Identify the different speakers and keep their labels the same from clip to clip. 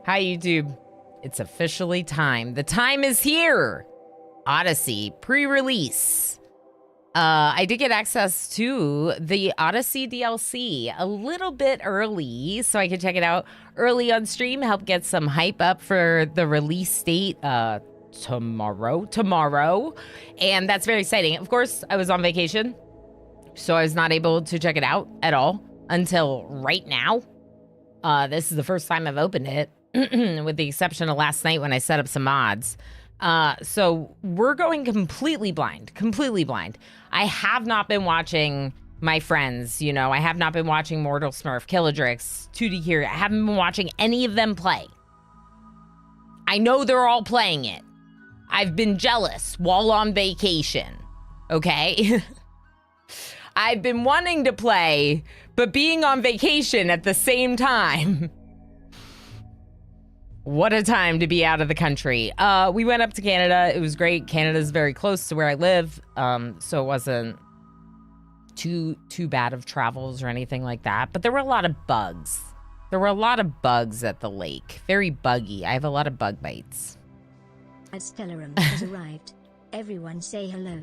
Speaker 1: Hi, YouTube. It's officially time. The time is here. Odyssey pre-release. I did get access to the Odyssey DLC a little bit early, so I could check it out early on stream, help get some hype up for the release date tomorrow. And that's very exciting. Of course, I was on vacation, so I was not able to check it out at all until right now. This is the first time I've opened it, with the exception of last night when I set up some mods. So we're going completely blind. I have not been watching my friends, you know. I have not been watching Mortal Smurf, Killadrix, 2D here. I haven't been watching any of them play. I know they're all playing it. I've been jealous while on vacation, okay? I've been wanting to play, but being on vacation at the same time. What a time to be out of the country. We went up to Canada. It was great. Canada's very close to where I live, so it wasn't too bad of travels or anything like that. But there were a lot of bugs. There were a lot of bugs at the lake. Very buggy. I have a lot of bug bites.
Speaker 2: Stellarum has arrived. Everyone say hello.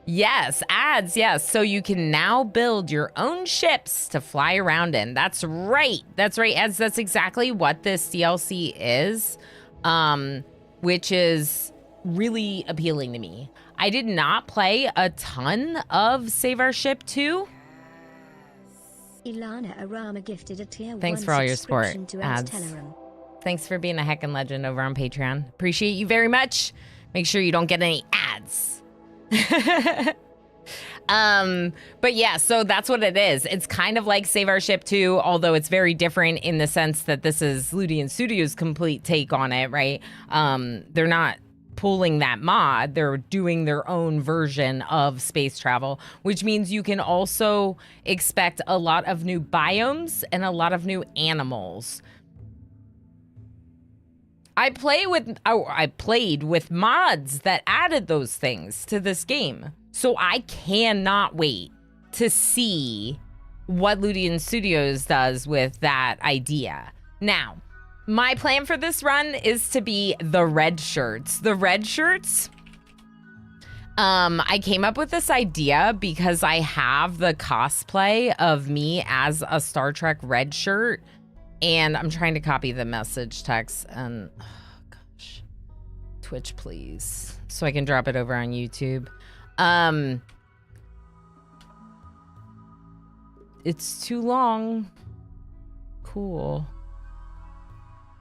Speaker 1: Yes, ads, yes. So you can now build your own ships to fly around in. That's right. That's right, ads. That's exactly what this DLC is, which is really appealing to me. I did not play a ton of Save Our Ship 2.
Speaker 2: Ilana Arama gifted a tier
Speaker 1: Thanks
Speaker 2: 1
Speaker 1: for all your support,
Speaker 2: subscription to
Speaker 1: ads.
Speaker 2: Stellarum.
Speaker 1: Thanks for being a heckin' legend over on Patreon. Appreciate you very much. Make sure you don't get any ads. But yeah, so that's what it is. It's kind of like Save Our Ship 2, although it's very different in the sense that this is Ludian Studios' complete take on it, right? They're not pulling that mod. They're doing their own version of space travel, which means you can also expect a lot of new biomes and a lot of new animals. I played with mods that added those things to this game. So I cannot wait to see what Ludian Studios does with that idea. Now, my plan for this run is to be the red shirts. The red shirts, I came up with this idea because I have the cosplay of me as a Star Trek red shirt. And I'm trying to copy the message text and, oh gosh, Twitch, please, so I can drop it over on YouTube. It's too long. Cool.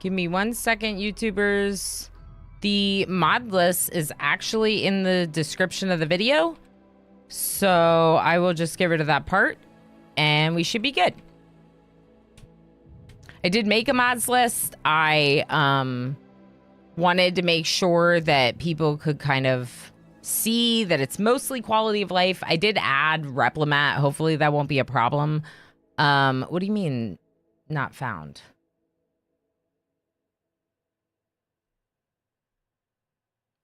Speaker 1: Give me 1 second, YouTubers. The mod list is actually in the description of the video, so I will just get rid of that part and we should be good. I did make a mods list. I wanted to make sure that people could kind of see that it's mostly quality of life. I did add Replimat. Hopefully that won't be a problem. What do you mean not found?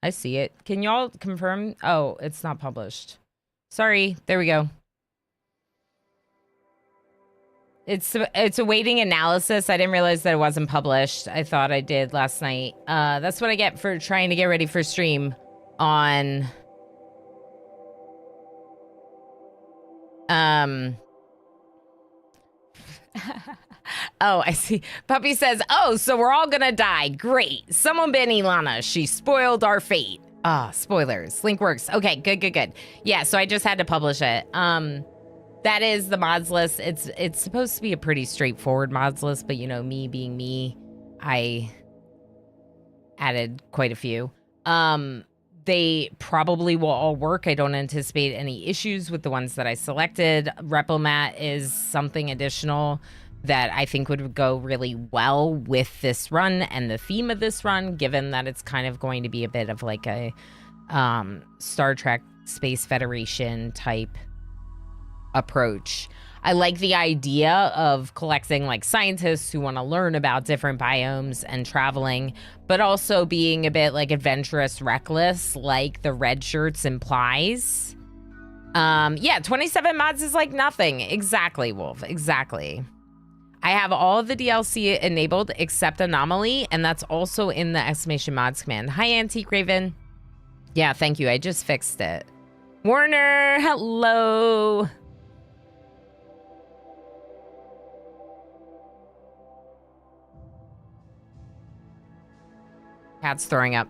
Speaker 1: I see it. Can y'all confirm? Oh, it's not published. Sorry. There we go. It's awaiting analysis. I didn't realize that it wasn't published. I thought I did last night. That's what I get for trying to get ready for stream on Oh, I see. Puppy says, "Oh, so we're all gonna die. Great. Someone ban Ilana. She spoiled our fate." Ah, spoilers. Link works. Okay, good. Yeah, so I just had to publish it. That is the mods list. It's supposed to be a pretty straightforward mods list, but you know, me being me, I added quite a few. They probably will all work. I don't anticipate any issues with the ones that I selected. Replimat is something additional that I think would go really well with this run and the theme of this run, given that it's kind of going to be a bit of like a Star Trek Space Federation type approach. I like the idea of collecting like scientists who want to learn about different biomes and traveling, but also being a bit like adventurous, reckless, like the red shirts implies. Yeah, 27 mods is like nothing. Exactly, Wolf. Exactly. I have all of the DLC enabled except Anomaly, and that's also in the exclamation mods command. Hi, Antique Raven. Yeah, thank you. I just fixed it. Warner, hello. Cat's throwing up.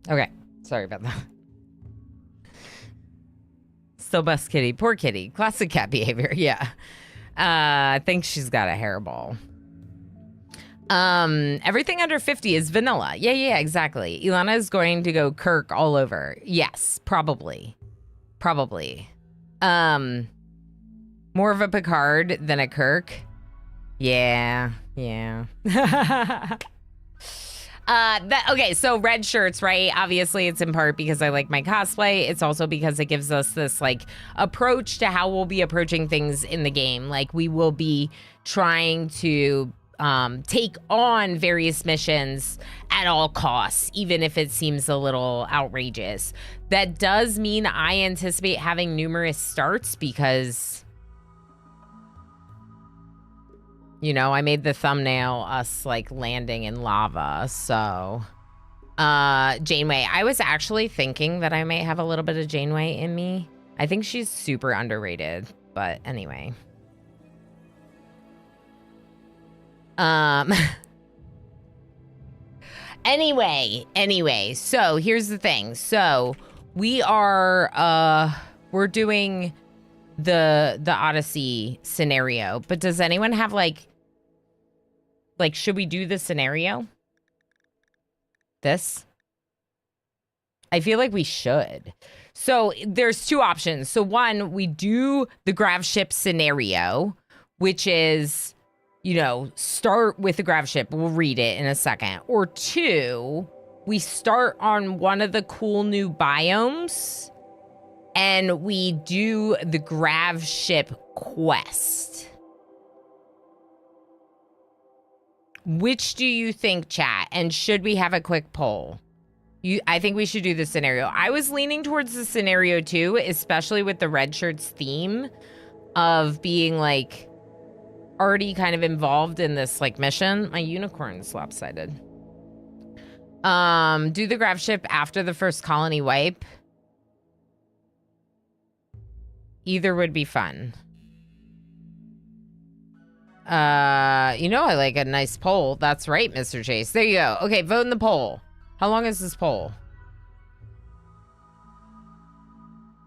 Speaker 1: Okay, sorry about that. Still bust kitty. Poor kitty. Classic cat behavior, yeah. I think she's got a hairball. Everything under 50 is vanilla. Yeah, exactly. Ilana is going to go Kirk all over. Yes, probably. Probably. More of a Picard than a Kirk. Yeah. Okay, so red shirts, right? Obviously, it's in part because I like my cosplay. It's also because it gives us this, like, approach to how we'll be approaching things in the game. Like, we will be trying to take on various missions at all costs, even if it seems a little outrageous. That does mean I anticipate having numerous starts because... You know, I made the thumbnail us, like, landing in lava, so... Janeway. I was actually thinking that I might have a little bit of Janeway in me. I think she's super underrated, but anyway. Anyway, so here's the thing. So, we are, we're doing the Odyssey scenario, but does anyone have, like, should we do the scenario? This? I feel like we should. So there's two options. So one, we do the grav ship scenario, which is, you know, start with the grav ship. We'll read it in a second. Or two, we start on one of the cool new biomes and we do the grav ship quest. Which do you think, chat? And should we have a quick poll? I think we should do the scenario. I was leaning towards the scenario too, especially with the red shirts theme of being, like, already kind of involved in this, like, mission. My unicorn's lopsided. Do the grav ship after the first colony wipe. Either would be fun. You know I like a nice poll. That's right, Mr. Chase. There you go. Okay, vote in the poll. How long is this poll?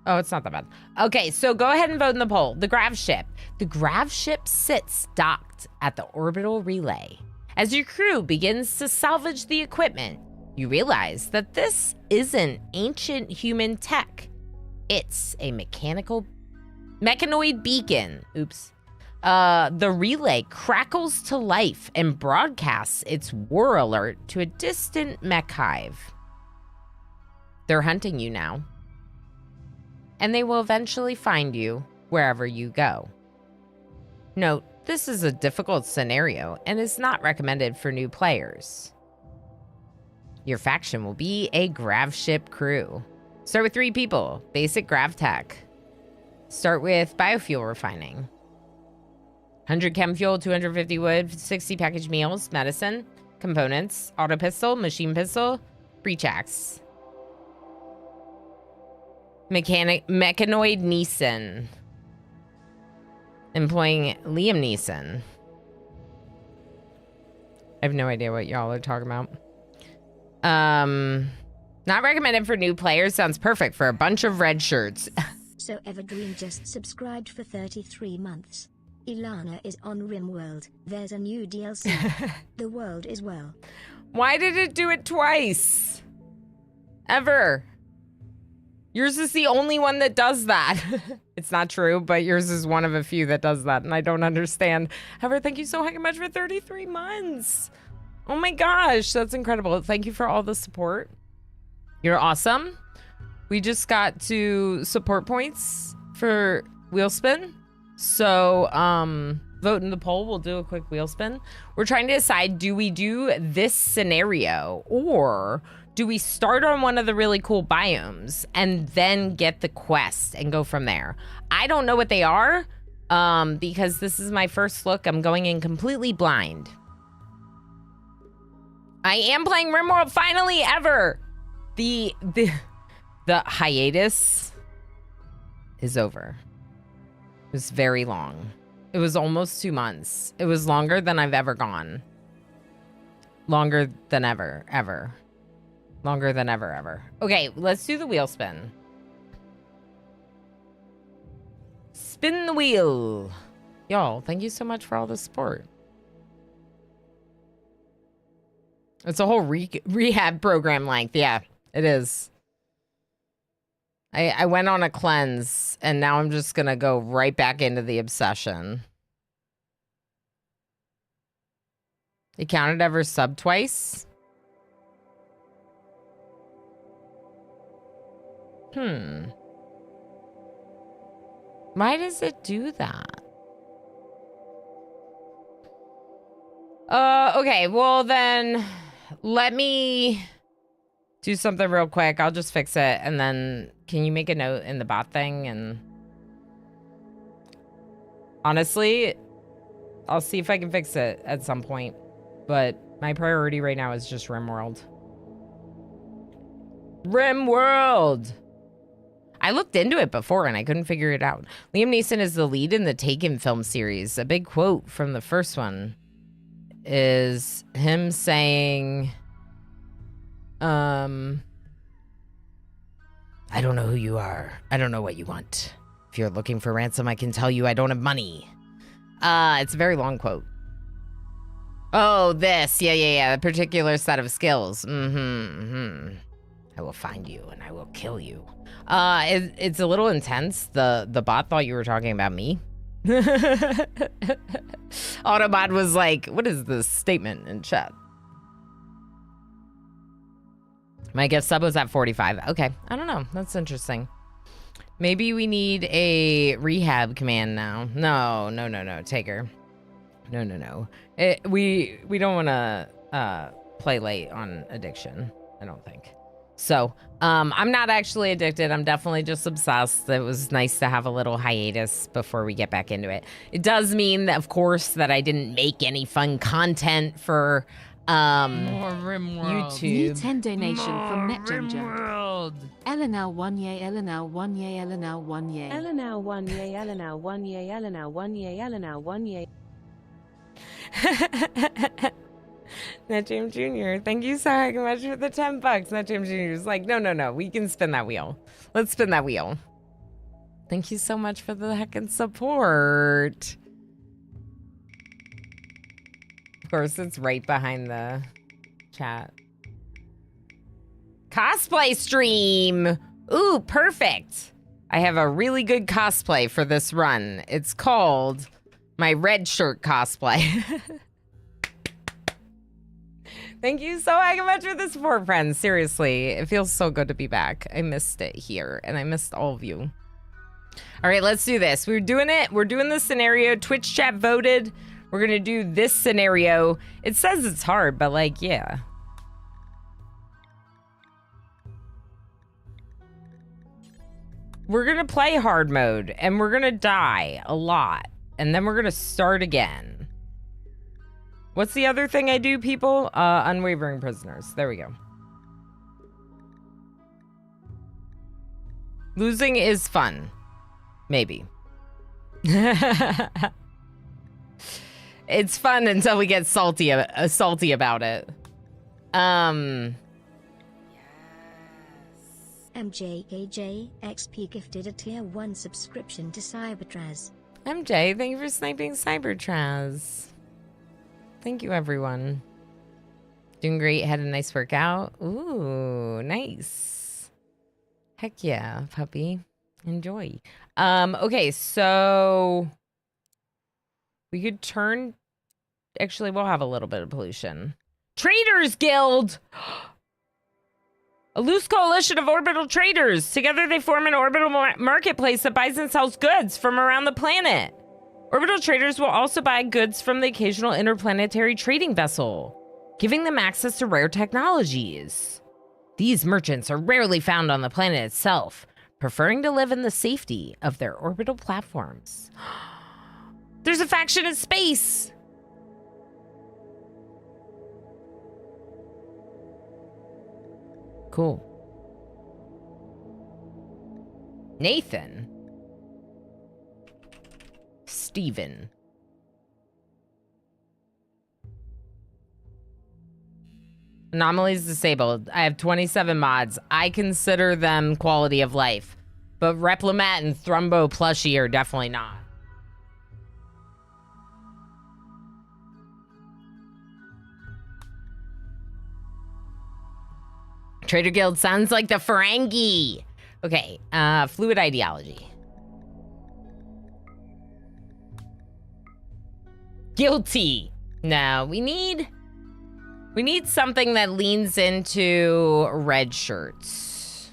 Speaker 1: Oh, it's not that bad. Okay, so go ahead and vote in the poll. The grav ship. The grav ship sits docked at the orbital relay. As your crew begins to salvage the equipment, you realize that this isn't ancient human tech. It's a mechanoid beacon. Oops. The relay crackles to life and broadcasts its war alert to a distant mech hive. They're hunting you now. And they will eventually find you wherever you go. Note, this is a difficult scenario and is not recommended for new players. Your faction will be a grav ship crew. Start with 3 people. Basic grav tech. Start with biofuel refining. 100 chem fuel, 250 wood, 60 packaged meals, medicine, components, auto pistol, machine pistol, breach axe. Mechanoid Neeson. Employing Liam Neeson. I have no idea what y'all are talking about. Not recommended for new players. Sounds perfect for a bunch of red shirts.
Speaker 2: So Evergreen just subscribed for 33 months. Ilana is on RimWorld. There's a new DLC. The world is well.
Speaker 1: Why did it do it twice? Ever? Yours is the only one that does that. It's not true, but yours is one of a few that does that, and I don't understand. However, thank you so much for 33 months. Oh my gosh, that's incredible. Thank you for all the support. You're awesome. We just got to support points for wheel spin. So, vote in the poll. We'll do a quick wheel spin. We're trying to decide, do we do this scenario or do we start on one of the really cool biomes and then get the quest and go from there? I don't know what they are because this is my first look. I'm going in completely blind. I am playing RimWorld finally ever. The hiatus is over. It was very long. It was almost 2 months. It was longer than I've ever gone. Longer than ever. Longer than ever. Okay, let's do the wheel spin. Spin the wheel. Y'all, thank you so much for all the support. It's a whole rehab program length. Yeah, it is. I went on a cleanse, and now I'm just going to go right back into the obsession. It counted ever sub twice? Why does it do that? Okay, well then, let me do something real quick. I'll just fix it, and then can you make a note in the bot thing? And honestly, I'll see if I can fix it at some point, but my priority right now is just RimWorld. RimWorld! I looked into it before and I couldn't figure it out. Liam Neeson is the lead in the Taken film series. A big quote from the first one is him saying, I don't know who you are. I don't know what you want. If you're looking for ransom, I can tell you I don't have money. It's a very long quote. Oh, this. Yeah. A particular set of skills. I will find you and I will kill you. It's a little intense. The bot thought you were talking about me. Autobot was like, what is this statement in chat? My gift sub was at 45. Okay, I don't know. That's interesting. Maybe we need a rehab command now. No, Taker. No. We don't want to play late on addiction, I don't think. So, I'm not actually addicted. I'm definitely just obsessed. It was nice to have a little hiatus before we get back into it. It does mean that, of course, that I didn't make any fun content for
Speaker 3: More RimWorld.
Speaker 1: YouTube.
Speaker 4: New 10 donation from
Speaker 3: More
Speaker 4: NetGinger.
Speaker 3: RimWorld.
Speaker 4: Eleanor 1 year, Eleanor 1 year, Eleanor 1 year.
Speaker 5: Eleanor 1 year, Eleanor 1 year, Eleanor 1 year, Eleanor 1 year.
Speaker 1: NetJam Jr., thank you so much for the $10. NetJam Jr. is like, no, we can spin that wheel. Let's spin that wheel. Thank you so much for the heckin' support. Of course, it's right behind the chat. Cosplay stream. Ooh, perfect. I have a really good cosplay for this run. It's called my red shirt cosplay. Thank you so much for the support, friends. Seriously, it feels so good to be back. I missed it here, and I missed all of you. All right, let's do this. We're doing it. We're doing this scenario. Twitch chat voted. We're going to do this scenario. It says it's hard, but like, yeah. We're going to play hard mode, and we're going to die a lot, and then we're going to start again. What's the other thing I do, people? Unwavering prisoners. There we go. Losing is fun. Maybe. It's fun until we get salty about it.
Speaker 2: MJKJ XP gifted a tier 1 subscription to Cybertraz.
Speaker 1: MJ, thank you for sniping Cybertraz. Thank you, everyone. Doing great. Had a nice workout. Ooh, nice. Heck yeah, puppy. Enjoy. Okay, so we could turn. Actually, we'll have a little bit of pollution. Traders Guild! A loose coalition of orbital traders. Together they form an orbital marketplace that buys and sells goods from around the planet. Orbital traders will also buy goods from the occasional interplanetary trading vessel, giving them access to rare technologies. These merchants are rarely found on the planet itself, preferring to live in the safety of their orbital platforms. There's a faction in space! Cool. Nathan. Steven. Anomalies disabled. I have 27 mods. I consider them quality of life. But Replimat and Thrumbo Plushie are definitely not. Trader Guild sounds like the Ferengi. Okay, fluid ideology. Guilty. No, we need something that leans into red shirts.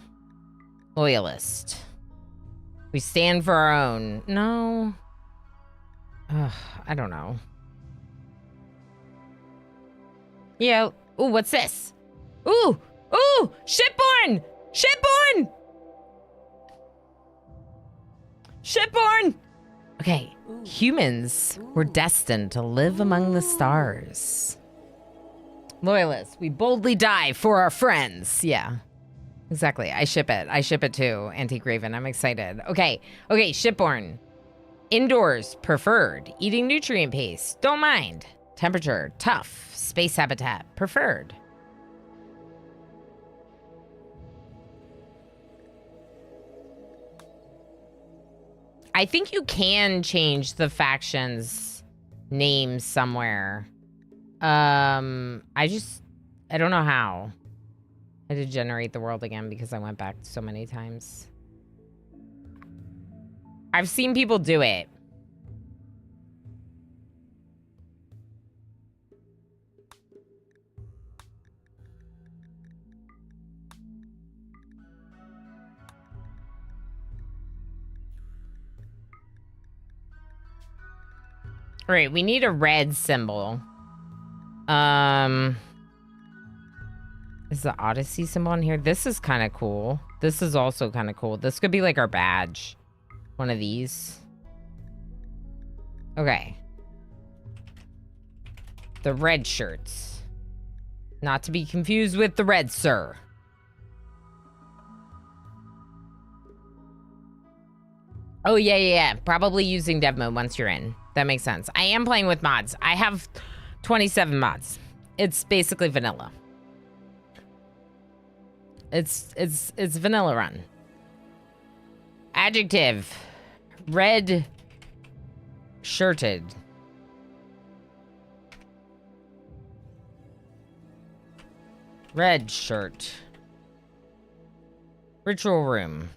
Speaker 1: Loyalist. We stand for our own. No. Ugh, I don't know. Yeah. Ooh, what's this? Ooh! Ooh! Shipborn! Shipborn! Shipborn! Okay, humans were destined to live among the stars. Loyalists, we boldly die for our friends. Yeah, exactly. I ship it. I ship it too, Antique Raven. I'm excited. Okay, shipborn. Indoors, preferred. Eating nutrient paste, don't mind. Temperature, tough. Space habitat, preferred. I think you can change the faction's names somewhere. I don't know how. I had to generate the world again because I went back so many times. I've seen people do it. All right, we need a red symbol. Is the Odyssey symbol in here? This is kind of cool. This is also kind of cool. This could be like our badge. One of these. Okay. The red shirts. Not to be confused with the red sir. Oh, yeah. Probably using dev mode once you're in. That makes sense. I am playing with mods. I have 27 mods. It's basically vanilla. It's vanilla run. Adjective. Red shirted. Red shirt. Ritual room.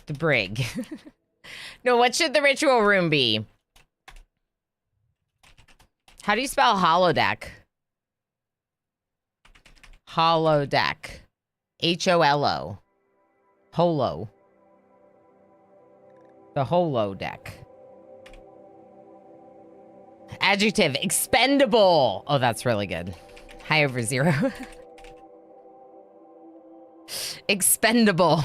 Speaker 1: The brig. No, what should the ritual room be? How do you spell holodeck? Holodeck. H-O-L-O. Holo. The holodeck. Adjective. Expendable. Oh, that's really good. High over 0. Expendable.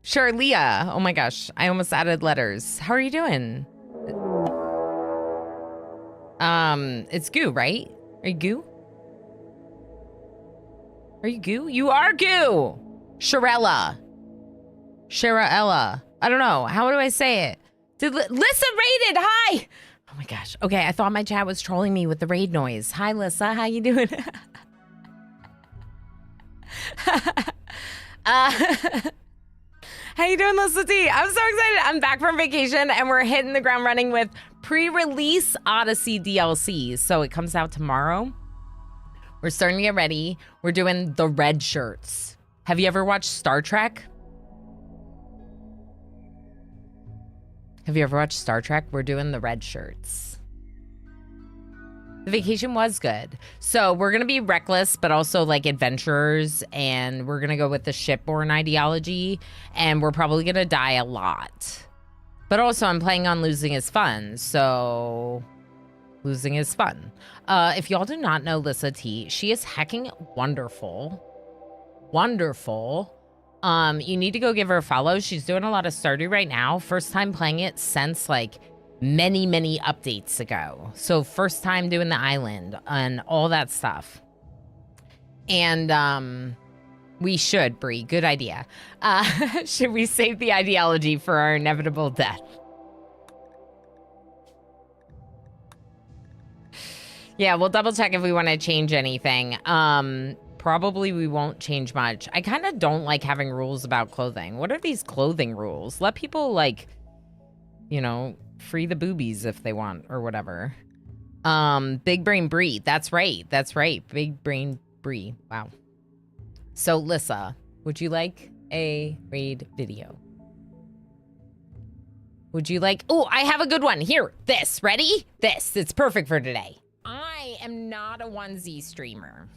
Speaker 1: Charlia. Oh my gosh, I almost added letters. How are you doing? It's Goo, right? Are you Goo? Are you Goo? You are Goo! Sharella. I don't know. How do I say it? Lissa raided! Hi! Oh my gosh. Okay, I thought my chat was trolling me with the raid noise. Hi, Lissa. How you doing? How you doing, Lissa T? I'm so excited. I'm back from vacation and we're hitting the ground running with pre-release Odyssey DLC. So it comes out tomorrow. We're starting to get ready. We're doing the red shirts. Have you ever watched Star Trek? Have you ever watched Star Trek? We're doing the red shirts. The vacation was good. So we're going to be reckless, but also like adventurers. And we're going to go with the shipborne ideology. And we're probably going to die a lot. But also I'm playing on losing is fun. So losing is fun. If y'all do not know Lissa T, she is hecking wonderful. Wonderful. You need to go give her a follow. She's doing a lot of Stardew right now. First time playing it since like many updates ago. So first time doing the island and all that stuff. And we should, Bree. Good idea. Should we save the ideology for our inevitable death? Yeah, we'll double check if we want to change anything. Probably we won't change much. I kind of don't like having rules about clothing. What are these clothing rules? Let people, like, you know, free the boobies if they want or whatever. Big Brain Brie. That's right. That's right. Big Brain Brie. Wow. So, Lissa, would you like a raid video? Would you like... Oh, I have a good one. Here. This. Ready? This. It's perfect for today. I am not a onesie streamer.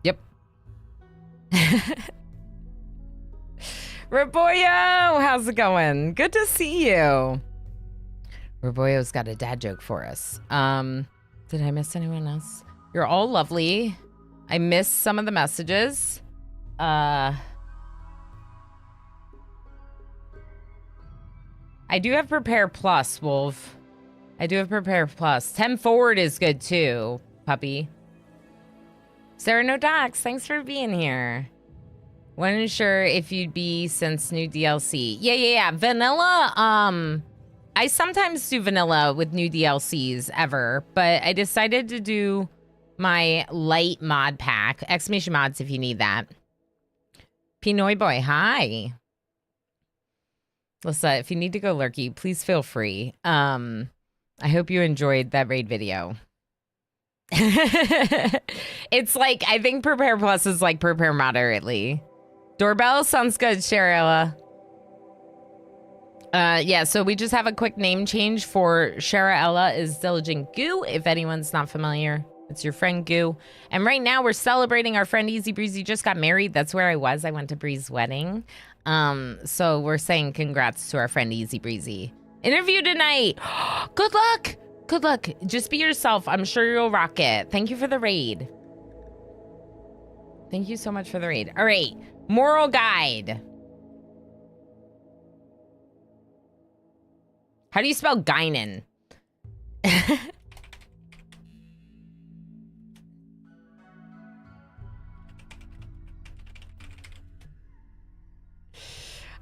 Speaker 1: Yep. Raboyo, how's it going? Good to see you. Raboyo's got a dad joke for us. Did I miss anyone else? You're all lovely. I missed some of the messages. I do have Prepare Plus, Wolf. I do have Prepare Plus. 10 Forward is good too, puppy. Sarah No Docs, thanks for being here. Wasn't sure if you'd be since new DLC. Yeah. Vanilla, I sometimes do vanilla with new DLCs ever, but I decided to do my light mod pack. Exclamation mods if you need that. Pinoy Boy, hi. Lissa, if you need to go lurky, please feel free. I hope you enjoyed that raid video. It's like, I think Prepare Plus is like Prepare Moderately. Doorbell sounds good, Sharella. Yeah, so we just have a quick name change for Sharella is Diligent Goo, if anyone's not familiar. It's your friend Goo. And right now we're celebrating our friend Easy Breezy just got married. That's where I was. I went to Bree's wedding. So we're saying congrats to our friend Easy Breezy. Interview tonight. Good luck. Good luck. Just be yourself. I'm sure you'll rock it. Thank you for the raid. Thank you so much for the raid. All right. Moral guide. How do you spell Guinan?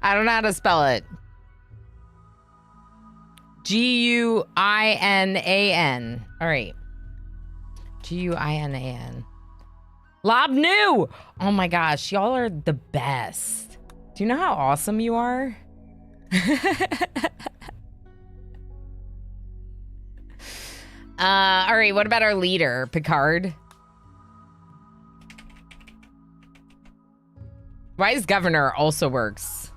Speaker 1: I don't know how to spell it. Guinan. All right. Guinan. Lob New. Oh my gosh, y'all are the best. Do you know how awesome you are? All right, what about our leader, Picard? Wise Governor also works.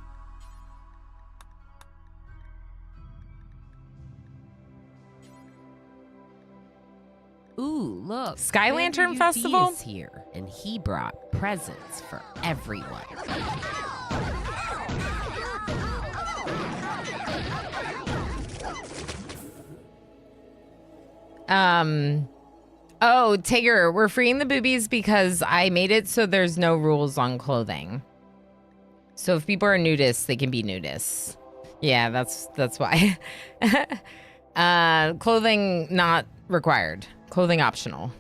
Speaker 6: Ooh, look.
Speaker 1: Sky Lantern Festival
Speaker 6: is here, and he brought presents for everyone.
Speaker 1: Oh, Tigger, we're freeing the boobies because I made it so there's no rules on clothing. So if people are nudists, they can be nudists. Yeah, that's why. Clothing not required. Clothing optional.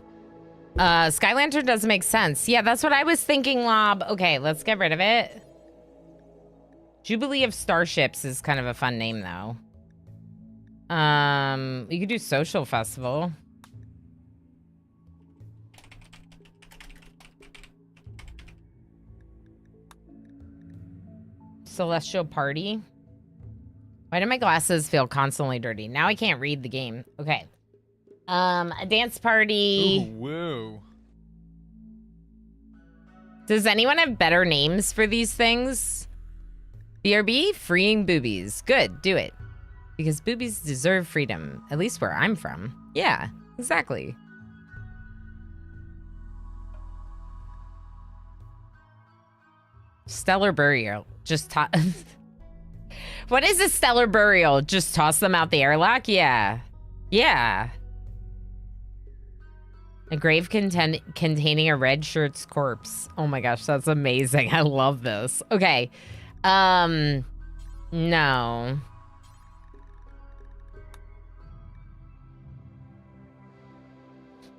Speaker 1: Sky Lantern doesn't make sense. Yeah, that's what I was thinking, Lob. Okay, let's get rid of it. Jubilee of Starships is kind of a fun name, though. We could do social festival. Celestial party. Why do my glasses feel constantly dirty? Now I can't read the game. Okay. A dance party.
Speaker 7: Ooh, woo.
Speaker 1: Does anyone have better names for these things? BRB, freeing boobies. Good, do it. Because boobies deserve freedom, at least where I'm from. Yeah, exactly. Stellar burial. Just What is a stellar burial? Just toss them out the airlock? Yeah. Yeah. A grave containing a red shirt's corpse. Oh my gosh, that's amazing. I love this. Okay. No.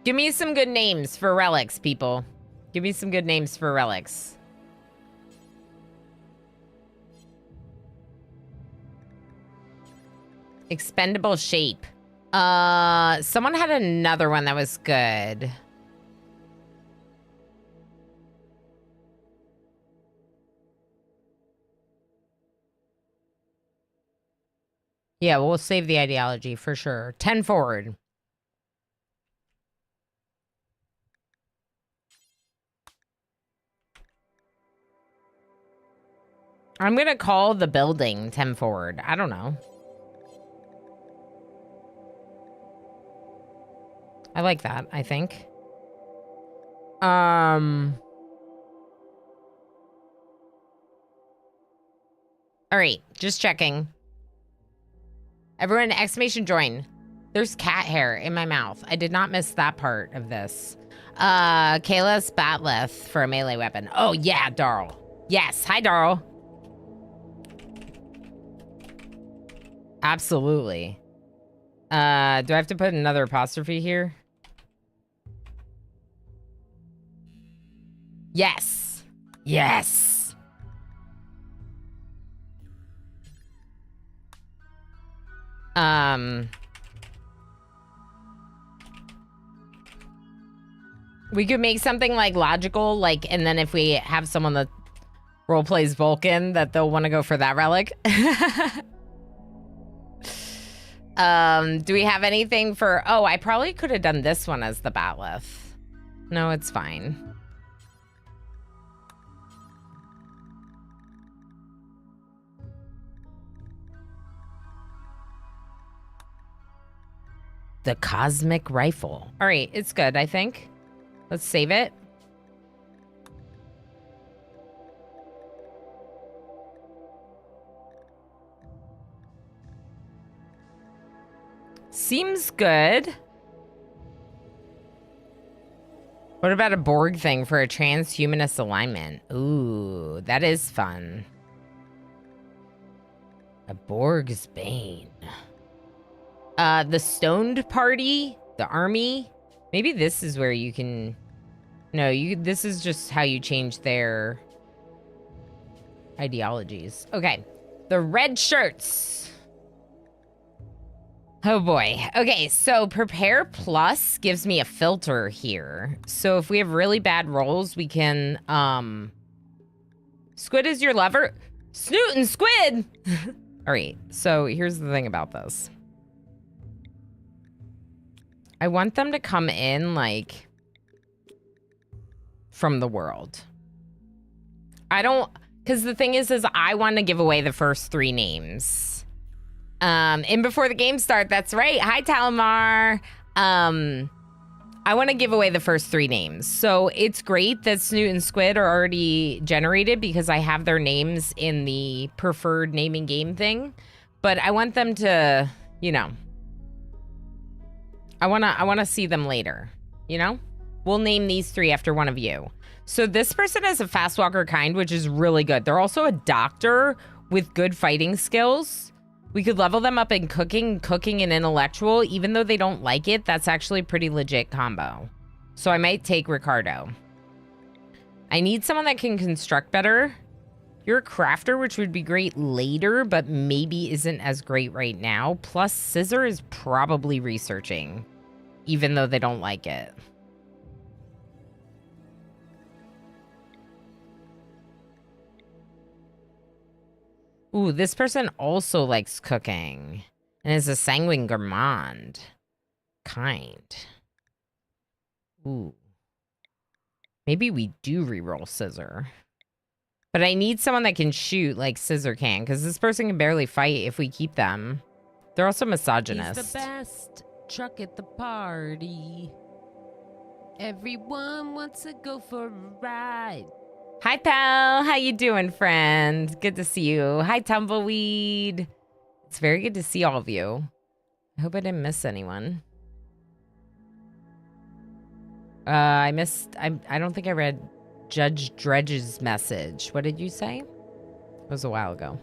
Speaker 1: Give me some good names for relics, people. Give me some good names for relics. Expendable shape. Someone had another one that was good. Yeah, we'll save the ideology for sure. 10 forward. I'm gonna call the building 10 forward. I don't know. I like that, I think. All right, just checking. Everyone, exclamation join. There's cat hair in my mouth. I did not miss that part of this. Kayla's Batleth for a melee weapon. Oh yeah, Darl. Yes, hi Darl. Absolutely. Do I have to put another apostrophe here? Yes. Yes. We could make something like logical, like, and then if we have someone that role plays Vulcan, that they'll want to go for that relic. Do we have anything for... Oh, I probably could have done this one as the Batleth. No, it's fine. The Cosmic Rifle. All right, it's good, I think. Let's save it. Seems good. What about a Borg thing for a transhumanist alignment? Ooh, that is fun. A Borg's Bane. The Stoned Party, the Army. Maybe this is where you can... No, this is just how you change their ideologies. Okay, the Red Shirts. Oh boy. Okay, so Prepare Plus gives me a filter here. So if we have really bad rolls, we can, Squid is your lover? Snoot and Squid! All right, so here's the thing about this. I want them to come in, like, from the world. I don't, because the thing is I want to give away the first 3 names. And before the game start, that's right. Hi, Talamar. I want to give away the first 3 names. So it's great that Snoot and Squid are already generated because I have their names in the preferred naming game thing. But I want them to, you know, I want to see them later, you know? We'll name these 3 after one of you. So this person has a fast walker kind, which is really good. They're also a doctor with good fighting skills. We could level them up in cooking and intellectual. Even though they don't like it, that's actually a pretty legit combo. So I might take Ricardo. I need someone that can construct better. You're a crafter, which would be great later, but maybe isn't as great right now. Plus, Scissor is probably researching, even though they don't like it. Ooh, this person also likes cooking and is a sanguine gourmand. Kind. Ooh. Maybe we do reroll Scissor. But I need someone that can shoot like Scissor can, because this person can barely fight if we keep them. They're also misogynist.
Speaker 6: He's the best truck at the party. Everyone wants to go for a ride.
Speaker 1: Hi, pal. How you doing, friend? Good to see you. Hi, Tumbleweed. It's very good to see all of you. I hope I didn't miss anyone. I don't think I read Judge Dredge's message. What did you say? It was a while ago.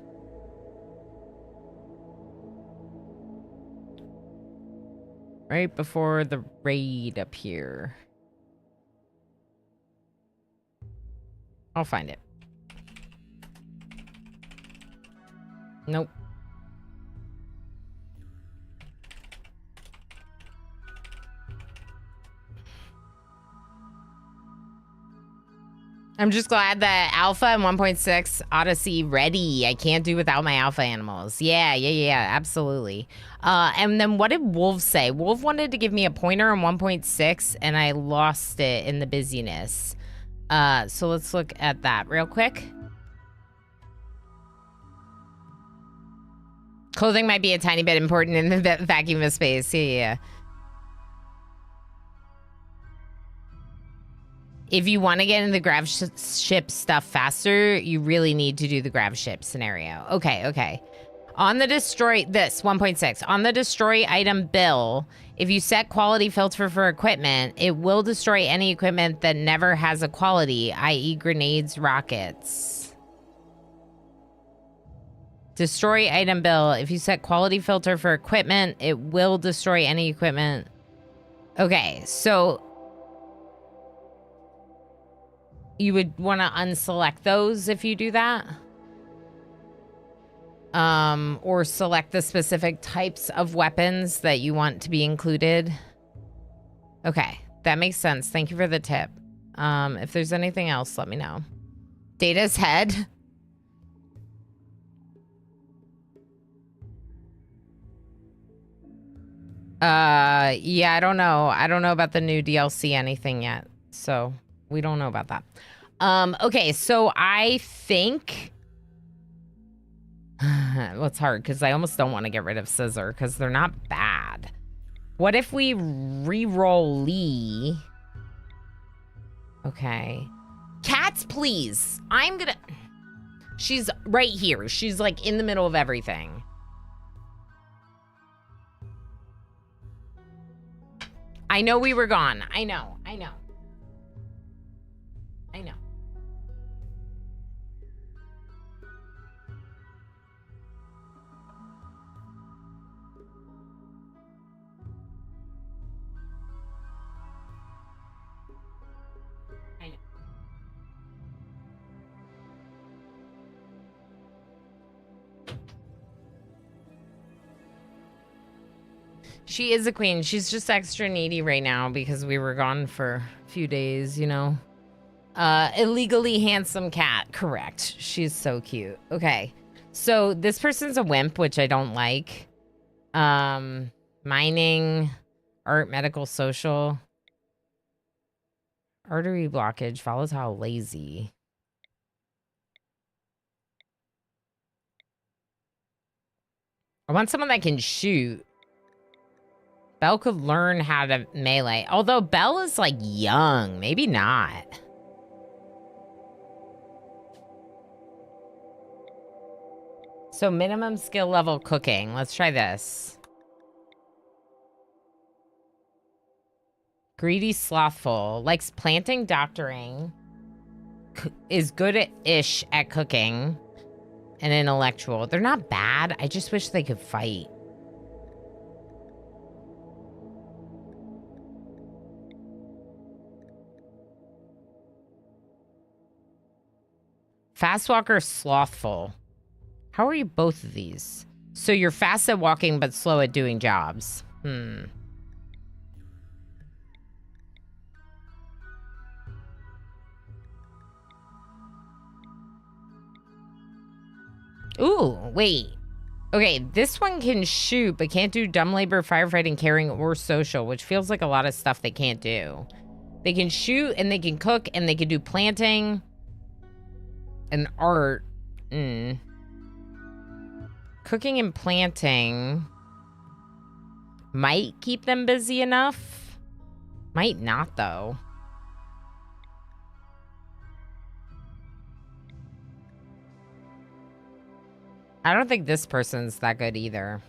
Speaker 1: Right before the raid up here. I'll find it. Nope. I'm just glad that Alpha and 1.6 Odyssey ready. I can't do without my Alpha animals. Yeah, absolutely. And then what did Wolf say? Wolf wanted to give me a pointer on 1.6, and I lost it in the busyness. So let's look at that real quick. Clothing might be a tiny bit important in the vacuum of space. Yeah. If you want to get into the grav ship stuff faster, you really need to do the grav ship scenario. Okay. On the destroy, this 1.6, on the destroy item bill, if you set quality filter for equipment, it will destroy any equipment that never has a quality, i.e. grenades, rockets. Destroy item bill, if you set quality filter for equipment, it will destroy any equipment. Okay, so you would want to unselect those if you do that. Or select the specific types of weapons that you want to be included. Okay, that makes sense. Thank you for the tip. If there's anything else, let me know. Data's head. Yeah, I don't know. I don't know about the new DLC anything yet. So we don't know about that. Okay, so I think well, it's hard because I almost don't want to get rid of Scissor because they're not bad. What if we re-roll Lee? Okay. Cats, please. She's right here. She's like in the middle of everything. I know we were gone. I know. She is a queen. She's just extra needy right now because we were gone for a few days, you know. Illegally handsome cat. Correct. She's so cute. Okay. So this person's a wimp, which I don't like. Mining, art, medical, social. Artery blockage, volatile, lazy. I want someone that can shoot. Belle could learn how to melee. Although Belle is like young, maybe not. So minimum skill level cooking. Let's try this. Greedy, slothful. Likes planting, doctoring. Is good-ish at cooking. And intellectual. They're not bad. I just wish they could fight. Fast walker, slothful. How are you both of these? So you're fast at walking but slow at doing jobs. Ooh, wait. Okay, this one can shoot but can't do dumb labor, firefighting, carrying, or social, which feels like a lot of stuff they can't do. They can shoot and they can cook and they can do planting and art. Cooking and planting might keep them busy enough. Might not, though. I don't think this person's that good either.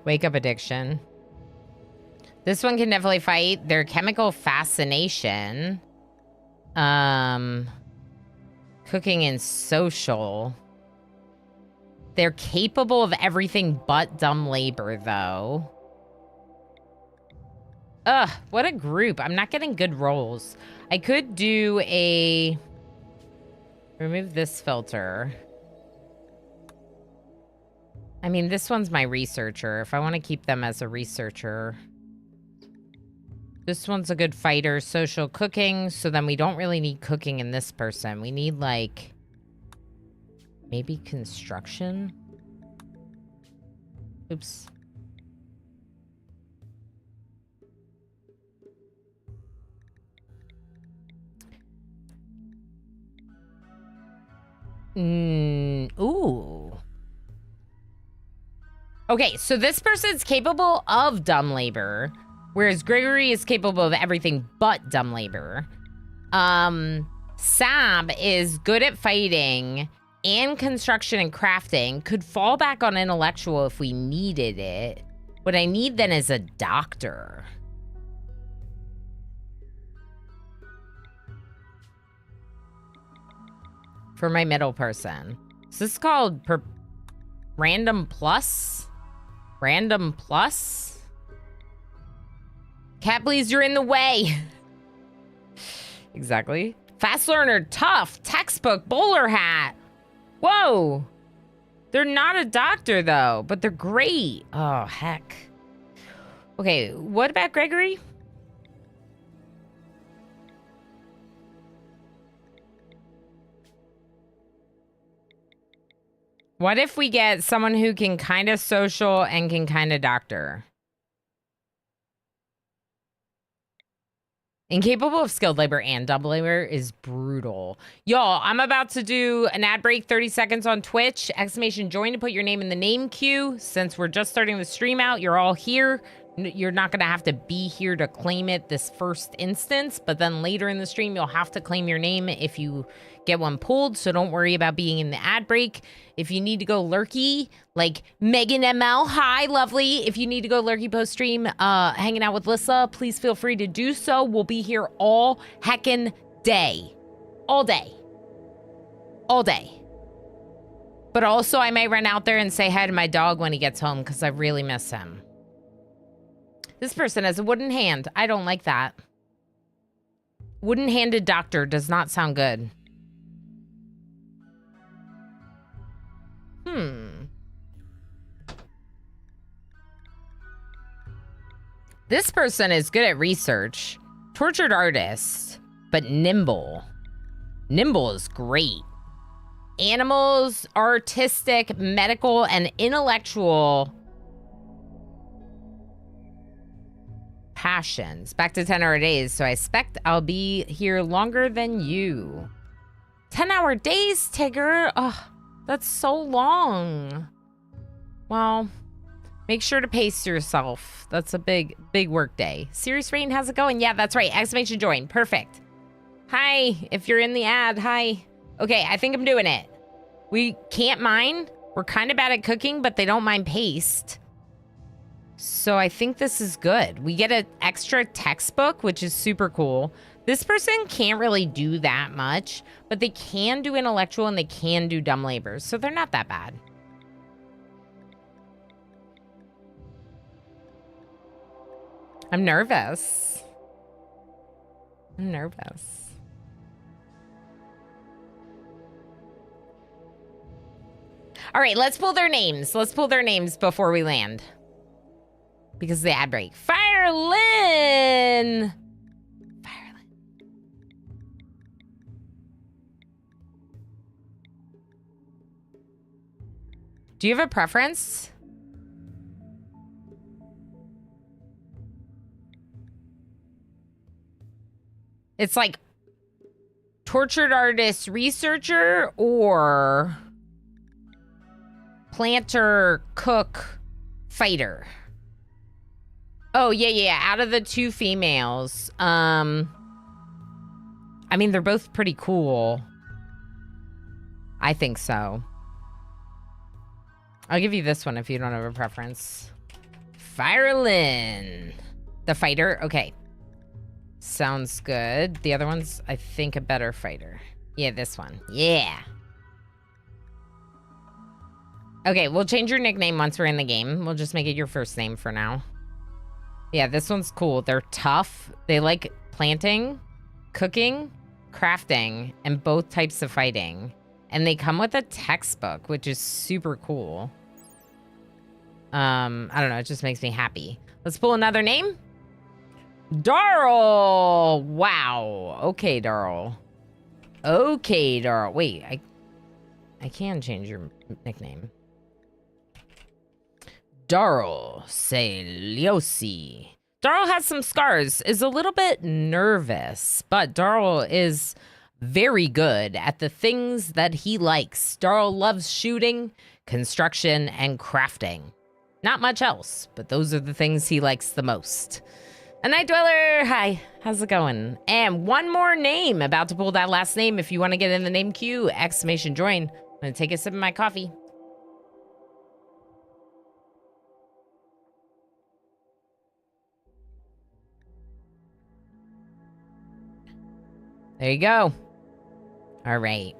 Speaker 1: Wake up addiction. This one can definitely fight. Their chemical fascination. Cooking and social. They're capable of everything but dumb labor, though. Ugh, what a group. I'm not getting good rolls. I could do a... Remove this filter. I mean, this one's my researcher. If I want to keep them as a researcher... This one's a good fighter. Social, cooking. So then we don't really need cooking in this person. We need, like... Maybe construction? Oops. Ooh. Okay, so this person's capable of dumb labor, whereas Gregory is capable of everything but dumb labor. Sam is good at fighting and construction and crafting, could fall back on intellectual if we needed it. What I need then is a doctor. For my middle person. Is this called random plus? Random plus? Cat, please, you're in the way. Exactly. Fast learner, tough, textbook, bowler hat. Whoa. They're not a doctor, though, but they're great. Oh, heck. Okay, what about Gregory? What if we get someone who can kind of social and can kind of doctor? Incapable of skilled labor and double labor is brutal. Y'all, I'm about to do an ad break, 30 seconds on Twitch. Exclamation join to put your name in the name queue. Since we're just starting the stream out, you're all here. You're not going to have to be here to claim it this first instance, but then later in the stream, you'll have to claim your name if you get one pulled, so don't worry about being in the ad break. If you need to go lurky, like Megan ML, hi, lovely. If you need to go lurky post-stream, hanging out with Lissa, please feel free to do so. We'll be here all heckin' day. All day. All day. But also, I may run out there and say hi to my dog when he gets home, because I really miss him. This person has a wooden hand. I don't like that. Wooden-handed doctor does not sound good. This person is good at research. Tortured artist, but nimble. Nimble is great. Animals, artistic, medical, and intellectual passions. Back to 10-hour days, so I expect I'll be here longer than you. 10-hour days, Tigger? Ugh. That's so long. Well, make sure to pace yourself. That's a big work day. Serious Rain, how's it going? Yeah, that's right. Exclamation join. Perfect. Hi, if you're in the ad, hi. Okay, I think I'm doing it. We can't mine. We're kind of bad at cooking, but they don't mind paste. So I think this is good. We get an extra textbook, which is super cool. This person can't really do that much, but they can do intellectual and they can do dumb labor, so they're not that bad. I'm nervous. I'm nervous. All right, let's pull their names. Let's pull their names before we land. Because of the ad break. Firelin! Firelin. Do you have a preference? It's like tortured artist researcher or planter cook fighter. Oh, yeah. Out of the two females, I mean, they're both pretty cool. I think so. I'll give you this one if you don't have a preference. Firelin. The fighter? Okay. Sounds good. The other one's, I think, a better fighter. Yeah, this one. Yeah. Okay, we'll change your nickname once we're in the game. We'll just make it your first name for now. Yeah, this one's cool. They're tough. They like planting, cooking, crafting, and both types of fighting. And they come with a textbook, which is super cool. I don't know. It just makes me happy. Let's pull another name. Darl. Wow. Okay, Darl. Okay, Darl. Wait, I can change your nickname. Darl Celiosi. Darl has some scars, is a little bit nervous, but Darl is very good at the things that he likes. Darl loves shooting, construction, and crafting. Not much else, but those are the things he likes the most. A Night Dweller, hi, how's it going? And one more name, about to pull that last name. If you want to get in the name queue, exclamation join. I'm gonna take a sip of my coffee. There you go. All right.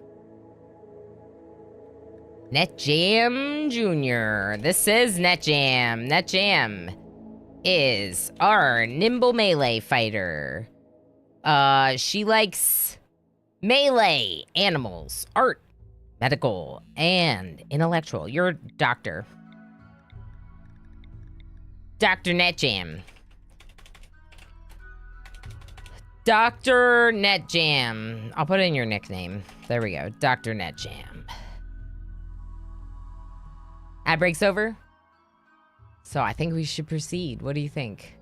Speaker 1: NetJam Jr. This is NetJam. NetJam is our nimble melee fighter. She likes melee, animals, art, medical, and intellectual. You're a doctor. Dr. NetJam. Dr. NetJam. I'll put in your nickname. There we go. Dr. NetJam. Ad break's over. So I think we should proceed. What do you think?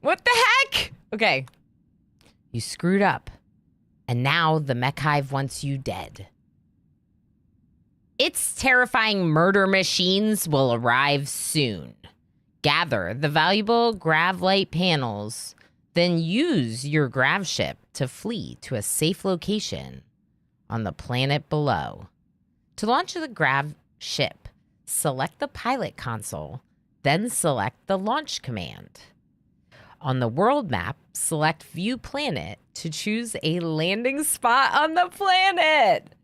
Speaker 1: What the heck? Okay. You screwed up. And now the mech hive wants you dead. Its terrifying murder machines will arrive soon. Gather the valuable Gravlight panels, then use your Grav ship to flee to a safe location on the planet below. To launch the Grav ship, select the pilot console, then select the launch command. On the world map, select View Planet to choose a landing spot on the planet.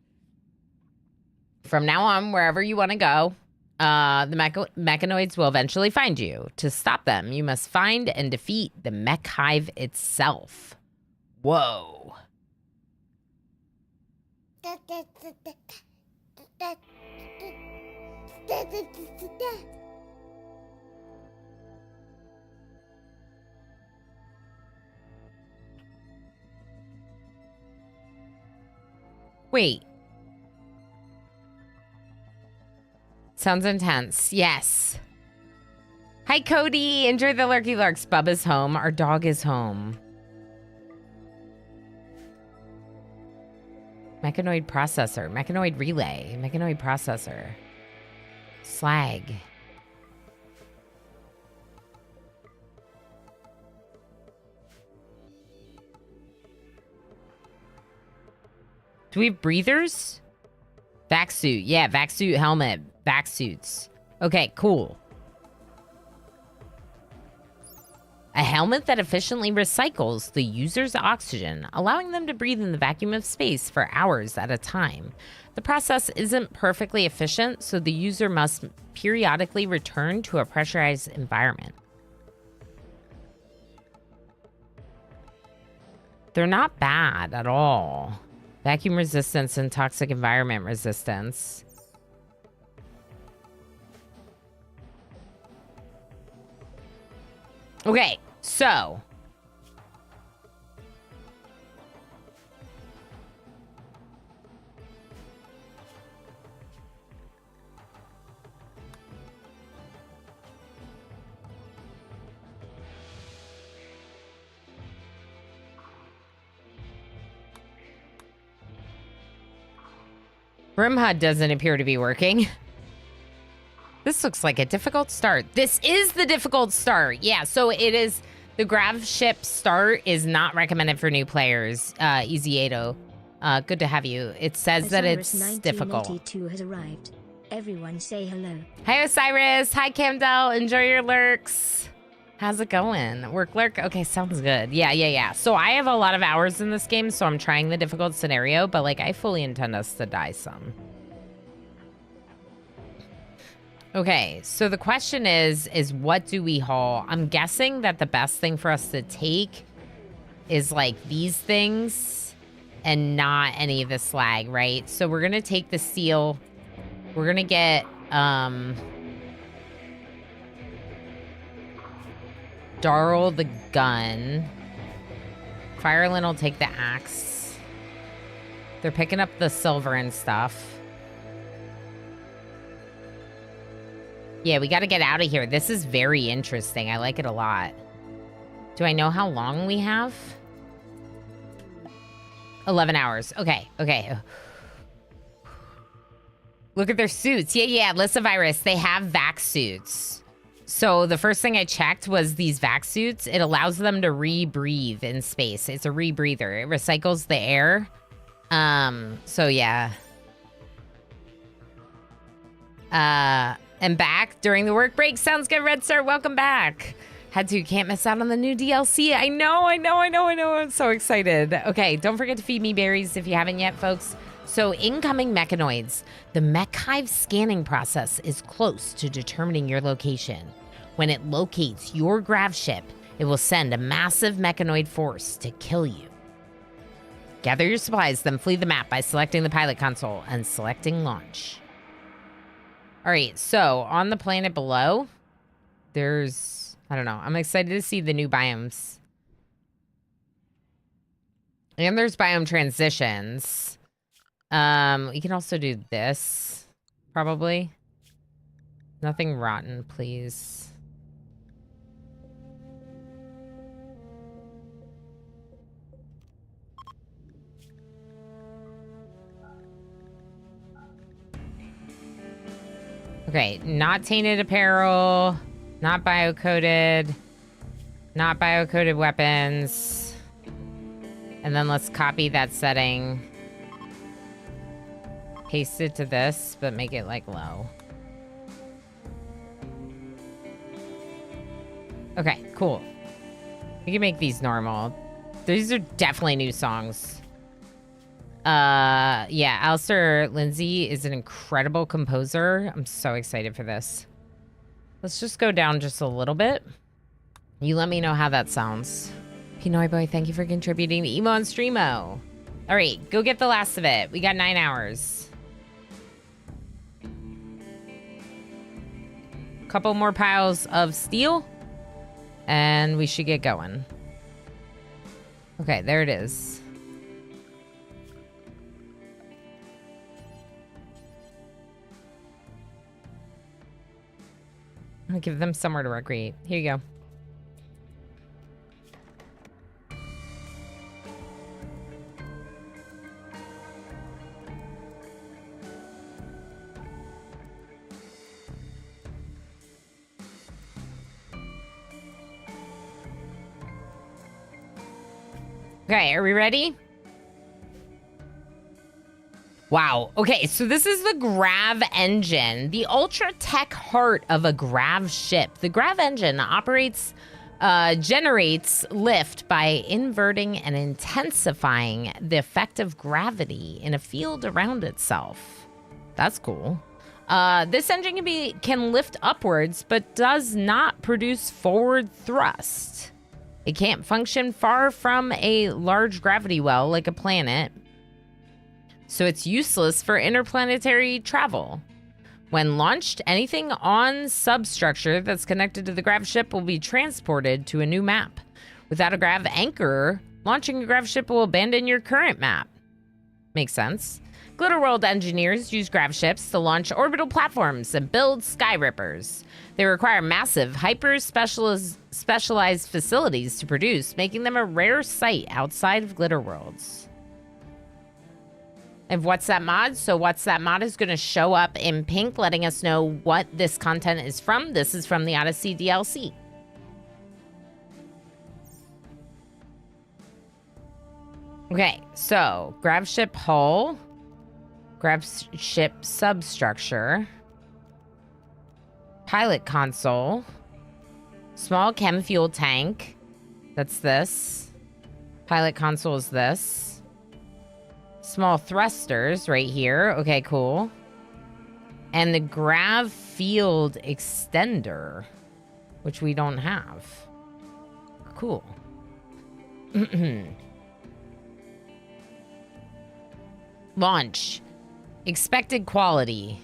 Speaker 1: From now on, wherever you want to go, the mechanoids will eventually find you. To stop them, you must find and defeat the mech hive itself. Whoa. Wait. Sounds intense. Yes. Hi, Cody. Enjoy the lurky lurks. Bubba's home. Our dog is home. Mechanoid processor. Mechanoid relay. Mechanoid processor. Slag. Do we have breathers? Vac suit. Yeah, vac suit helmet. Vac suits. Okay, cool. A helmet that efficiently recycles the user's oxygen, allowing them to breathe in the vacuum of space for hours at a time. The process isn't perfectly efficient, so the user must periodically return to a pressurized environment. They're not bad at all. Vacuum resistance and toxic environment resistance. Okay, so. RimHUD doesn't appear to be working. This looks like a difficult start. This is the difficult start. Yeah, so it is. The grav ship start is not recommended for new players. Easy Ado. Good to have you. It says that it's difficult.
Speaker 2: 1982 has arrived. Everyone say hello.
Speaker 1: Hi, Osiris. Hi, Camdell. Enjoy your lurks. How's it going? Work lurk? Okay, sounds good. Yeah. So I have a lot of hours in this game, so I'm trying the difficult scenario, but like I fully intend us to die some. Okay, so the question is what do we haul? I'm guessing that the best thing for us to take is like these things and not any of the slag, right? So we're gonna take the steel. We're gonna get Darl the gun. Firelin will take the axe. They're picking up the silver and stuff. Yeah, we got to get out of here. This is very interesting. I like it a lot. Do I know how long we have? 11 hours. Okay. Look at their suits. Yeah, Lissa Virus. They have vac suits. So the first thing I checked was these vac suits. It allows them to rebreathe in space. It's a rebreather. It recycles the air. So yeah. And back during the work break. Sounds good, Red Star. Welcome back. Can't miss out on the new DLC. I know. I'm so excited. Okay, don't forget to feed me berries if you haven't yet, folks. So incoming mechanoids. The mech hive scanning process is close to determining your location. When it locates your grav ship, it will send a massive mechanoid force to kill you. Gather your supplies, then flee the map by selecting the pilot console and selecting launch. All right, so on the planet below, there's, I don't know. I'm excited to see the new biomes. And there's biome transitions. We can also do this, probably. Nothing rotten, please. Okay, not tainted apparel, not biocoded weapons. And then let's copy that setting. Paste it to this, but make it like low. Okay, cool. We can make these normal. These are definitely new songs. Yeah, Alistair Lindsay is an incredible composer. I'm so excited for this. Let's just go down just a little bit. You let me know how that sounds. Pinoy Boy, thank you for contributing to Emo and Streamo. All right, go get the last of it. We got 9 hours. Couple more piles of steel, and we should get going. Okay, there it is. I'm gonna give them somewhere to recreate. Here you go. Okay, are we ready? Wow. Okay, so this is the Grav engine, the ultra tech heart of a Grav ship. The Grav engine operates generates lift by inverting and intensifying the effect of gravity in a field around itself. That's cool. This engine can lift upwards, but does not produce forward thrust. It can't function far from a large gravity well like a planet, so it's useless for interplanetary travel. When launched, anything on substructure that's connected to the grav ship will be transported to a new map. Without a grav anchor, launching a grav ship will abandon your current map. Makes sense. Glitterworld engineers use grav ships to launch orbital platforms and build skyrippers. They require massive, specialized facilities to produce, making them a rare sight outside of Glitterworlds. And what's that mod? So what's that mod is going to show up in pink, letting us know what this content is from. This is from the Odyssey DLC. Okay, so grav ship hull, grav ship substructure, pilot console, small chem fuel tank. That's this. Pilot console is this. Small thrusters right here. Okay, cool. And the grav field extender, which we don't have. Cool. Launch. Expected quality.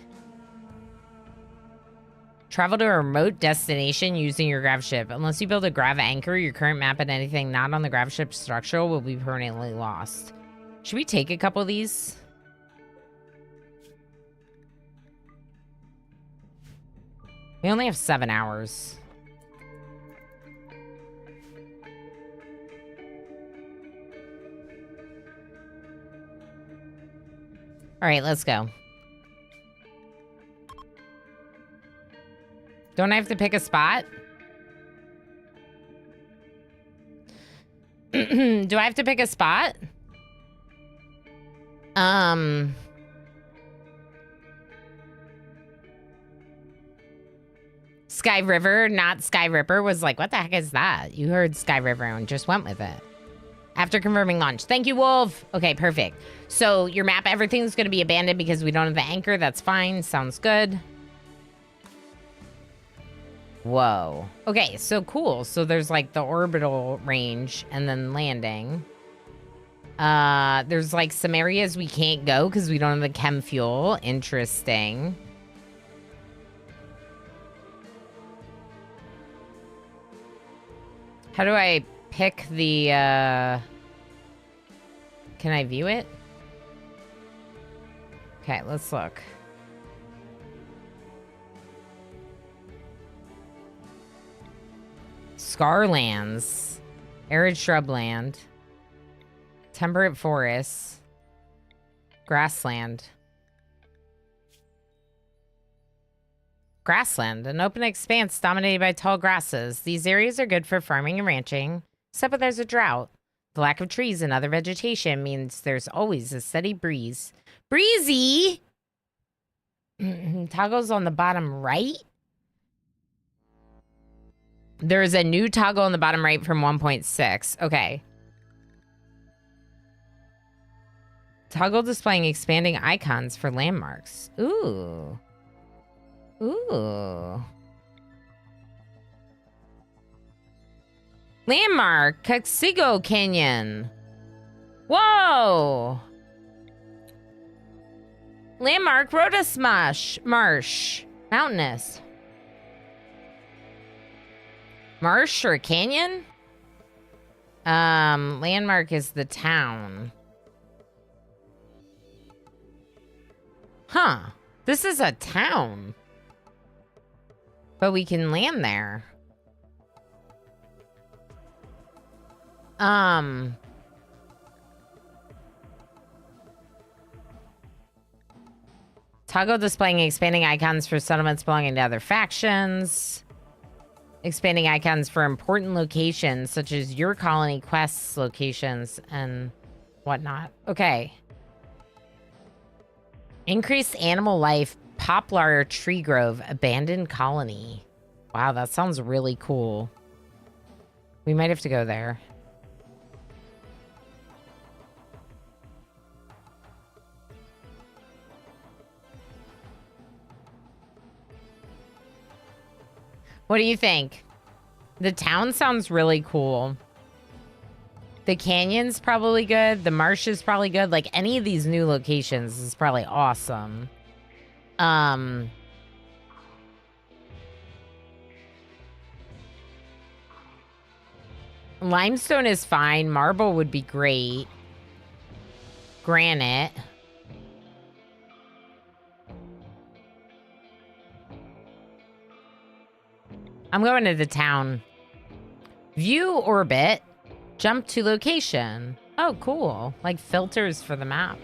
Speaker 1: Travel to a remote destination using your grav ship. Unless you build a grav anchor, your current map and anything not on the grav ship structure will be permanently lost. Should we take a couple of these? We only have 7 hours. All right, let's go. Don't I have to pick a spot? Do I have to pick a spot? Sky River, not Sky Ripper, was like, what the heck is that? You heard Sky River and just went with it. After confirming launch. Thank you, Wolf. Okay, perfect. So your map, everything's going to be abandoned because we don't have the anchor. That's fine. Sounds good. Whoa. Okay, so cool. So there's like the orbital range and then landing. There's like some areas we can't go because we don't have the chem fuel. Interesting. How do I pick the, can I view it? Okay, let's look. Scarlands. Arid shrubland. Temperate forests. Grassland. Grassland, an open expanse dominated by tall grasses. These areas are good for farming and ranching, except when there's a drought. The lack of trees and other vegetation means there's always a steady breeze. Breezy! Toggles on the bottom right? There's a new toggle on the bottom right from 1.6. Okay. Toggle displaying expanding icons for landmarks. Ooh. Ooh. Landmark, Caxigo Canyon. Whoa. Landmark, Rhodas Marsh. Mountainous. Marsh or canyon? Landmark is the town. Huh. This is a town. But we can land there. Toggle displaying expanding icons for settlements belonging to other factions. Expanding icons for important locations, such as your colony quests locations and whatnot. Okay. Increased animal life, poplar tree grove, abandoned colony. Wow, that sounds really cool. We might have to go there. What do you think? The town sounds really cool. The canyon's probably good. The marsh is probably good. Like, any of these new locations is probably awesome. Limestone is fine. Marble would be great. Granite. I'm going to the town. View orbit. Jump to location. Oh, cool. Like filters for the map.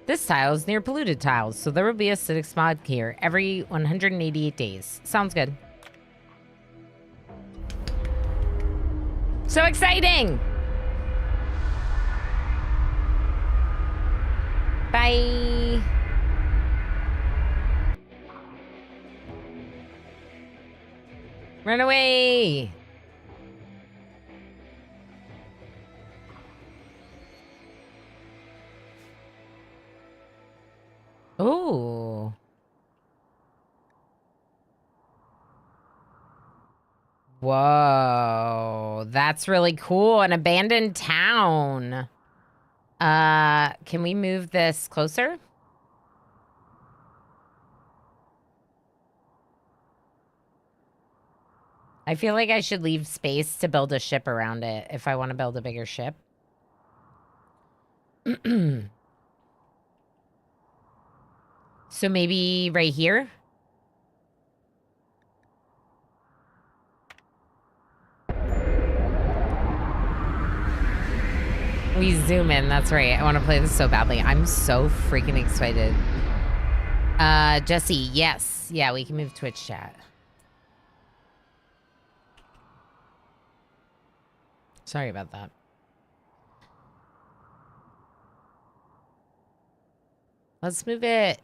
Speaker 1: This tile is near polluted tiles, so there will be a acidic spot here every 188 days. Sounds good. So exciting! Bye! Run away! Ooh. Whoa. That's really cool. An abandoned town. Can we move this closer? I feel like I should leave space to build a ship around it if I want to build a bigger ship. So maybe right here? We zoom in, that's right. I want to play this so badly. I'm so freaking excited. Jesse, yes. Yeah, we can move Twitch chat. Sorry about that. Let's move it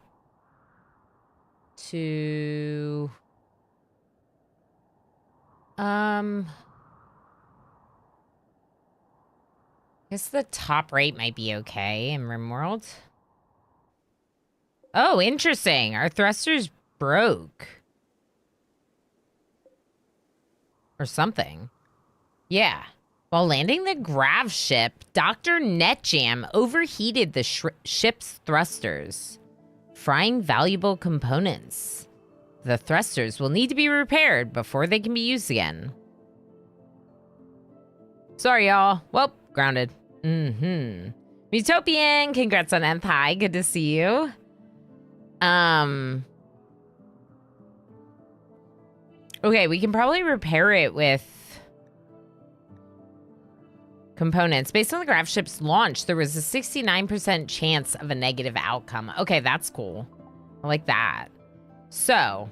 Speaker 1: to... I guess the top right might be okay in RimWorld. Oh, interesting. Our thrusters broke. Or something. Yeah. While landing the grav ship, Dr. Netjam overheated the ship's thrusters, frying valuable components. The thrusters will need to be repaired before they can be used again. Sorry, y'all. Well, grounded. Utopian, congrats on Nth High. Good to see you. Okay, we can probably repair it with components. Based on the grav ship's launch, there was a 69% chance of a negative outcome. Okay, that's cool. I like that. So,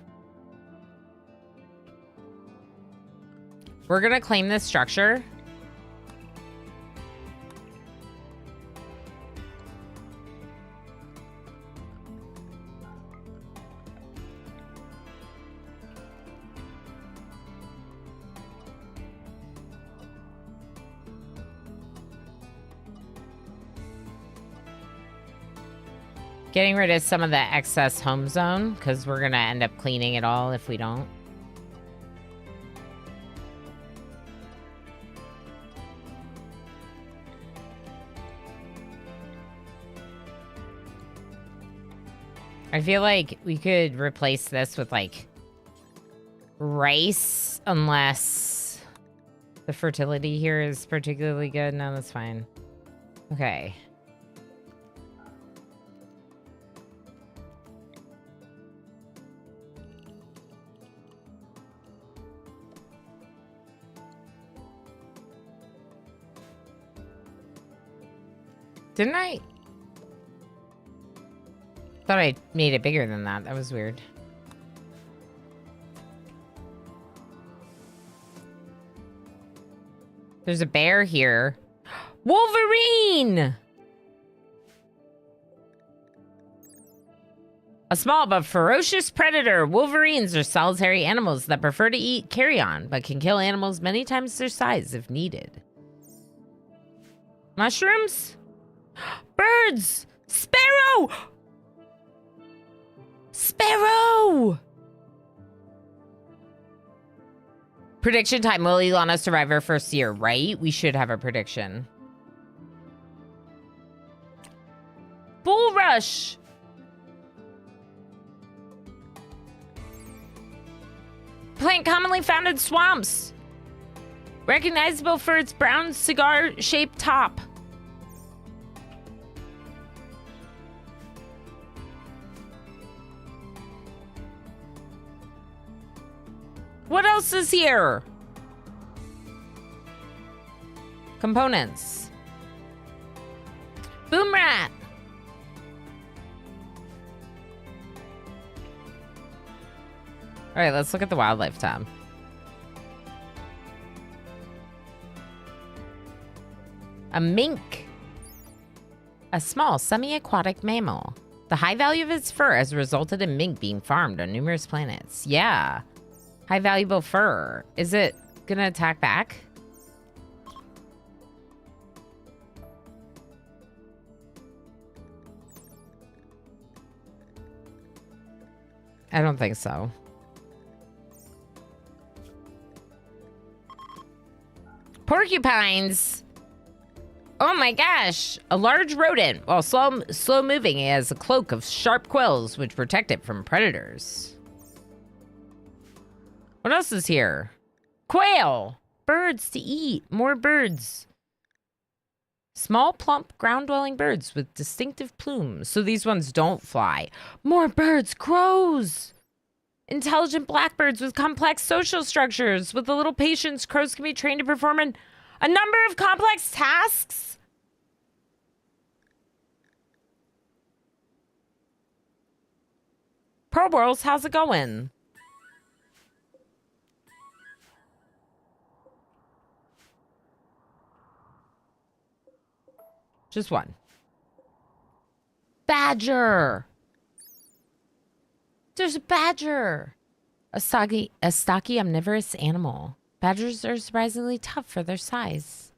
Speaker 1: we're gonna claim this structure. Getting rid of some of the excess home zone, because we're going to end up cleaning it all if we don't. I feel like we could replace this with, like, rice, unless the fertility here is particularly good. No, that's fine. Okay. Didn't I? Thought I made it bigger than that. That was weird. There's a bear here. Wolverine! A small but ferocious predator. Wolverines are solitary animals that prefer to eat carrion, but can kill animals many times their size if needed. Mushrooms? Birds! Sparrow! Sparrow! Prediction time. Will Ilana survive her first year, right? We should have a prediction. Bulrush! Plant commonly found in swamps. Recognizable for its brown cigar-shaped top. What else is here? Components. Boom rat. All right, let's look at the wildlife tab. A mink. A small semi-aquatic mammal. The high value of its fur has resulted in mink being farmed on numerous planets. Yeah. High valuable fur. Is it gonna attack back? I don't think so. Porcupines. Oh my gosh. A large rodent. While slow moving, it has a cloak of sharp quills which protect it from predators. What else is here? Quail. Birds to eat. More birds. Small, plump, ground-dwelling birds with distinctive plumes. So these ones don't fly. More birds. Crows. Intelligent blackbirds with complex social structures. With a little patience, crows can be trained to perform a number of complex tasks. Pearl Whirls, how's it going? Just one. Badger. There's a badger. A stocky, omnivorous animal. Badgers are surprisingly tough for their size.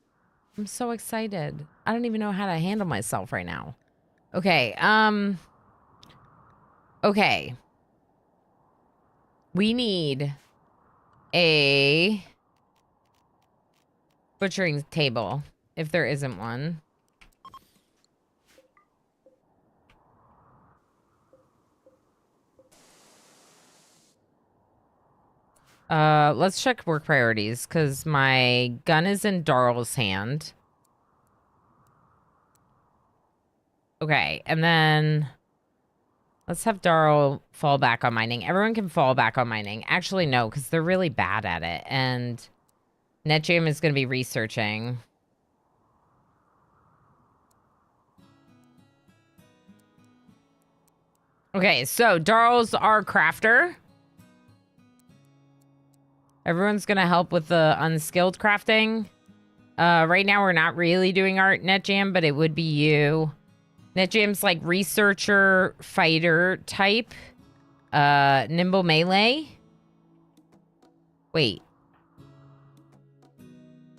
Speaker 1: I'm so excited. I don't even know how to handle myself right now. Okay, okay. We need a butchering table, if there isn't one. Let's check work priorities, because my gun is in Darl's hand. Okay, and then let's have Darl fall back on mining. Everyone can fall back on mining. Actually, no, because they're really bad at it, and NetJam is going to be researching. Okay, so Darl's our crafter. Everyone's gonna help with the unskilled crafting. Right now we're not really doing art NetJam, but it would be you. NetJam's like researcher, fighter type. Nimble melee. Wait.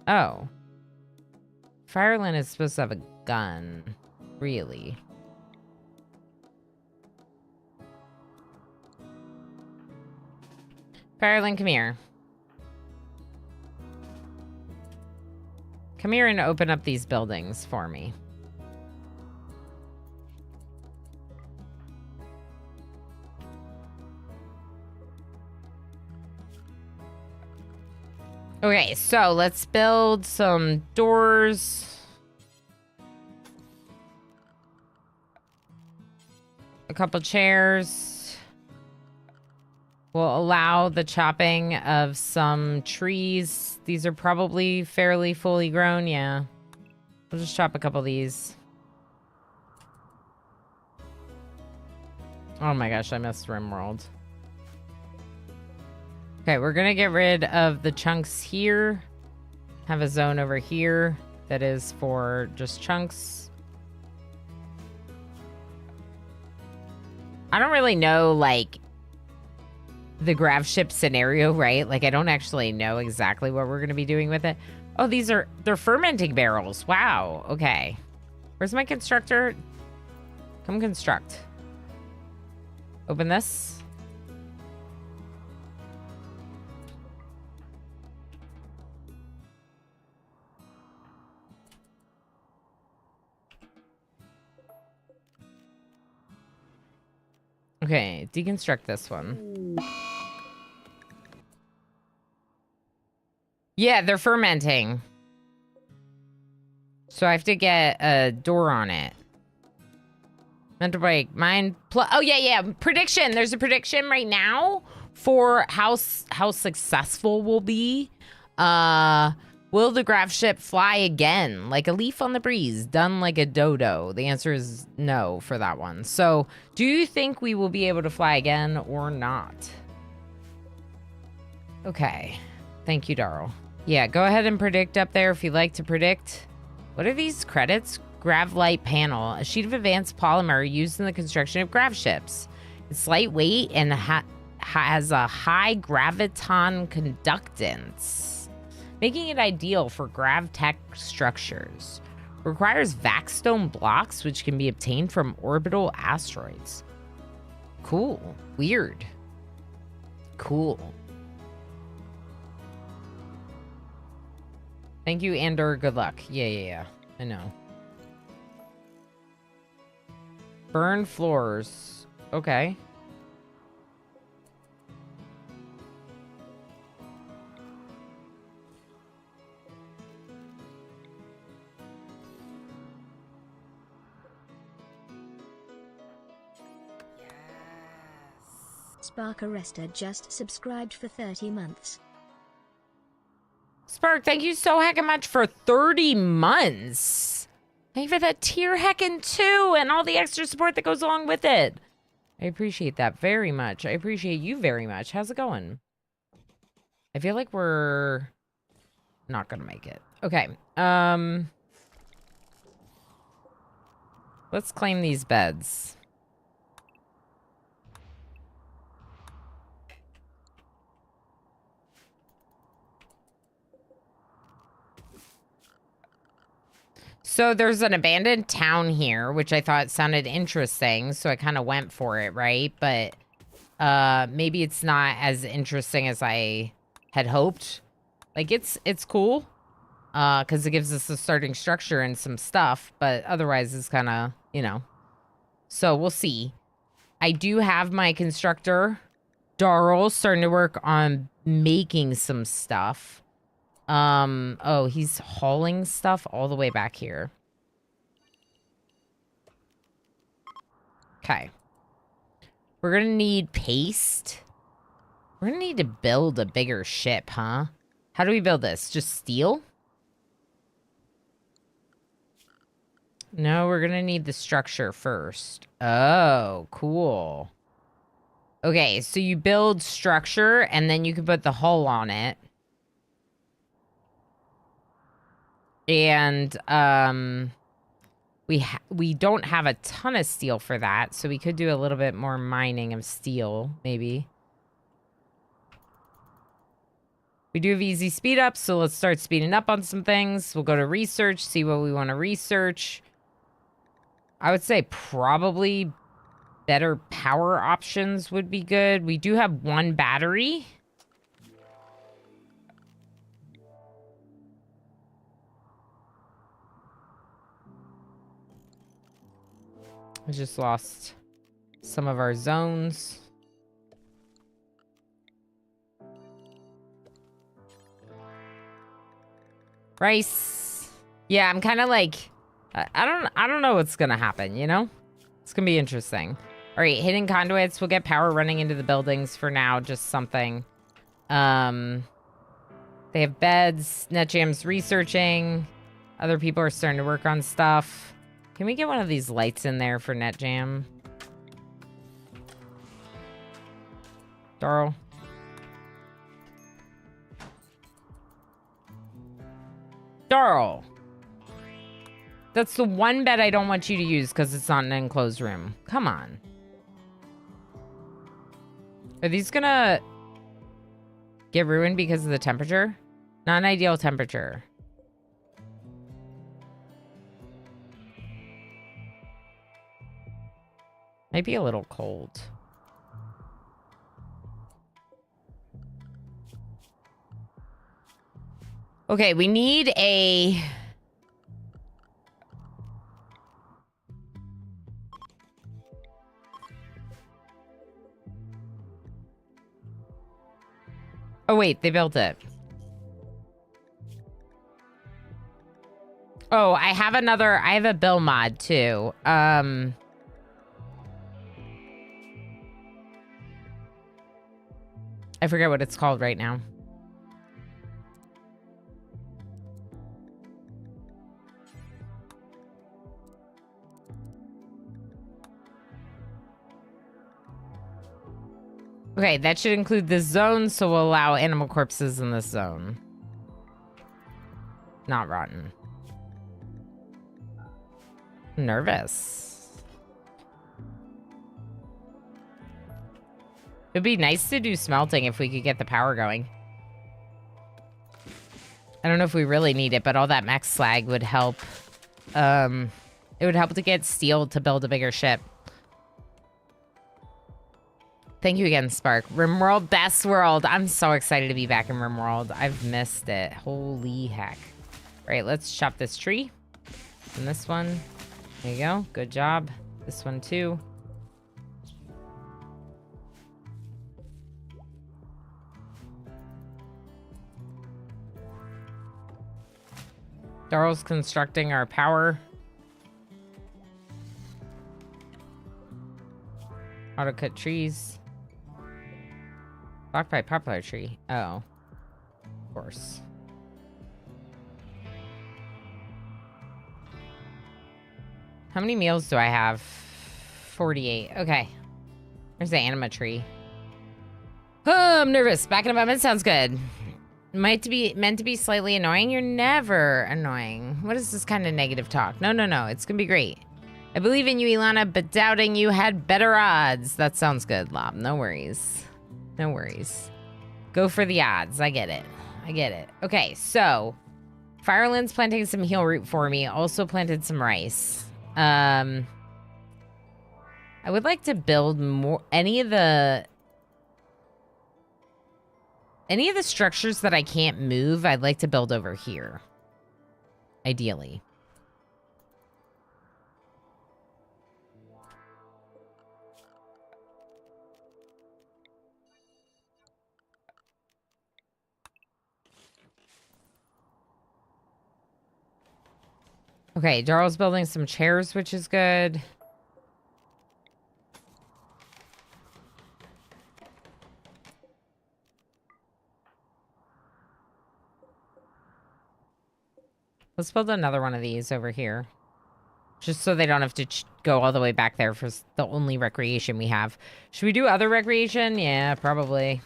Speaker 1: Oh. Fireland is supposed to have a gun. Really? Fireland, come here. Come here and open up these buildings for me. Okay, so let's build some doors. A couple chairs. We'll allow the chopping of some trees. These are probably fairly fully grown, yeah. We'll just chop a couple of these. Oh my gosh, I missed RimWorld. Okay, we're gonna get rid of the chunks here. Have a zone over here that is for just chunks. I don't really know, like, the grav ship scenario, right? Like, I don't actually know exactly what we're going to be doing with it. Oh, they're fermenting barrels. Wow. Okay. Where's my constructor? Come construct. Open this. Okay, deconstruct this one. Yeah, they're fermenting. So I have to get a door on it. Mental break. Mine. Oh, yeah. Prediction. There's a prediction right now for how successful we'll be. Will the grav ship fly again? Like a leaf on the breeze, done like a dodo. The answer is no for that one. So do you think we will be able to fly again or not? Okay. Thank you, Darl. Yeah, go ahead and predict up there if you'd like to predict. What are these credits? Grav light panel, a sheet of advanced polymer used in the construction of grav ships. It's lightweight and has a high graviton conductance, making it ideal for grav-tech structures. Requires vaxstone blocks, which can be obtained from orbital asteroids. Cool. Weird. Cool. Thank you, and/or good luck. Yeah. I know. Burn floors. Okay.
Speaker 2: Spark Arrester just subscribed for 30 months.
Speaker 1: Spark, thank you so heckin' much for 30 months. Thank you for that tier heckin' 2 and all the extra support that goes along with it. I appreciate that very much. I appreciate you very much. How's it going? I feel like we're not gonna make it. Okay. Let's claim these beds. So there's an abandoned town here, which I thought sounded interesting, so I kind of went for it, right? But maybe it's not as interesting as I had hoped. Like, it's cool, because it gives us a starting structure and some stuff, but otherwise it's kind of, you know. So we'll see. I do have my constructor, Darl, starting to work on making some stuff. Oh, he's hauling stuff all the way back here. Okay. We're gonna need paste. We're gonna need to build a bigger ship, huh? How do we build this? Just steel? No, we're gonna need the structure first. Oh, cool. Okay, so you build structure, and then you can put the hull on it. And we don't have a ton of steel for that, so we could do a little bit more mining of steel, maybe. We do have easy speed up, so let's start speeding up on some things. We'll go to research, see what we want to research. I would say probably better power options would be good. We do have one battery. I just lost some of our zones. Rice. Yeah, I'm kind of like, I don't know what's gonna happen, you know? It's gonna be interesting. All right, hidden conduits. We'll get power running into the buildings for now, just something. They have beds. NetJam's researching. Other people are starting to work on stuff. Can we get one of these lights in there for NetJam? Darl. Darl. That's the one bed I don't want you to use because it's not an enclosed room. Come on. Are these gonna get ruined because of the temperature? Not an ideal temperature. Might be a little cold. Okay, we need a... Oh, wait, they built it. Oh, I have a bill mod too. I forget what it's called right now. Okay, that should include this zone, so we'll allow animal corpses in this zone. Not rotten. Nervous. It'd be nice to do smelting if we could get the power going. I don't know if we really need it, but all that mech slag would help. It would help to get steel to build a bigger ship. Thank you again, Spark. RimWorld, best world. I'm so excited to be back in RimWorld. I've missed it. Holy heck. All right, let's chop this tree. And this one. There you go. Good job. This one too. Daryl's constructing our power. Auto cut trees. Blocked by poplar tree. Oh. Of course. How many meals do I have? 48. Okay. There's the anima tree. Oh, I'm nervous. Back in a moment sounds good. Meant to be slightly annoying. You're never annoying. What is this kind of negative talk? No. It's gonna be great. I believe in you, Ilana, but doubting you had better odds. That sounds good, Lob. No worries. No worries. Go for the odds. I get it. Okay, so Fireland's planting some heal root for me. Also planted some rice. I would like to build more any of the structures that I can't move. I'd like to build over here. Ideally. Okay, Daryl's building some chairs, which is good. Let's build another one of these over here. Just so they don't have to go all the way back there for the only recreation we have. Should we do other recreation? Yeah, probably.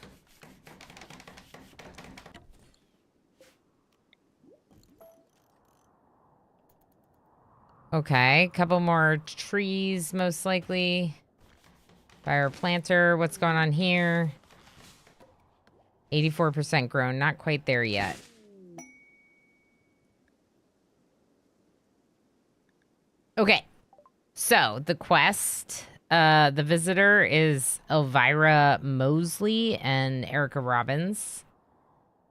Speaker 1: Okay, couple more trees, most likely. Fire planter, what's going on here? 84% grown, not quite there yet. Okay, so the quest, the visitor is Elvira Mosley and Erica Robbins.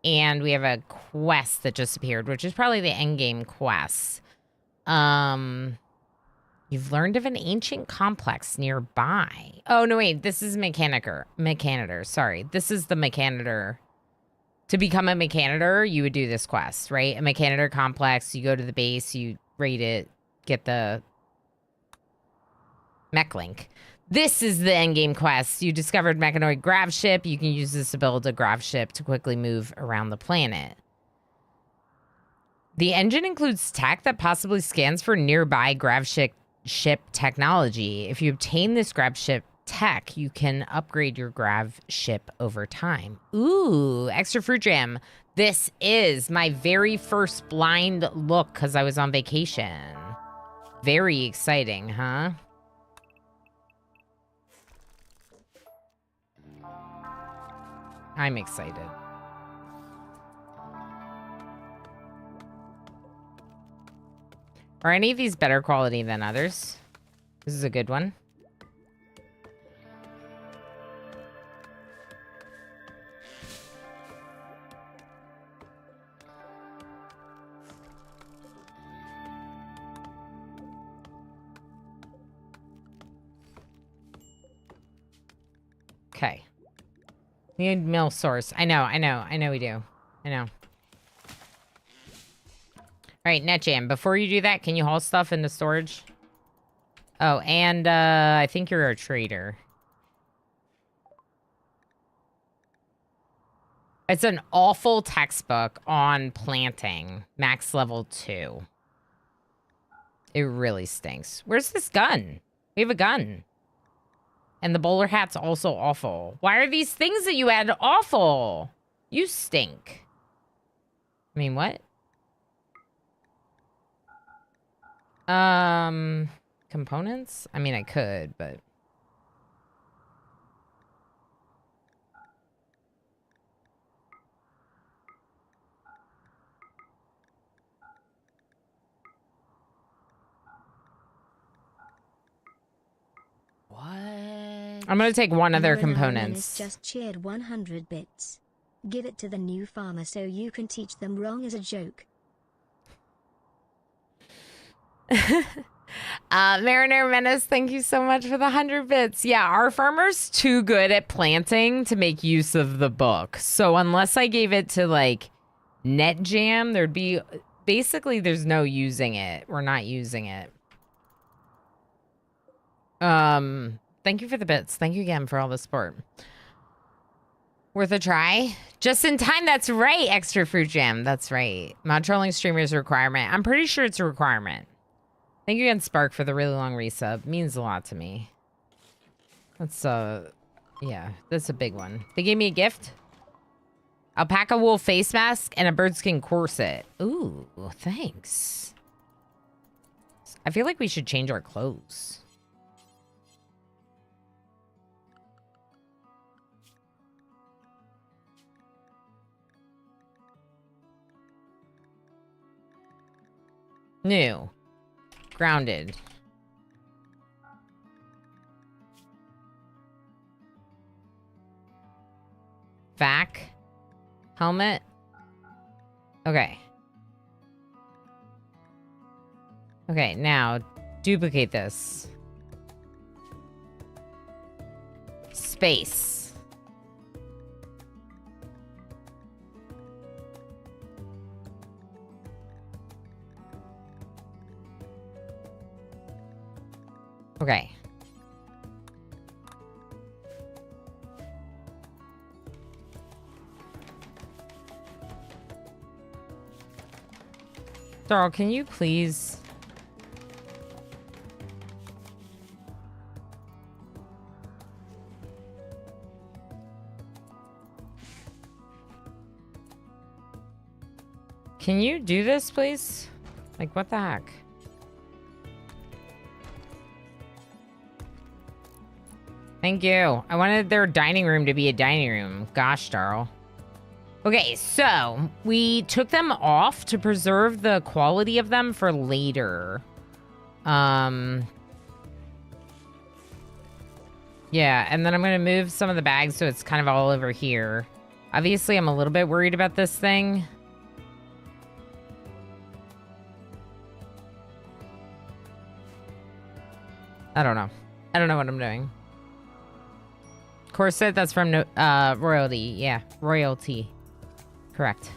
Speaker 1: And we have a quest that just appeared, which is probably the endgame quest. You've learned of an ancient complex nearby. Oh, no, wait. This is Mechanitor. Sorry. This is the Mechanitor. To become a Mechanitor, you would do this quest, right? A Mechanitor complex. You go to the base. You raid it. Get the mech link. This is the endgame quest. You discovered Mechanoid grav ship. You can use this to build a grav ship to quickly move around the planet. The engine includes tech that possibly scans for nearby grav ship technology. If you obtain this grav ship tech, you can upgrade your grav ship over time. Ooh, extra fruit jam. This is my very first blind look because I was on vacation. Very exciting, huh? I'm excited. Are any of these better quality than others? This is a good one. Okay. We need mill source. I know we do. I know. Alright, NetJam, before you do that, can you haul stuff into storage? Oh, and I think you're a trader. It's an awful textbook on planting. Max level 2. It really stinks. Where's this gun? We have a gun. And the bowler hat's also awful. Why are these things that you add awful? You stink. I mean, what? Components? I mean, I could, but...
Speaker 6: What?
Speaker 1: I'm gonna take one of their
Speaker 2: Marina
Speaker 1: components.
Speaker 2: Menace just cheered 100 bits. Give it to the new farmer so you can teach them wrong as a joke.
Speaker 1: Mariner Menace, thank you so much for the 100 bits. Yeah, our farmer's too good at planting to make use of the book. So unless I gave it to, like, NetJam, there'd be... Basically, there's no using it. We're not using it. Thank you for the bits. Thank you again for all the support. Worth a try. Just in time. That's right. Extra fruit jam. That's right. Mod trolling streamer is a requirement. I'm pretty sure it's a requirement. Thank you again, Spark, for the really long resub. Means a lot to me. That's yeah, that's a big one. They gave me a gift. Alpaca wool face mask and a birdskin corset. Ooh, thanks. I feel like we should change our clothes. New. Grounded. Vac. Helmet. Okay. Okay, now duplicate this. Space. Okay. Darl, can you please... Can you do this, please? Like, what the heck? Thank you. I wanted their dining room to be a dining room. Gosh, Darl. Okay, so we took them off to preserve the quality of them for later. Yeah, and then I'm going to move some of the bags so it's kind of all over here. Obviously, I'm a little bit worried about this thing. I don't know. I don't know what I'm doing. Corset, that's from Royalty. Yeah, Royalty. Correct.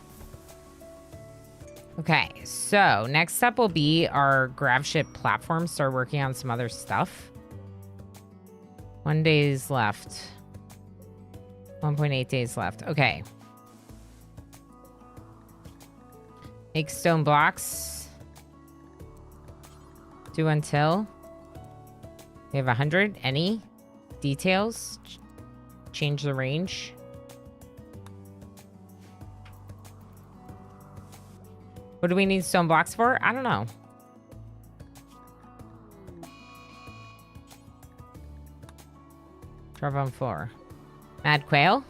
Speaker 1: Okay, so next up will be our grav ship platform. Start working on some other stuff. 1 day's left. 1.8 days left. Okay. Make stone blocks. Do until. We have 100. Any details? Change the range. What do we need stone blocks for? I don't know. Drop on floor. Mad quail.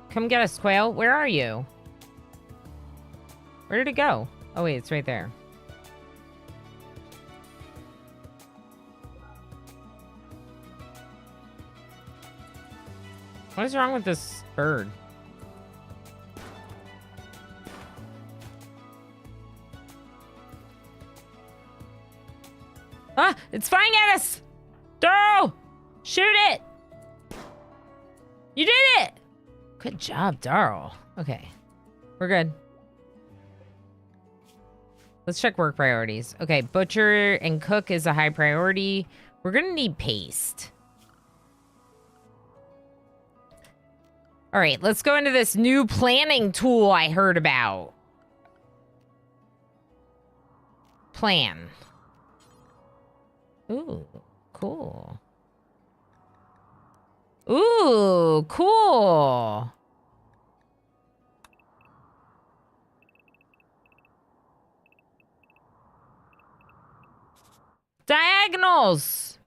Speaker 1: Come get us, quail. Where are you? Where did it go? Oh, wait, it's right there. What is wrong with this bird? Ah, it's flying at us! Darl! Shoot it! You did it! Good job, Darl. Okay, we're good. Let's check work priorities. Okay, butcher and cook is a high priority. We're gonna need paste. All right, let's go into this new planning tool I heard about. Plan. Ooh, cool. Ooh, cool. Diagonals.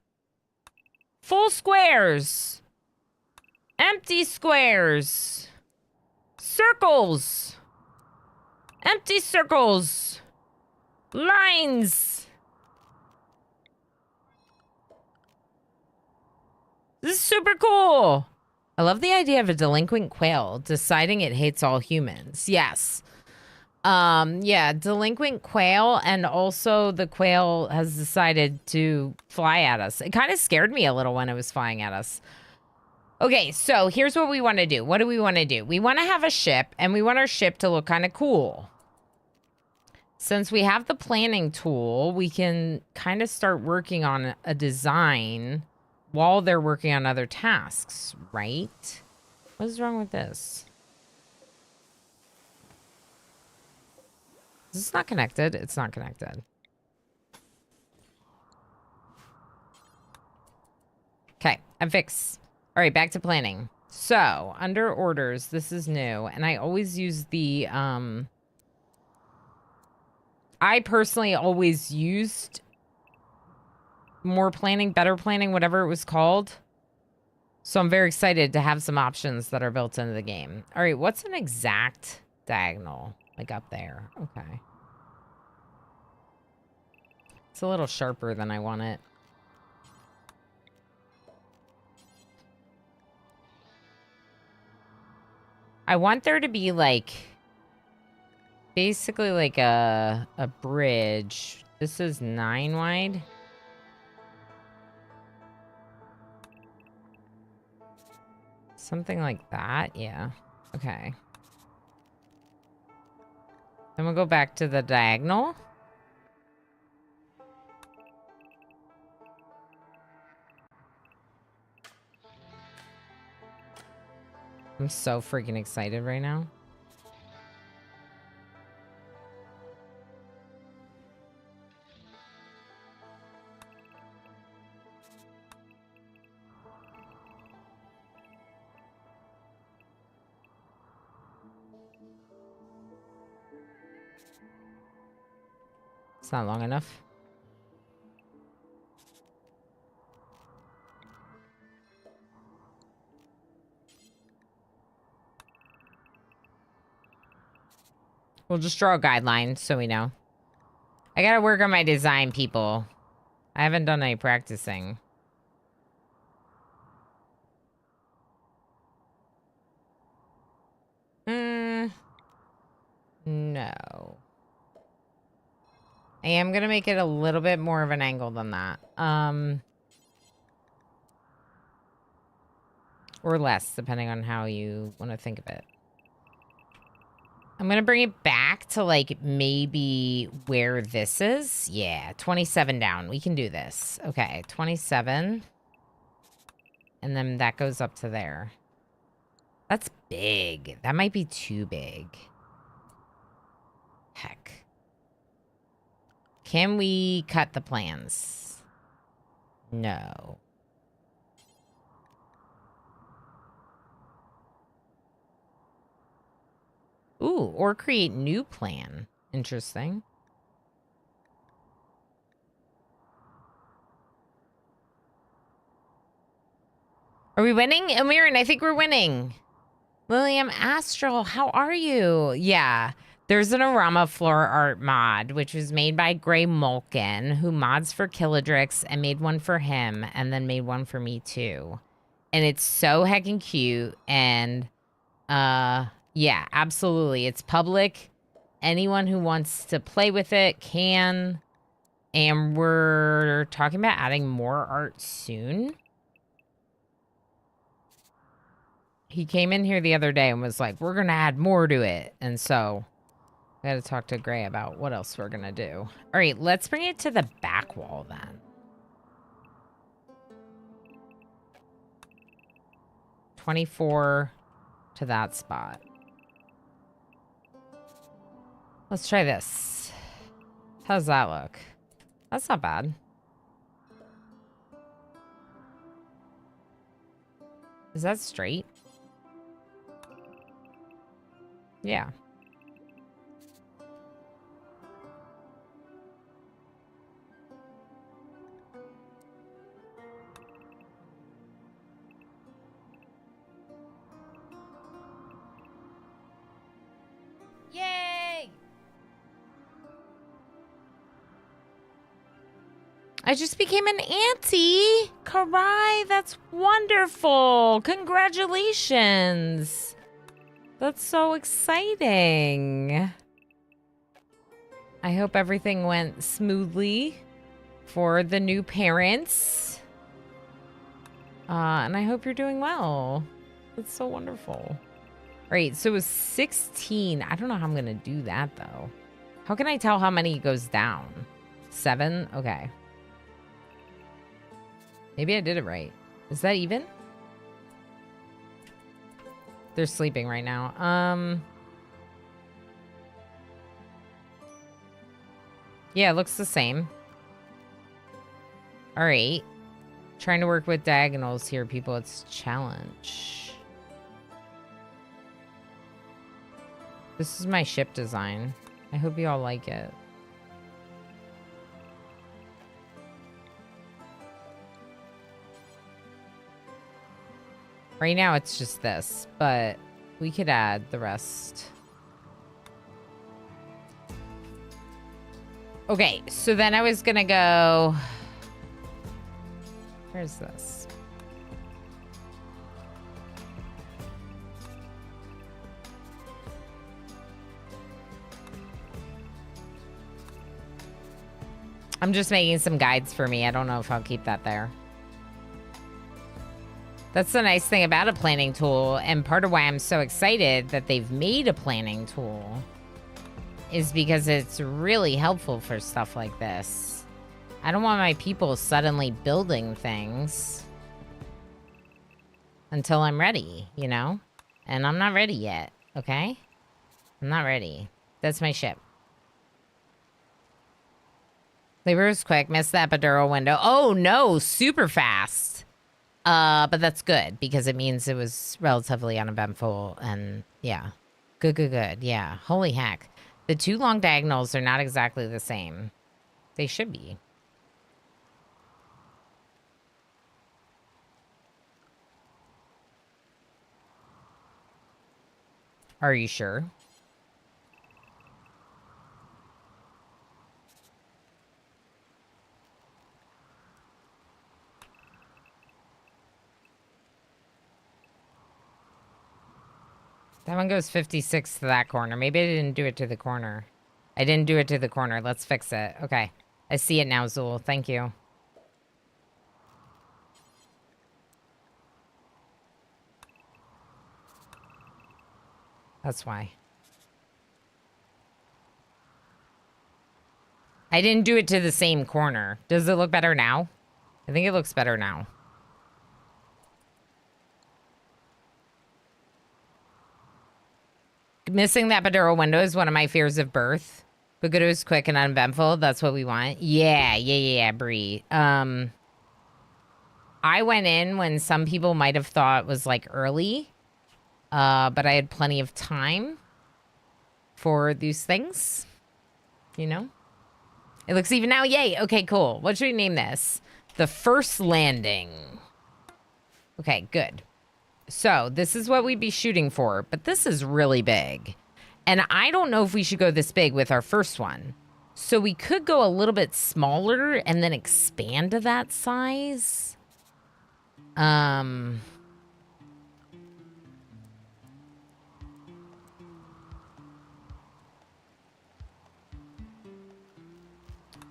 Speaker 1: Full squares. Empty squares. Circles. Empty circles. Lines. This is super cool. I love the idea of a delinquent quail deciding it hates all humans. Yes. Yeah, delinquent quail, and also the quail has decided to fly at us. It kind of scared me a little when it was flying at us. Okay, so here's what we want to do. What do we want to do? We want to have a ship, and we want our ship to look kind of cool. Since we have the planning tool, we can kind of start working on a design while they're working on other tasks, right? What is wrong with this? Is this not connected? It's not connected. Okay, I'm fixed. All right, back to planning. So, under orders, this is new, and I always use the, I personally always used more planning, better planning, whatever it was called. So I'm very excited to have some options that are built into the game. All right, what's an exact diagonal? Like up there. Okay. It's a little sharper than I want it. I want there to be like basically like a bridge. This is 9 wide. Something like that, yeah. Okay. Then we'll go back to the diagonal. I'm so freaking excited right now. It's not long enough. We'll just draw a guideline so we know. I gotta work on my design, people. I haven't done any practicing. No. I am gonna make it a little bit more of an angle than that. Or less, depending on how you want to think of it. I'm gonna bring it back to like maybe where this is. Yeah, 27 down. We can do this. Okay, 27. And then that goes up to there. That's big. That might be too big. Heck. Can we cut the plans? No. Ooh, or create new plan. Interesting. Are we winning? Amirin, I think we're winning. Lilium Astral, how are you? Yeah, there's an Arama floor art mod, which was made by Gray Mulkin, who mods for Killadrix and made one for him and then made one for me too. And it's so heckin' cute. And yeah, absolutely. It's public. Anyone who wants to play with it can. And we're talking about adding more art soon. He came in here the other day and was like, we're going to add more to it. And so I got to talk to Gray about what else we're going to do. All right, let's bring it to the back wall then. 24 to that spot. Let's try this. How's that look? That's not bad. Is that straight? Yeah. Yay! I just became an auntie. Karai, that's wonderful. Congratulations. That's so exciting. I hope everything went smoothly for the new parents. And I hope you're doing well. That's so wonderful. All right, so it was 16. I don't know how I'm going to do that, though. How can I tell how many goes down? 7? Okay. Maybe I did it right. Is that even? They're sleeping right now. Yeah, it looks the same. All right. Trying to work with diagonals here, people. It's a challenge. This is my ship design. I hope you all like it. Right now, it's just this, but we could add the rest. Okay, so then I was gonna go... Where's this? I'm just making some guides for me. I don't know if I'll keep that there. That's the nice thing about a planning tool, and part of why I'm so excited that they've made a planning tool is because it's really helpful for stuff like this. I don't want my people suddenly building things until I'm ready, you know? And I'm not ready yet, okay? I'm not ready. That's my ship. Labor was quick. Missed the epidural window. Oh, no. Super fast. But that's good because it means it was relatively uneventful and yeah. Good, good, good. Yeah. Holy heck. The two long diagonals are not exactly the same. They should be. Are you sure? That one goes 56 to that corner. Maybe I didn't do it to the corner. I didn't do it to the corner. Let's fix it. Okay. I see it now, Zool. Thank you. That's why. I didn't do it to the same corner. Does it look better now? I think it looks better now. Missing that epidural window is one of my fears of birth. But good, it was quick and uneventful. That's what we want. Yeah, Bree. I went in when some people might have thought was like early. But I had plenty of time for these things. You know? It looks even now. Yay. Okay, cool. What should we name this? The First Landing. Okay, good. So this is what we'd be shooting for, but this is really big. And I don't know if we should go this big with our first one. So we could go a little bit smaller and then expand to that size.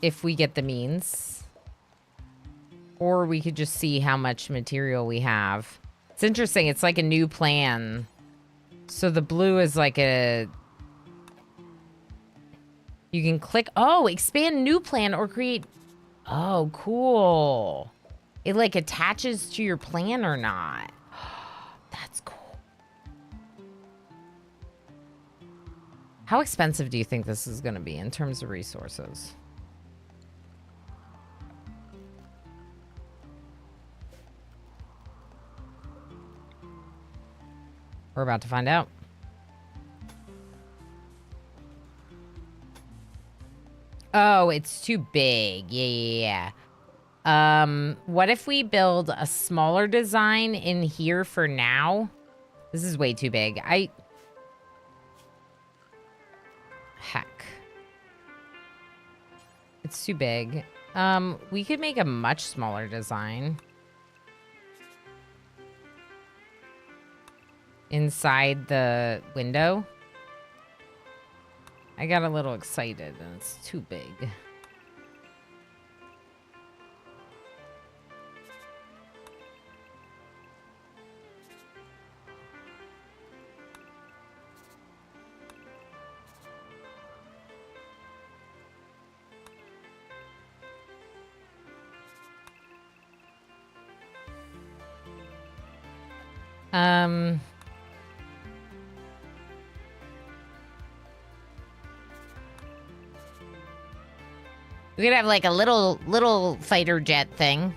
Speaker 1: If we get the means. Or we could just see how much material we have. It's interesting. It's like a new plan. So the blue is like a... You can click... Oh, expand new plan or create... Oh, cool. It like attaches to your plan or not. That's cool. How expensive do you think this is going to be in terms of resources? We're about to find out. Oh, it's too big. Yeah. What if we build a smaller design in here for now? This is way too big. Heck. It's too big. We could make a much smaller design. Inside the window. I got a little excited and it's too big. We could have like a little fighter jet thing.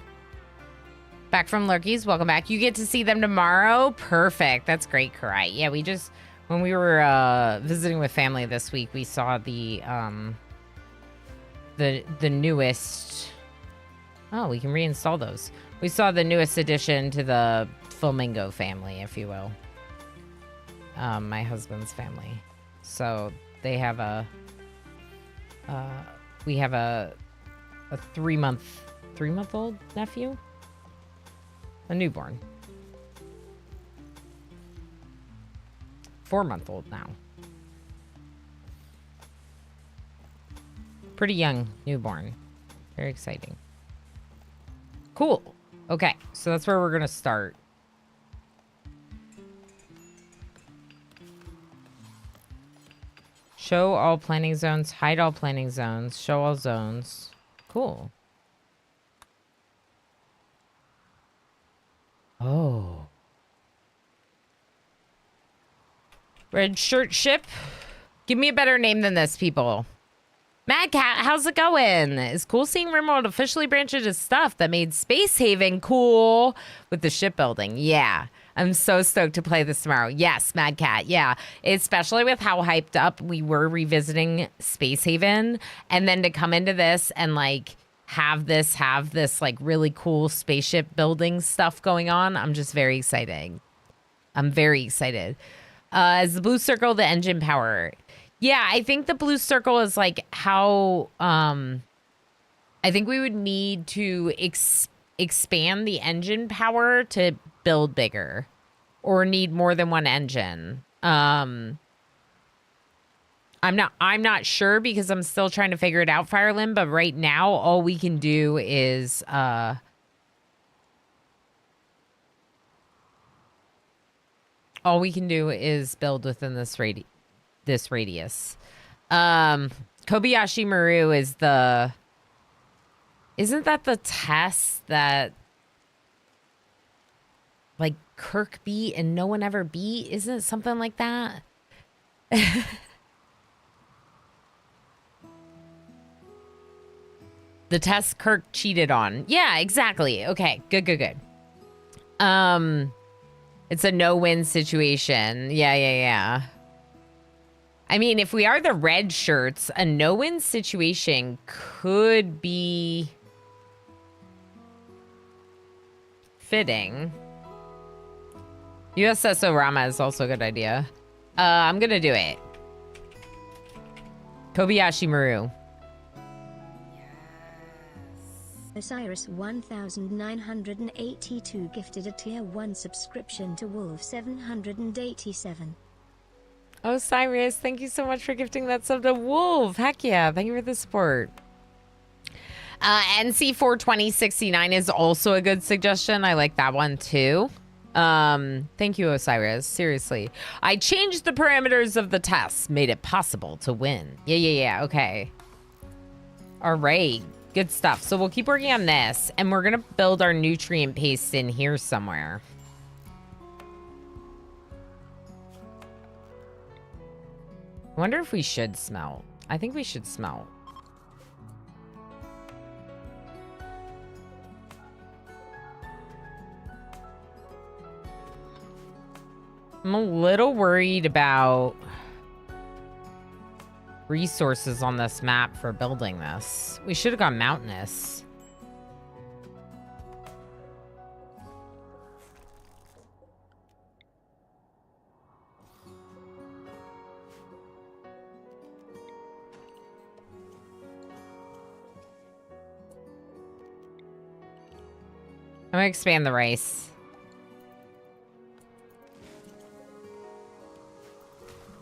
Speaker 1: Back from Lurkies, welcome back. You get to see them tomorrow. Perfect. That's great, Karai. Yeah, we just when we were visiting with family this week, we saw the newest. Oh, we can reinstall those. We saw the newest addition to the Flamingo family, if you will. My husband's family. So they have a. We have a 3-month-old nephew, a newborn, 4-month-old now. Pretty young newborn. Very exciting. Cool. Okay, so that's where we're gonna start. Show all planning zones, hide all planning zones, show all zones. Cool. Oh. Red shirt ship. Give me a better name than this, people. Mad Cat, how's it going? It's cool seeing RimWorld officially branch into stuff that made Space Haven cool with the shipbuilding. Yeah. I'm so stoked to play this tomorrow. Yes, Mad Cat. Yeah. Especially with how hyped up we were revisiting Space Haven. And then to come into this and like have this like really cool spaceship building stuff going on. I'm just very excited. I'm very excited. Is the blue circle the engine power? Yeah, I think the blue circle is like how I think we would need to expand the engine power to build bigger or need more than one engine. I'm not sure because I'm still trying to figure it out, Firelim, but right now all we can do is build within this radius. Kobayashi Maru is isn't that the test that like Kirk beat and no one ever beat? Isn't it something like that? The test Kirk cheated on. Yeah, exactly. Okay, good. It's a no-win situation. Yeah. I mean, if we are the red shirts, a no-win situation could be fitting. USS Orama is also a good idea. I'm gonna do it. Kobayashi Maru.
Speaker 2: Osiris 1982 gifted a tier 1 subscription to Wolf 787.
Speaker 1: Osiris, thank you so much for gifting that sub to Wolf. Heck yeah, thank you for the support. NC42069 is also a good suggestion. I like that one too. Thank you, Osiris. Seriously. I changed the parameters of the test, made it possible to win. Yeah. Okay. All right. Good stuff. So we'll keep working on this, and we're going to build our nutrient paste in here somewhere. I wonder if we should smelt. I think we should smelt. I'm a little worried about resources on this map for building this. We should have gone mountainous. I'm gonna expand the rice.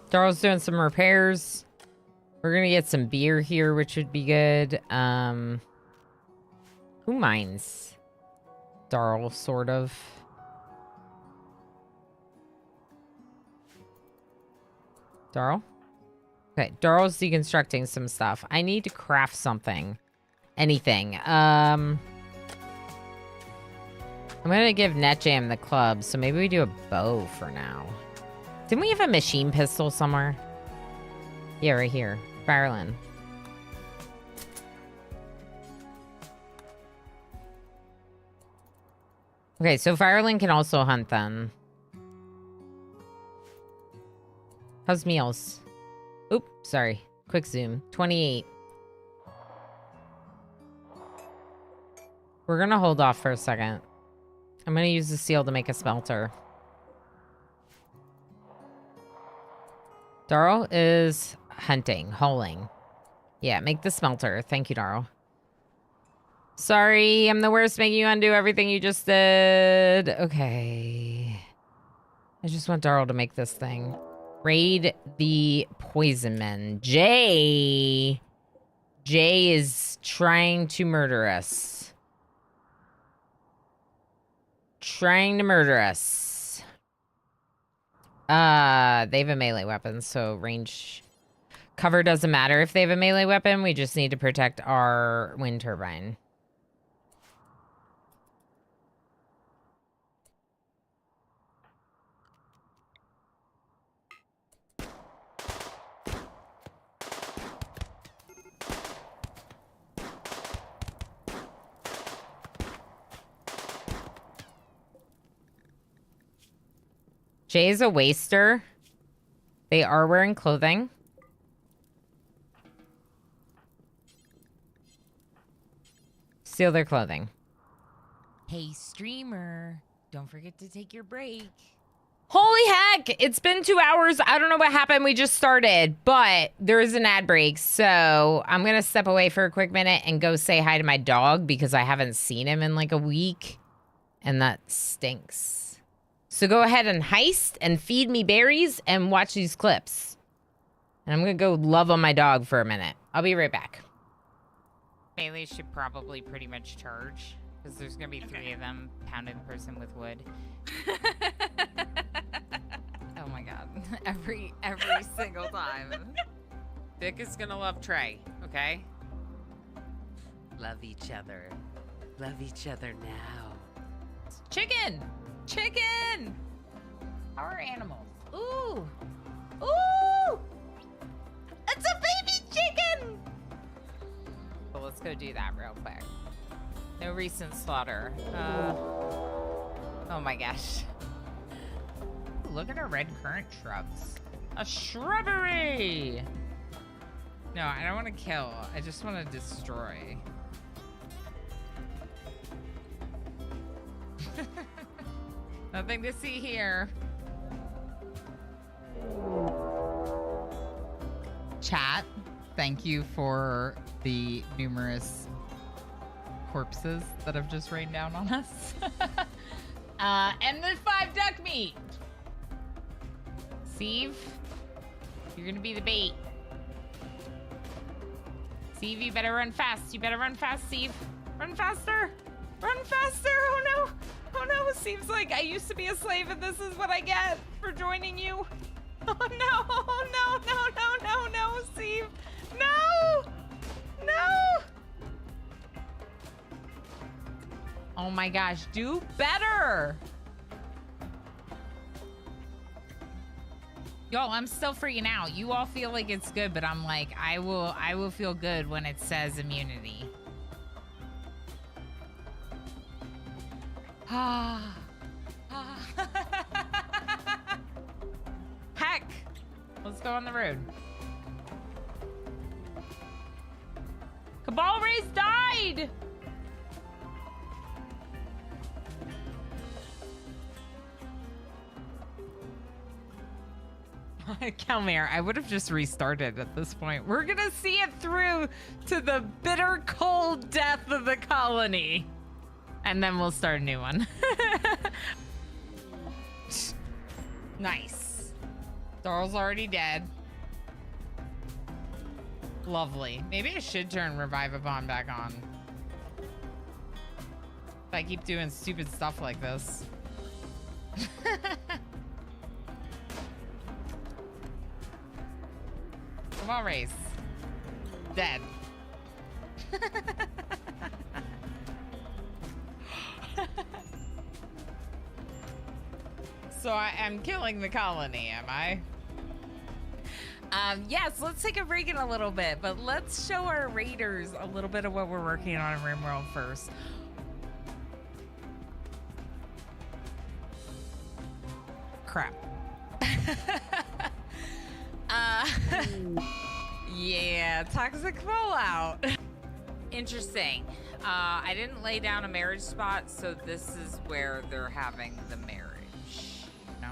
Speaker 1: Daryl's doing some repairs. We're gonna get some beer here, which would be good. Who mines? Darl, sort of. Darl? Okay, Darl's deconstructing some stuff. I need to craft something. Anything. I'm gonna give NetJam the club, so maybe we do a bow for now. Didn't we have a machine pistol somewhere? Yeah, right here. Fireland. Okay, so Fireland can also hunt then. How's meals? Oop, sorry. Quick zoom. 28. We're gonna hold off for a second. I'm gonna use the steel to make a smelter. Darl is hunting, hauling. Yeah, make the smelter. Thank you, Darl. Sorry, I'm the worst making you undo everything you just did. Okay. I just want Darl to make this thing. Raid the poison men. Jay is trying to murder us. Trying to murder us. They have a melee weapon, so range cover doesn't matter if they have a melee weapon. We just need to protect our wind turbine. Jay is a waster. They are wearing clothing. Steal their clothing.
Speaker 6: Hey, streamer, don't forget to take your break.
Speaker 1: Holy heck! It's been 2 hours. I don't know what happened. We just started, but there is an ad break. So I'm going to step away for a quick minute and go say hi to my dog because I haven't seen him in like a week. And that stinks. So go ahead and heist and feed me berries and watch these clips. And I'm going to go love on my dog for a minute. I'll be right back.
Speaker 3: Bailey should probably pretty much charge, because there's going to be 3 of them pounding the person with wood. Oh my god. Every single time. Vic is going to love Trey, okay? Love each other. Love each other now. Chicken! Chicken! How are animals? Ooh! Ooh! It's a baby chicken! Well, let's go do that real quick. No recent slaughter. Oh my gosh. Ooh, look at our red currant shrubs. A shrubbery! No, I don't want to kill. I just want to destroy.
Speaker 1: Nothing to see here.
Speaker 7: Chat, thank you for the numerous corpses that have just rained down on us.
Speaker 1: And the 5 duck meat. Steve, you're gonna be the bait. Steve, you better run fast. You better run fast, Steve. Run faster. Run faster. Oh no. Oh no. Seems like I used to be a slave and this is what I get for joining you. Oh no. Oh no. No, no, no, no, Steve. No. No. Oh my gosh. Do better. Y'all, I'm still freaking out. You all feel like it's good, but I'm like, I will feel good when it says immunity. Ah. Heck. Let's go on the road. Cabal Race died. Calmere, I would have just restarted at this point. We're gonna see it through to the bitter cold death of the colony. And then we'll start a new one. Nice. Darl's already dead. Lovely. Maybe I should turn Revivabond back on. If I keep doing stupid stuff like this. Come on, Race. Dead. So I am killing the colony, am I? Yes, let's take a break in a little bit, but let's show our raiders a little bit of what we're working on in RimWorld first. Crap. Yeah, toxic fallout.
Speaker 3: Interesting. I didn't lay down a marriage spot, so this is where they're having the marriage.
Speaker 1: No.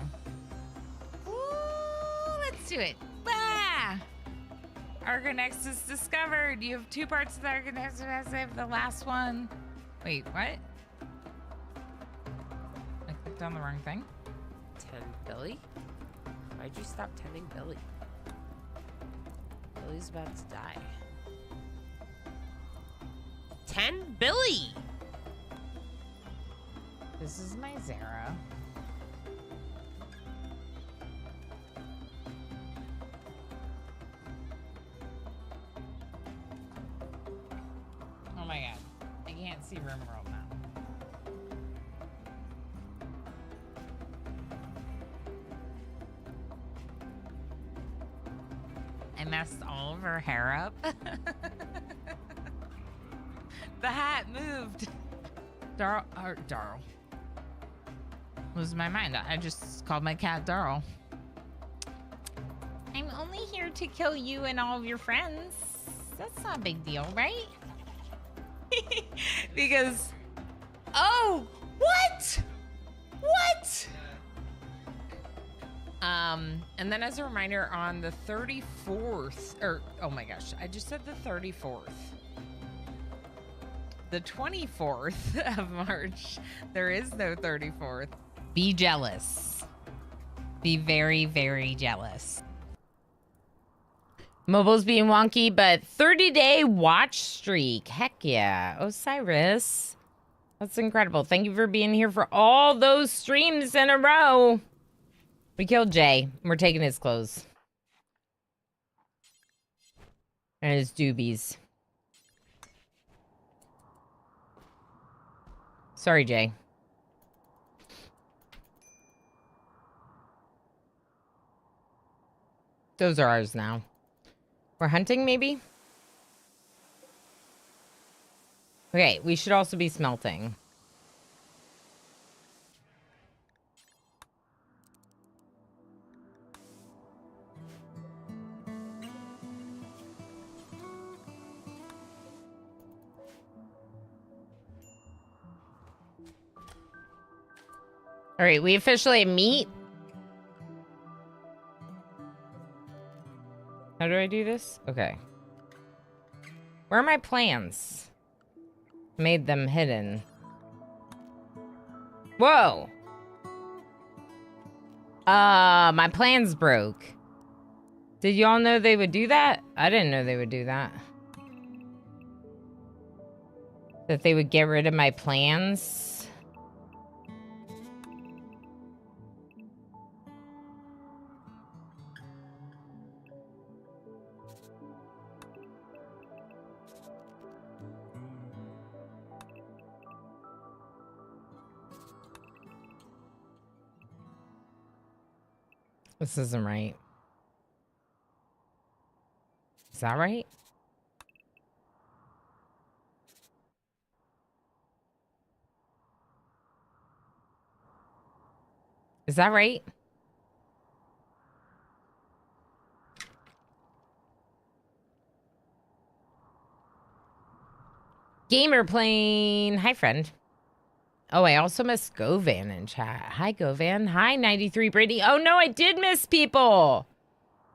Speaker 1: Ooh, let's do it. Ah! Argonex is discovered. You have 2 parts of the Argonex. The last one. Wait, what? I clicked on the wrong thing.
Speaker 3: Tend Billy? Why'd you stop tending Billy? Billy's about to die. Tend Billy!
Speaker 1: This is my Zara. Oh my god. I can't see RimWorld now. I messed all of her hair up. The hat moved. Darl. Lose my mind. I just called my cat Darl. I'm only here to kill you and all of your friends. That's not a big deal, right? Because, oh, what? What? And then as a reminder, on the 34th, or, oh my gosh, I just said the 34th. The 24th of March, there is no 34th. Be jealous. Be very, very jealous. Mobile's being wonky, but 30-day watch streak. Heck yeah. Osiris. That's incredible. Thank you for being here for all those streams in a row. We killed Jay. We're taking his clothes. And his doobies. Sorry, Jay. Those are ours now. We're hunting, maybe? Okay, we should also be smelting. All right, we officially meet. How do I do this? Okay. Where are my plans? Made them hidden. Whoa. My plans broke. Did y'all know they would do that? I didn't know they would do that. That they would get rid of my plans. This isn't right. Is that right? Is that right? Gamer plane. Hi, friend. Oh, I also missed Govan in chat. Hi, Govan. Hi, 93 Brady. Oh, no, I did miss people.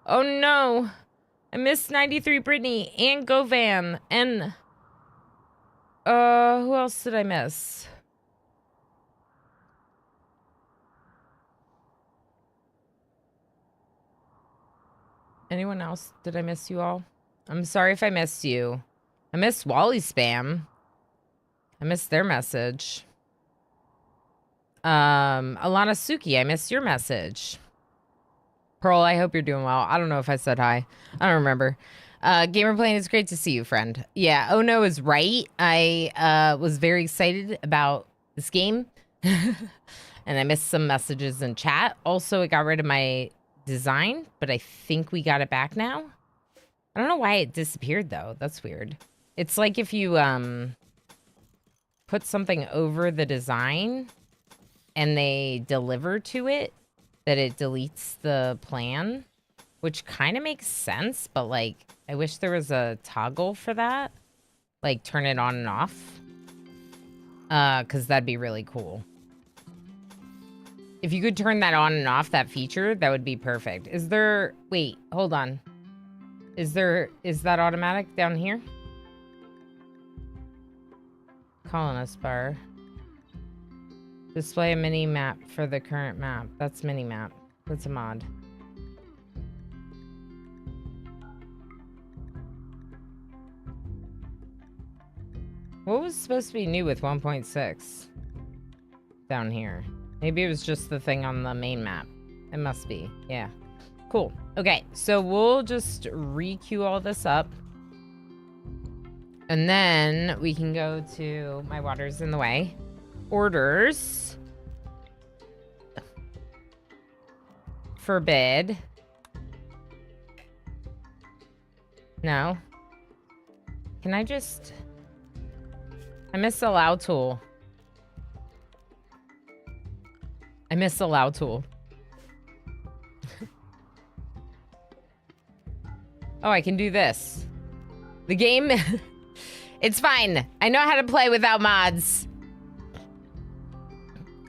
Speaker 1: Oh, no. I missed 93 Brittany and Govan. And, who else did I miss? Anyone else? Did I miss you all? I'm sorry if I missed you. I missed Wally Spam. I missed their message. Alana Suki, I missed your message. Pearl, I hope you're doing well. I don't know if I said hi. I don't remember. Gamer Plane, it's great to see you, friend. Yeah, oh no is right. I was very excited about this game. And I missed some messages in chat. Also, it got rid of my design, but I think we got it back now. I don't know why it disappeared though. That's weird. It's like if you put something over the design and they deliver to it, that it deletes the plan, which kind of makes sense, but like I wish there was a toggle for that, like turn it on and off, because that'd be really cool. If you could turn that on and off, that feature, that would be perfect. Is there, wait, hold on. Is that automatic down here? Colonist bar. Display a mini map for the current map. That's mini map. That's a mod. What was supposed to be new with 1.6? Down here. Maybe it was just the thing on the main map. It must be. Yeah. Cool. Okay, so we'll just re-queue all this up. And then we can go to my water's in the way. Orders. Forbid. No. Can I just... I miss allow tool. I miss allow tool. Oh, I can do this. The game... It's fine. I know how to play without mods.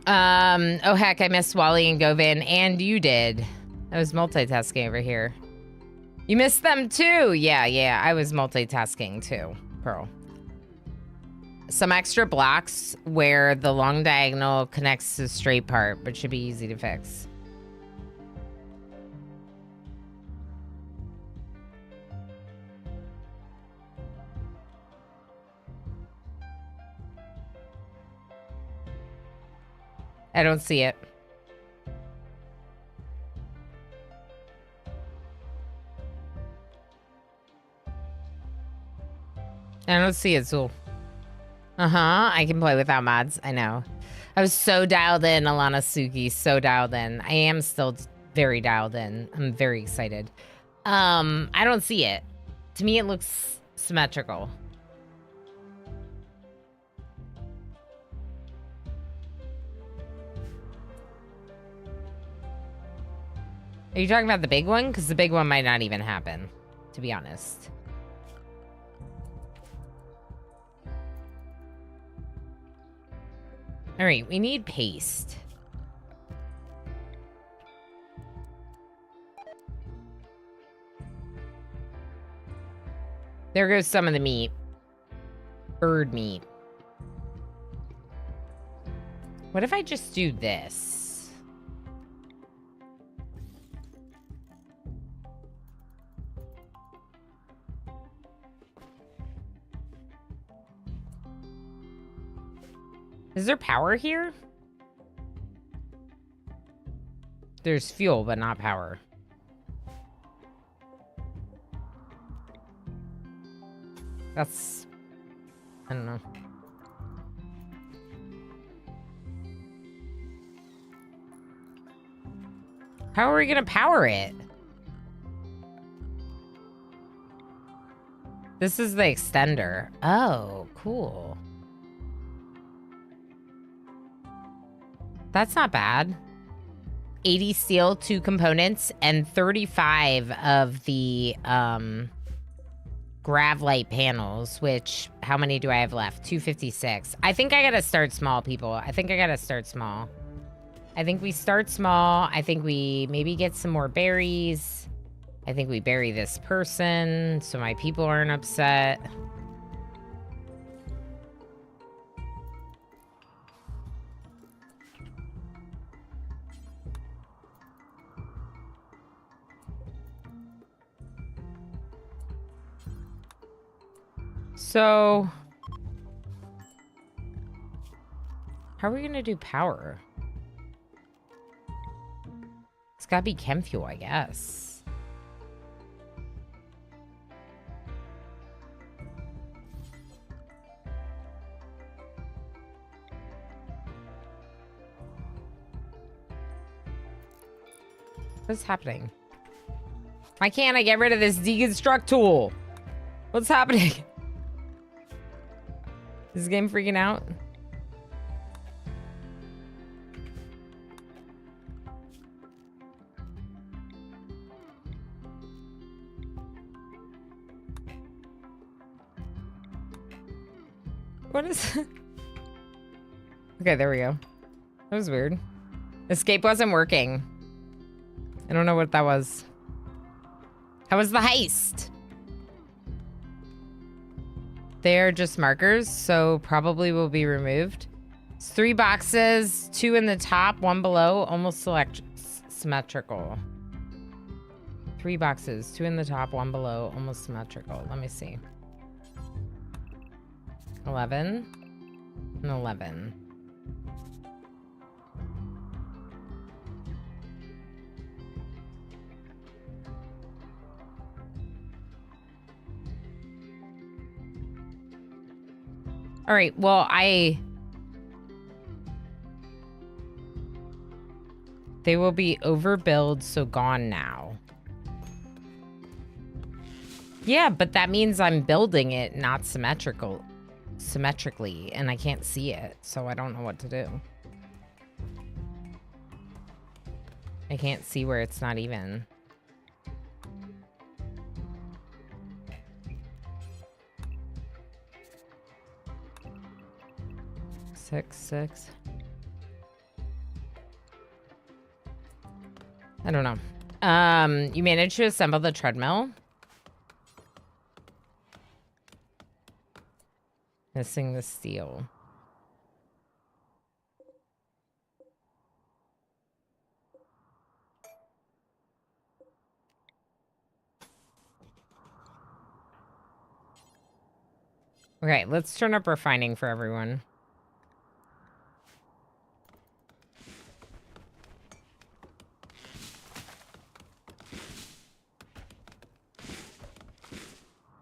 Speaker 1: Oh heck, I missed Wally and Govan, and you did. I was multitasking over here. You missed them too. Yeah, I was multitasking too, Pearl. Some extra blocks where the long diagonal connects to the straight part, but should be easy to fix. I don't see it. I don't see it, Zool. I can play without mods. I know. I was so dialed in, Alana Suki. So dialed in. I am still very dialed in. I'm very excited. I don't see it. To me, it looks symmetrical. Are you talking about the big one? Because the big one might not even happen, to be honest. All right, we need paste. There goes some of the meat. Bird meat. What if I just do this? Is there power here? There's fuel, but not power. That's... I don't know. How are we gonna power it? This is the extender. Oh, cool. That's not bad. 80 steel, 2 components, and 35 of the grav light panels, which, how many do I have left? 256. I think I gotta start small, people. I think I gotta start small. I think we start small. I think we maybe get some more berries. I think we bury this person so my people aren't upset. So, how are we gonna do power? It's gotta be chem fuel, I guess. What's happening? Why can't I get rid of this deconstruct tool? What's happening? Is this game freaking out? What is... Okay, there we go. That was weird. Escape wasn't working. I don't know what that was. How was the heist? They're just markers, so probably will be removed. It's 3 boxes, 2 in the top, 1 below, almost symmetrical. 3 boxes, 2 in the top, 1 below, almost symmetrical. Let me see. 11 and 11. All right, well, they will be overbilled, so gone now. Yeah, but that means I'm building it not symmetrically, and I can't see it, so I don't know what to do. I can't see where it's not even. Six. I don't know. You managed to assemble the treadmill? Missing the steel. Okay, let's turn up refining for everyone.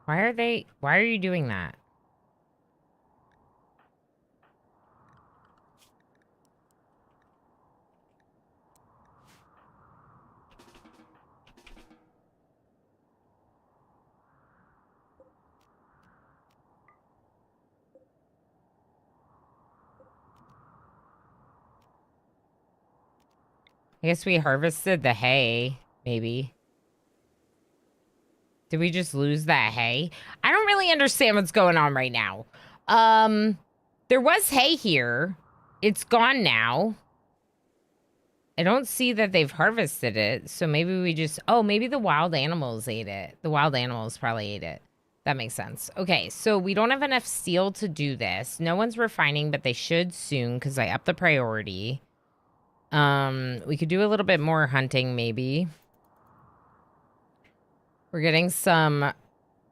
Speaker 1: Why are you doing that? I guess we harvested the hay, maybe. Did we just lose that hay? I don't really understand what's going on right now. There was hay here. It's gone now. I don't see that they've harvested it, so maybe we just... Oh, maybe the wild animals ate it. The wild animals probably ate it. That makes sense. Okay, so we don't have enough steel to do this. No one's refining, but they should soon because I upped the priority. We could do a little bit more hunting, maybe. We're getting some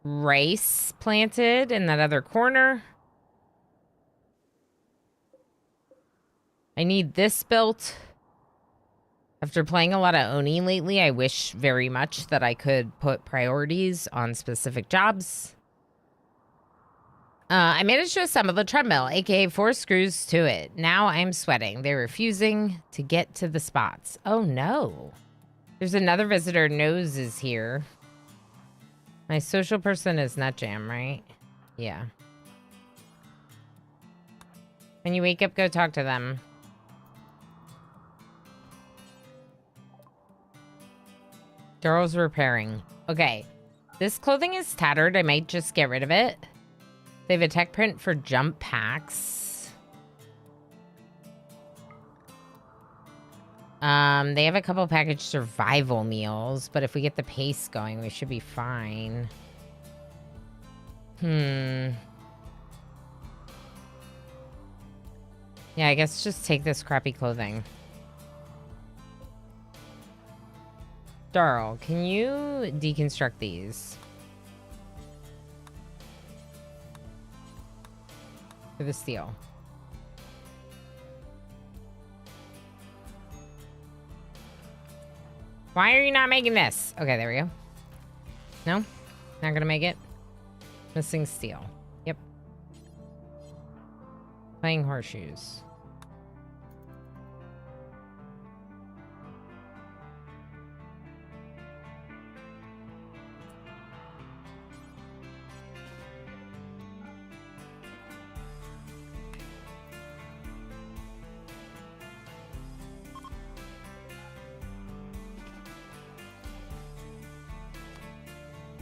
Speaker 1: rice planted in that other corner. I need this built. After playing a lot of Oni lately, I wish very much that I could put priorities on specific jobs. I managed to assemble the treadmill, aka 4 screws to it. Now I'm sweating. They're refusing to get to the spots. Oh no. There's another visitor. Nose is here. My social person is Nutjam, right? Yeah. When you wake up, go talk to them. Daryl's repairing. Okay. This clothing is tattered. I might just get rid of it. They have a tech print for jump packs. They have a couple packaged survival meals, but if we get the pace going, we should be fine. Yeah, I guess just take this crappy clothing. Darl, can you deconstruct these? For the steel. Why are you not making this? Okay, there we go. No? Not gonna make it? Missing steel. Yep. Playing horseshoes.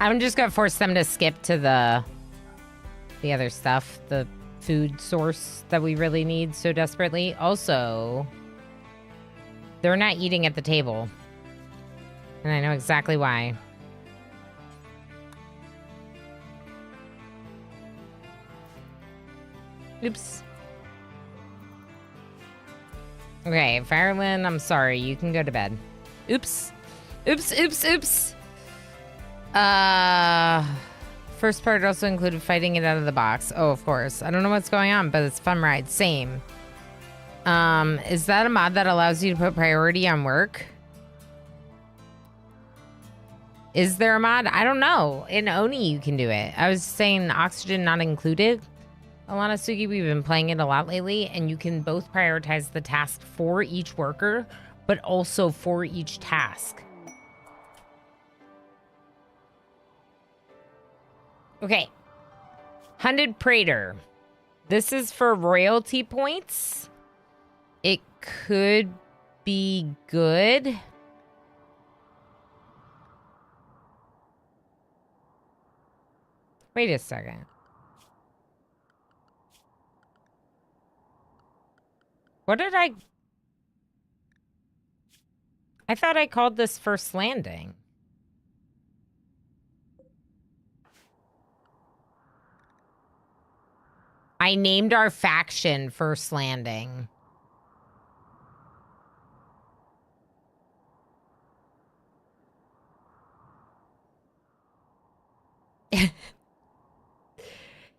Speaker 1: I'm just gonna force them to skip to the other stuff, the food source that we really need so desperately. Also, they're not eating at the table. And I know exactly why. Oops. Okay, Fireland, I'm sorry. You can go to bed. Oops. Oops, oops, oops. First part also included fighting it out of the box. Oh, of course. I don't know what's going on, but it's fun ride. Same. Is that a mod that allows you to put priority on work? Is there a mod? I don't know. In Oni, you can do it. I was saying oxygen not included. Alana Sugi, we've been playing it a lot lately, and you can both prioritize the task for each worker, but also for each task. Okay. Hunted Praetor. This is for royalty points. It could be good. Wait a second. What did I thought I called this First Landing. I named our faction First Landing.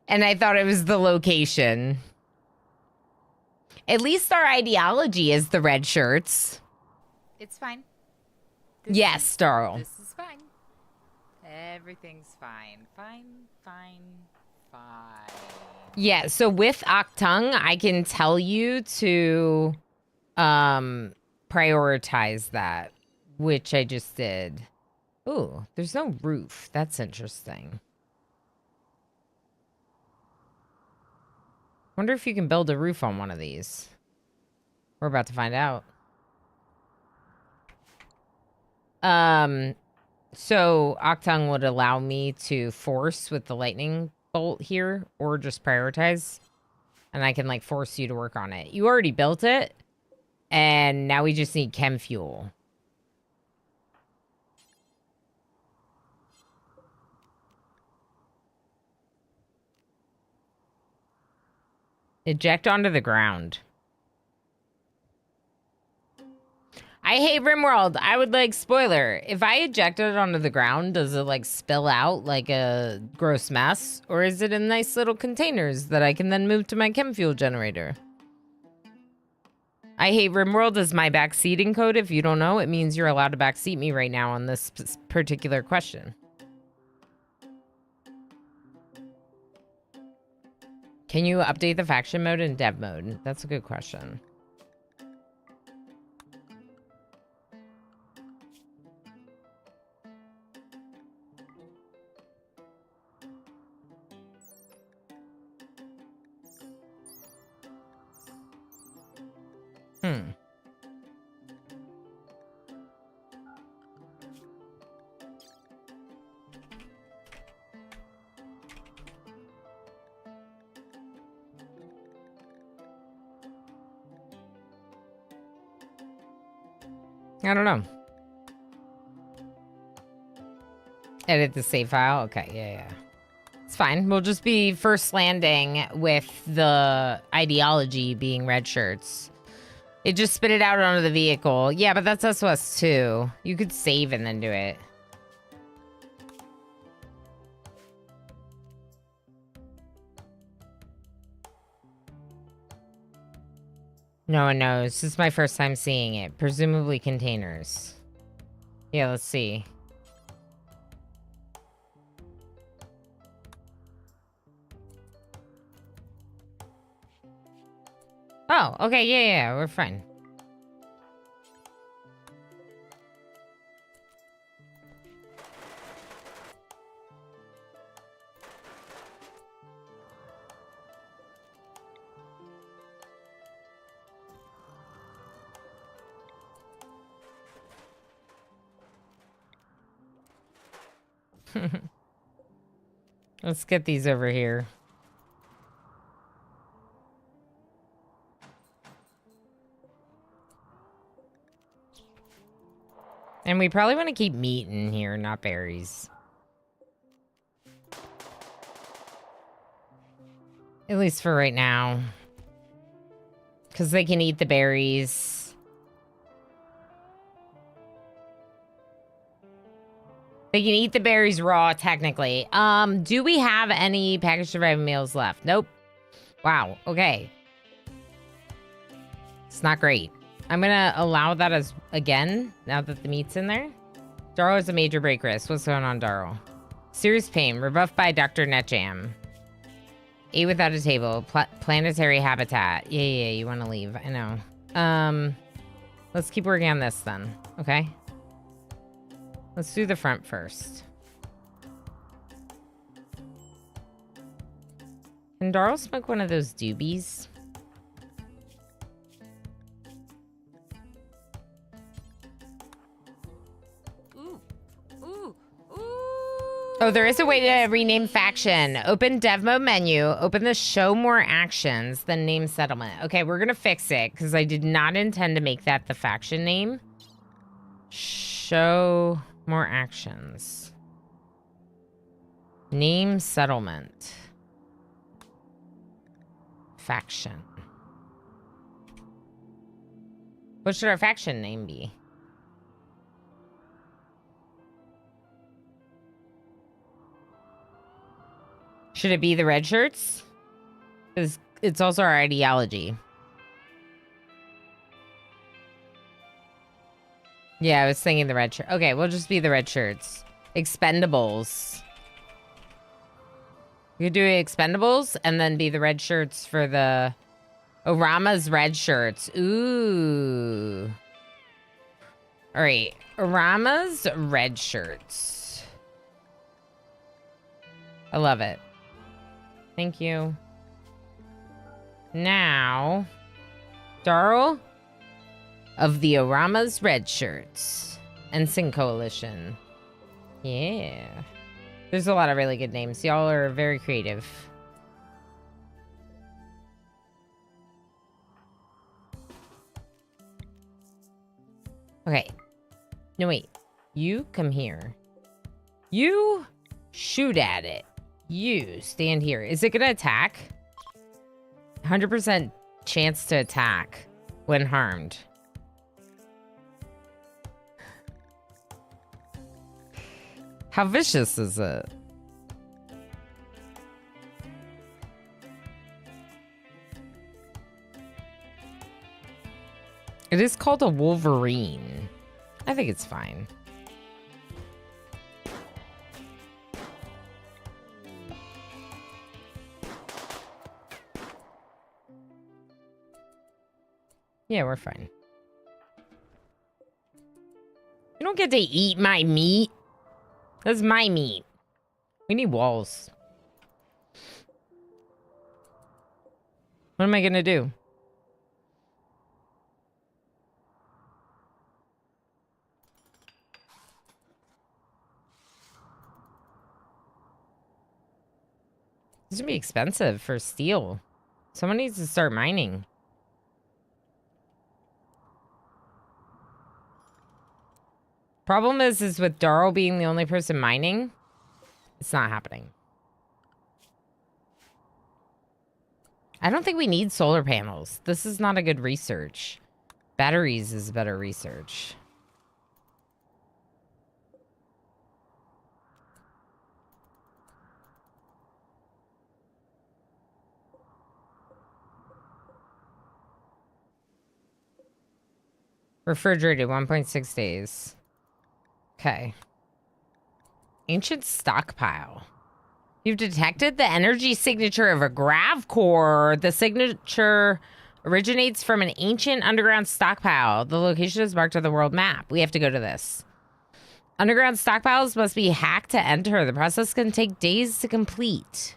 Speaker 1: And I thought it was the location. At least our ideology is the red shirts.
Speaker 3: It's fine.
Speaker 1: Yes, Darl.
Speaker 3: This is fine. Everything's fine. Fine, fine, fine.
Speaker 1: Yeah, so with Octung, I can tell you to prioritize that, which I just did. Ooh, there's no roof. That's interesting. Wonder if you can build a roof on one of these. We're about to find out. So Octung would allow me to force with the lightning bolt here, or just prioritize, and I can like force you to work on it. You already built it, and now we just need chem fuel. Eject onto the ground. I hate RimWorld. I would like, spoiler, if I eject it onto the ground, does it like spill out like a gross mess? Or is it in nice little containers that I can then move to my chem fuel generator? I hate RimWorld is my backseating code. If you don't know, it means you're allowed to backseat me right now on this particular question. Can you update the faction mode in dev mode? That's a good question. I don't know. Edit the save file? Okay, yeah. It's fine. We'll just be first landing with the ideology being red shirts. It just spit it out onto the vehicle. Yeah, but that's SOS too. You could save and then do it. No one knows. This is my first time seeing it. Presumably containers. Yeah, let's see. Oh, okay, yeah, we're fine. Let's get these over here. And we probably want to keep meat in here, not berries. At least for right now. Because they can eat the berries. They can eat the berries raw, technically. Do we have any packaged surviving meals left? Nope. Wow, okay. It's not great. I'm gonna allow that as, again, now that the meat's in there. Darl is a major break risk. What's going on, Darl? Serious pain, rebuffed by Dr. Netjam. Ate without a table, planetary habitat. Yeah, you wanna leave, I know. Let's keep working on this then, okay? Let's do the front first. Can Darl smoke one of those doobies? Oh, there is a way to rename faction. Open dev mode menu, open the show more actions, then name settlement. Okay, we're gonna fix it because I did not intend to make that the faction name. Show more actions. Name settlement. Faction. What should our faction name be? Should it be the red shirts? Because it's also our ideology. Yeah, I was thinking the red shirt. Okay, we'll just be the red shirts. Expendables. You could do Expendables and then be the red shirts for the Orama's red shirts. Ooh. All right, Orama's red shirts. I love it. Thank you. Now, Darl of the Orama's red shirts and Sin Coalition. Yeah. There's a lot of really good names. Y'all are very creative. Okay. No, wait. You come here. You shoot at it. You stand here. Is it gonna attack? 100% chance to attack when harmed. How vicious is it? It is called a Wolverine. I think it's fine. Yeah, we're fine. You don't get to eat my meat. That's my meat. We need walls. What am I gonna do? This is gonna be expensive for steel. Someone needs to start mining. Problem is with Darl being the only person mining, it's not happening. I don't think we need solar panels. This is not a good research. Batteries is better research. Refrigerated, 1.6 days. Okay. Ancient stockpile. You've detected the energy signature of a grav core. The signature originates from an ancient underground stockpile. The location is marked on the world map. We have to go to this. Underground stockpiles must be hacked to enter. The process can take days to complete.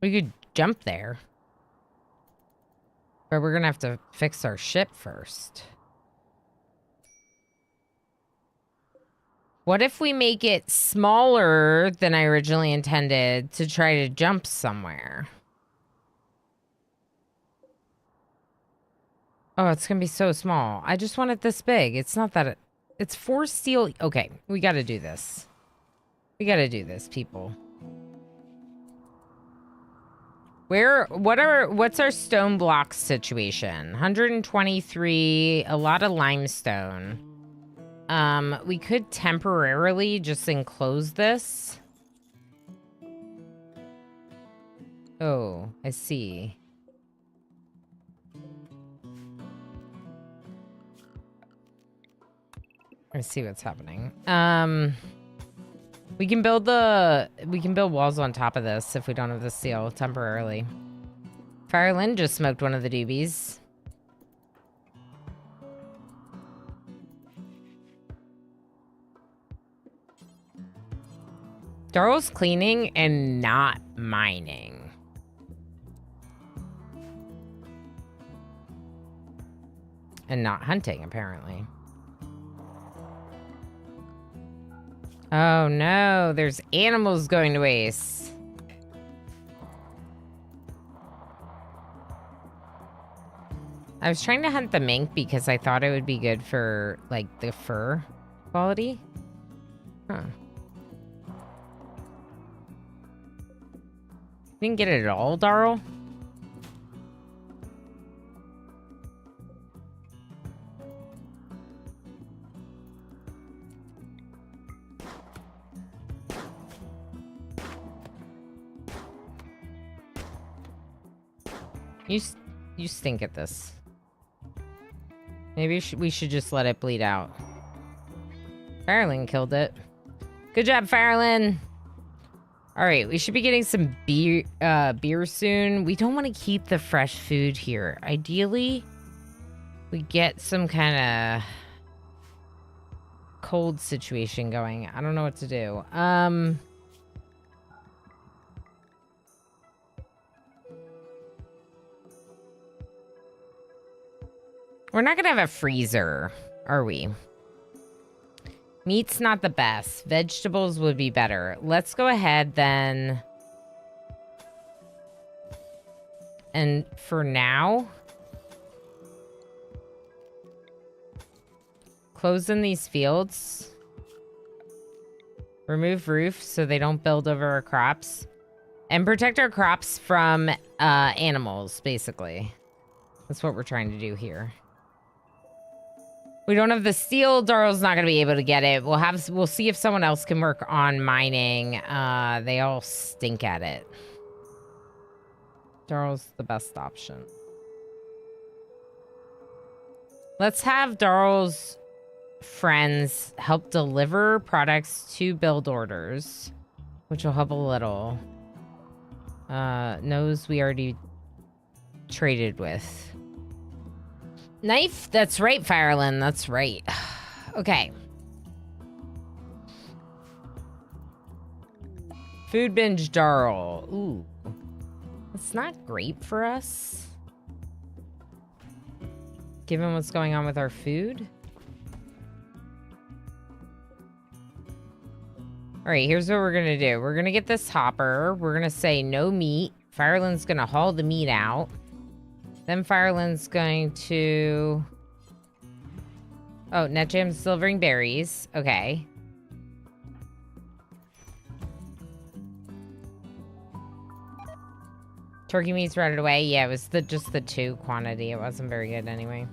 Speaker 1: We could jump there. But we're gonna have to fix our ship first. What if we make it smaller than I originally intended to try to jump somewhere? Oh, it's gonna be so small. I just want it this big. It's not that it's 4 steel. Okay, we gotta do this. We gotta do this, people. What's our stone block situation? 123, a lot of limestone. We could temporarily just enclose this. Oh, I see. I see what's happening. We can build walls on top of this if we don't have the steel temporarily. Firelin just smoked one of the doobies. Daryl's cleaning and not mining. And not hunting, apparently. Oh no, there's animals going to waste. I was trying to hunt the mink because I thought it would be good for, like, the fur quality. Huh. Didn't get it at all, Darl? You stink at this. Maybe we should just let it bleed out. Firelin killed it. Good job, Firelin. All right, we should be getting some beer soon. We don't want to keep the fresh food here. Ideally, we get some kind of cold situation going. I don't know what to do. We're not gonna have a freezer, are we? Meat's not the best. Vegetables would be better. Let's go ahead then. And for now, Close in these fields. Remove roofs so they don't build over our crops. And protect our crops from animals, basically. That's what we're trying to do here. We don't have the steel. Daryl's not going to be able to get it. We'll see if someone else can work on mining. They all stink at it. Daryl's the best option. Let's have Daryl's friends help deliver products to build orders, which will help a little. Knows we already traded with. Knife? That's right, Fireland. That's right. Okay. Food binge Darl. Ooh. That's not great for us. Given what's going on with our food. Alright, here's what we're gonna do. We're gonna get this hopper. We're gonna say no meat. Fireland's gonna haul the meat out. Then Fireland's going to... Oh, Netjam's delivering berries. Okay. Turkey meat's routed away. Yeah, it was just the 2 quantity. It wasn't very good anyway.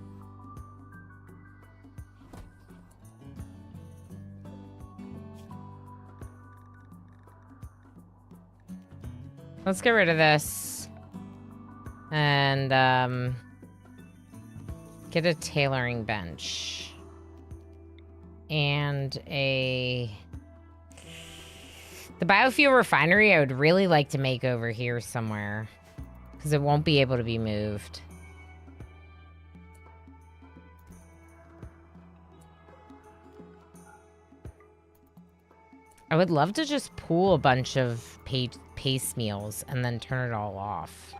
Speaker 1: Let's get rid of this. And, get a tailoring bench. And the biofuel refinery I would really like to make over here somewhere. Because it won't be able to be moved. I would love to just pool a bunch of paste meals and then turn it all off.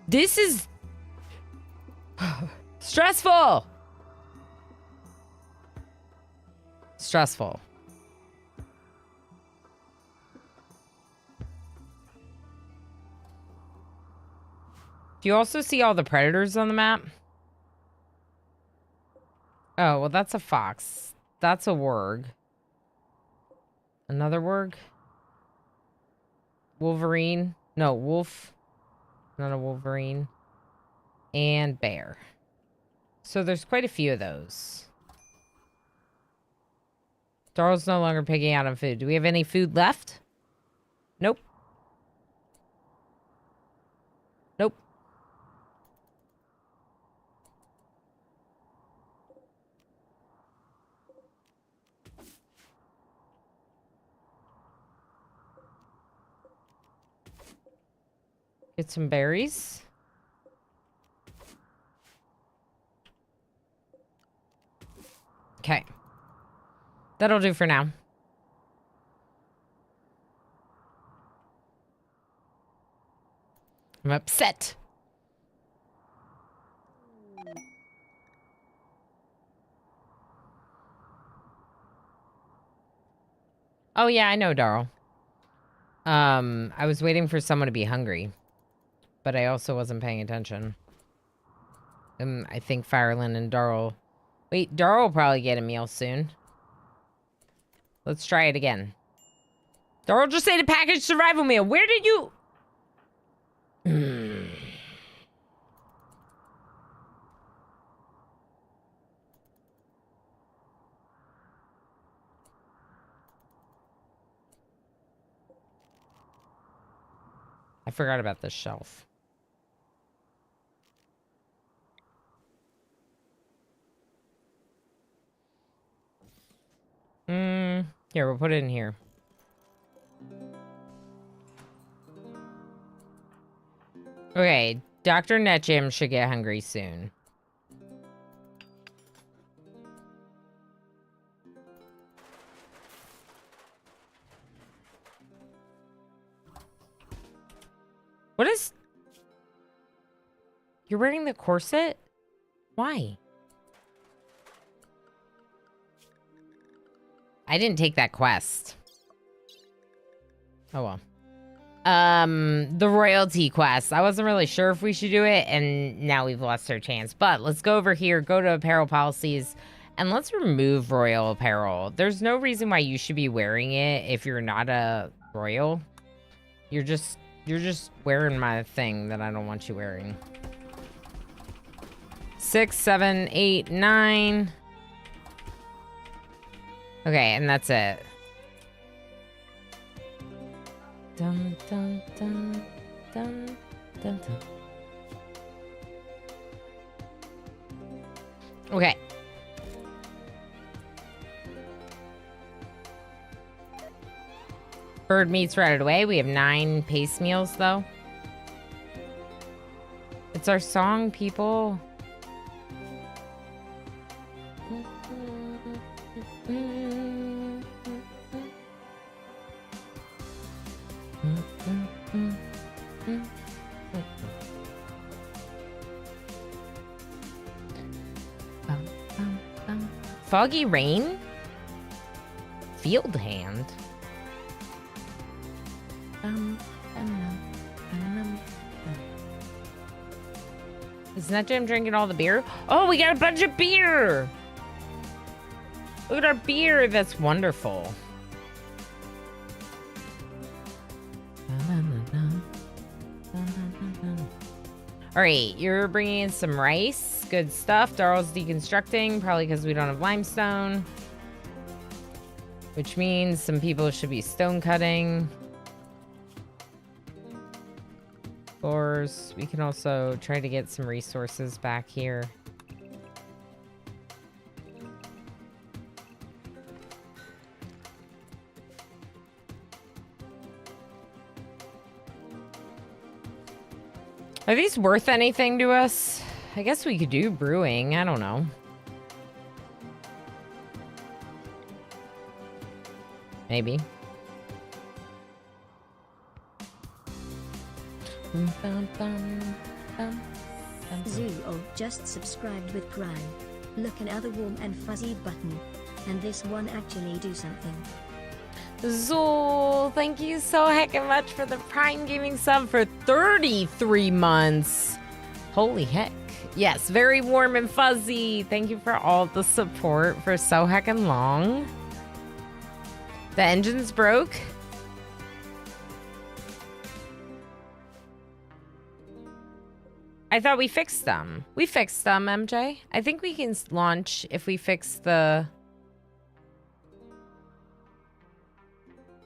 Speaker 1: This is stressful. Stressful. Do you also see all the predators on the map? Oh, well, that's a fox. That's a warg. Another warg? Wolverine? No, wolf. Not a wolverine. And bear. So there's quite a few of those. Daryl's no longer picking out on food. Do we have any food left? Nope. Nope. Get some berries. Okay. That'll do for now. I'm upset. Oh yeah, I know, Darl. I was waiting for someone to be hungry. But I also wasn't paying attention. I think Fireland and Darl... Wait, Darl will probably get a meal soon. Let's try it again. Darl just ate a packaged survival meal. Where did you... I forgot about this shelf. Here, we'll put it in here. Okay, Dr. Netjam should get hungry soon. What is... You're wearing the corset? Why? I didn't take that quest. Oh well. The royalty quest. I wasn't really sure if we should do it, and now we've lost our chance. But let's go over here, go to apparel policies, and let's remove royal apparel. There's no reason why you should be wearing it if you're not a royal. You're just wearing my thing that I don't want you wearing. 6, 7, 8, 9. Okay, and that's it. Dun, dun, dun, dun, dun, dun. Okay. Bird meat's right away. We have 9 pace meals, though. It's our song, people. Foggy rain? Field hand? Is Nutjam drinking all the beer? Oh, we got a bunch of beer! Look at our beer. That's wonderful. All right, you're bringing in some rice. Good stuff. Daryl's deconstructing, probably because we don't have limestone. Which means some people should be stone cutting. Of course, we can also try to get some resources back here. Are these worth anything to us? I guess we could do brewing. I don't know. Maybe.
Speaker 2: Zoo just subscribed with Prime. Look, another warm and fuzzy button. And this one actually do something.
Speaker 1: Zool, thank you so heckin' much for the Prime Gaming sub for 33 months. Holy heck. Yes, very warm and fuzzy. Thank you for all the support for so heckin' long. The engine's broke. I thought we fixed them. We fixed them, MJ. I think we can launch if we fix the...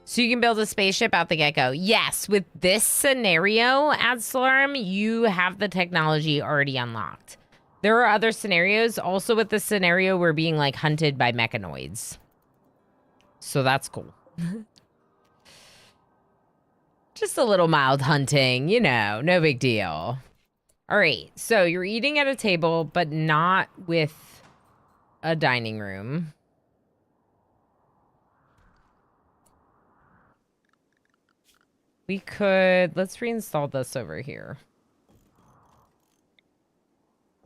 Speaker 1: So you can build a spaceship out the get-go. Yes, with this scenario, Adslarum, you have the technology already unlocked. There are other scenarios. Also with this scenario, we're being like hunted by mechanoids. So that's cool. Just a little mild hunting, you know, no big deal. All right, so you're eating at a table, but not with a dining room. We could, let's reinstall this over here.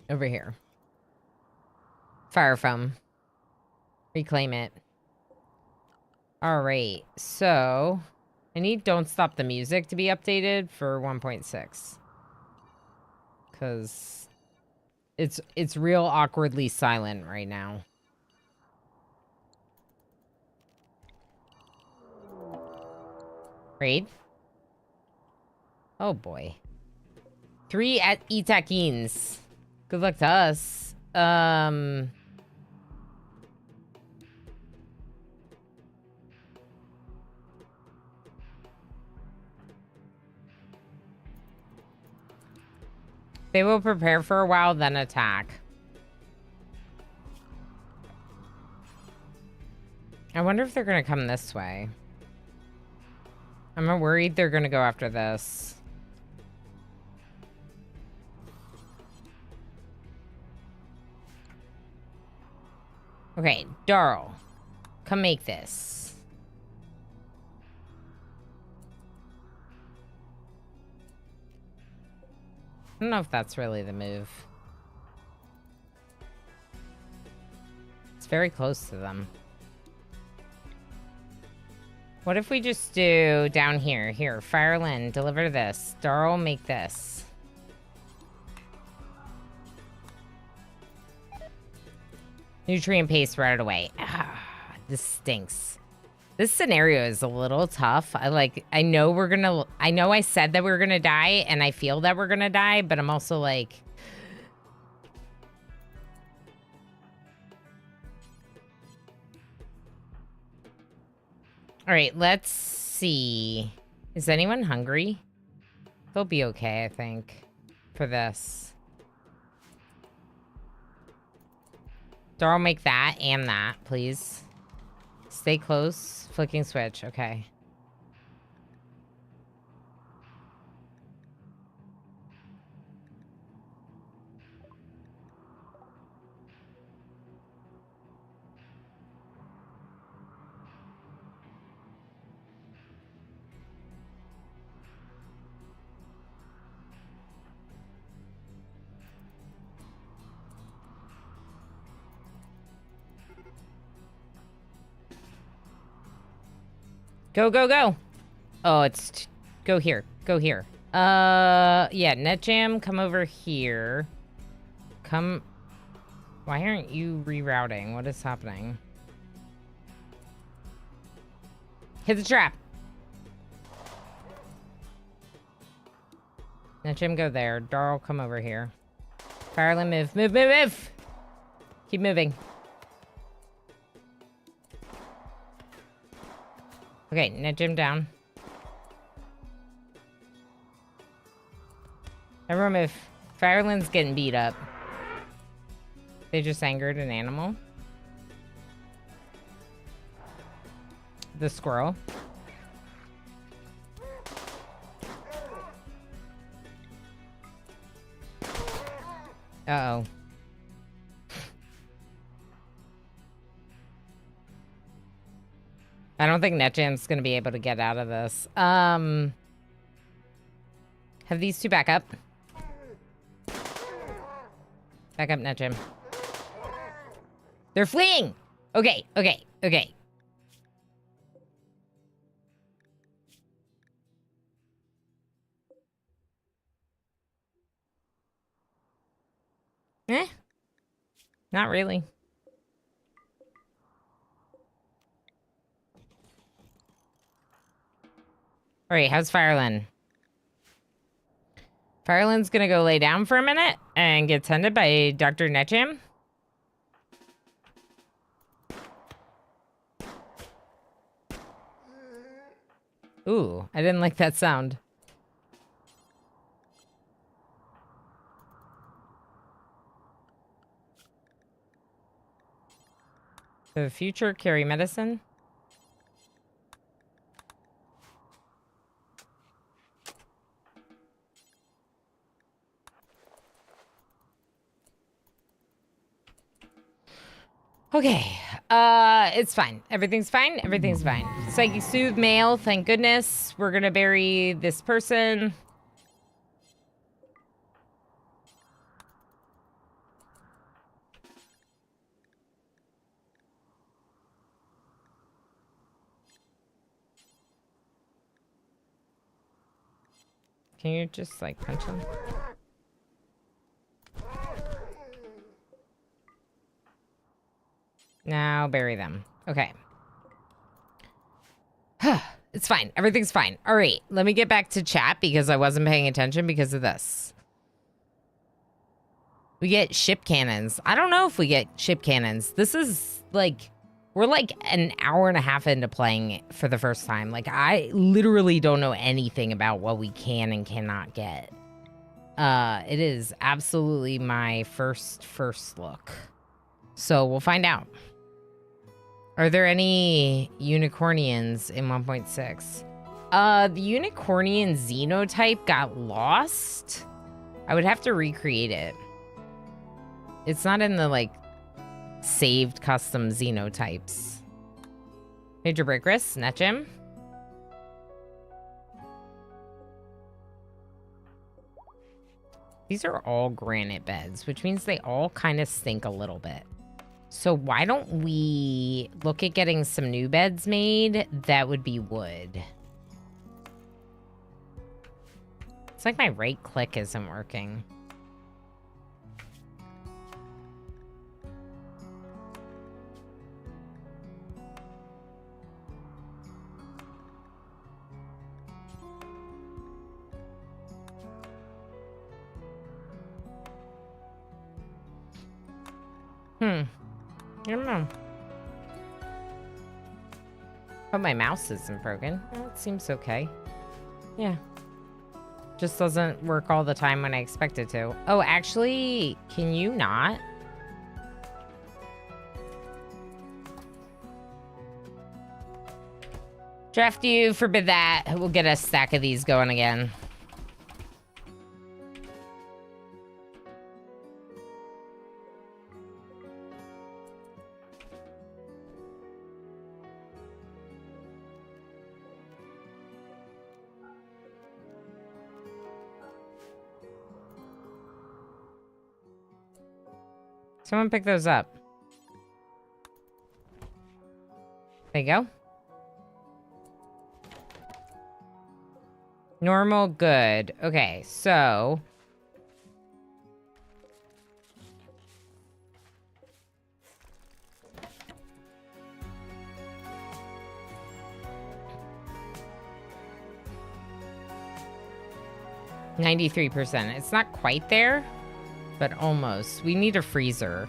Speaker 1: Over here. Fire foam. Reclaim it. All right, so I need Don't Stop the Music to be updated for 1.6. Because it's real awkwardly silent right now. Raid. Oh boy. 3 at Itakins. Good luck to us. They will prepare for a while, then attack. I wonder if they're gonna come this way. I'm worried they're gonna go after this. Okay, Darl, come make this. I don't know if that's really the move. It's very close to them. What if we just do down here? Here, Firelin, deliver this. Darl, make this. Nutrient paste right away. Ah, this stinks. This scenario is a little tough. I know I said that we were gonna die, and I feel that we're gonna die, but I'm also like... All right, let's see. Is anyone hungry? They'll be okay, I think, for this. Darl, make that and that, please. Stay close. Flicking switch. Okay. Go, go, go. Oh, it's... Go here. Go here. Yeah, NetJam, come over here. Come... Why aren't you rerouting? What is happening? Hit the trap. NetJam, go there. Darl, come over here. Firelin, move. Move, move, move! Keep moving. Okay, NetJam down. Everyone move. Firelin's getting beat up. They just angered an animal. The squirrel. Uh-oh. I don't think NetJam's gonna be able to get out of this. Have these two back up. Back up, NetJam. They're fleeing! Okay, okay, okay. Eh? Not really. Alright, how's Firelin? Firelin's gonna go lay down for a minute and get tended by Dr. NetJam. Ooh, I didn't like that sound. The future carry medicine. Okay, it's fine. Everything's fine. Everything's fine. Psychic soothe male. Thank goodness. We're gonna bury this person. Can you just like punch him? Now bury them. Okay. It's fine. Everything's fine. All right. Let me get back to chat because I wasn't paying attention because of this. We get ship cannons. I don't know if we get ship cannons. This is like... We're like an hour and a half into playing it for the first time. Like, I literally don't know anything about what we can and cannot get. It is absolutely my first look. So we'll find out. Are there any unicornians in 1.6? The unicornian xenotype got lost. I would have to recreate it. It's not in the, like, saved custom xenotypes. Major break risk, NetJam. These are all granite beds, which means they all kind of stink a little bit. So why don't we look at getting some new beds made? That would be wood. It's like my right click isn't working. I don't know. But my mouse isn't broken. Well, it seems okay. Yeah. Just doesn't work all the time when I expect it to. Oh, actually, can you not? Draft you, forbid that. We'll get a stack of these going again. Someone pick those up. There you go. Normal, good. Okay, so... %. It's not quite there, but almost. We need a freezer.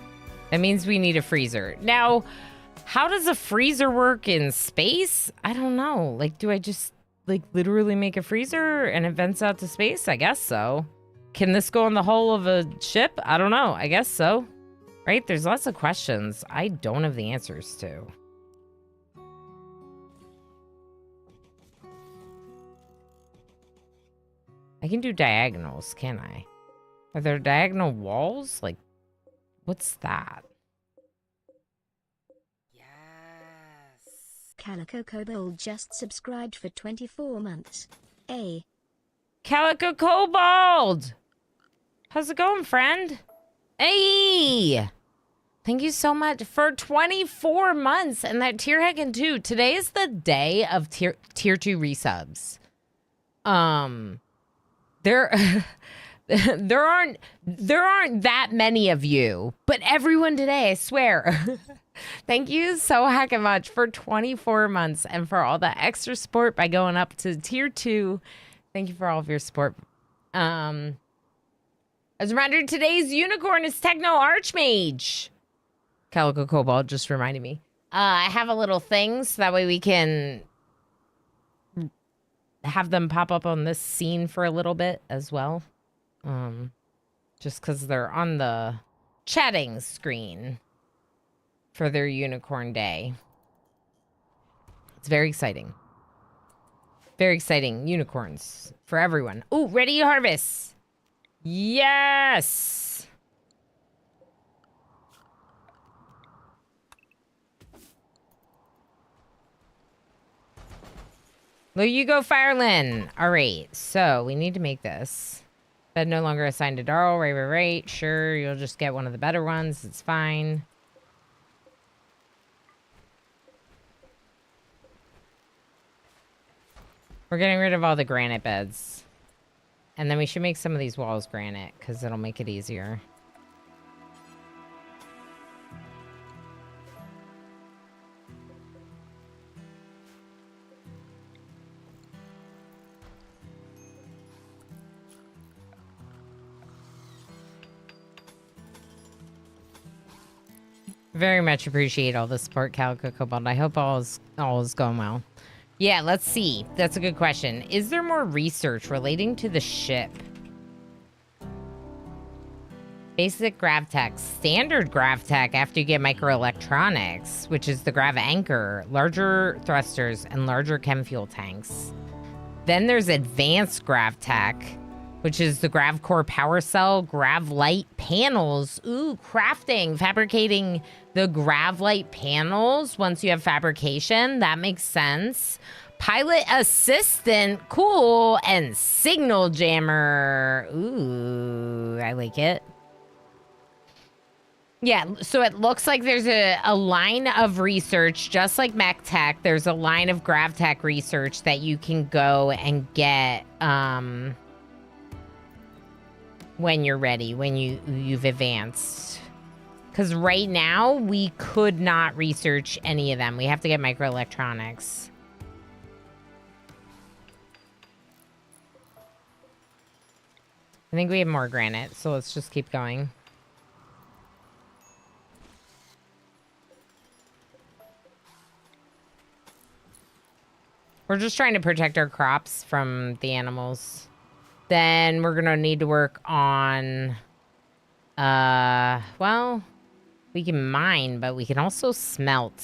Speaker 1: That means we need a freezer. Now, how does a freezer work in space? I don't know. Like, do I just, like, literally make a freezer and it vents out to space? I guess so. Can this go in the hull of a ship? I don't know. I guess so. Right? There's lots of questions I don't have the answers to. I can do diagonals, can I? Are there diagonal walls? Like, what's that?
Speaker 3: Yes.
Speaker 2: Calico Kobold just subscribed for 24 months.
Speaker 1: Calico Kobold! How's it going, friend? Hey! Thank you so much for 24 months and that tier hacking too. Today is the day of tier 2 resubs. There aren't that many of you, but everyone today, I swear. Thank you so heckin' much for 24 months and for all the extra support by going up to tier 2. Thank you for all of your support. As a reminder, today's unicorn is Techno Archmage. Calico Cobalt just reminded me. I have a little thing so that way we can have them pop up on this scene for a little bit as well. Just because they're on the chatting screen for their unicorn day. It's very exciting. Very exciting. Unicorns for everyone. Ooh, ready to harvest. Yes. There you go, Firelin. All right, so we need to make this. Bed no longer assigned to Darl. Right. Sure, you'll just get one of the better ones. It's fine. We're getting rid of all the granite beds. And then we should make some of these walls granite, because it'll make it easier. Very much appreciate all the support, Calico Cobalt. I hope all is going well. Yeah, let's see. That's a good question. Is there more research relating to the ship? Basic grav tech, standard grav tech after you get microelectronics, which is the grav anchor, larger thrusters, and larger chem fuel tanks. Then there's advanced grav tech, which is the grav core power cell, grav light panels. Ooh, crafting, fabricating the grav light panels once you have fabrication. That makes sense. Pilot assistant, cool. And signal jammer. Ooh, I like it. Yeah, so it looks like there's a line of research, just like mech tech. There's a line of grav tech research that you can go and get when you're ready, when you've advanced. Because right now, we could not research any of them. We have to get microelectronics. I think we have more granite, so let's just keep going. We're just trying to protect our crops from the animals. Then we're gonna need to work on, well, we can mine, but we can also smelt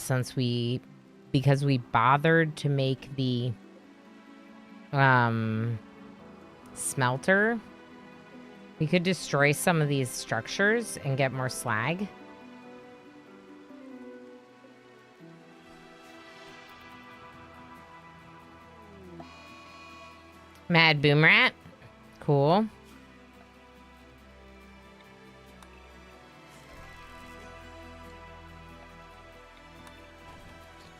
Speaker 1: because we bothered to make the, smelter. We could destroy some of these structures and get more slag. Mad Boom Rat. Cool.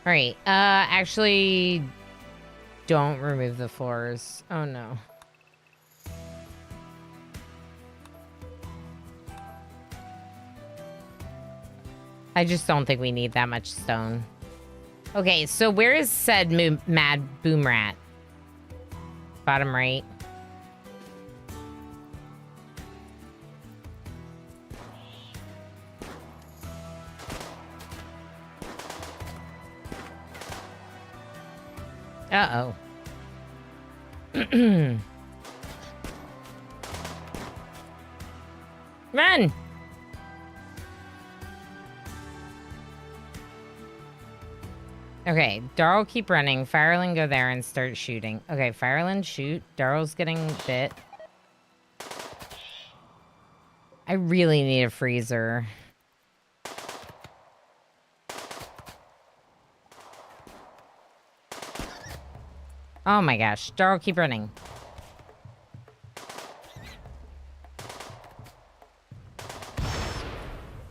Speaker 1: All right. Actually, don't remove the floors. Oh, no. I just don't think we need that much stone. Okay, so where is said Mad Boom Rat? Bottom right. Uh-oh. Run! Okay, Darl, keep running. Fireland, go there and start shooting. Okay, Fireland, shoot. Darl's getting bit. I really need a freezer. Oh my gosh. Darl, keep running.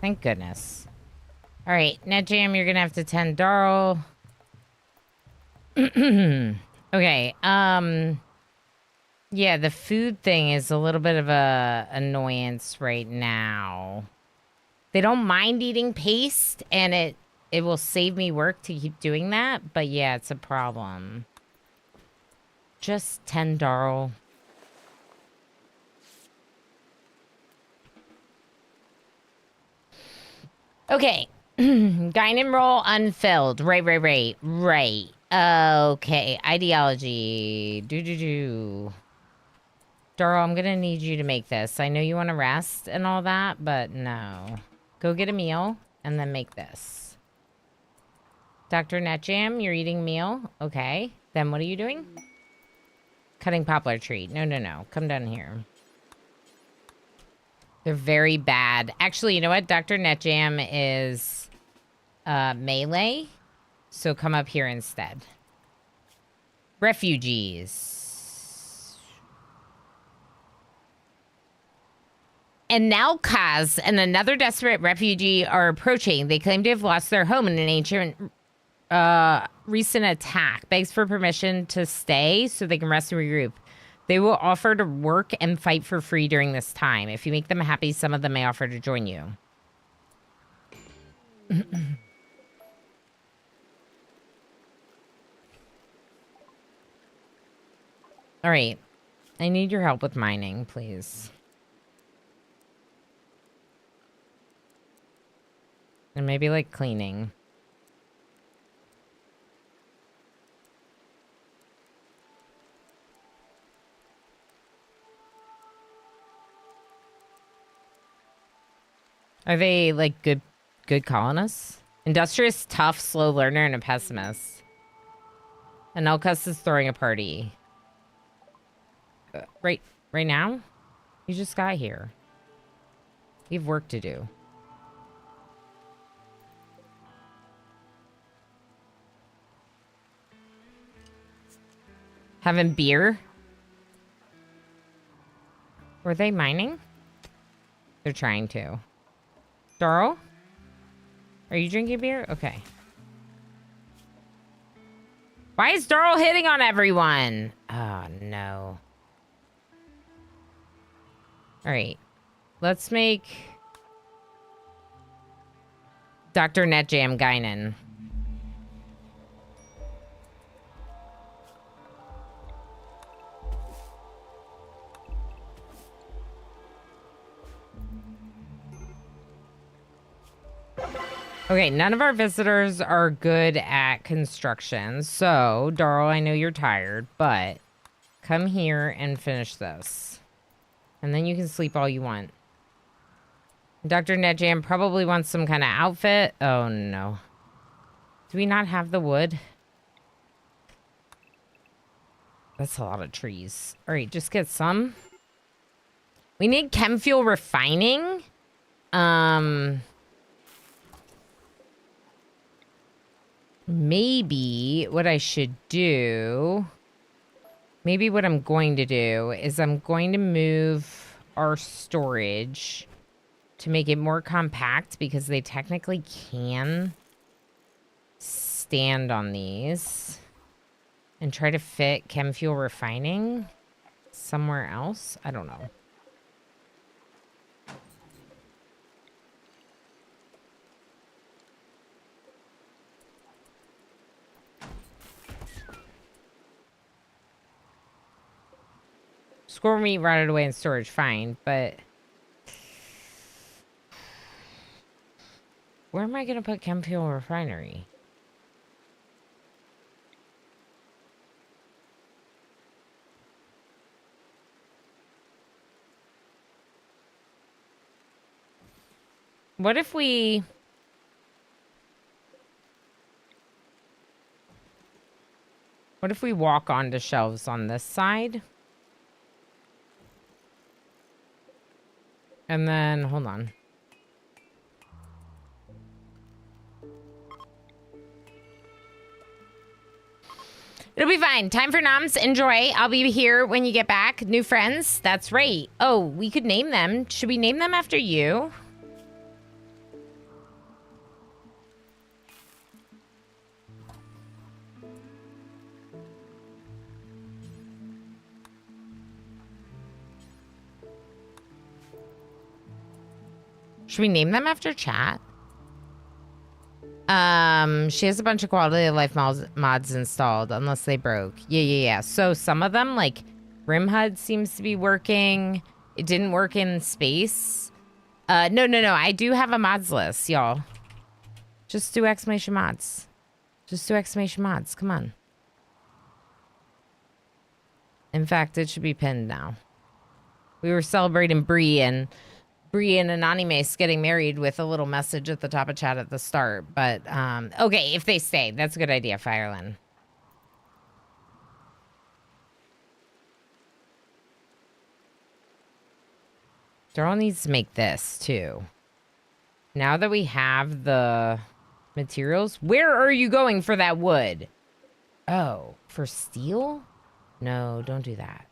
Speaker 1: Thank goodness. All right, NetJam, you're gonna have to tend Darl. Okay, yeah, the food thing is a little bit of a annoyance right now. They don't mind eating paste, and it will save me work to keep doing that, but yeah, it's a problem. Just tend Darl. Okay. Guinan roll unfilled. Right. Okay. Ideology. Darl, I'm gonna need you to make this. I know you want to rest and all that, but no. Go get a meal and then make this. Dr. Netjam, you're eating meal? Okay. Then what are you doing? Cutting poplar tree. No. Come down here. They're very bad. Actually, you know what? Dr. Netjam is melee. So come up here instead. Refugees. And now Kaz and another desperate refugee are approaching. They claim to have lost their home in an ancient recent attack. Begs for permission to stay so they can rest and regroup. They will offer to work and fight for free during this time. If you make them happy, some of them may offer to join you. All right. I need your help with mining, please. And maybe like cleaning. Are they like good colonists? Industrious, tough, slow learner, and a pessimist. And Elkus is throwing a party. Right now? You just got here. You have work to do. Having beer? Were they mining? They're trying to. Darl? Are you drinking beer? Okay. Why is Darl hitting on everyone? Oh, no. All right. Let's make Dr. Netjam Guinan. Okay, none of our visitors are good at construction. So, Darl, I know you're tired, but come here and finish this. And then you can sleep all you want. Dr. Netjam probably wants some kind of outfit. Oh, no. Do we not have the wood? That's a lot of trees. All right, just get some. We need chem fuel refining. Maybe what I should do, maybe what I'm going to do is I'm going to move our storage to make it more compact because they technically can stand on these, and try to fit chem fuel refining somewhere else. I don't know. Squirrel meat rotted away in storage, fine, but where am I going to put chem fuel refinery? What if we... What if we walk onto shelves on this side? And then, hold on. It'll be fine. Time for noms. Enjoy. I'll be here when you get back. New friends. That's right. Oh, we could name them. Should we name them after you? Should we name them after chat? She has a bunch of quality of life mods installed, unless they broke. Yeah. So some of them, like RimHUD seems to be working. It didn't work in space. No. I do have a mods list, y'all. Just do exclamation mods. Just do exclamation mods. Come on. In fact, it should be pinned now. We were celebrating Bree and Anonymous getting married with a little message at the top of chat at the start. But, okay, if they stay. That's a good idea, Fireland. Darl needs to make this, too. Now that we have the materials, where are you going for that wood? Oh, for steel? No, don't do that.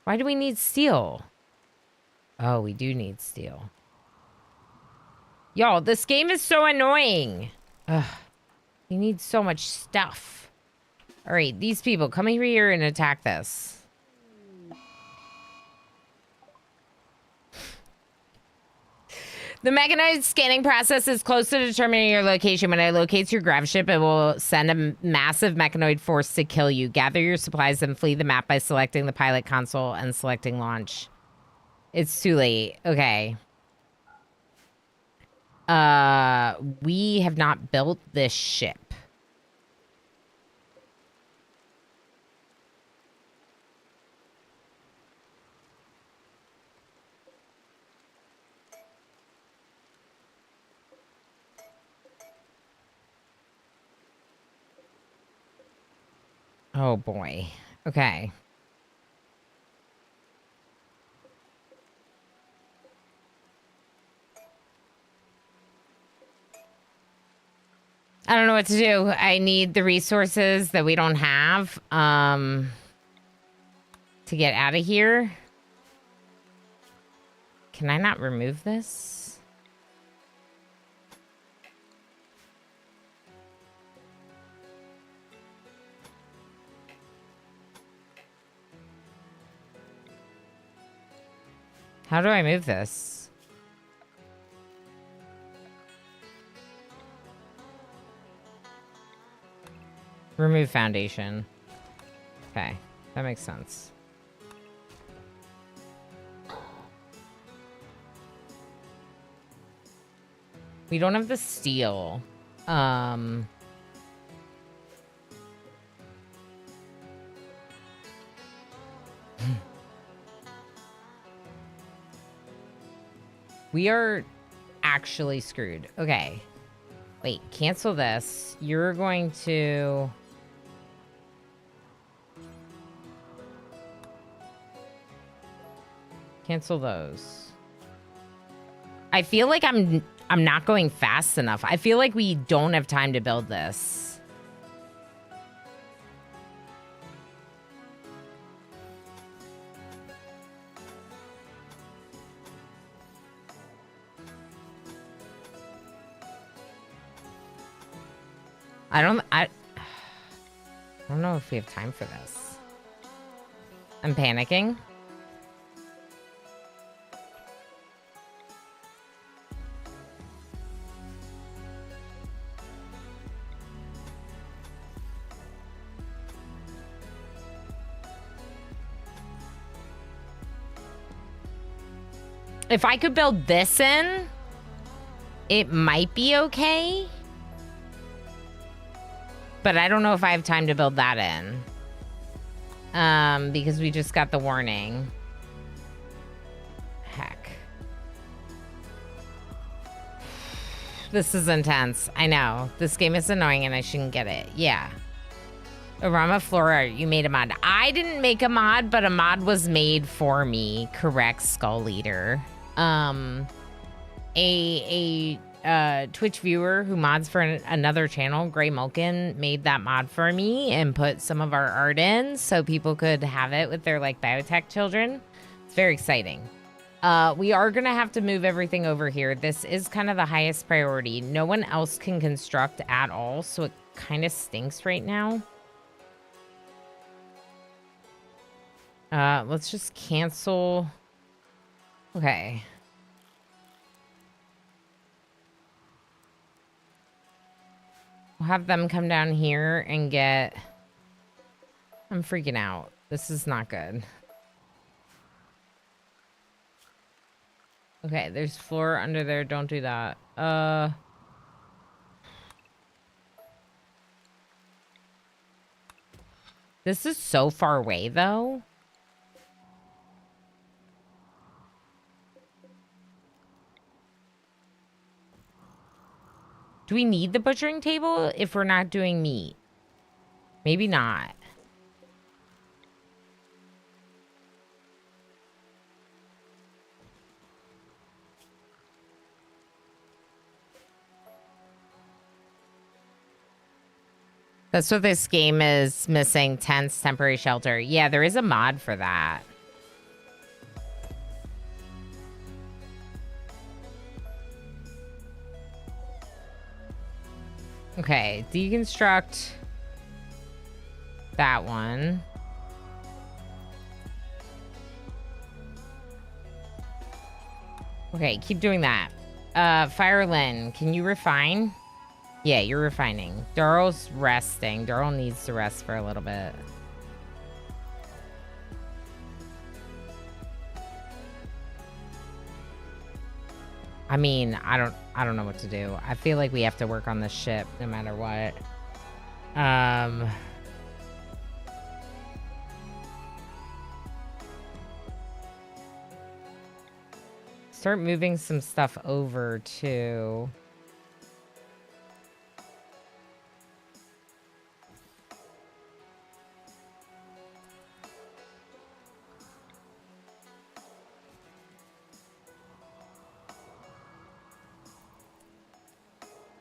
Speaker 1: Why do we need steel? Oh, we do need steel. Y'all, this game is so annoying. Ugh. You need so much stuff. All right, these people, come over here and attack this. The mechanized scanning process is close to determining your location. When it locates your grav ship, it will send a massive mechanoid force to kill you. Gather your supplies and flee the map by selecting the pilot console and selecting launch. It's too late. Okay. We have not built this ship. Oh boy. Okay. I don't know what to do. I need the resources that we don't have to get out of here. Can I not remove this? How do I move this? Remove foundation. Okay, that makes sense. We don't have the steel. We are actually screwed. Okay. Wait, cancel this. You're going to... Cancel those. I feel like I'm not going fast enough. I feel like we don't have time to build this. I don't know if we have time for this. I'm panicking. If I could build this in, it might be okay. But I don't know if I have time to build that in. Because we just got the warning. Heck. This is intense. I know. This game is annoying and I shouldn't get it. Yeah. Arama Flora, you made a mod. I didn't make a mod, but a mod was made for me. Correct, Skull Leader. A Twitch viewer who mods for another channel, Gray Mulkin, made that mod for me and put some of our art in so people could have it with their like biotech children. It's very exciting. We are gonna have to move everything over here. This is kind of the highest priority. No one else can construct at all, so it kind of stinks right now. Let's just cancel. Okay. We'll have them come down here and get... I'm freaking out. This is not good. Okay, there's floor under there. Don't do that. This is so far away, though. Do we need the butchering table if we're not doing meat? Maybe not. That's what this game is missing. Tents, temporary shelter. Yeah, there is a mod for that. Okay, deconstruct that one. Okay, keep doing that. Firelin, can you refine? Yeah, you're refining. Daryl's resting. Daryl needs to rest for a little bit. I mean, I don't know what to do. I feel like we have to work on this ship no matter what. Start moving some stuff over to...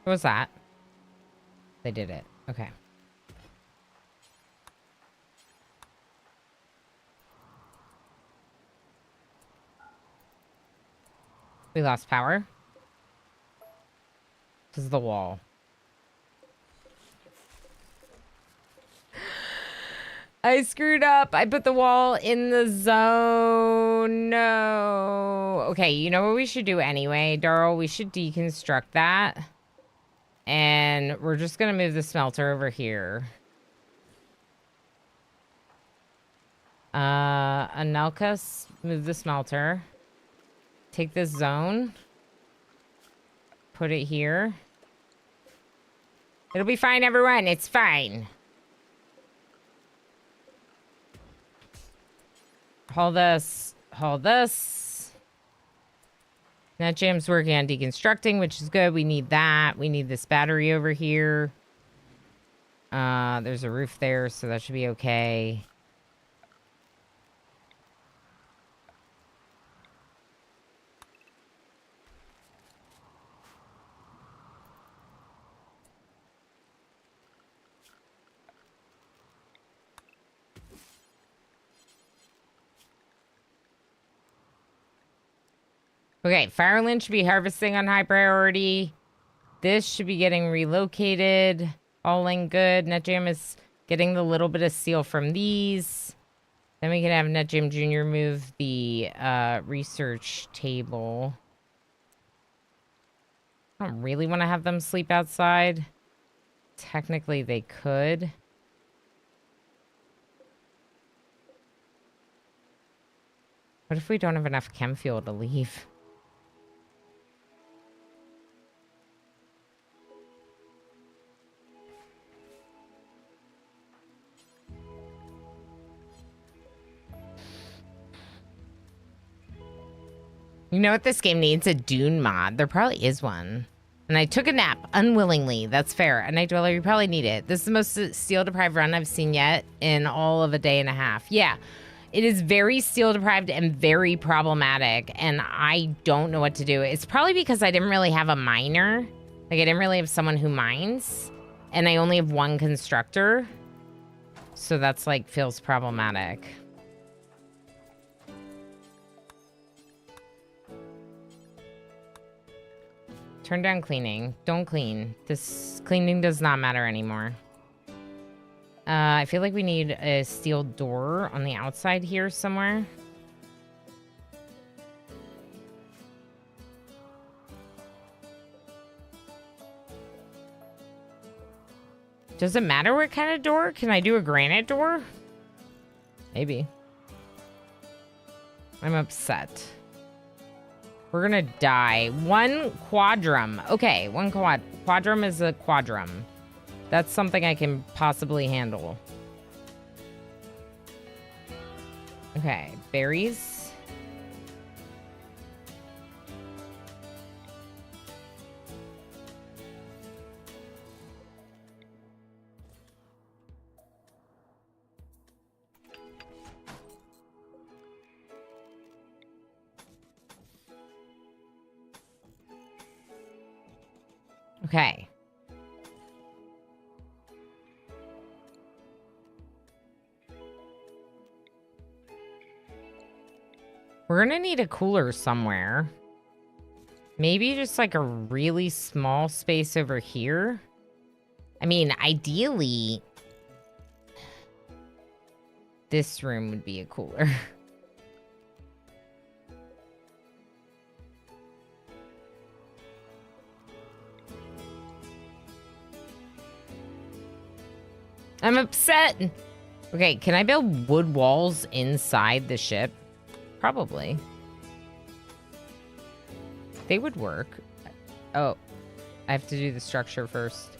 Speaker 1: What was that? They did it. Okay. We lost power. This is the wall. I screwed up. I put the wall in the zone. No. Okay, you know what we should do anyway, Darl? We should deconstruct that. And we're just going to move the smelter over here. Anelka, move the smelter. Take this zone. Put it here. It'll be fine, everyone. It's fine. Haul this. Haul this. NetJam's working on deconstructing, which is good. We need that. We need this battery over here. There's a roof there, so that should be okay. Okay, Fireland should be harvesting on high priority. This should be getting relocated. All in good. NetJam is getting the little bit of steel from these. Then we can have NetJam Jr. move the research table. I don't really want to have them sleep outside. Technically, they could. What if we don't have enough chem fuel to leave? You know what this game needs? A Dune mod. There probably is one. And I took a nap unwillingly. That's fair. A Night Dweller, you probably need it. This is the most steel-deprived run I've seen yet in all of a day and a half. Yeah, it is very steel-deprived and very problematic, and I don't know what to do. It's probably because I didn't really have a miner. Like, I didn't really have someone who mines, and I only have one constructor. So that's, like, feels problematic. Turn down cleaning. Don't clean. This cleaning does not matter anymore. I feel like we need a steel door on the outside here somewhere. Does it matter what kind of door? Can I do a granite door? Maybe. I'm upset. We're gonna die. One quadrum. Okay, one quadrum is a quadrum. That's something I can possibly handle. Okay, berries. Okay. We're gonna need a cooler somewhere. Maybe just like a really small space over here. I mean, ideally, this room would be a cooler. I'm upset. Okay, can I build wood walls inside the ship? Probably. They would work. Oh, I have to do the structure first.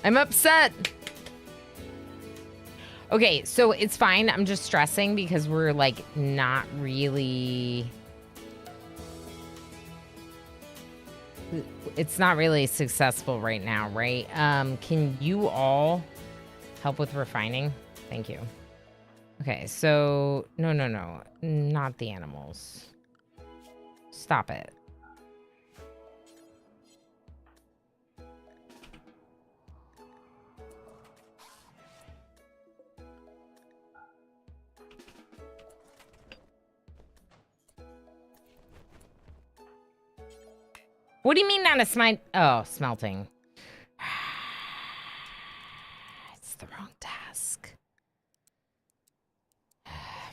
Speaker 1: I'm upset. Okay, so it's fine. I'm just stressing because we're like not really... It's not really successful right now, right? Can you all help with refining? Thank you. Okay, so... No. Not the animals. Stop it. What do you mean not a smite? Oh, smelting. It's the wrong task.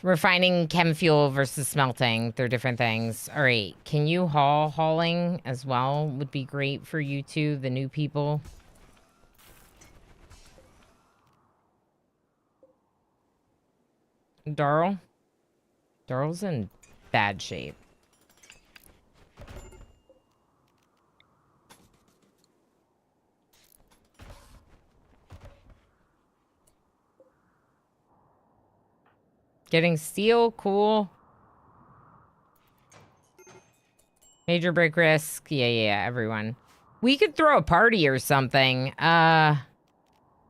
Speaker 1: Refining chem fuel versus smelting. They're different things. All right. Can you hauling as well? Would be great for you two, the new people. Darl? Darl's in bad shape. Getting steel, cool. Major break risk. Yeah, everyone. We could throw a party or something.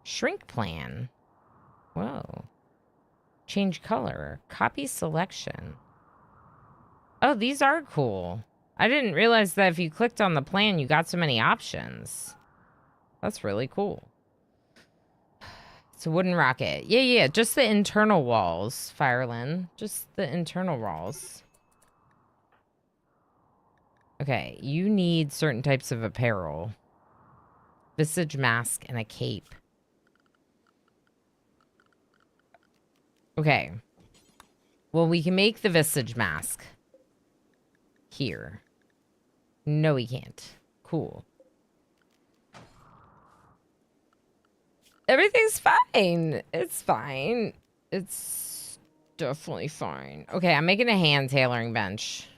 Speaker 1: Shrink plan. Whoa. Change color. Copy selection. Oh, these are cool. I didn't realize that if you clicked on the plan, you got so many options. That's really cool. It's a wooden rocket. Yeah. Just the internal walls, Firelin. Just the internal walls. Okay, you need certain types of apparel. Visage mask and a cape. Okay. Well, we can make the visage mask. Here. No, we can't. Cool. Everything's fine. It's fine. It's definitely fine. Okay, I'm making a hand tailoring bench.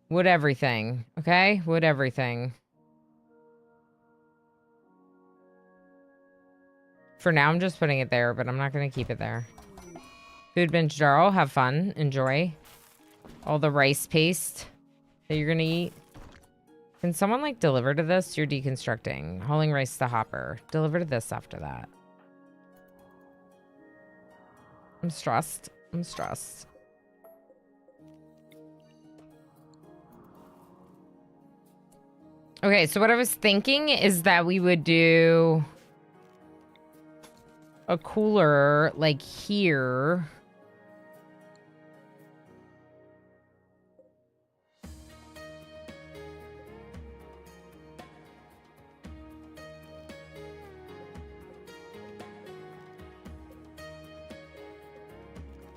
Speaker 1: Wood everything. Okay? Wood everything. For now, I'm just putting it there, but I'm not going to keep it there. Food bench Darl. Have fun. Enjoy. All the rice paste that you're going to eat. Can someone, like, deliver to this? You're deconstructing. Hauling rice to hopper. Deliver to this after that. I'm stressed. I'm stressed. Okay, so what I was thinking is that we would do a cooler, like, here.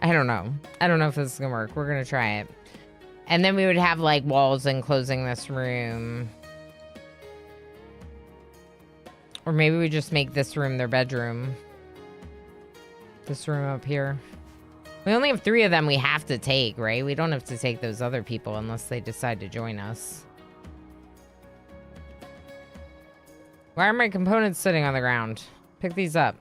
Speaker 1: I don't know. I don't know if this is gonna work. We're gonna try it. And then we would have, like, walls enclosing this room. Or maybe we just make this room their bedroom. This room up here. We only have 3 of them we have to take, right? We don't have to take those other people unless they decide to join us. Why are my components sitting on the ground? Pick these up.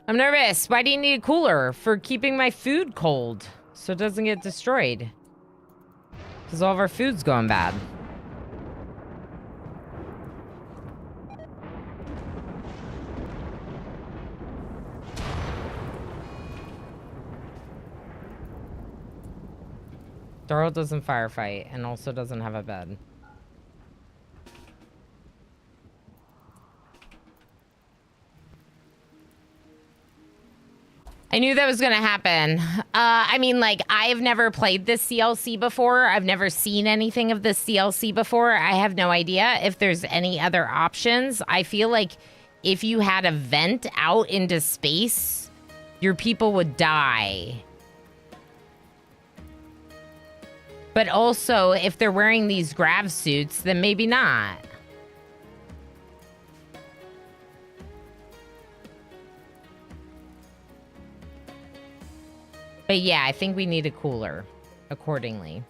Speaker 1: I'm nervous. Why do you need a cooler? For keeping my food cold so it doesn't get destroyed. Because all of our food's going bad. Darl doesn't firefight and also doesn't have a bed. I knew that was going to happen. I mean, like, I've never played this CLC before. I've never seen anything of this CLC before. I have no idea if there's any other options. I feel like if you had a vent out into space, your people would die. But also, if they're wearing these grav suits, then maybe not. But yeah, I think we need a cooler accordingly.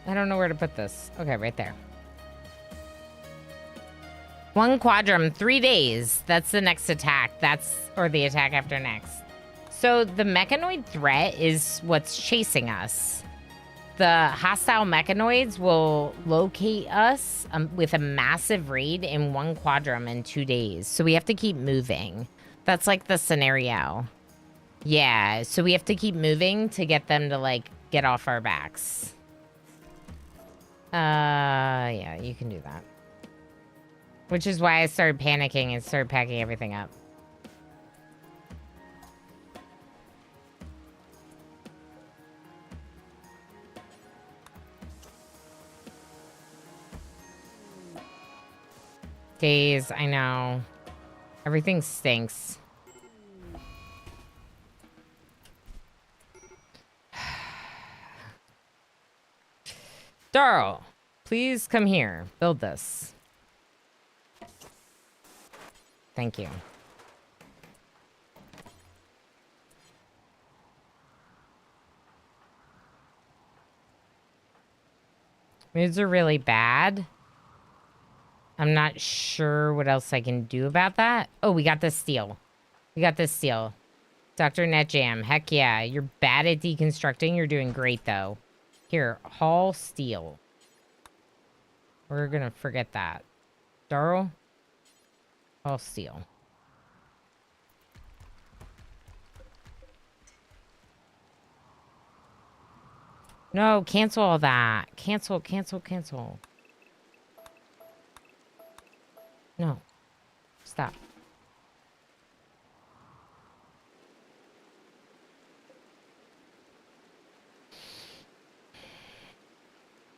Speaker 1: I don't know where to put this. Okay, right there. 1 quadrum, 3 days. That's the next attack. Or the attack after next. So the mechanoid threat is what's chasing us. The hostile mechanoids will locate us with a massive raid in 1 quadrum in 2 days. So we have to keep moving. That's like the scenario. Yeah, so we have to keep moving to get them to like get off our backs. Yeah, you can do that. Which is why I started panicking and started packing everything up. Days, I know. Everything stinks. Darl, please come here. Build this. Thank you. Moods are really bad. I'm not sure what else I can do about that. Oh, we got this steel. We got this steel. Dr. Netjam, heck yeah. You're bad at deconstructing. You're doing great, though. Here, haul steel. We're gonna forget that. Darl, haul steel. No, cancel all that. Cancel, cancel, cancel. No. Stop.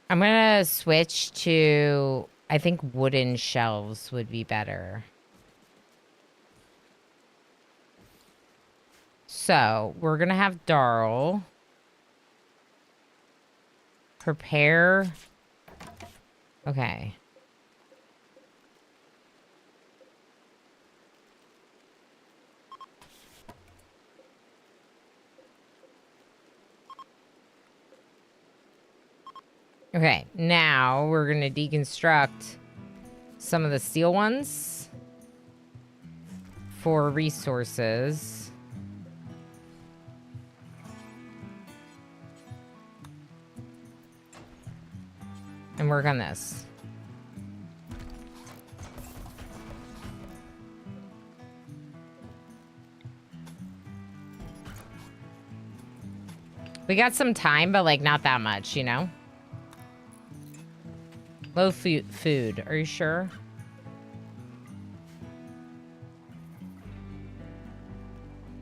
Speaker 1: I'm gonna switch to, I think wooden shelves would be better. So, we're gonna have Darl prepare. Okay. Okay, now we're gonna deconstruct some of the steel ones for resources. And work on this. We got some time, but like not that much, you know? Low food. Are you sure?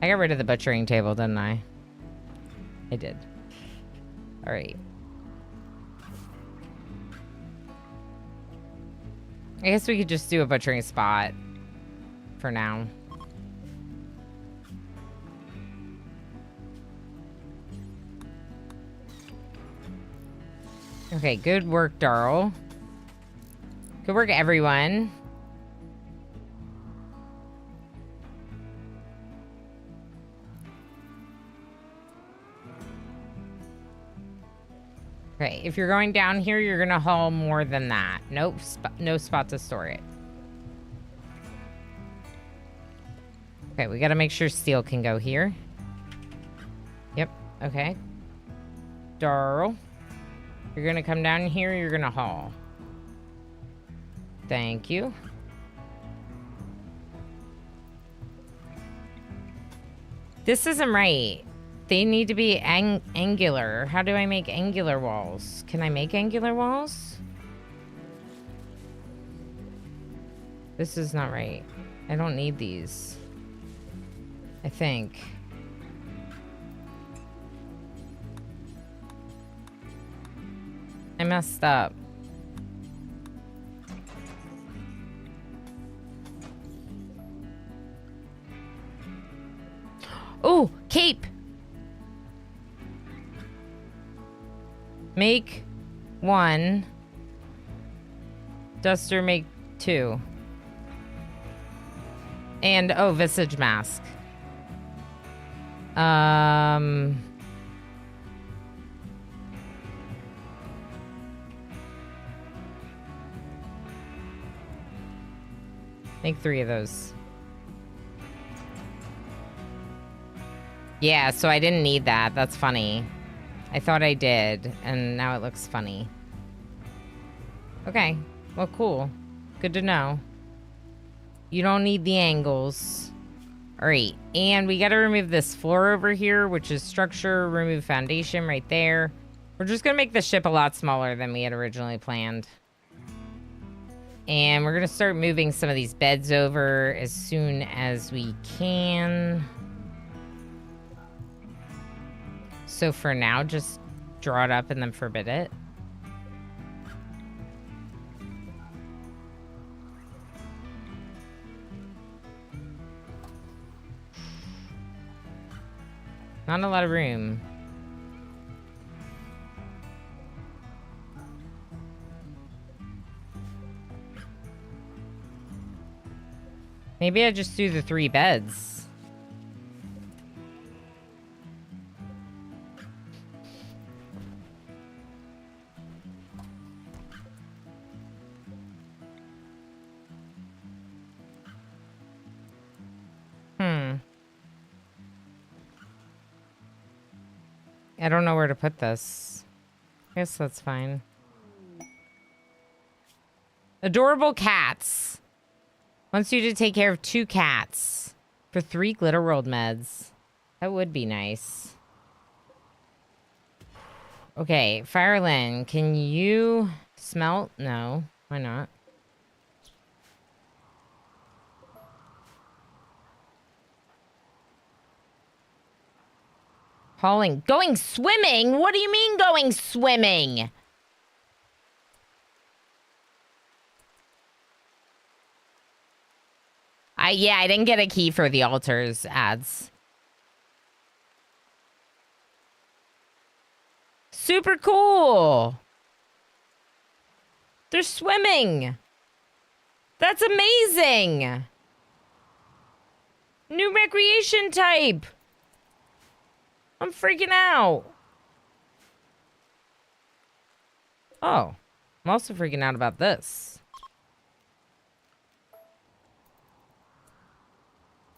Speaker 1: I got rid of the butchering table, didn't I? I did. All right. I guess we could just do a butchering spot for now. Okay, good work, Darl. Good work, everyone. Okay, if you're going down here, you're gonna haul more than that. Nope, no spot to store it. Okay, we gotta make sure steel can go here. Yep, okay. Darl, you're gonna come down here, you're gonna haul. Thank you. This isn't right. They need to be angular. How do I make angular walls? Can I make angular walls? This is not right. I don't need these. I think. I messed up. Oh, cape. Make 1. Duster, make 2. And, oh, visage mask. Make 3 of those. Yeah, so I didn't need that. That's funny. I thought I did, and now it looks funny. Okay. Well, cool. Good to know. You don't need the angles. All right. And we got to remove this floor over here, which is structure. Remove foundation right there. We're just going to make the ship a lot smaller than we had originally planned. And we're going to start moving some of these beds over as soon as we can. So for now, just draw it up and then forbid it. Not a lot of room. Maybe I just do the 3 beds. I don't know where to put this. I guess that's fine. Adorable cats. Wants you to take care of 2 cats for 3 Glitter World meds. That would be nice. Okay, Firelin, can you smelt? No, why not? Hauling. Going swimming? What do you mean going swimming? Yeah, I didn't get a key for the altars ads. Super cool. They're swimming. That's amazing. New recreation type. I'm freaking out. Oh, I'm also freaking out about this.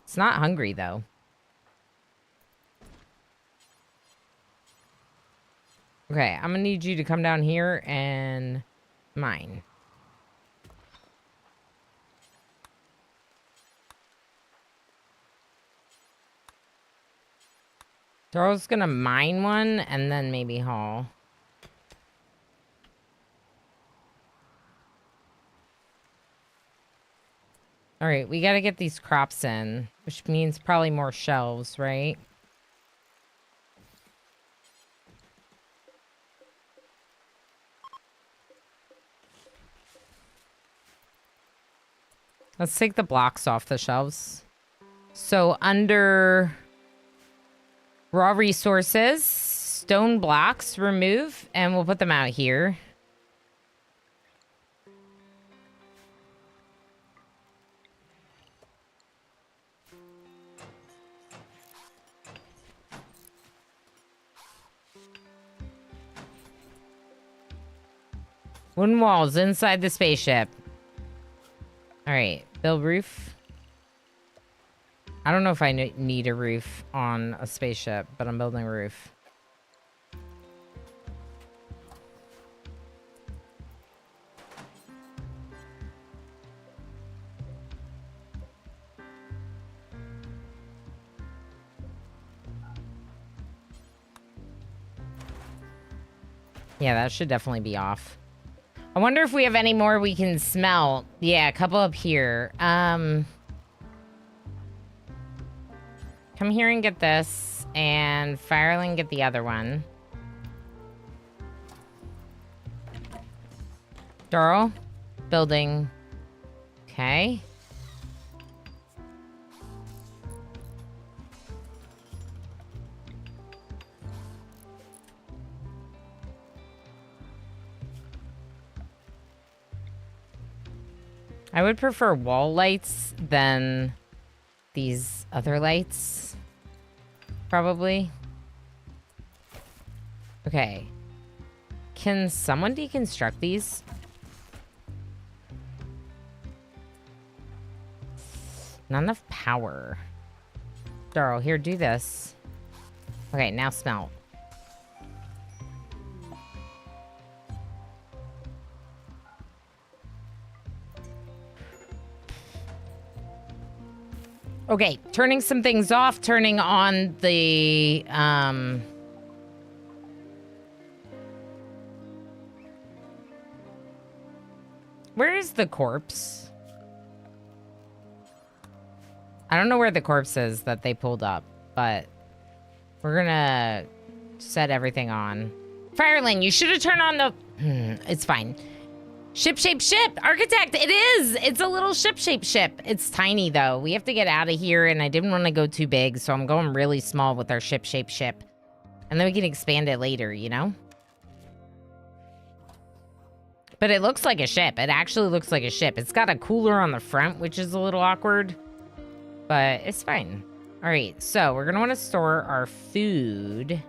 Speaker 1: It's not hungry, though. Okay, I'm gonna need you to come down here and mine. Daryl's gonna mine one and then maybe haul. All right, we gotta get these crops in, which means probably more shelves, right? Let's take the blocks off the shelves. So under raw resources, stone blocks, remove, and we'll put them out here. Wooden walls inside the spaceship. All right, build roof. I don't know if I need a roof on a spaceship, but I'm building a roof. Yeah, that should definitely be off. I wonder if we have any more we can smell. Yeah, a couple up here. Come here and get this. And Firelin, get the other one. Darl, building. Okay. I would prefer wall lights than these other lights. Probably. Okay. Can someone deconstruct these? Not enough power. Darl, here, do this. Okay, now smelt. Okay, turning some things off, turning on the, where is the corpse? I don't know where the corpse is that they pulled up, but we're gonna set everything on. Fireling, you should have turned on the... it's fine. Ship-shaped ship! Architect, it is! It's a little ship-shaped ship. It's tiny, though. We have to get out of here, and I didn't want to go too big, so I'm going really small with our ship-shaped ship. And then we can expand it later, you know? But it looks like a ship. It actually looks like a ship. It's got a cooler on the front, which is a little awkward. But it's fine. All right, so we're going to want to store our food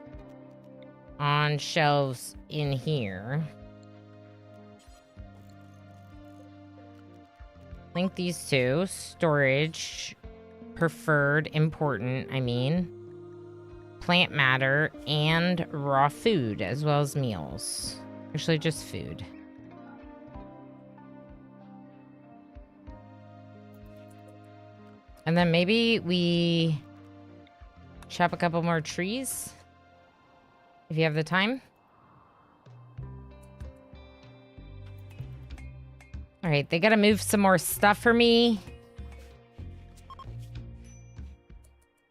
Speaker 1: on shelves in here. Link these two. Storage. Preferred. Important, I mean. Plant matter and raw food, as well as meals. Actually, just food. And then maybe we chop a couple more trees, if you have the time. All right, they gotta move some more stuff for me.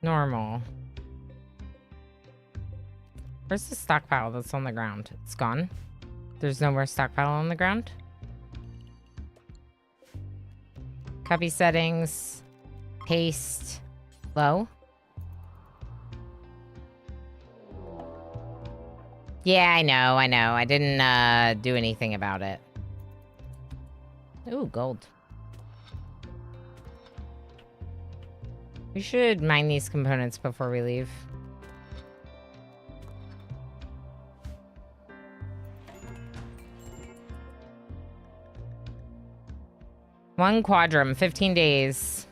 Speaker 1: Normal. Where's the stockpile that's on the ground? It's gone. There's no more stockpile on the ground. Copy settings. Paste. Low. Yeah, I know. I didn't do anything about it. Ooh, gold. We should mine these components before we leave. One quadrum, 15 days.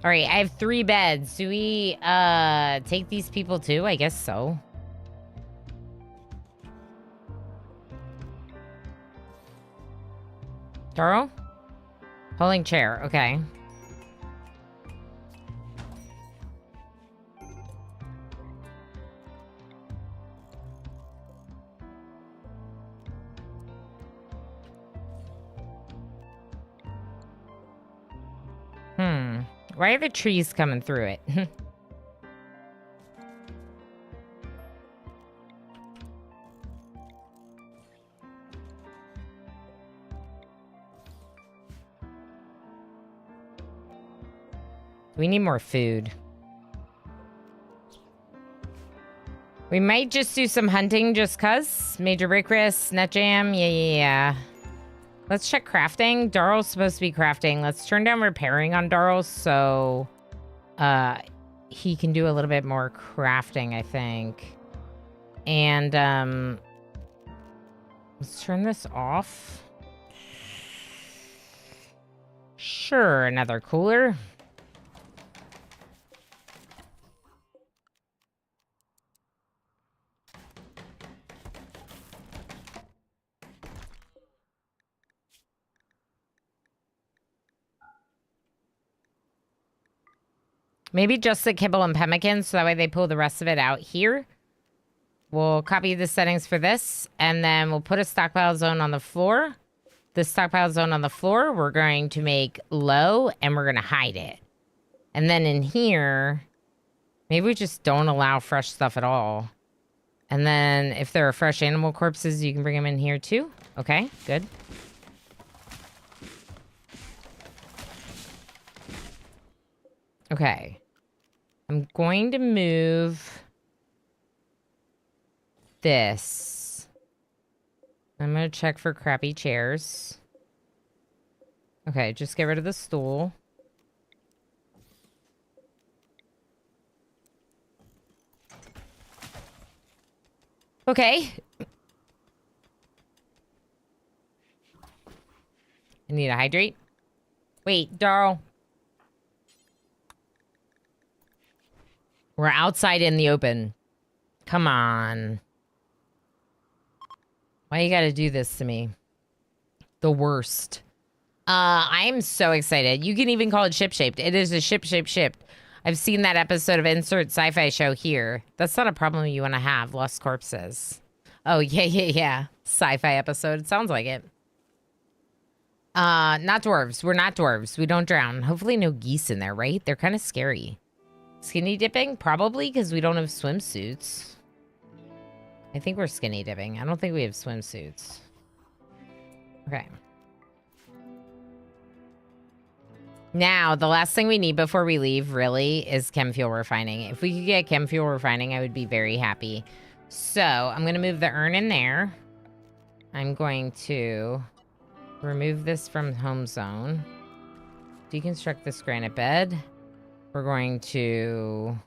Speaker 1: All right, I have 3 beds. Do we take these people too? I guess so. Taro? Holding chair, okay. Why are the trees coming through it? We need more food. We might just do some hunting just cuz. Major break risk, net jam, yeah. Let's check crafting. Darl's supposed to be crafting. Let's turn down repairing on Darl so he can do a little bit more crafting, I think. And let's turn this off. Sure, another cooler. Maybe just the kibble and pemmican, so that way they pull the rest of it out here. We'll copy the settings for this, and then we'll put a stockpile zone on the floor. This stockpile zone on the floor, we're going to make low, and we're going to hide it. And then in here, maybe we just don't allow fresh stuff at all. And then if there are fresh animal corpses, you can bring them in here too. Okay, good. Okay. I'm going to move this. I'm going to check for crappy chairs. Okay, just get rid of the stool. Okay. I need to hydrate. Wait, Darl. We're outside in the open. Come on. Why you gotta do this to me? The worst. I am so excited. You can even call it ship-shaped. It is a ship-shaped ship. I've seen that episode of Insert Sci-Fi Show here. That's not a problem you want to have, Lost Corpses. Oh, yeah. Sci-fi episode. It sounds like it. Not dwarves. We're not dwarves. We don't drown. Hopefully no geese in there, right? They're kind of scary. Skinny dipping? Probably, because we don't have swimsuits. I think we're skinny dipping. I don't think we have swimsuits. Okay. Now, the last thing we need before we leave, really, is chem fuel refining. If we could get chem fuel refining, I would be very happy. So, I'm going to move the urn in there. I'm going to remove this from home zone. Deconstruct this granite bed. We're going to...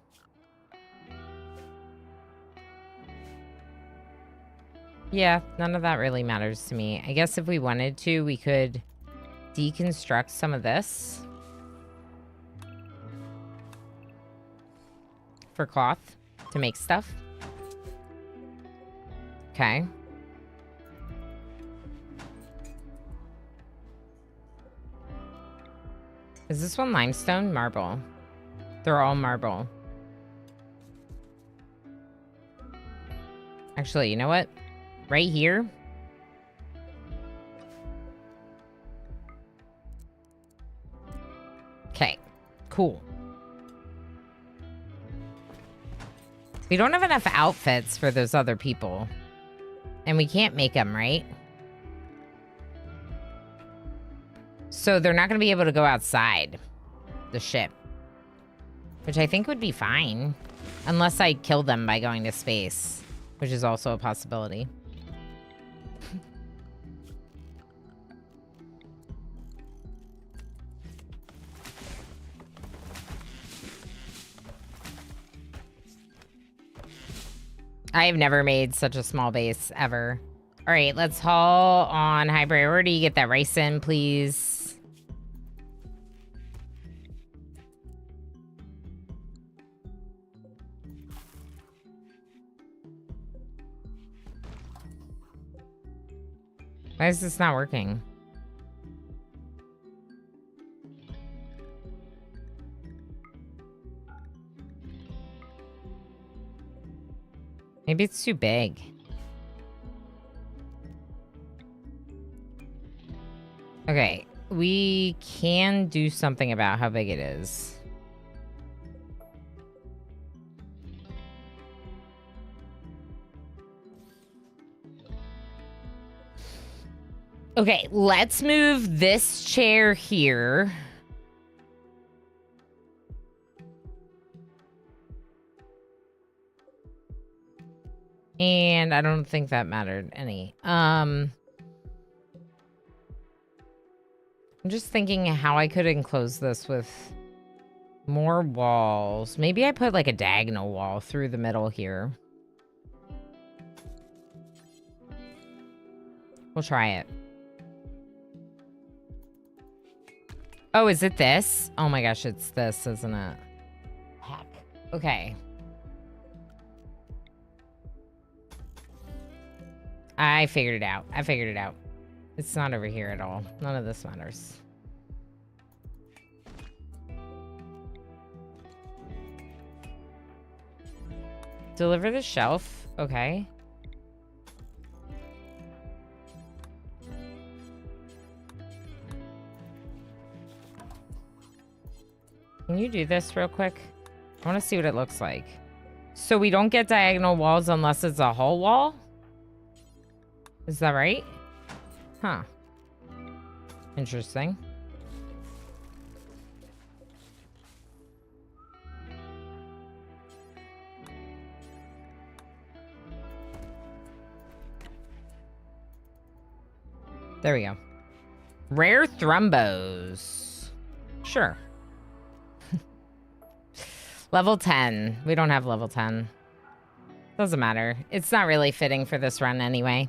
Speaker 1: Yeah, none of that really matters to me. I guess if we wanted to, we could deconstruct some of this. For cloth to make stuff. Okay. Is this one limestone? Marble. They're all marble. Actually, you know what? Right here. Okay. Cool. We don't have enough outfits for those other people. And we can't make them, right? So they're not going to be able to go outside the ship. Which I think would be fine. Unless I kill them by going to space. Which is also a possibility. I have never made such a small base, ever. All right, let's haul on high priority. Get that rice in, please. Why is this not working? Maybe it's too big. Okay, we can do something about how big it is. Okay, let's move this chair here. And I don't think that mattered any. I'm just thinking how I could enclose this with more walls. Maybe I put like a diagonal wall through the middle here. We'll try it. Oh, is it this? Oh my gosh, it's this, isn't it? Heck. Okay. I figured it out. I figured it out. It's not over here at all. None of this matters. Deliver the shelf. Okay. Can you do this real quick? I want to see what it looks like. So we don't get diagonal walls unless it's a whole wall? Is that right? Huh. Interesting. There we go. Rare thrombos. Sure. Level 10. We don't have level 10. Doesn't matter. It's not really fitting for this run anyway.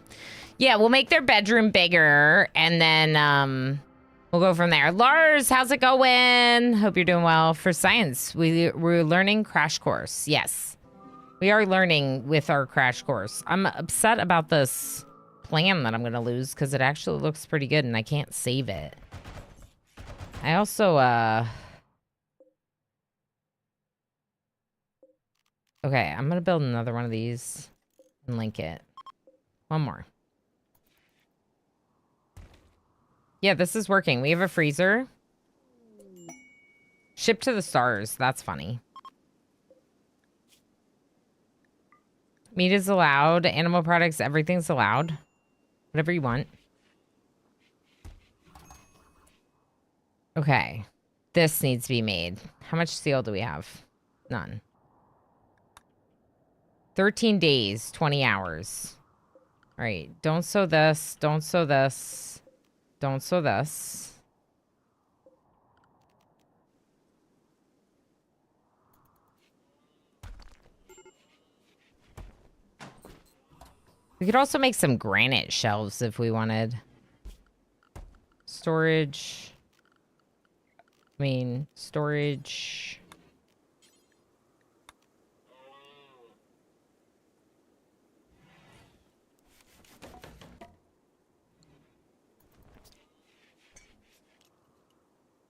Speaker 1: Yeah, we'll make their bedroom bigger, and then We'll go from there. Lars, how's it going? Hope you're doing well. For science, we're learning crash course. Yes, we are learning with our crash course. I'm upset about this plan that I'm going to lose because it actually looks pretty good and I can't save it. I also, okay, I'm going to build another one of these and link it. One more. Yeah, this is working. We have a freezer. Ship to the stars. That's funny. Meat is allowed. Animal products, everything's allowed. Whatever you want. Okay. This needs to be made. How much steel do we have? None. 13 days, 20 hours. All right. Don't sew this. Don't sew this. Don't sew this. We could also make some granite shelves if we wanted. Storage. Storage.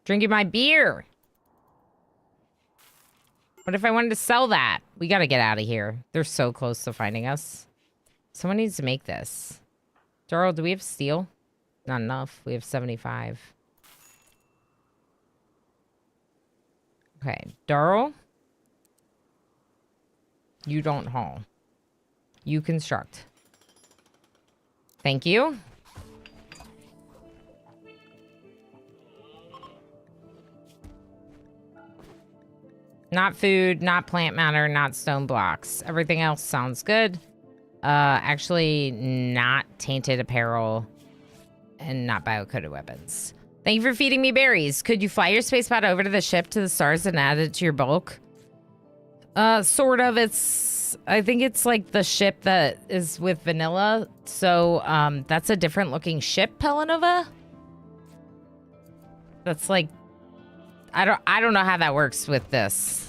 Speaker 1: Drinking my beer. What if I wanted to sell that? We gotta get out of here. They're so close to finding us. Someone needs to make this. Darryl, do we have steel? Not enough. We have 75. Okay, Darryl. You don't haul. You construct. Thank you. Not food, not plant matter, not stone blocks. Everything else sounds good. Actually, not tainted apparel and not bio-coded weapons. Thank you for feeding me berries. Could you fly your space pod over to the ship to the stars and add it to your bulk? Sort of. I think it's like the ship that is with vanilla. So, that's a different looking ship, Pelanova. That's like, I don't know how that works with this.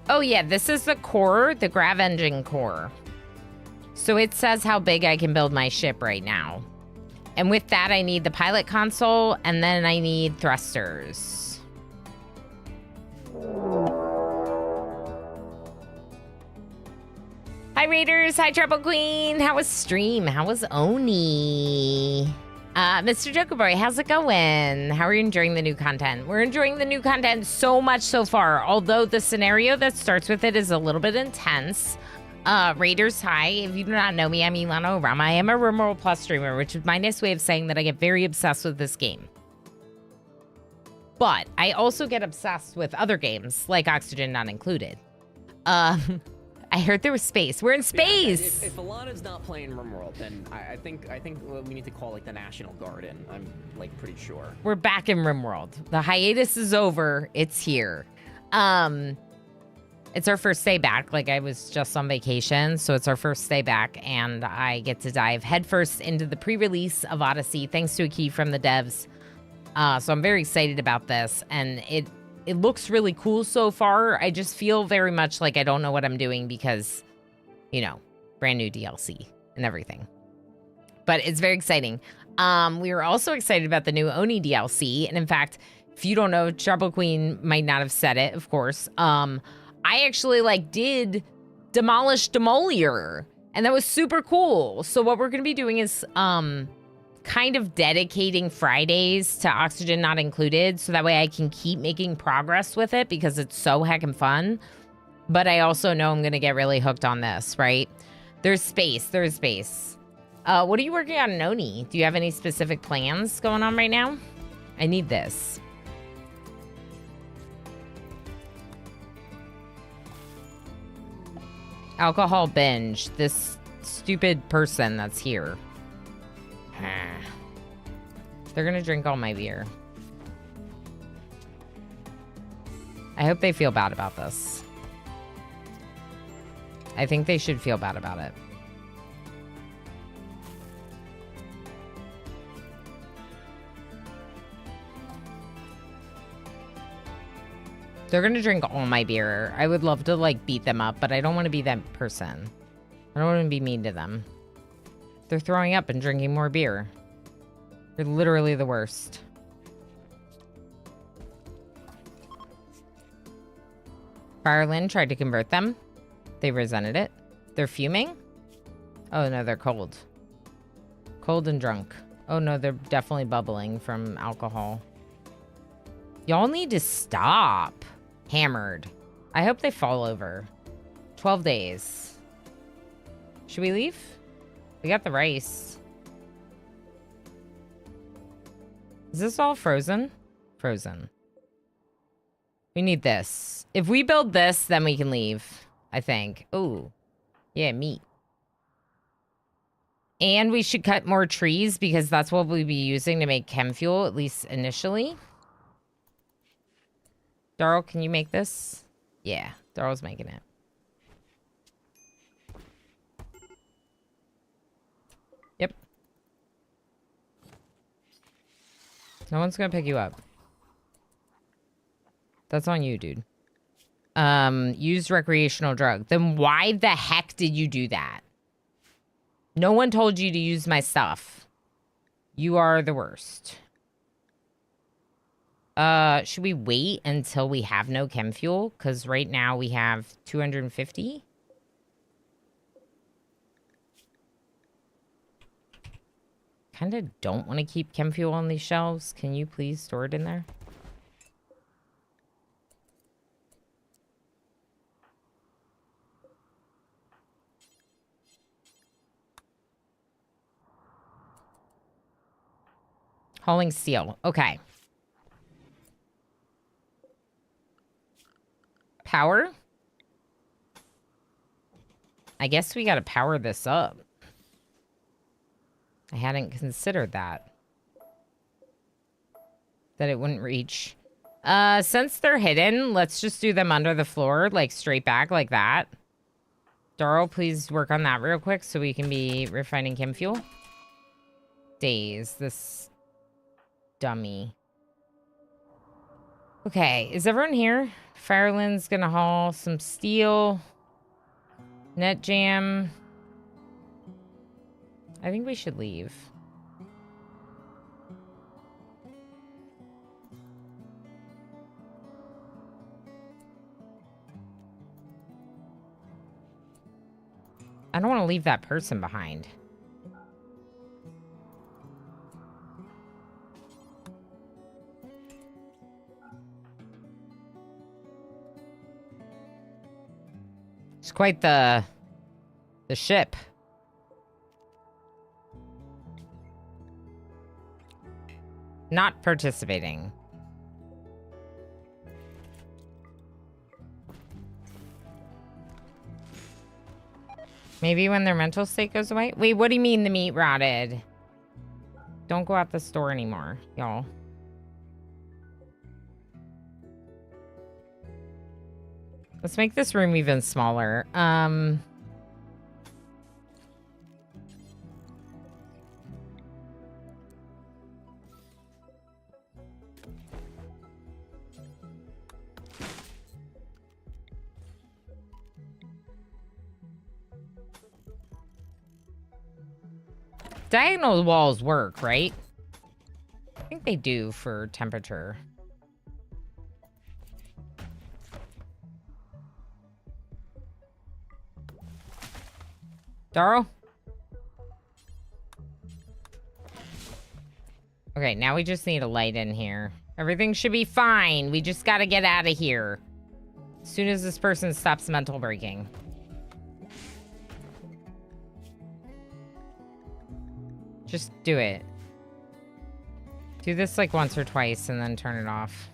Speaker 1: Oh yeah, this is the core, the grav engine core. So it says how big I can build my ship right now. And with that, I need the pilot console, and then I need thrusters. Hi Raiders, hi Trouble Queen. How was stream? How was Oni? Mr. Jokerboy, how's it going? How are you enjoying the new content? We're enjoying the new content so much so far, although the scenario that starts with it is a little bit intense. Raiders, hi. If you do not know me, I'm Ilana Orama. I am a RimWorld Plus streamer, which is my nice way of saying that I get very obsessed with this game. But I also get obsessed with other games, like Oxygen Not Included. I heard there was space. We're in space.
Speaker 8: Yeah, if Alana's not playing RimWorld, then I think we need to call like the National Guard in. I'm like pretty sure.
Speaker 1: We're back in RimWorld. The hiatus is over. It's here. It's our first day back. Like I was just on vacation, so it's our first day back, and I get to dive headfirst into the pre-release of Odyssey, thanks to a key from the devs. So I'm very excited about this, and it looks really cool so far. I just feel very much like I don't know what I'm doing because, you know, brand new DLC and everything. But it's very exciting. We were also excited about the new Oni DLC. And in fact, if you don't know, Trouble Queen might not have said it, of course. I actually did demolish Demolier, and that was super cool. So what we're going to be doing is kind of dedicating Fridays to Oxygen Not Included, so that way I can keep making progress with it because it's so heckin' fun. But I also know I'm going to get really hooked on this, right? There's space. What are you working on in Oni? Do you have any specific plans going on right now? I need this. Alcohol binge. This stupid person that's here. They're gonna drink all my beer. I hope they feel bad about this. I think they should feel bad about it. They're gonna drink all my beer. I would love to like beat them up, but I don't want to be that person. I don't want to be mean to them. They're throwing up and drinking more beer. You're literally the worst. Firelin tried to convert them. They resented it. They're fuming? Oh no, they're cold. Cold and drunk. Oh no, they're definitely bubbling from alcohol. Y'all need to stop. Hammered. I hope they fall over. 12 days. Should we leave? We got the rice. Is this all frozen? Frozen. We need this. If we build this, then we can leave, I think. Oh, yeah, meat. And we should cut more trees because that's what we'll be using to make chem fuel, at least initially. Darryl, can you make this? Yeah, Darryl's making it. Yep. No one's gonna pick you up. That's on you, dude. Used recreational drug. Then why the heck did you do that? No one told you to use my stuff. You are the worst. Should we wait until we have no chem fuel? Because right now we have 250. Kind of don't want to keep chem fuel on these shelves. Can you please store it in there? Hauling steel. Okay. Power? I guess we gotta power this up. I hadn't considered that. That it wouldn't reach. Since they're hidden, let's just do them under the floor, like straight back like that. Darryl, please work on that real quick so we can be refining chem fuel. Days. This dummy. Okay, is everyone here? Firelin's gonna haul some steel. Net jam. I think we should leave. I don't want to leave that person behind. It's quite the ship. Not participating. Maybe when their mental state goes away? Wait, what do you mean the meat rotted? Don't go out the store anymore, y'all. Let's make this room even smaller. Diagonal walls work, right? I think they do for temperature. Darryl? Okay, now we just need a light in here. Everything should be fine. We just gotta get out of here. As soon as this person stops mental breaking. Just do it. Do this like once or twice and then turn it off.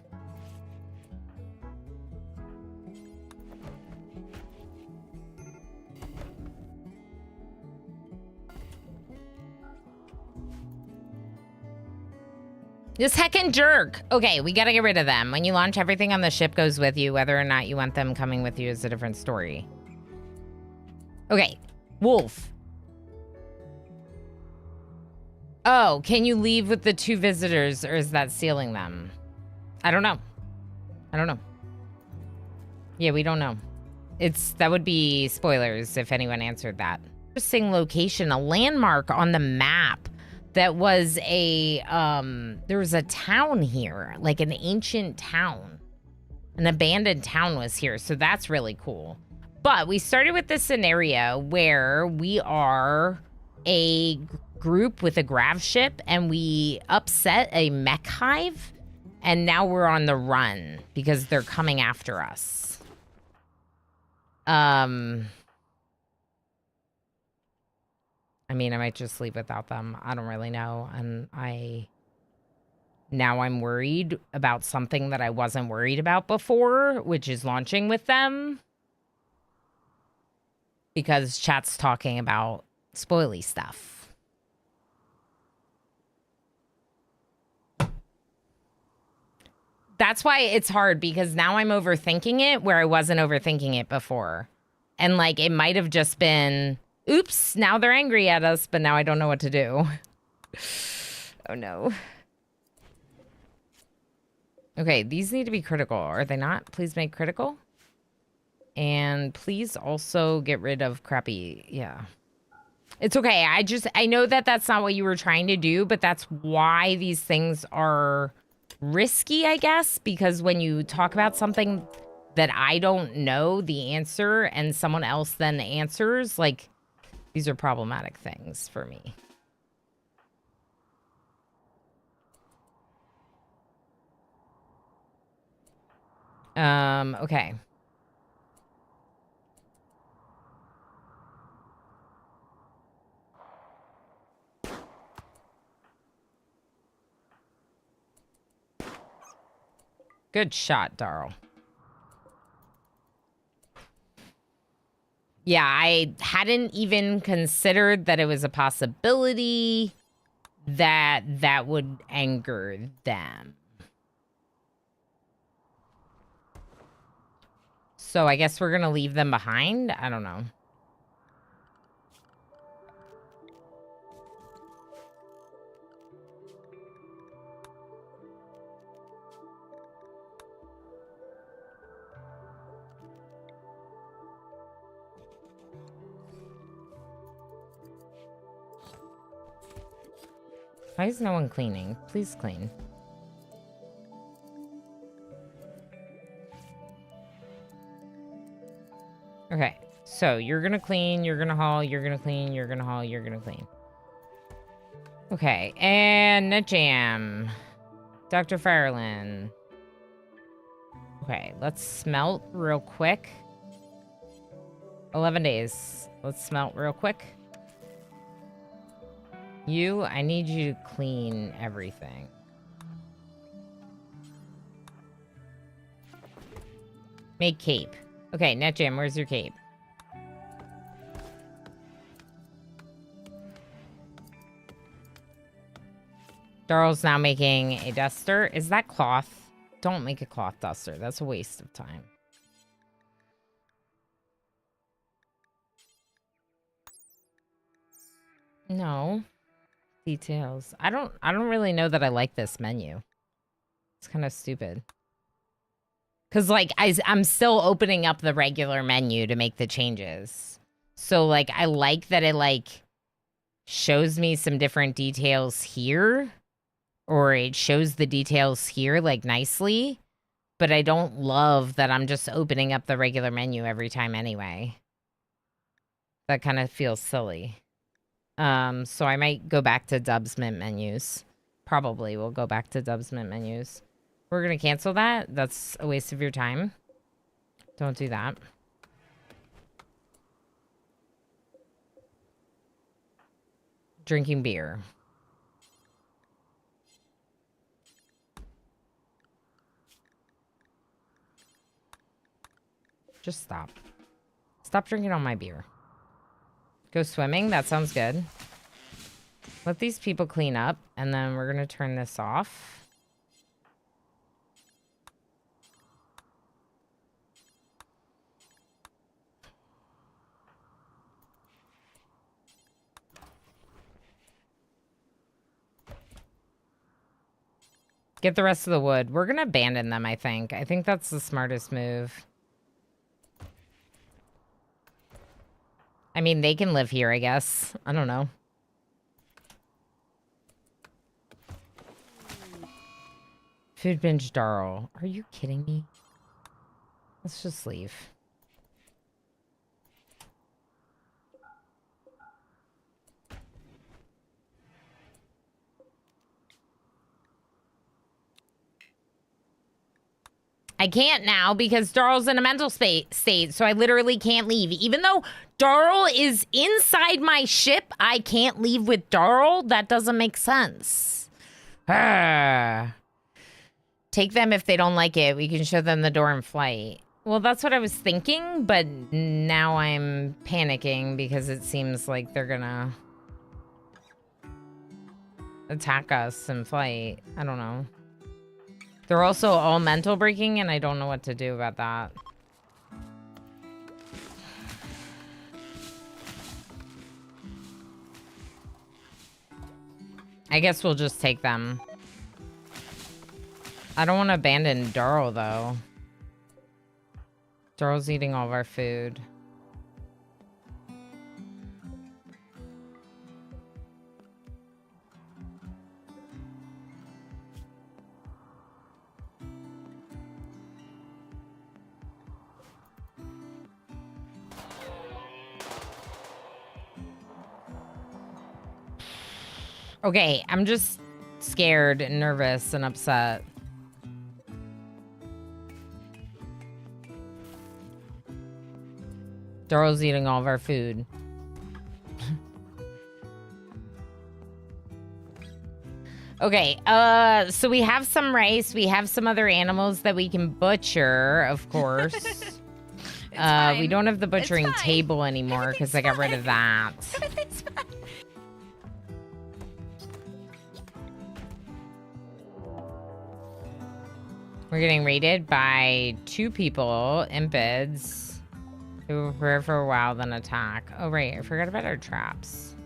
Speaker 1: This heckin' jerk. Okay, we gotta get rid of them. When you launch, everything on the ship goes with you. Whether or not you want them coming with you is a different story. Okay, Wolf. Oh, can you leave with the 2 visitors or is that sealing them? I don't know. I don't know. Yeah, we don't know. That would be spoilers if anyone answered that. Interesting location, a landmark on the map that was there was a town here, like an ancient town. An abandoned town was here, so that's really cool. But we started with this scenario where we are a group with a grav ship and we upset a mech hive, and now we're on the run because they're coming after us. I mean, I might just leave without them. I don't really know. And now I'm worried about something that I wasn't worried about before, which is launching with them. Because chat's talking about spoily stuff. That's why it's hard, because now I'm overthinking it where I wasn't overthinking it before. And like, it might have just been, oops, now they're angry at us, but now I don't know what to do. Oh no. Okay, these need to be critical. Are they not? Please make critical. And please also get rid of crappy. Yeah. It's okay. I know that that's not what you were trying to do, but that's why these things are risky, I guess, because when you talk about something that I don't know the answer and someone else then answers, like, these are problematic things for me. Okay. Good shot, Darl. Yeah, I hadn't even considered that it was a possibility that that would anger them. So I guess we're gonna leave them behind? I don't know. Why is no one cleaning? Please clean. Okay, so you're gonna clean, you're gonna haul, you're gonna clean, you're gonna haul, you're gonna clean. Okay, and NetJam. Dr. Fireland. Okay, let's smelt real quick. 11 days. Let's smelt real quick. I need you to clean everything. Make cape. Okay, NetJam, where's your cape? Darl's now making a duster. Is that cloth? Don't make a cloth duster. That's a waste of time. No. Details. I don't really know that I like this menu. It's kind of stupid. Because, like, I'm still opening up the regular menu to make the changes. So, like, I like that it, like, shows me some different details here. Or it shows the details here, like, nicely. But I don't love that I'm just opening up the regular menu every time anyway. That kind of feels silly. So I might go back to Dub's Mint menus. Probably will go back to Dub's Mint menus. We're going to cancel that. That's a waste of your time. Don't do that. Drinking beer. Just stop. Stop drinking all my beer. Go swimming. That sounds good. Let these people clean up, and then we're going to turn this off. Get the rest of the wood. We're going to abandon them, I think. I think that's the smartest move. I mean, they can live here, I guess. I don't know. Food binge Darl. Are you kidding me? Let's just leave. I can't now because Darl's in a mental state, so I literally can't leave. Even though Darl is inside my ship, I can't leave with Darl? That doesn't make sense. Take them if they don't like it. We can show them the door in flight. Well, that's what I was thinking, but now I'm panicking because it seems like they're gonna attack us in flight. I don't know. They're also all mental breaking, and I don't know what to do about that. I guess we'll just take them. I don't want to abandon Darl, though. Darl's eating all of our food. Okay, I'm just scared and nervous and upset. Darl's eating all of our food. Okay, so we have some rice. We have some other animals that we can butcher, of course. We don't have the butchering table anymore because I got rid of that. We're getting raided by 2 people, impids, who will prepare for a while, then attack. Oh, right. I forgot about our traps.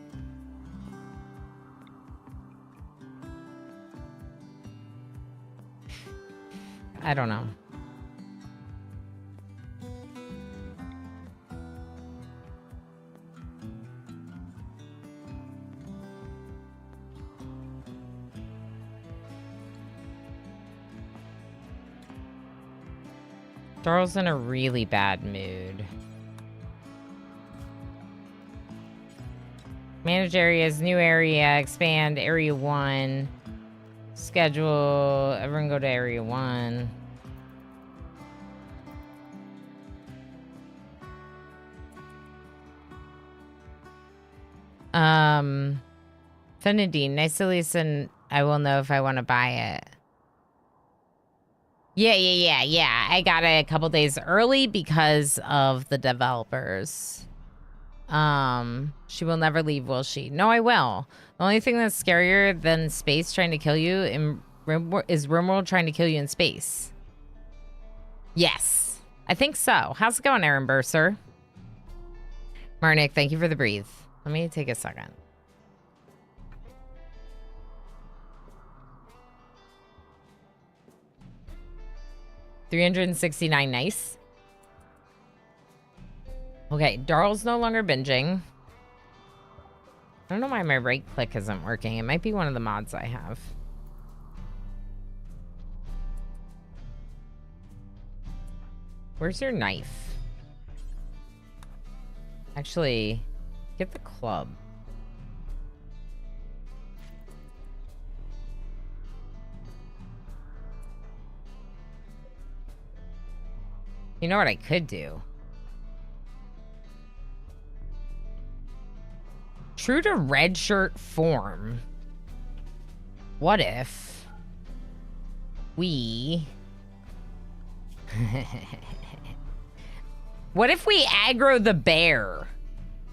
Speaker 1: I don't know. Darl's in a really bad mood. Manage areas, new area, expand area 1. Schedule, everyone go to area 1. Finity, nice to listen. I will know if I want to buy it. Yeah. I got it a couple days early because of the developers. She will never leave, will she? No, I will. The only thing that's scarier than space trying to kill you is RimWorld trying to kill you in space. Yes, I think so. How's it going, Aaron Burser? Marnik, thank you for the breathe. Let me take a second. $369, nice. Okay, Darl's no longer binging. I don't know why my right click isn't working. It might be one of the mods I have. Where's your knife? Actually, get the club. You know what I could do? True to red shirt form. What if we... What if we aggro the bear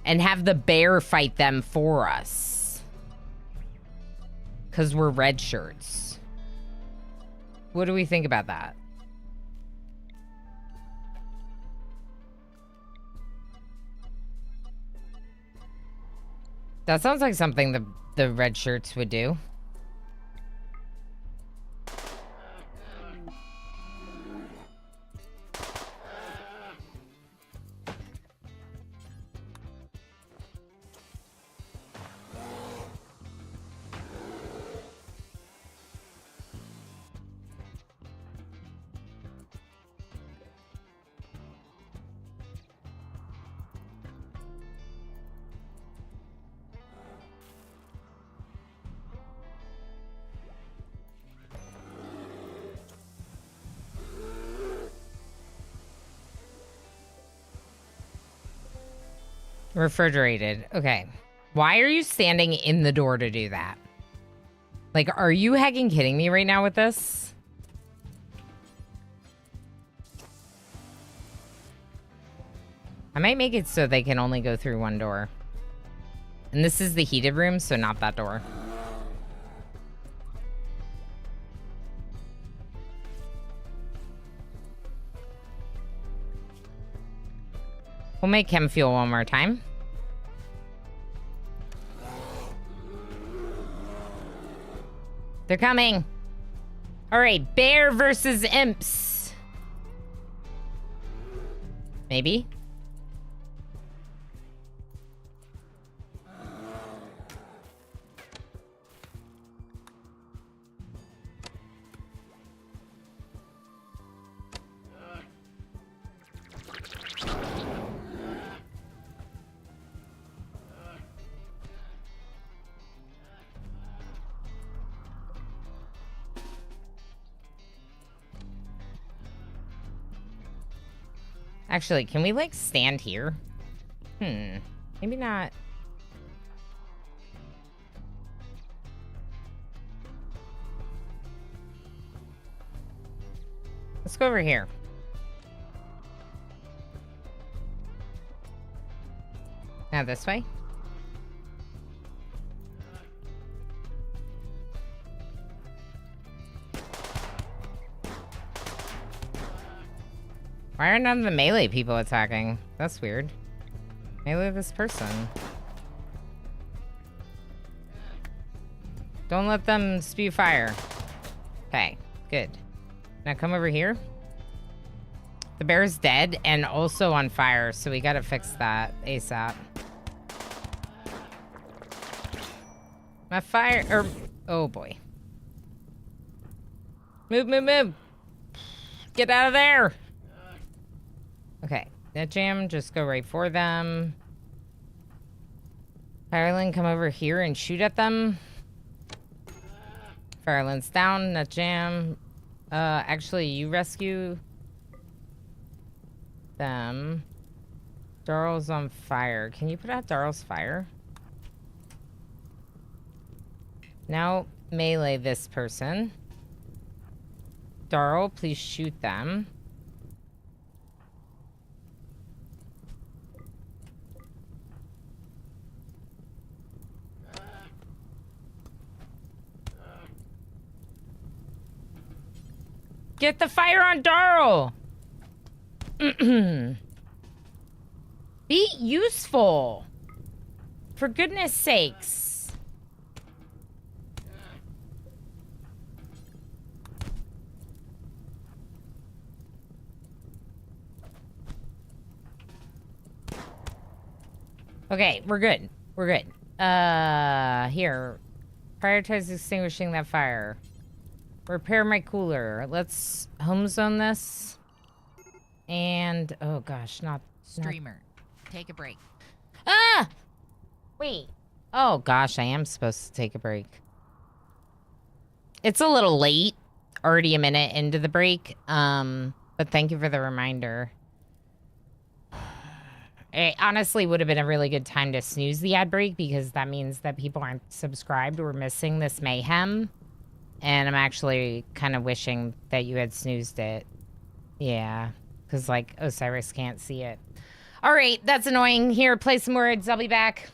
Speaker 1: and have the bear fight them for us? Because we're red shirts. What do we think about that? That sounds like something the red shirts would do. Refrigerated. Okay. Why are you standing in the door to do that? Like, are you hecking kidding me right now with this? I might make it so they can only go through one door. And this is the heated room, so not that door. We'll make him fuel one more time. They're coming. All right, bear versus imps. Maybe. Actually, can we, like, stand here? Maybe not. Let's go over here. Now this way. Why are none of the melee people attacking? That's weird. Melee this person. Don't let them spew fire. Okay, good. Now come over here. The bear's dead and also on fire, so we gotta fix that ASAP. My fire, oh boy. Move, move, move. Get out of there. Okay, net jam, just go right for them. Fireland, come over here and shoot at them. Fireland's down, net jam. Actually, you rescue them. Daryl's on fire. Can you put out Daryl's fire? Now melee this person. Daryl, please shoot them. Get the fire on Daryl! Be useful! For goodness sakes. Okay, we're good. We're good. Here. Prioritize extinguishing that fire. Repair my cooler. Let's home zone this. And, oh gosh, not...
Speaker 6: Streamer, take a break.
Speaker 1: Ah! Wait. Oh gosh, I am supposed to take a break. It's a little late. Already a minute into the break. But thank you for the reminder. It honestly would have been a really good time to snooze the ad break because that means that people aren't subscribed. We're missing this mayhem. And I'm actually kind of wishing that you had snoozed it. Yeah, because, like, Osiris can't see it. All right, that's annoying. Here, play some words. I'll be back.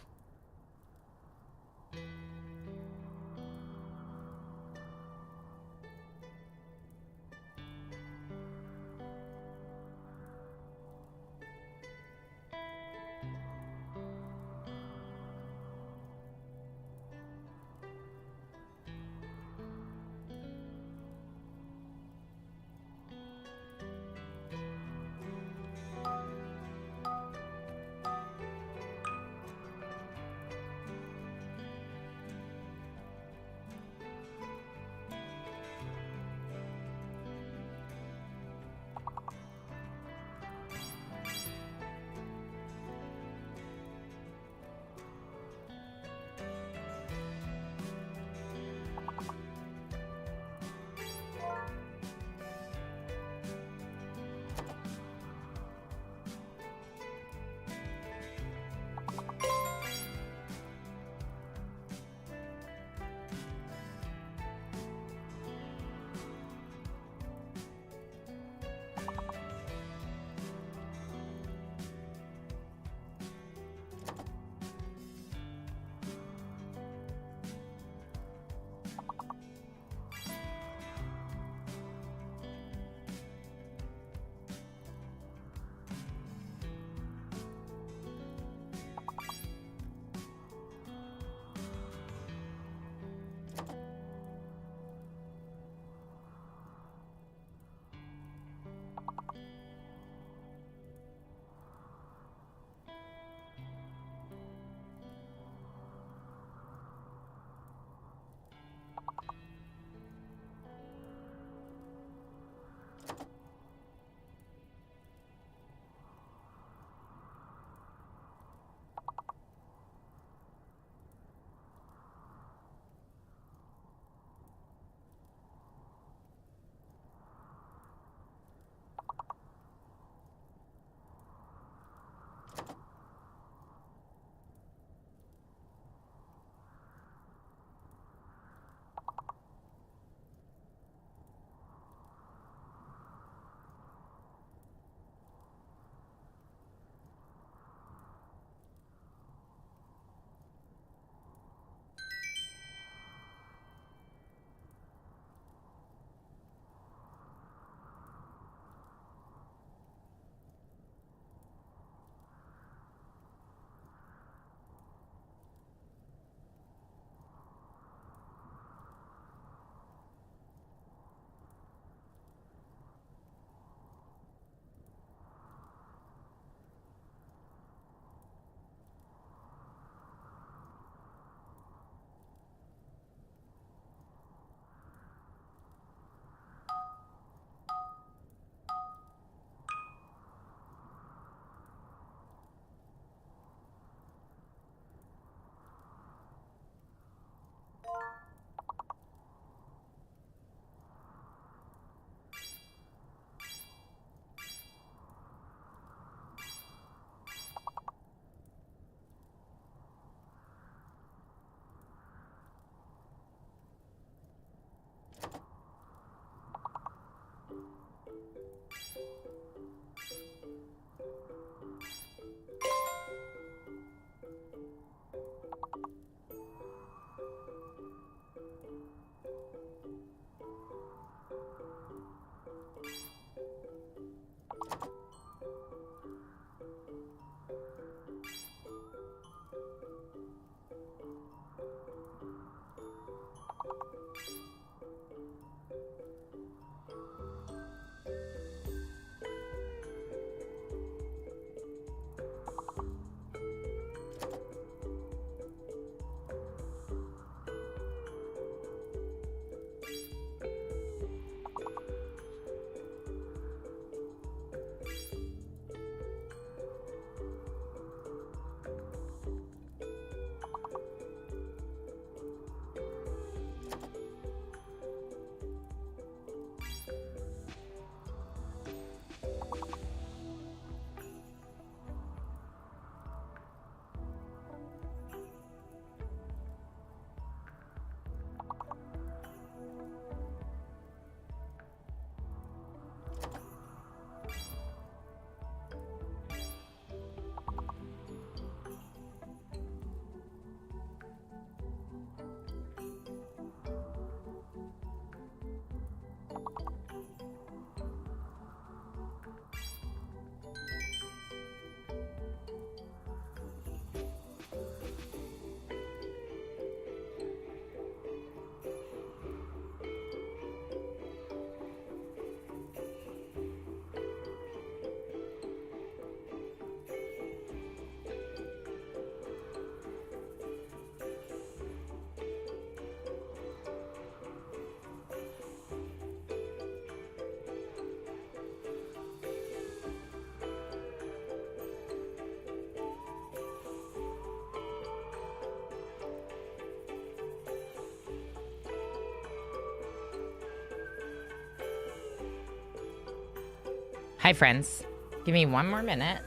Speaker 1: Hi, friends. Give me one more minute.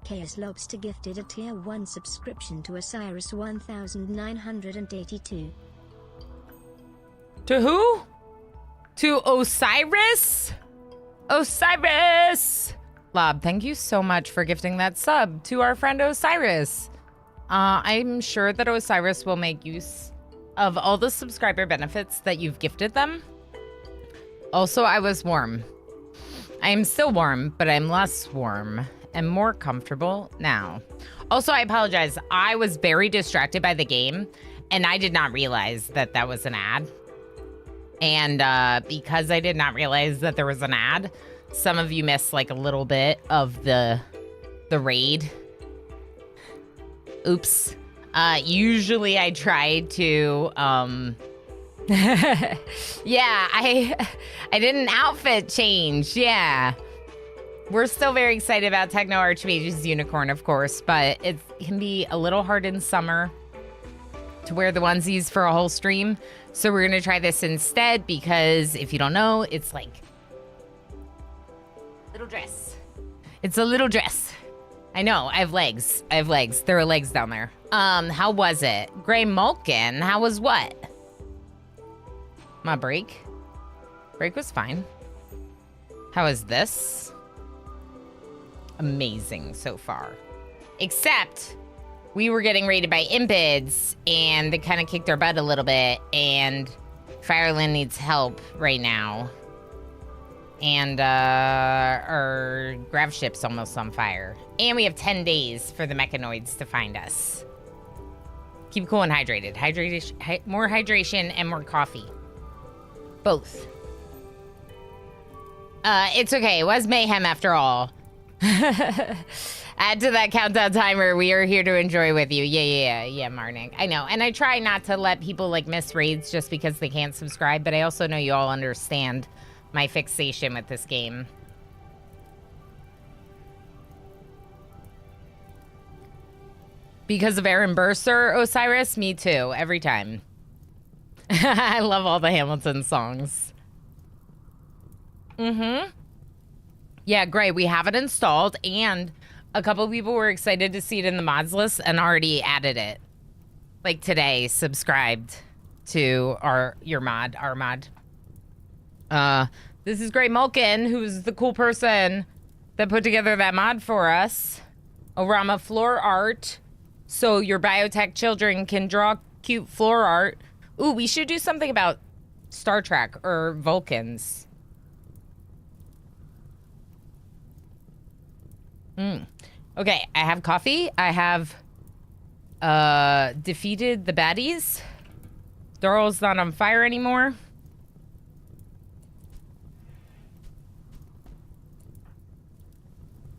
Speaker 2: KS Lobster gifted a tier 1 subscription to Osiris 1982.
Speaker 1: To who? To Osiris? Osiris! Lob, thank you so much for gifting that sub to our friend Osiris. I'm sure that Osiris will make use of all the subscriber benefits that you've gifted them. Also, I was warm. I am still warm, but I'm less warm and more comfortable now. Also, I apologize. I was very distracted by the game, and I did not realize that that was an ad. And because I did not realize that there was an ad, some of you missed like a little bit of the raid. Oops. Usually I try to yeah, I did an outfit change. Yeah. We're still very excited about Techno Archmage's unicorn, of course, but it can be a little hard in summer to wear the onesies for a whole stream. So we're going to try this instead because if you don't know, it's like little dress. It's a little dress. I know. I have legs. I have legs. There are legs down there. How was it? Gray Mulkin. How was what? My break? Break was fine. How is this? Amazing so far. Except we were getting raided by impids and they kind of kicked our butt a little bit, and Fireland needs help right now. And our grav ship's almost on fire. And we have 10 days for the mechanoids to find us. Keep cool and hydrated. More hydration and more coffee. Both. It's okay. It was mayhem after all. Add to that countdown timer. We are here to enjoy with you. Yeah, Marnik. I know. And I try not to let people like miss raids just because they can't subscribe, but I also know you all understand my fixation with this game. Because of Aaron Burser, Osiris? Me too, every time. I love all the Hamilton songs. Yeah, great. We have it installed, and a couple people were excited to see it in the mods list and already added it. Like today, subscribed to our mod. This is Great Mulkin, who's the cool person that put together that mod for us. Orama floor art, so your biotech children can draw cute floor art. Ooh, we should do something about Star Trek or Vulcans. Okay, I have coffee. I have defeated the baddies. Daryl's not on fire anymore.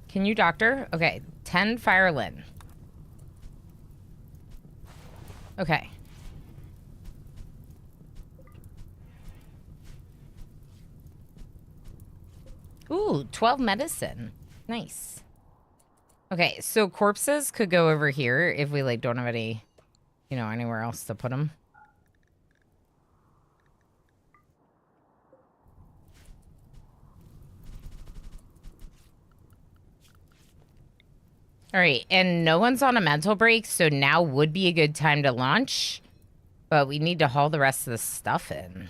Speaker 1: Can you doctor? Okay, 10 Firelin. Okay. Ooh, 12 medicine. Nice. Okay, so corpses could go over here if we like don't have any, you know, anywhere else to put them. All right, and no one's on a mental break, so now would be a good time to launch, but we need to haul the rest of the stuff in.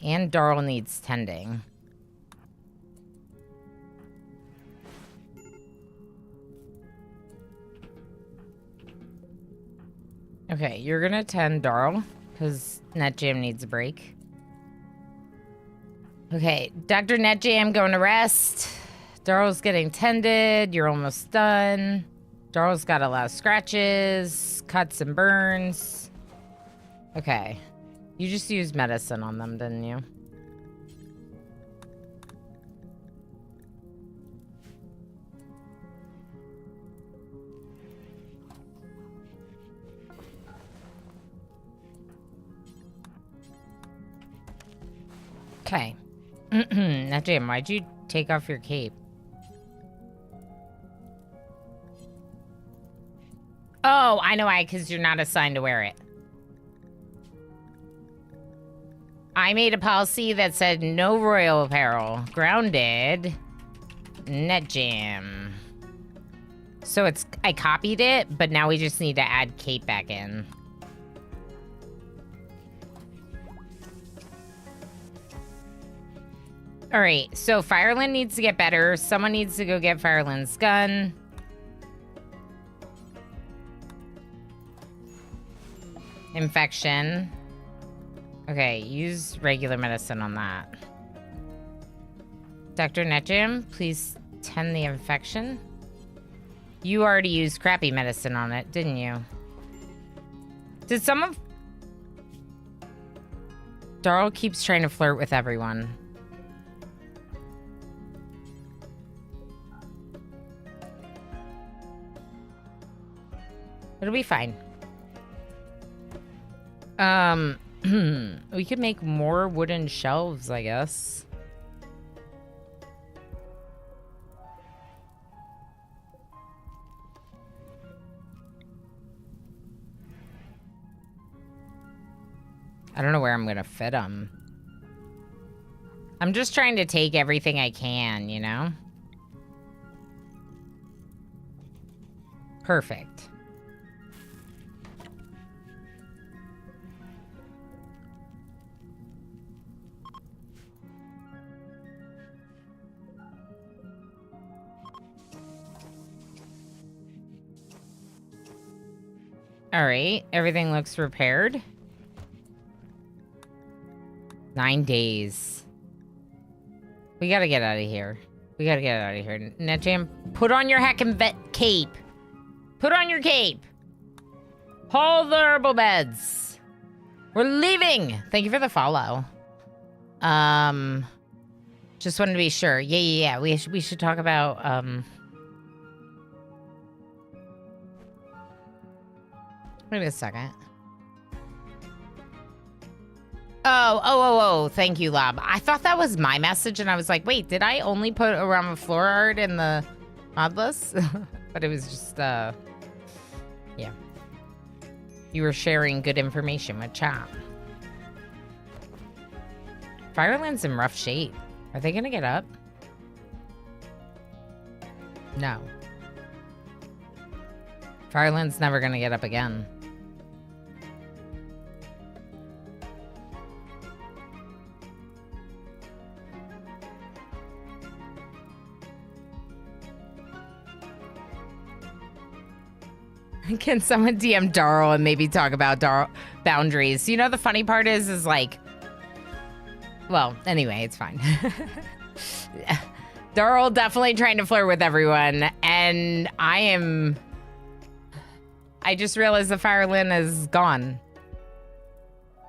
Speaker 1: And Darl needs tending. Okay, you're gonna tend Darl, because NetJam needs a break. Okay, Dr. NetJam going to rest. Darl's getting tended. You're almost done. Darl's got a lot of scratches, cuts, and burns. Okay. You just used medicine on them, didn't you? Okay. Now, Jim, why'd you take off your cape? Oh, I know why, because you're not assigned to wear it. I made a policy that said no royal apparel. Grounded. Net jam. So I copied it, but now we just need to add cape back in. All right, so Fireland needs to get better. Someone needs to go get Fireland's gun. Infection. Okay, use regular medicine on that. Dr. Netjam, please tend the infection. You already used crappy medicine on it, didn't you? Did someone... Darl keeps trying to flirt with everyone. It'll be fine. We could make more wooden shelves, I guess. I don't know where I'm gonna fit them. I'm just trying to take everything I can, you know? Perfect. All right, everything looks repaired. 9 days. We gotta get out of here. We gotta get out of here. Netjam, put on your heckin' cape. Put on your cape. Haul the herbal beds. We're leaving. Thank you for the follow. Just wanted to be sure. Yeah. We should talk about, Wait a second. Oh, thank you, Lab. I thought that was my message, and I was like, wait, did I only put a realm of floor art in the mod list? But it was just, yeah. You were sharing good information with chat. Fireland's in rough shape. Are they gonna get up? No. Fireland's never gonna get up again. Can someone DM Darl and maybe talk about boundaries? You know, the funny part is like... Well, anyway, it's fine. Darl definitely trying to flirt with everyone, and I just realized the Fireland is gone.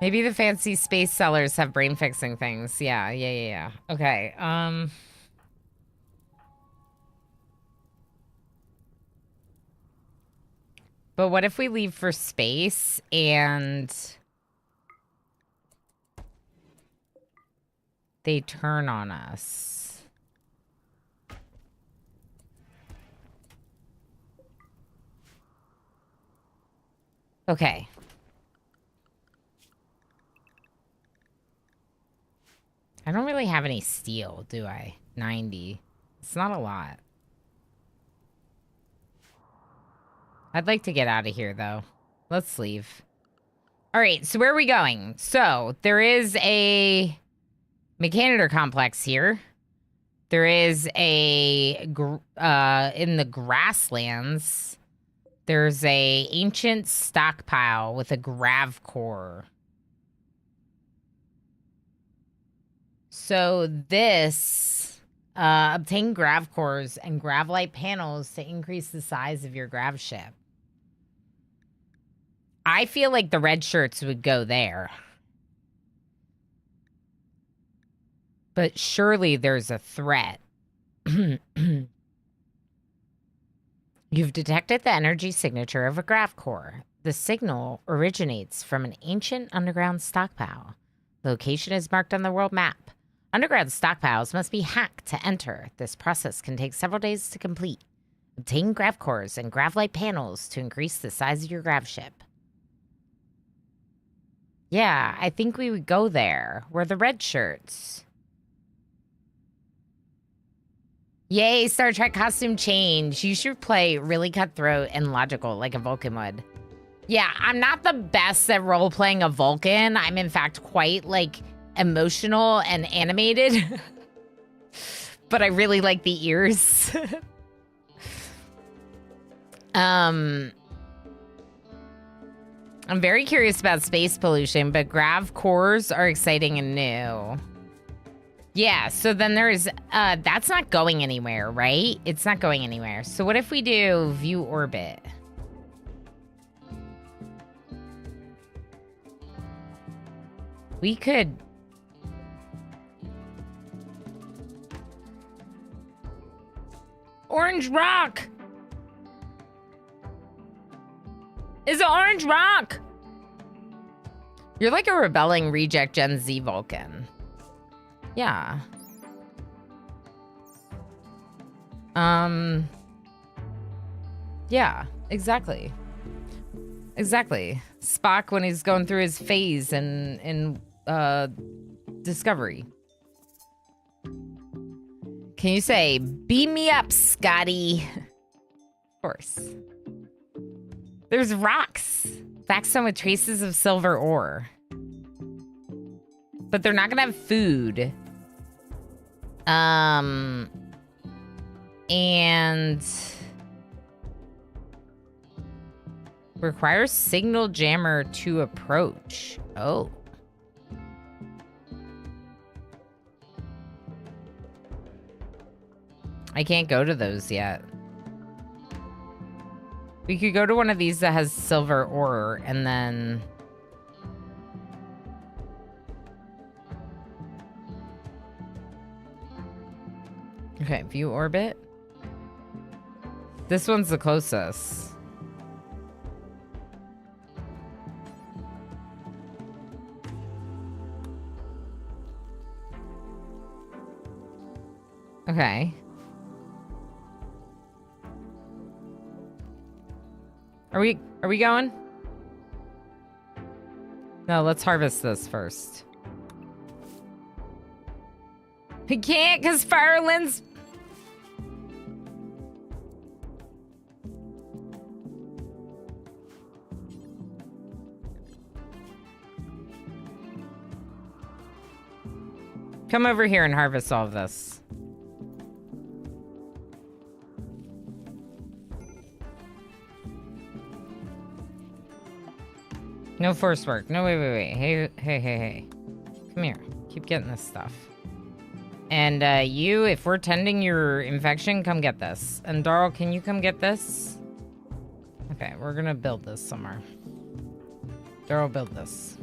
Speaker 1: Maybe the fancy space sellers have brain-fixing things. Yeah. Okay, But what if we leave for space and they turn on us? Okay. I don't really have any steel, do I? 90. It's not a lot. I'd like to get out of here, though. Let's leave. All right, so where are we going? So, there is a Mechanitor complex here. There is a... in the grasslands, there's a ancient stockpile with a grav core. So, this... obtain grav cores and gravlite panels to increase the size of your grav ship. I feel like the red shirts would go there. But surely there's a threat. You've detected the energy signature of a grav core. The signal originates from an ancient underground stockpile. Location is marked on the world map. Underground stockpiles must be hacked to enter. This process can take several days to complete. Obtain grav cores and grav light panels to increase the size of your grav ship. Yeah, I think we would go there. We're the red shirts. Yay, Star Trek costume change. You should play really cutthroat and logical like a Vulcan would. Yeah, I'm not the best at role-playing a Vulcan. I'm, in fact, quite, like, emotional and animated. But I really like the ears. I'm very curious about space pollution, but grav cores are exciting and new. Yeah, so then there's, that's not going anywhere, right? It's not going anywhere. So what if we do view orbit? We could... Orange Rock! Is it Orange Rock? You're like a rebelling reject Gen Z Vulcan. Yeah. Yeah, exactly. Exactly. Spock when he's going through his phase in Discovery. Can you say, beam me up, Scotty? Of course. There's rocks. Backstone with traces of silver ore. But they're not gonna have food. And requires signal jammer to approach. Oh. I can't go to those yet. We could go to one of these that has silver ore and then... Okay, view orbit. This one's the closest. Okay. Are we going? No, let's harvest this first. We can't because Fireland's... Come over here and harvest all of this. No force work. No, wait. Hey. Come here. Keep getting this stuff. And you, if we're tending your infection, come get this. And Darl, can you come get this? Okay, we're gonna build this somewhere. Darl, build this.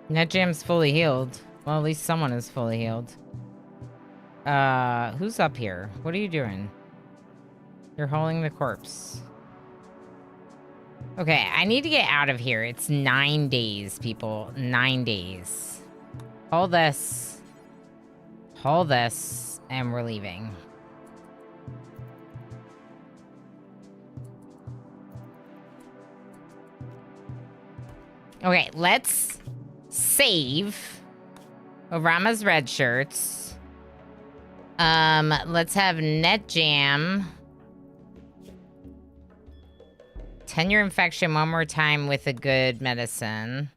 Speaker 1: NetJam's fully healed. Well, at least someone is fully healed. Who's up here? What are you doing? You're hauling the corpse. Okay, I need to get out of here. It's 9 days, people. 9 days. Haul this, and we're leaving. Okay, let's save Orama's red shirts. Let's have NetJam tend your infection one more time with a good medicine.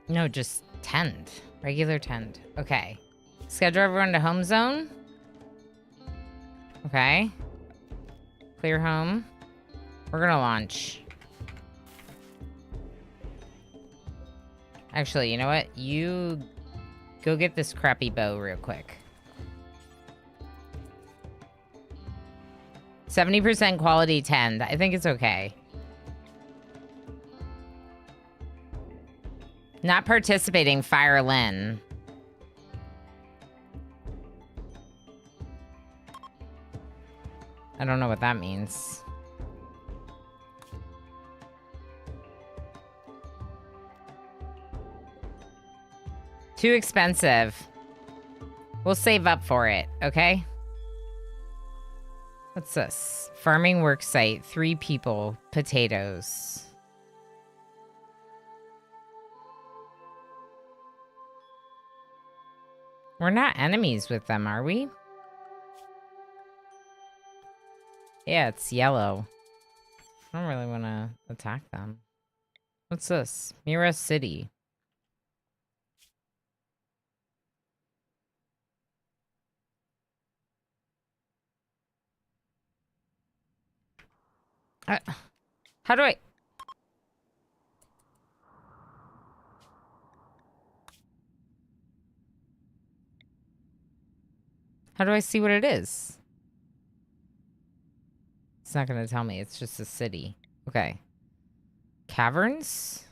Speaker 1: No, just tend. Regular tend. Okay. Schedule everyone to home zone. Okay. Clear home. We're gonna launch. Actually, you know what? You go get this crappy bow real quick. 70% quality 10. I think it's okay. Not participating, fire Lynn. I don't know what that means. Too expensive. We'll save up for it, okay? What's this? Farming work site, 3 people, potatoes. We're not enemies with them, are we? Yeah, it's yellow. I don't really want to attack them. What's this? Mira City. How do I... How do I see what it is? It's not going to tell me. It's just a city. Okay. Caverns?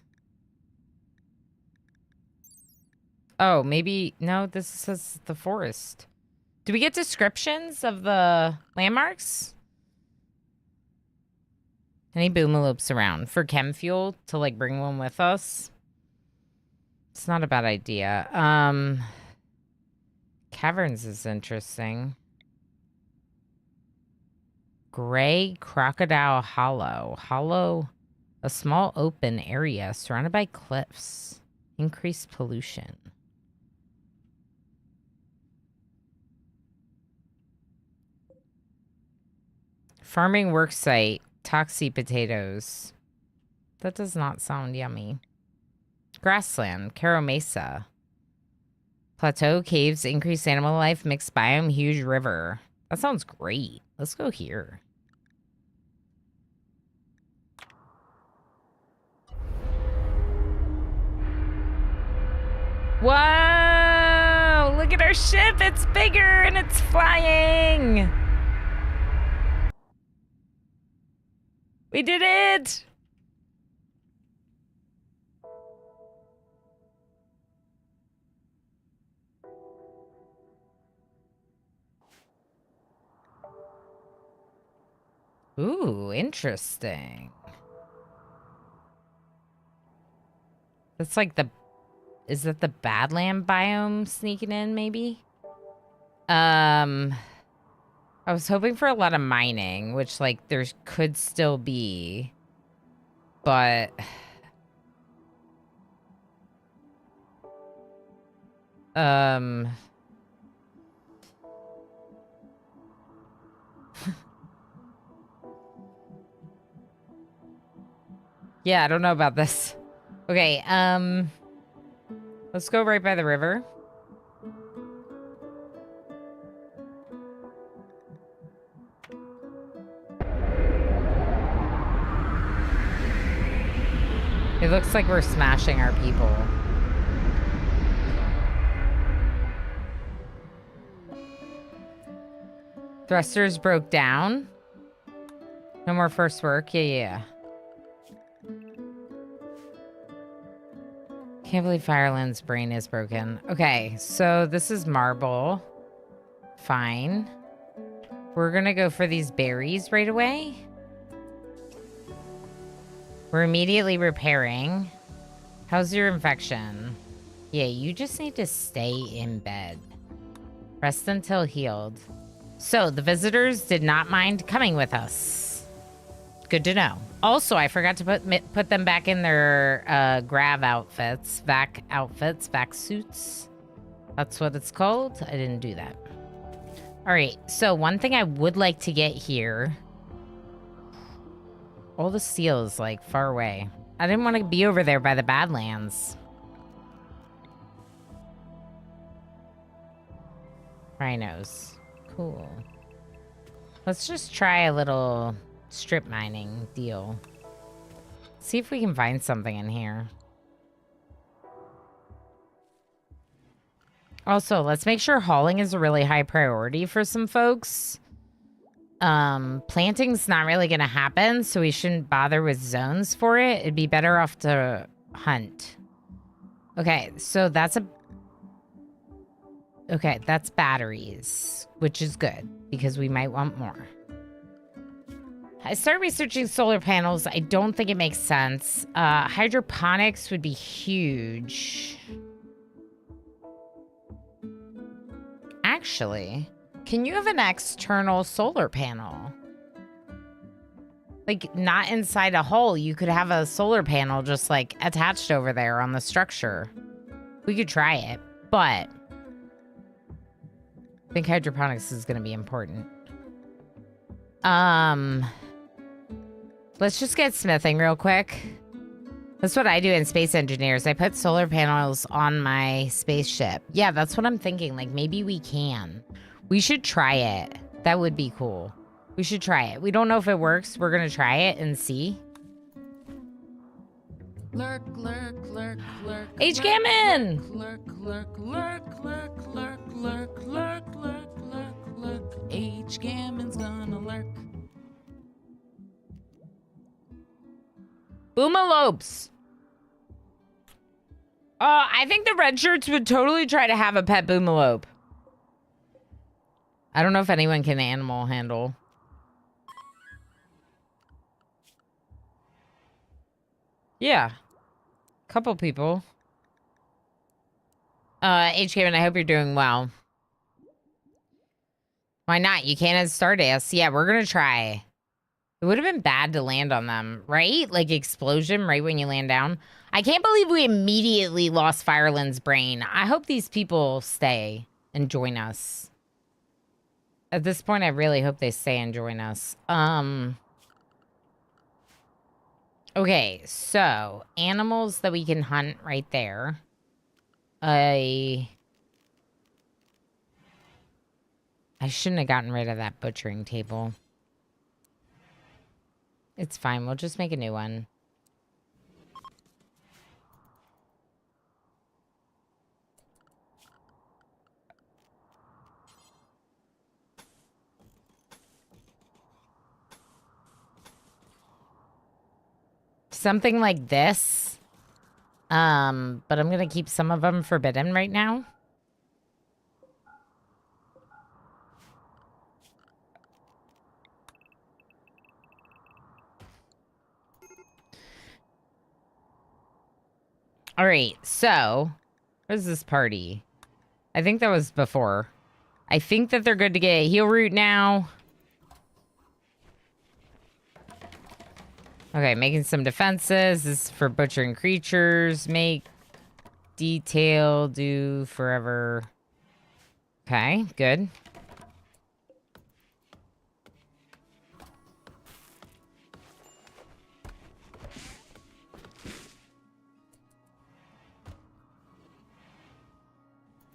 Speaker 1: Oh, maybe... No, this says the forest. Do we get descriptions of the landmarks? Any boomaloops around for chem fuel to like bring one with us? It's not a bad idea. Caverns is interesting. Gray Crocodile Hollow. Hollow, a small open area surrounded by cliffs. Increased pollution. Farming worksite. Toxie potatoes. That does not sound yummy. Grassland. Caro Mesa. Plateau, caves, increased animal life, mixed biome, huge river. That sounds great. Let's go here. Whoa! Look at our ship. It's bigger and it's flying. We did it! Ooh, interesting. That's like the... Is that the Badland biome sneaking in, maybe? I was hoping for a lot of mining, which, like, there could still be. But... Yeah, I don't know about this. Okay, let's go right by the river. It looks like we're smashing our people. Thrusters broke down. No more first work. Yeah. Can't believe Fireland's brain is broken. Okay, so this is marble. Fine. We're gonna go for these berries right away. We're immediately repairing. How's your infection? Yeah, you just need to stay in bed. Rest until healed. So, the visitors did not mind coming with us. Good to know. Also, I forgot to put them back in their grav outfits. Vac outfits. Vac suits. That's what it's called. I didn't do that. Alright, so one thing I would like to get here... All the steel is, like, far away. I didn't want to be over there by the Badlands. Rhinos. Cool. Let's just try a little strip mining deal. See if we can find something in here. Also, let's make sure hauling is a really high priority for some folks. Planting's not really gonna happen, so we shouldn't bother with zones for it. It'd be better off to hunt. Okay, so that's Okay, that's batteries, which is good because we might want more. I started researching solar panels. I don't think it makes sense. Hydroponics would be huge. Actually, can you have an external solar panel? Like, not inside a hole. You could have a solar panel just, like, attached over there on the structure. We could try it, but I think hydroponics is going to be important. Let's just get smithing real quick. That's what I do in Space Engineers. I put solar panels on my spaceship. Yeah, that's what I'm thinking. Like, maybe we can. We should try it. That would be cool. We should try it. We don't know if it works. We're going to try it and see.
Speaker 6: Lurk, lurk, lurk, lurk.
Speaker 1: H. Gammon!
Speaker 6: Lurk, lurk, lurk, lurk, lurk, lurk, lurk, lurk, lurk, lurk. H. Gammon's gonna lurk.
Speaker 1: Boomalopes. I think the red shirts would totally try to have a pet boomalope. I don't know if anyone can animal handle. Yeah. Couple people. H. Gammon, I hope you're doing well. Why not? You can't at Stardust. Yeah, we're gonna try. It would have been bad to land on them, right? Like explosion right when you land down. I can't believe we immediately lost Fireland's brain. I hope these people stay and join us. At this point, I really hope they stay and join us. Okay, so animals that we can hunt right there. I shouldn't have gotten rid of that butchering table. It's fine. We'll just make a new one. Something like this. But I'm going to keep some of them forbidden right now. All right, so where's this party? I think that was before. I think that they're good to get a heal root now. Okay, making some defenses. This is for butchering creatures. Make detail do forever. Okay, good.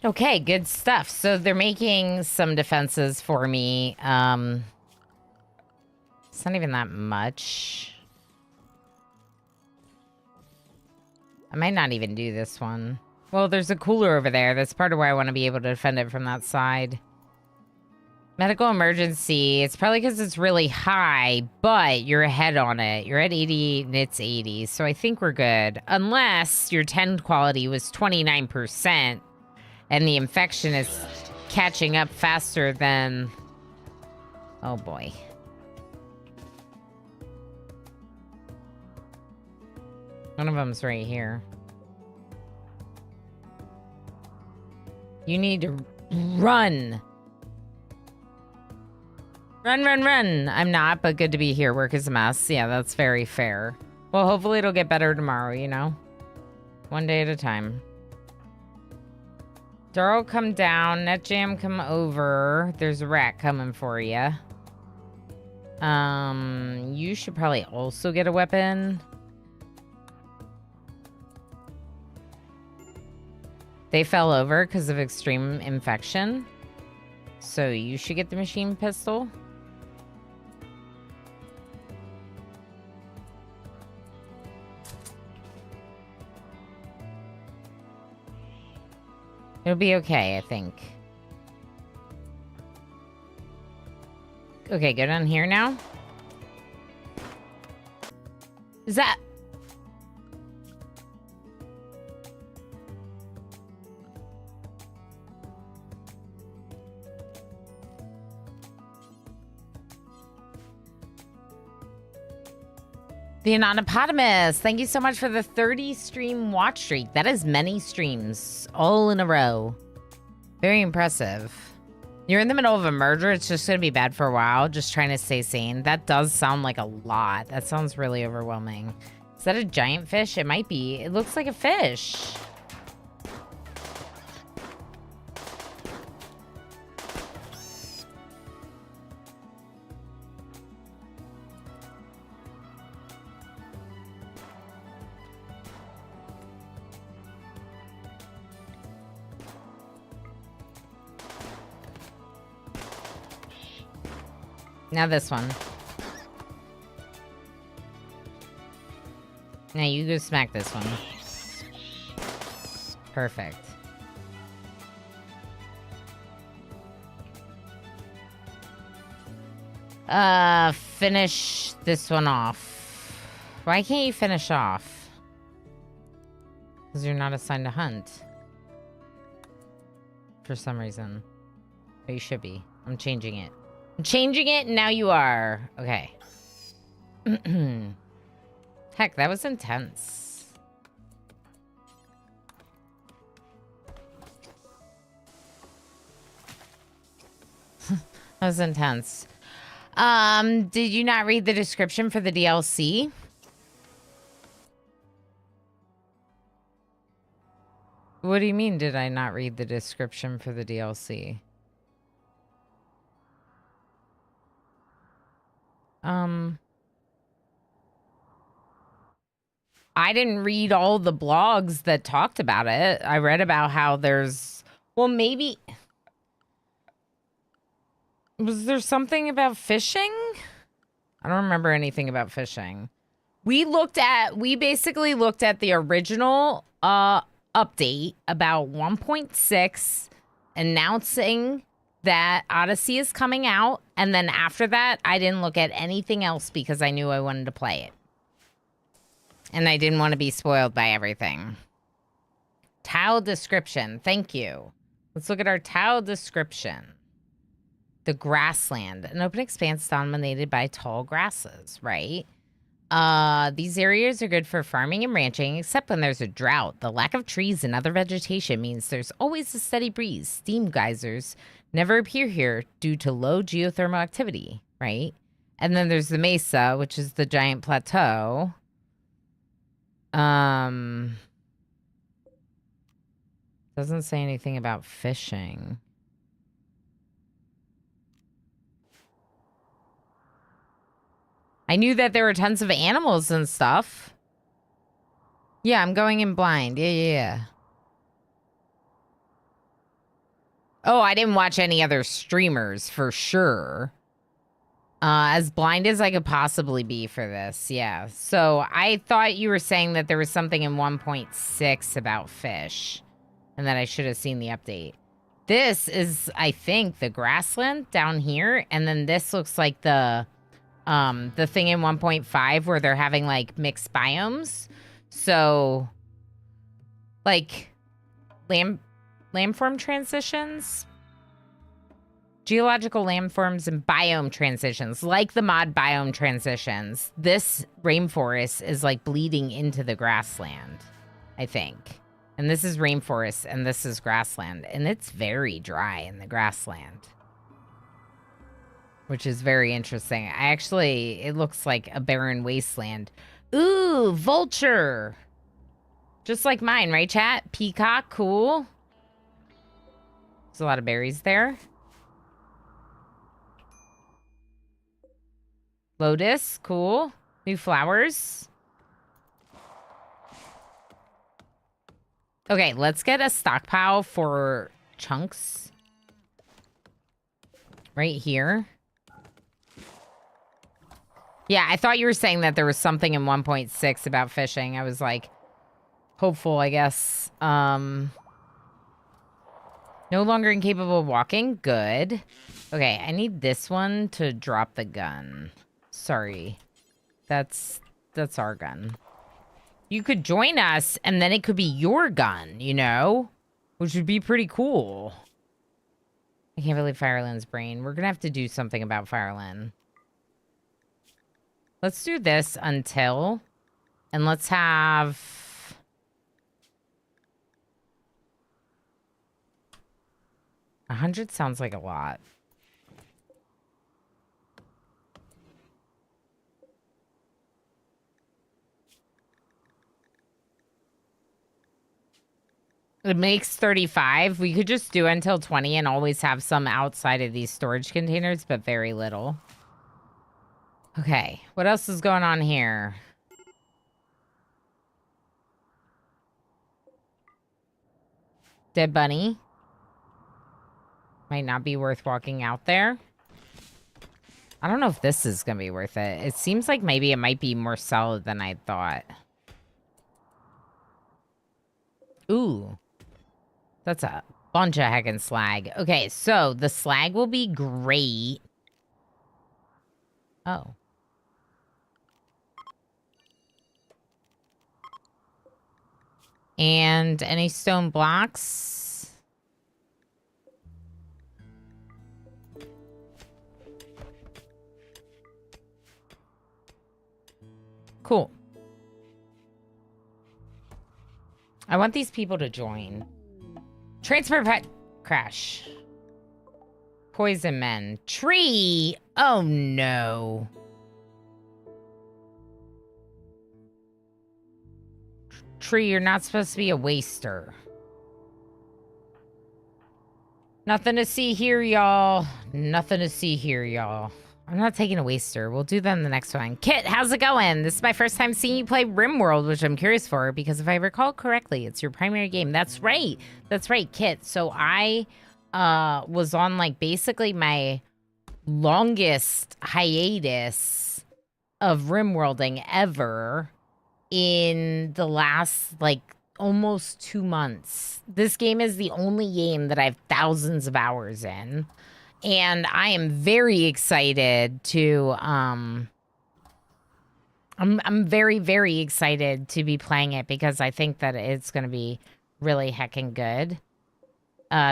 Speaker 1: Okay, good stuff. So they're making some defenses for me. It's not even that much. I might not even do this one. Well, there's a cooler over there. That's part of why I want to be able to defend it from that side. Medical emergency. It's probably because it's really high, but you're ahead on it. You're at 80 and it's 80. So I think we're good. Unless your 10 quality was 29%. And the infection is catching up faster than... Oh, boy. One of them's right here. You need to run. Run, run, run. I'm not, but good to be here. Work is a mess. Yeah, that's very fair. Well, hopefully it'll get better tomorrow, you know? One day at a time. Darl, come down. Netjam, come over. There's a rat coming for you. You should probably also get a weapon. They fell over because of extreme infection. So you should get the machine pistol. It'll be okay, I think. Okay, go down here now. Is that... The Anonypotamus, thank you so much for the 30 stream watch streak. That is many streams all in a row. Very impressive. You're in the middle of a murder. It's just going to be bad for a while. Just trying to stay sane. That does sound like a lot. That sounds really overwhelming. Is that a giant fish? It might be. It looks like a fish. Now this one. Now you go smack this one. Perfect. Finish this one off. Why can't you finish off? Because you're not assigned to hunt. For some reason. But you should be. I'm changing it. I'm changing it, and now you are. Okay. Heck, that was intense. That was intense. Did you not read the description for the DLC? What do you mean, did I not read the description for the DLC? I didn't read all the blogs that talked about it. I read about how there's... Well, maybe... Was there something about fishing? I don't remember anything about fishing. We basically looked at the original update about 1.6 announcing that Odyssey is coming out. And then after that, I didn't look at anything else because I knew I wanted to play it. And I didn't want to be spoiled by everything. Tile description. Thank you. Let's look at our tile description. The grassland. An open expanse dominated by tall grasses, right? These areas are good for farming and ranching, except when there's a drought. The lack of trees and other vegetation means there's always a steady breeze. Steam geysers never appear here due to low geothermal activity, right? And then there's the mesa, which is the giant plateau. Doesn't say anything about fishing. I knew that there were tons of animals and stuff. Yeah, I'm going in blind. Yeah. Oh, I didn't watch any other streamers for sure. As blind as I could possibly be for this, yeah. So I thought you were saying that there was something in 1.6 about fish. And that I should have seen the update. This is, I think, the grassland down here. And then this looks like the thing in 1.5 where they're having, like, mixed biomes. So, like, landform transitions? Geological landforms and biome transitions, like the mod biome transitions. This rainforest is, like, bleeding into the grassland, I think. And this is rainforest, and this is grassland. And it's very dry in the grassland. Which is very interesting. It looks like a barren wasteland. Ooh, vulture. Just like mine, right, chat? Peacock, cool. There's a lot of berries there. Lotus, cool. New flowers. Okay, let's get a stockpile for chunks. Right here. Yeah, I thought you were saying that there was something in 1.6 about fishing. I was like, hopeful, I guess. No longer incapable of walking. Good. Okay, I need this one to drop the gun. Sorry. That's our gun. You could join us, and then it could be your gun, you know? Which would be pretty cool. I can't believe Fireland's brain. We're gonna have to do something about Fireland. Let's do this until, and let's have... $100 sounds like a lot. It makes 35. We could just do until 20 and always have some outside of these storage containers, but very little. Okay, what else is going on here? Dead bunny. Might not be worth walking out there. I don't know if this is going to be worth it. It seems like maybe it might be more solid than I thought. Ooh. That's a bunch of heckin' slag. Okay, so the slag will be great. Oh. And any stone blocks? Cool. I want these people to join. Transfer pet crash. Poison men. Tree. Oh no. Tree, you're not supposed to be a waster. Nothing to see here, y'all. Nothing to see here, y'all. I'm not taking a waster. We'll do that in the next one. Kit, how's it going? This is my first time seeing you play RimWorld, which I'm curious for, because if I recall correctly, it's your primary game. That's right. That's right, Kit. So I was on, like, basically my longest hiatus of RimWorlding ever in the last, like, almost 2 months. This game is the only game that I have thousands of hours in. And I am very excited to, I'm very, very excited to be playing it because I think that it's going to be really heckin' good.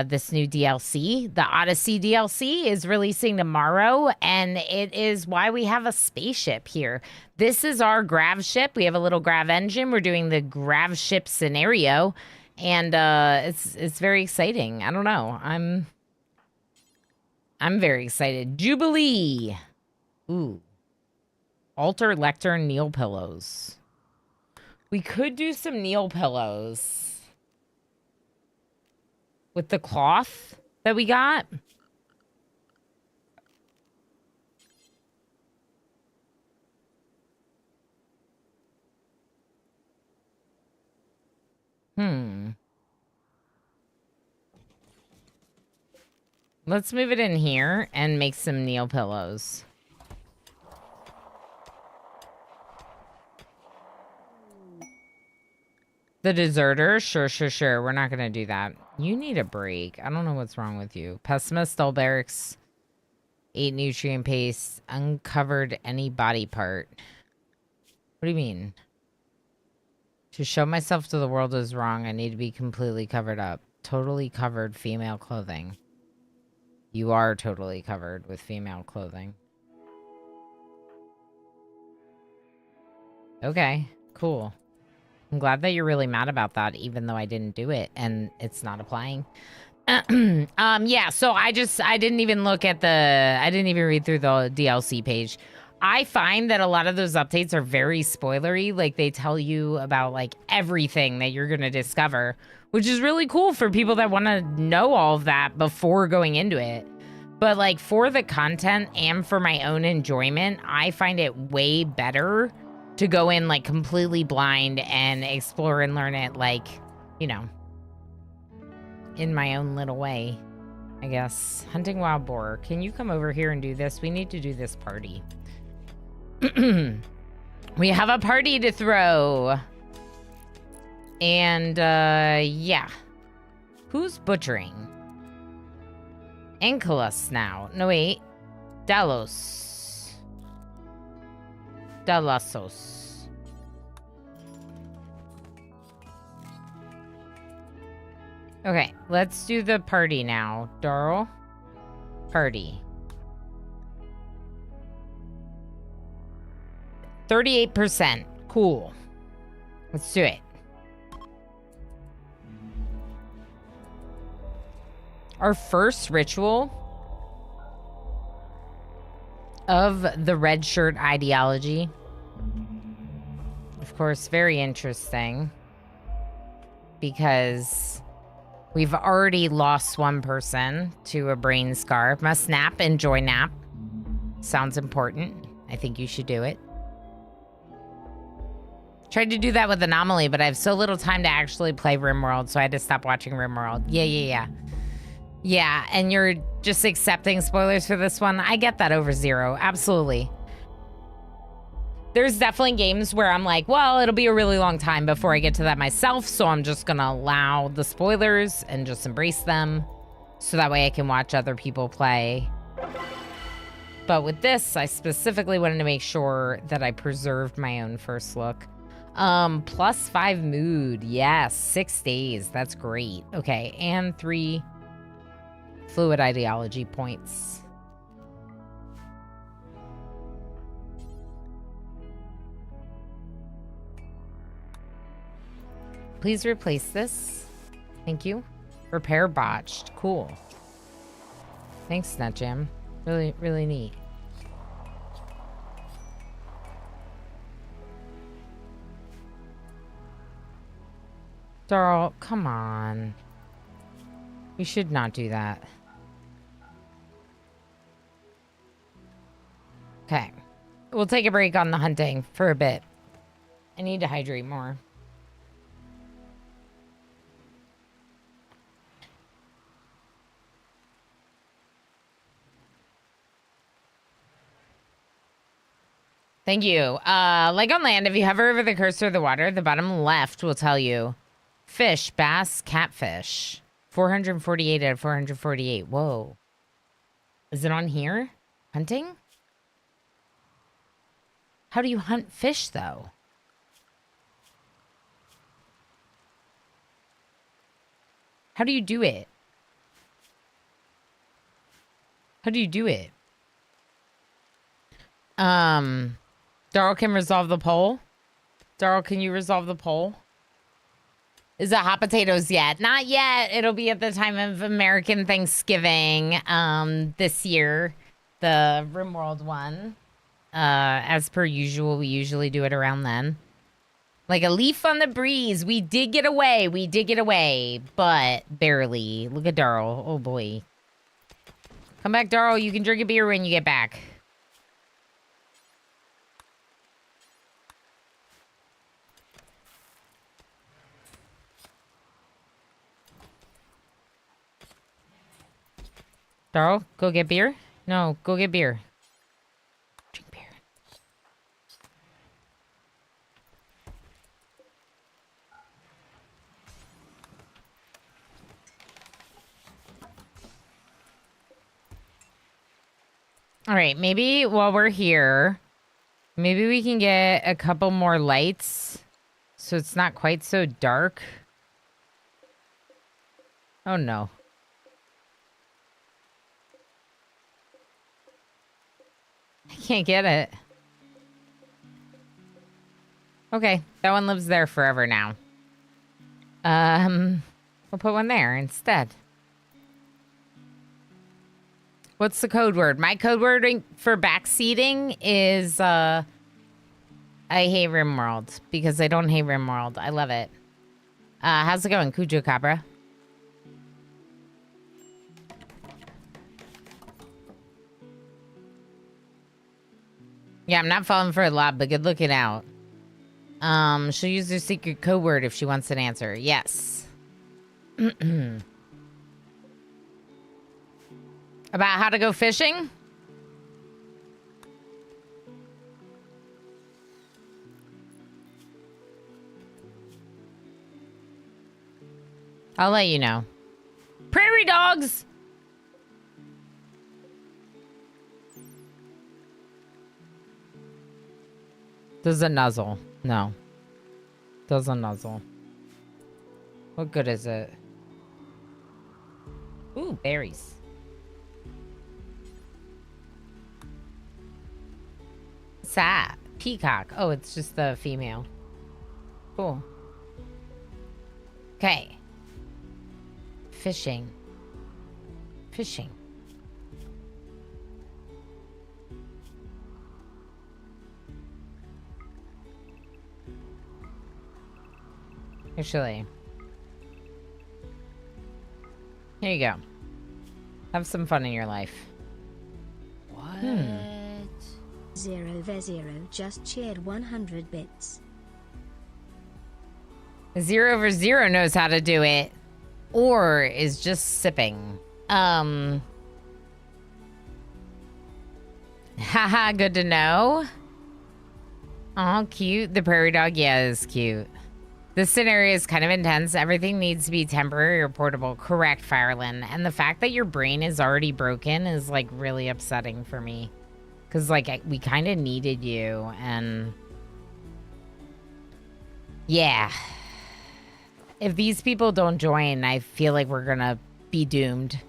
Speaker 1: This new DLC, the Odyssey DLC, is releasing tomorrow, and it is why we have a spaceship here. This is our grav ship. We have a little grav engine. We're doing the grav ship scenario, and it's very exciting. I don't know. I'm very excited. Jubilee. Ooh. Altar, lectern, kneel pillows. We could do some kneel pillows. With the cloth that we got. Let's move it in here and make some kneel pillows. The deserter? Sure. We're not going to do that. You need a break. I don't know what's wrong with you. Pessimist, dull barracks, 8 nutrient paste, uncovered any body part. What do you mean? To show myself to the world is wrong, I need to be completely covered up. Totally covered female clothing. You are totally covered with female clothing. Okay, cool. I'm glad that you're really mad about that, even though I didn't do it and it's not applying. Yeah, so I didn't even look at I didn't even read through the DLC page. I find that a lot of those updates are very spoilery. Like, they tell you about, like, everything that you're going to discover, which is really cool for people that want to know all of that before going into it. But, like, for the content and for my own enjoyment, I find it way better to go in, like, completely blind and explore and learn it, like, you know, in my own little way, I guess. Hunting wild boar. Can you come over here and do this? We need to do this party. We have a party to throw. And, yeah. Who's butchering? Enculus now. No, wait. Dalos. Dalasos. Okay, let's do the party now. Darl. Party. 38%. Cool. Let's do it. Our first ritual of the red shirt ideology. Of course, very interesting. Because we've already lost one person to a brain scar. Must nap, enjoy nap. Sounds important. I think you should do it. Tried to do that with Anomaly, but I have so little time to actually play RimWorld, so I had to stop watching RimWorld. Yeah. Yeah, and you're just accepting spoilers for this one. I get that over zero. Absolutely. There's definitely games where I'm like, well, it'll be a really long time before I get to that myself, so I'm just gonna allow the spoilers and just embrace them, so that way I can watch other people play. But with this, I specifically wanted to make sure that I preserved my own first look. +5 mood. Yes, 6 days. That's great. Okay, and 3 fluid ideology points. Please replace this. Thank you. Repair botched. Cool. Thanks, Nutjam. Really, really neat. Darl, come on. You should not do that. Okay. We'll take a break on the hunting for a bit. I need to hydrate more. Thank you. Like on land, if you hover over the cursor of the water, the bottom left will tell you fish, bass, catfish. 448 out of 448. Whoa. Is it on here? Hunting? How do you hunt fish, though? How do you do it? How do you do it? Darl can resolve the poll. Darl, can you resolve the poll? Is it hot potatoes yet? Not yet. It'll be at the time of American Thanksgiving this year. The RimWorld one. As per usual, we usually do it around then. Like a leaf on the breeze. We did get away. We did get away. But barely. Look at Darl. Oh, boy. Come back, Darl. You can drink a beer when you get back. Darl, go get beer? No, go get beer. Drink beer. All right, maybe while we're here, maybe we can get a couple more lights so it's not quite so dark. Oh, no. I can't get it. Okay, that one lives there forever now. We'll put one there instead. What's the code word? My code word for backseating is, I hate RimWorld because I don't hate RimWorld. I love it. How's it going, Cujo Cabra? Yeah, I'm not falling for a lot, but good looking out. She'll use her secret code word if she wants an answer. Yes. About how to go fishing? I'll let you know. Prairie dogs! Doesn't nuzzle. No. Doesn't nuzzle. What good is it? Ooh, berries. What's that? Peacock. Oh, it's just the female. Cool. Okay. Fishing. Fishing. Actually. Here you go. Have some fun in your life.
Speaker 3: What?
Speaker 2: 0v0 just cheered 100 bits.
Speaker 1: 0/0 knows how to do it. Or is just sipping. Haha, good to know. Oh, cute. The prairie dog, yeah, is cute. This scenario is kind of intense. Everything needs to be temporary or portable. Correct, Fireland. And the fact that your brain is already broken is, like, really upsetting for me. Because, like, we kind of needed you, and... yeah. If these people don't join, I feel like we're gonna be doomed.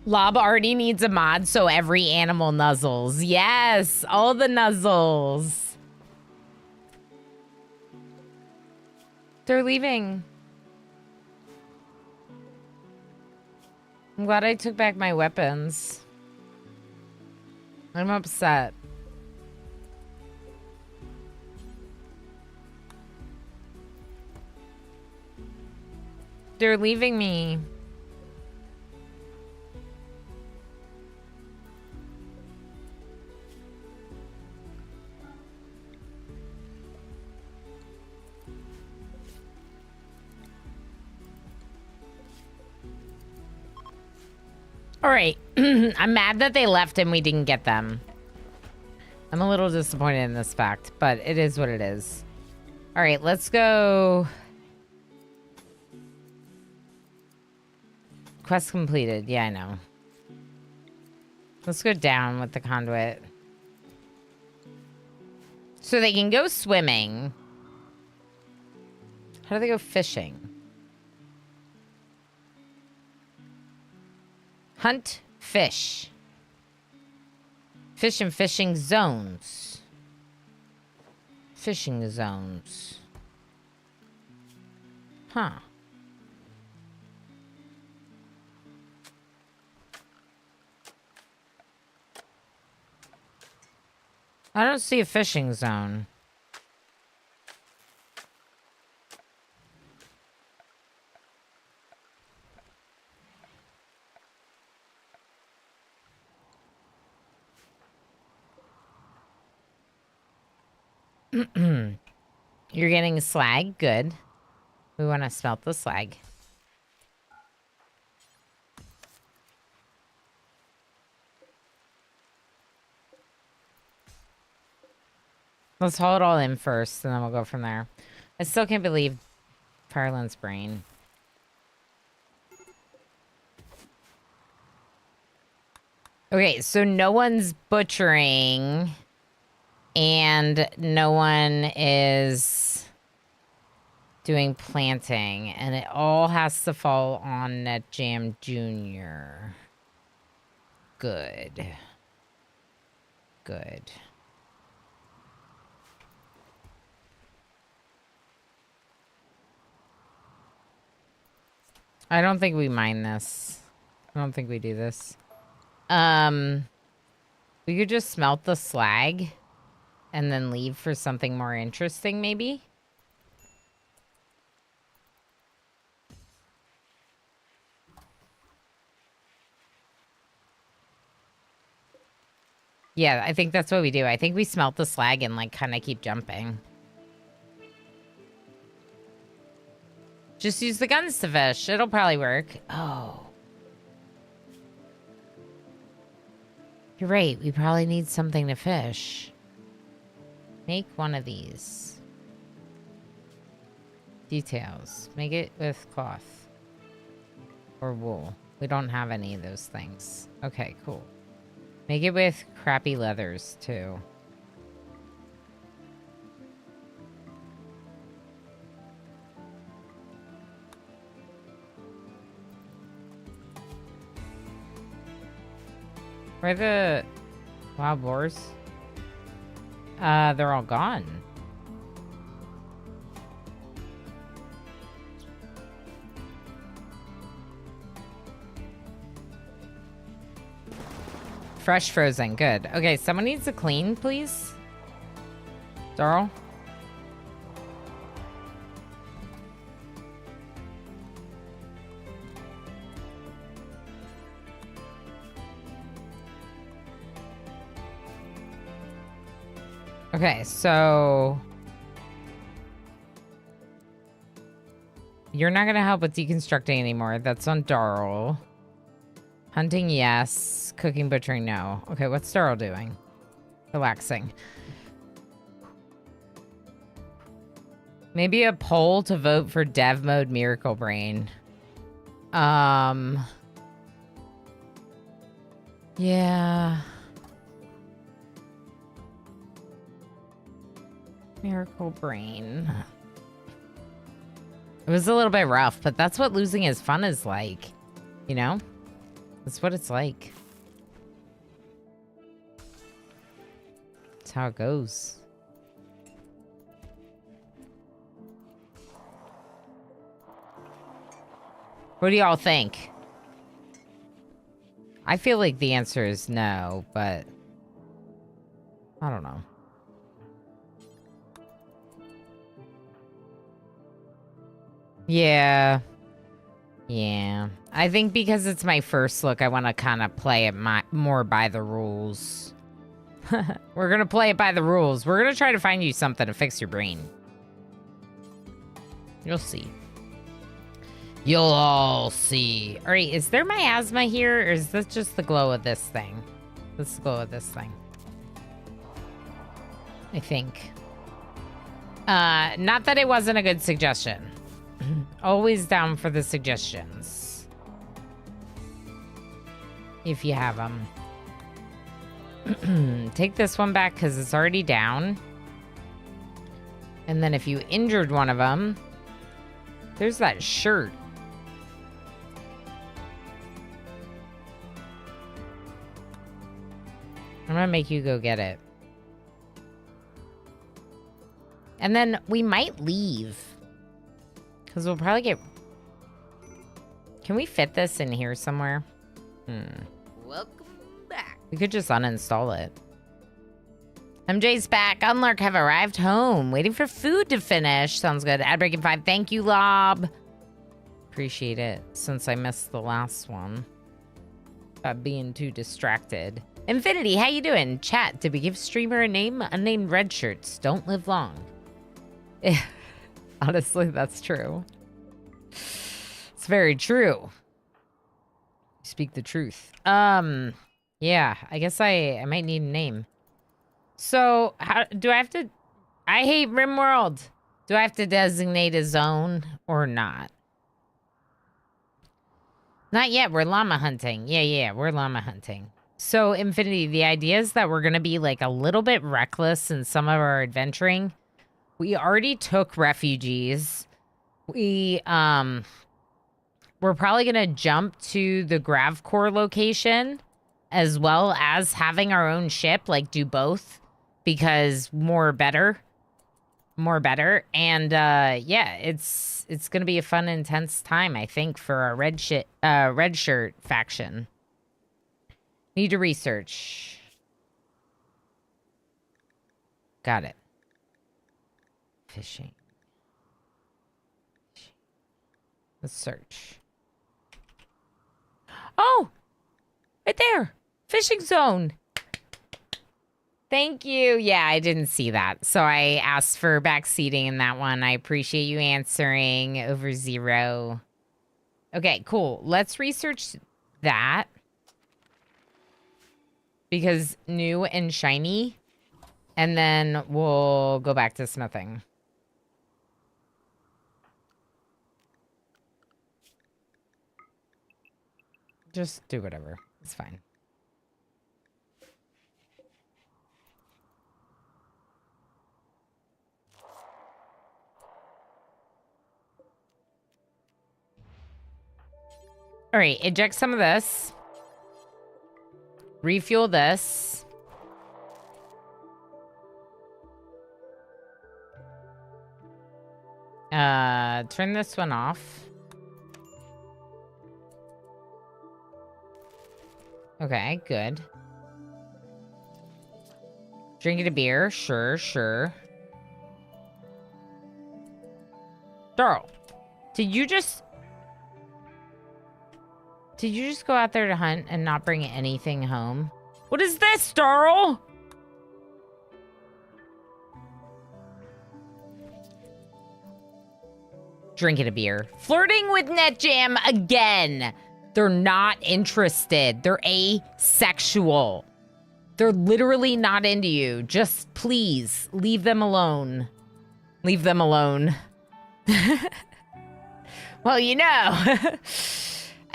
Speaker 1: Lob already needs a mod, so every animal nuzzles. Yes, all the nuzzles. They're leaving. I'm glad I took back my weapons. I'm upset. They're leaving me. All right. I'm mad that they left and we didn't get them. I'm a little disappointed in this fact, but it is what it is. All right, let's go. Quest completed. Yeah, I know. Let's go down with the conduit. So they can go swimming. How do they go fishing? Hunt, fish. Fish and fishing zones. Fishing zones. Huh. I don't see a fishing zone. You're getting slag. Good. We want to smelt the slag. Let's haul it all in first, and then we'll go from there. I still can't believe Fireland's brain. Okay, so no one's butchering, and no one is doing planting, and it all has to fall on NetJam Jr. Good. Good. I don't think we mine this. I don't think we do this. We could just smelt the slag and then leave for something more interesting, maybe? Yeah, I think that's what we do. I think we smelt the slag and, like, kind of keep jumping. Just use the guns to fish. It'll probably work. Oh. You're right. We probably need something to fish. Make one of these. Details. Make it with cloth. Or wool. We don't have any of those things. Okay, cool. Make it with crappy leathers, too. Where are the wild boars? They're all gone. Fresh frozen, good. Okay, someone needs to clean, please. Darl? Okay, so you're not gonna help with deconstructing anymore. That's on Darl. Hunting, yes. Cooking, butchering, no. Okay, what's Darl doing? Relaxing. Maybe a poll to vote for dev mode Miracle Brain. Yeah. Miracle Brain. It was a little bit rough, but that's what losing his fun is like. You know? That's what it's like. That's how it goes. What do y'all think? I feel like the answer is no, but I don't know. Yeah. Yeah. I think because it's my first look, I want to kind of play it more by the rules. We're going to play it by the rules. We're going to try to find you something to fix your brain. You'll see. You'll all see. All right, is there miasma here, or is this just the glow of this thing? This is the glow of this thing. I think. Not that it wasn't a good suggestion. Always down for the suggestions. If you have them. Take this one back because it's already down. And then if you injured one of them, there's that shirt. I'm gonna make you go get it. And then we might leave. Because we'll probably get... Can we fit this in here somewhere?
Speaker 3: Welcome back.
Speaker 1: We could just uninstall it. MJ's back. Unlark have arrived home. Waiting for food to finish. Sounds good. Adbreaking 5. Thank you, Lob. Appreciate it. Since I missed the last one. By being too distracted. Infinity, how you doing? Chat, did we give streamer a name? Unnamed red shirts don't live long. Honestly, that's true. It's very true. Speak the truth. Yeah, I guess I might need a name. So, how do I have to... I hate RimWorld. Do I have to designate a zone or not? Not yet, we're llama hunting. Yeah, we're llama hunting. So, Infinity, the idea is that we're going to be like a little bit reckless in some of our adventuring. We already took refugees. We're probably going to jump to the Gravcore location as well as having our own ship, like do both because more better. And yeah, it's going to be a fun, intense time, I think, for our red shirt faction. Need to research. Got it. Fishing. Let's search. Oh! Right there! Fishing zone! Thank you. Yeah, I didn't see that. So I asked for backseating in that one. I appreciate you answering over 0. Okay, cool. Let's research that. Because new and shiny. And then we'll go back to smithing. Just do whatever. It's fine. All right, eject some of this. Refuel this. Turn this one off. Okay, good. Drinking a beer. Sure, sure. Darl, did you just go out there to hunt and not bring anything home? What is this, Darl? Drinking a beer. Flirting with NetJam again. They're not interested. They're asexual. They're literally not into you. Just please leave them alone. Leave them alone. Well, you know,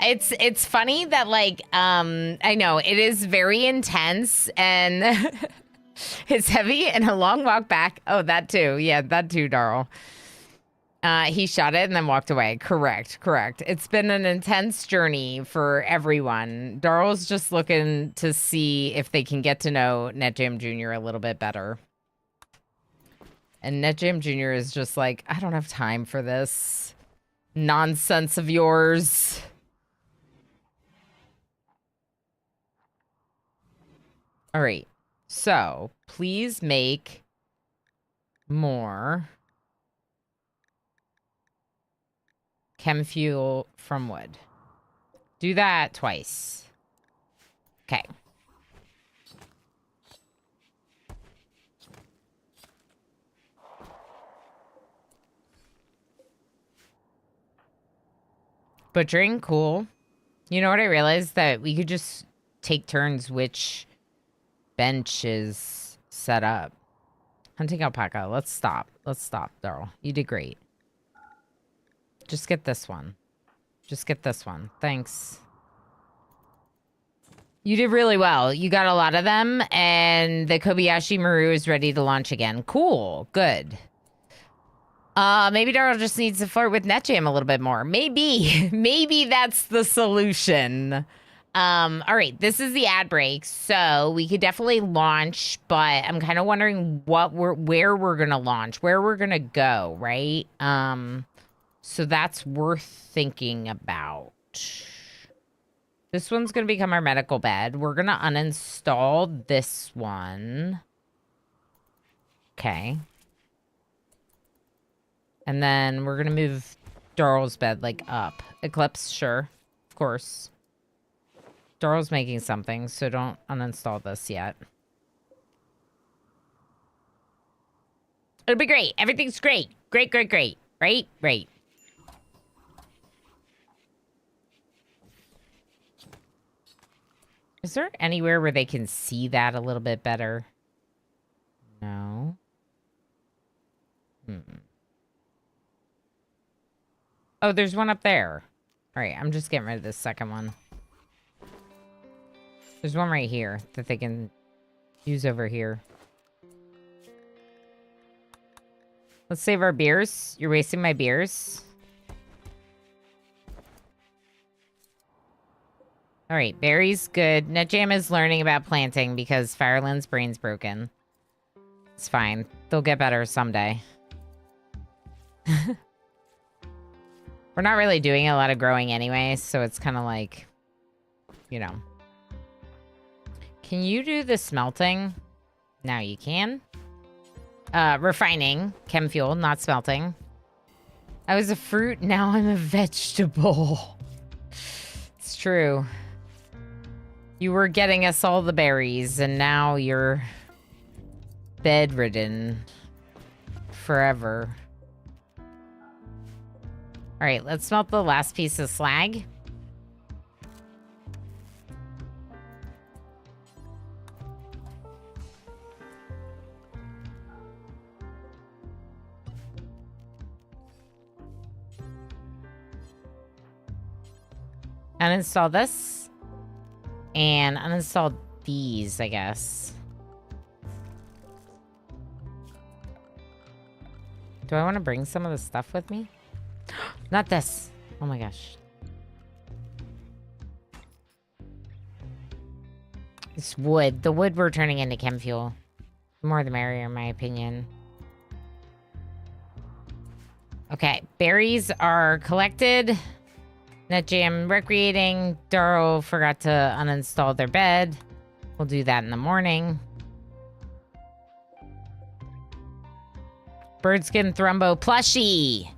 Speaker 1: it's funny that like, I know it is very intense and it's heavy and a long walk back. Oh, that too. Yeah, that too, Darl. He shot it and then walked away. Correct. It's been an intense journey for everyone. Darl's just looking to see if they can get to know NetJam Jr. a little bit better. And NetJam Jr. is just like, I don't have time for this nonsense of yours. All right. So, please make more chem fuel from wood. Do that twice. Okay. Butchering, cool. You know what I realized? That we could just take turns which bench is set up. Hunting alpaca. Let's stop. Let's stop, Darl. You did great. Just get this one. Just get this one. Thanks. You did really well. You got a lot of them, and the Kobayashi Maru is ready to launch again. Cool. Good. Maybe Darl just needs to flirt with NetJam a little bit more. Maybe. Maybe that's the solution. All right. This is the ad break, so we could definitely launch, but I'm kind of wondering where we're going to launch, where we're going to go, right? So that's worth thinking about. This one's going to become our medical bed. We're going to uninstall this one. Okay. And then we're going to move Darl's bed, like, up. Eclipse, sure. Of course. Darl's making something, so don't uninstall this yet. It'll be great. Everything's great. Great. Right? Right. Is there anywhere where they can see that a little bit better? No. Oh, there's one up there. All right, I'm just getting rid of this second one. There's one right here that they can use over here. Let's save our beers. You're wasting my beers. All right, berries, good. NetJam is learning about planting because Fireland's brain's broken. It's fine. They'll get better someday. We're not really doing a lot of growing anyway, so it's kind of like, you know. Can you do the smelting? Now you can. Refining. Chem fuel, not smelting. I was a fruit, now I'm a vegetable. It's true. You were getting us all the berries, and now you're bedridden forever. All right, let's smelt the last piece of slag. Uninstall this. And uninstall these, I guess. Do I want to bring some of the stuff with me? Not this. Oh my gosh. It's wood. The wood we're turning into chem fuel. The more the merrier, in my opinion. Okay, berries are collected. NetJam recreating. Darrow forgot to uninstall their bed. We'll do that in the morning. Birdskin Thrumbo plushie.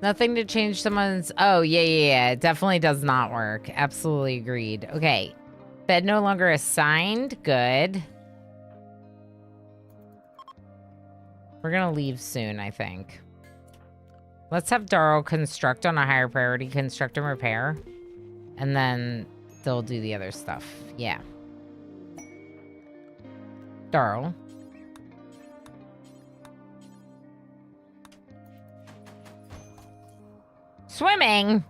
Speaker 1: Nothing to change someone's... Oh, yeah. It definitely does not work. Absolutely agreed. Okay. Bed no longer assigned. Good. We're gonna leave soon, I think. Let's have Darrow construct on a higher priority. Construct and repair. And then they'll do the other stuff. Yeah. Darrow. Swimming?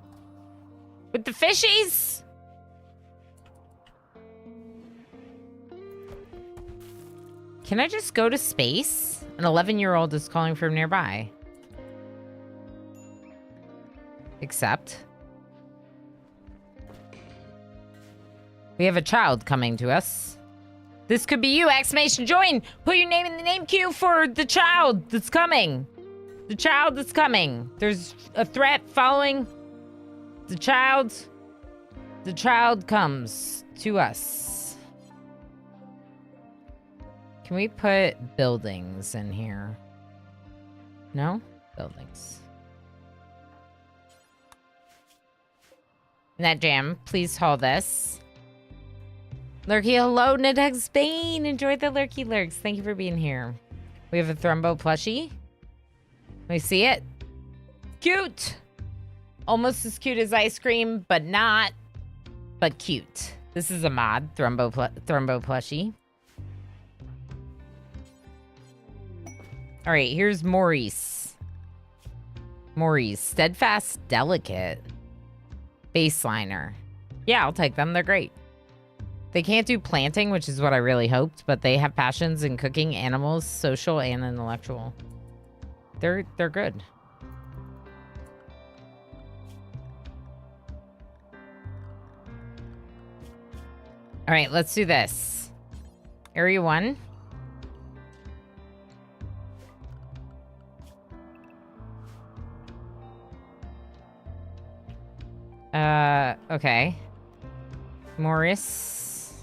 Speaker 1: With the fishies? Can I just go to space? An 11-year-old is calling from nearby. Accept. We have a child coming to us. This could be you! Exclamation join! Put your name in the name queue for the child that's coming. The child that's coming. There's a threat following the child. The child comes to us. Can we put buildings in here? No? Buildings. NetJam, please haul this. Lurky, hello, Nadeg Spain. Enjoy the Lurky Lurks. Thank you for being here. We have a Thrumbo plushie. Let me see it. Cute. Almost as cute as ice cream, but not. But cute. This is a mod. Thrumbo plushie. All right, here's Maurice. Maurice. Steadfast, delicate. Baseliner. Yeah, I'll take them. They're great. They can't do planting, which is what I really hoped, but they have passions in cooking, animals, social, and intellectual. They're good. All right, let's do this. Area 1. Okay. Morris.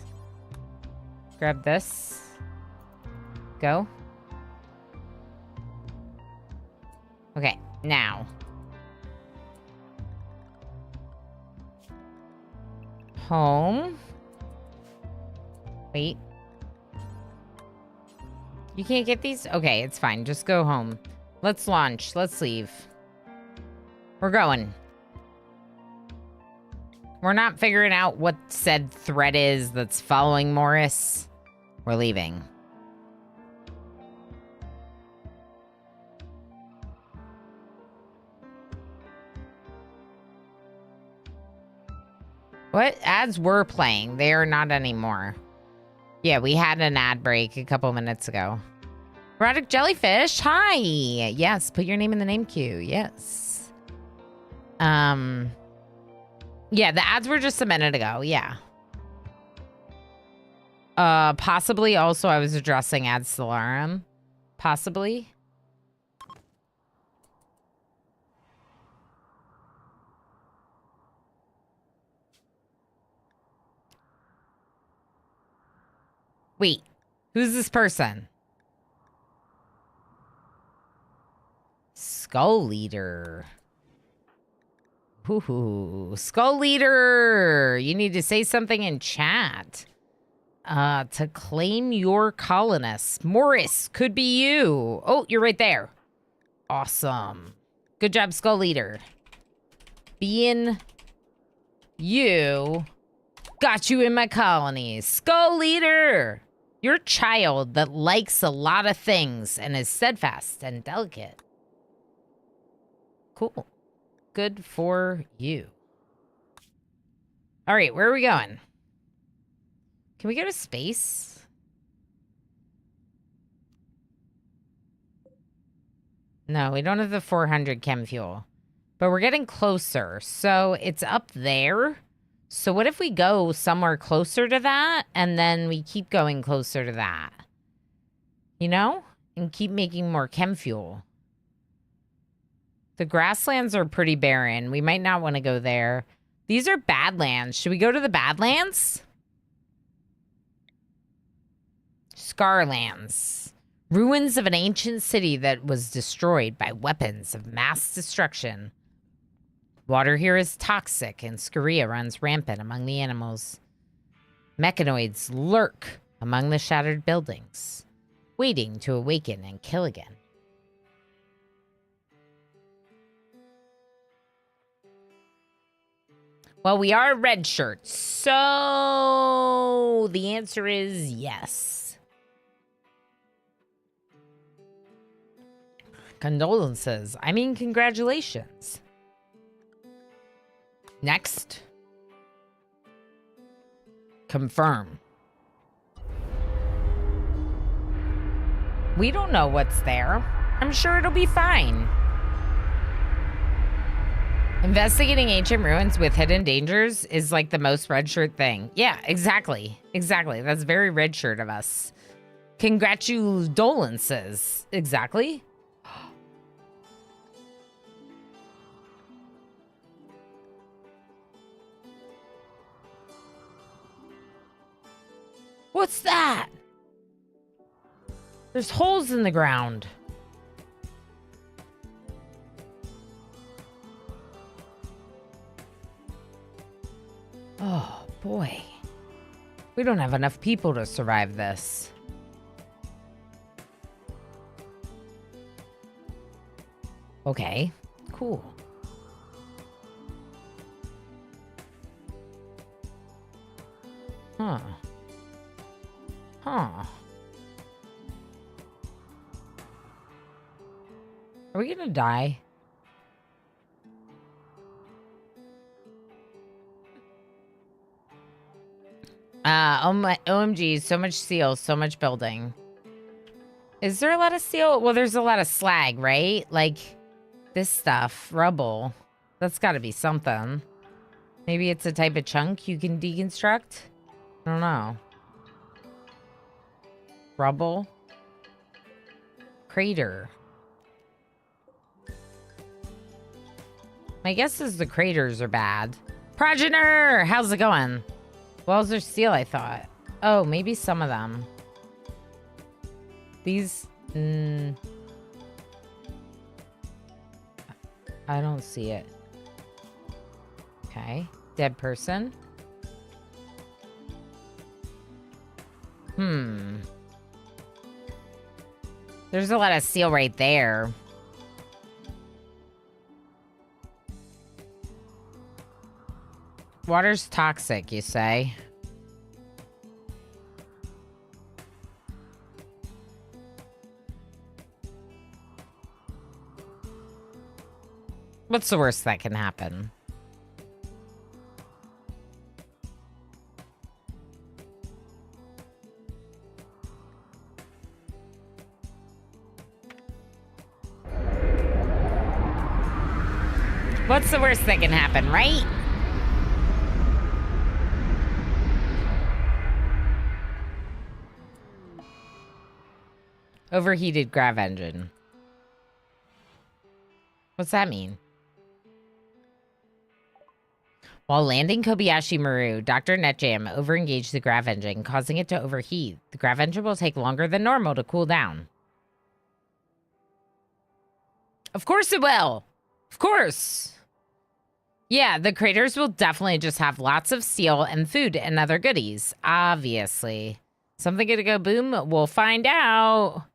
Speaker 1: Grab this. Go. Okay, now. Home. Wait. You can't get these? Okay, it's fine. Just go home. Let's launch. Let's leave. We're going. We're not figuring out what said threat is that's following Morris. We're leaving. What ads were playing? They are not anymore. Yeah, we had an ad break a couple minutes ago. Erotic Jellyfish, hi. Yes, put your name in the name queue. Yes. Yeah, the ads were just a minute ago. Yeah. Possibly also I was addressing Ad Stellarum. Possibly. Wait, who's this person? Skull Leader. Ooh, Skull Leader. You need to say something in chat. To claim your colonists. Morris, could be you. Oh, you're right there. Awesome. Good job, Skull Leader. Being you got you in my colonies. Skull Leader. You're a child that likes a lot of things and is steadfast and delicate. Cool. Good for you. All right, where are we going? Can we go to space? No, we don't have the 400 chem fuel. But we're getting closer. So it's up there. So what if we go somewhere closer to that and then we keep going closer to that? You know? And keep making more chem fuel. The grasslands are pretty barren. We might not want to go there. These are Badlands. Should we go to the Badlands? Scarlands. Ruins of an ancient city that was destroyed by weapons of mass destruction. Water here is toxic and scoria runs rampant among the animals. Mechanoids lurk among the shattered buildings, waiting to awaken and kill again. Well, we are red shirts, so the answer is yes. Condolences. I mean, congratulations. Next. Confirm. We don't know what's there. I'm sure it'll be fine. Investigating ancient ruins with hidden dangers is like the most red shirt thing. Yeah, exactly. Exactly. That's very red shirt of us. Congratulances. Exactly. What's that? There's holes in the ground. Oh, boy. We don't have enough people to survive this. Okay, cool. Huh. Huh. Are we gonna die? Oh my, OMG, so much steel, so much building. Is there a lot of steel? Well, there's a lot of slag, right? Like, this stuff, rubble. That's gotta be something. Maybe it's a type of chunk you can deconstruct? I don't know. Rubble. Crater. My guess is the craters are bad. Progenitor! How's it going? Walls are steel, I thought. Oh, maybe some of them. These... I don't see it. Okay. Dead person. There's a lot of steel right there. Water's toxic, you say? What's the worst that can happen? What's the worst that can happen, right? Overheated grav engine. What's that mean? While landing Kobayashi Maru, Dr. Netjam overengaged the grav engine, causing it to overheat. The grav engine will take longer than normal to cool down. Of course it will. Of course. Yeah, the craters will definitely just have lots of steel and food and other goodies. Obviously. Something gonna go boom? We'll find out.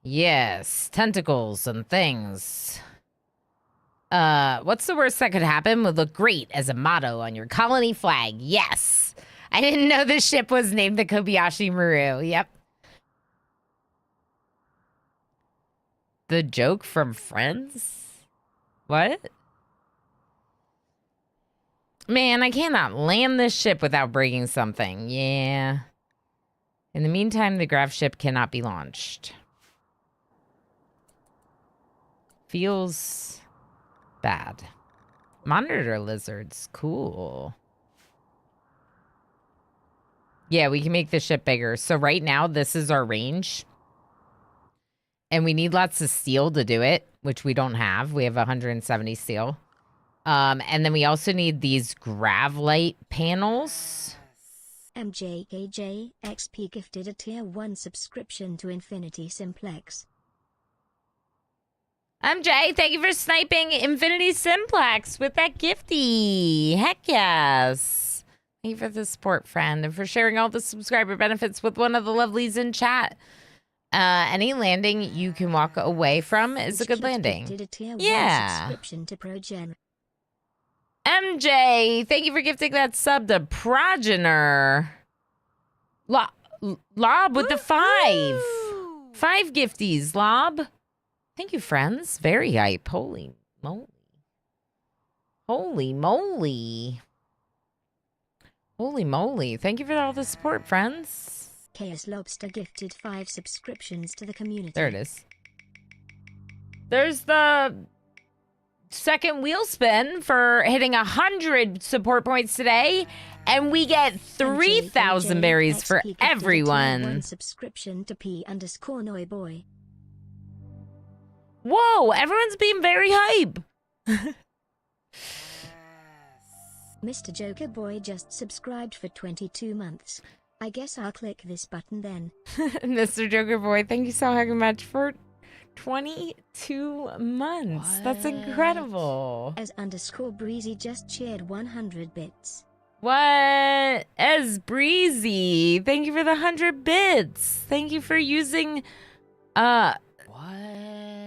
Speaker 1: Yes, tentacles and things. What's the worst that could happen would look great as a motto on your colony flag. Yes. I didn't know the ship was named the Kobayashi Maru. Yep. The joke from Friends? What? Man, I cannot land this ship without breaking something. Yeah. In the meantime, the grav ship cannot be launched. Feels bad. Monitor lizards. Cool. Yeah, we can make the ship bigger. So right now, this is our range. And we need lots of steel to do it, which we don't have. We have 170 steel. And then we also need these gravlite panels.
Speaker 2: MJKJ XP gifted a tier 1 subscription to Infinity Simplex.
Speaker 1: MJ, thank you for sniping Infinity Simplex with that gifty. Heck yes. Thank you for the support, friend, and for sharing all the subscriber benefits with one of the lovelies in chat. Any landing you can walk away from is a good landing. Yeah.
Speaker 2: Subscription to Progen.
Speaker 1: MJ, thank you for gifting that sub to Progener. Lob with the 5. 5 gifties, Lob. Thank you, friends. Very hype. Holy moly. Holy moly. Holy moly. Thank you for all the support, friends.
Speaker 2: Chaos Lobster gifted 5 subscriptions to the community.
Speaker 1: There it is. There's the second wheel spin for hitting 100 support points today. And we get 3,000 berries for everyone.
Speaker 2: 1 subscription to P_Noiboy.
Speaker 1: Whoa, everyone's being very hype.
Speaker 2: Mr. Joker Boy just subscribed for 22 months. I guess I'll click this button then.
Speaker 1: Mr. Joker Boy, thank you so much for 22 months. What? That's incredible.
Speaker 2: As_Breezy just shared 100 bits.
Speaker 1: What? As Breezy, thank you for the 100 bits. Thank you for using,
Speaker 3: What?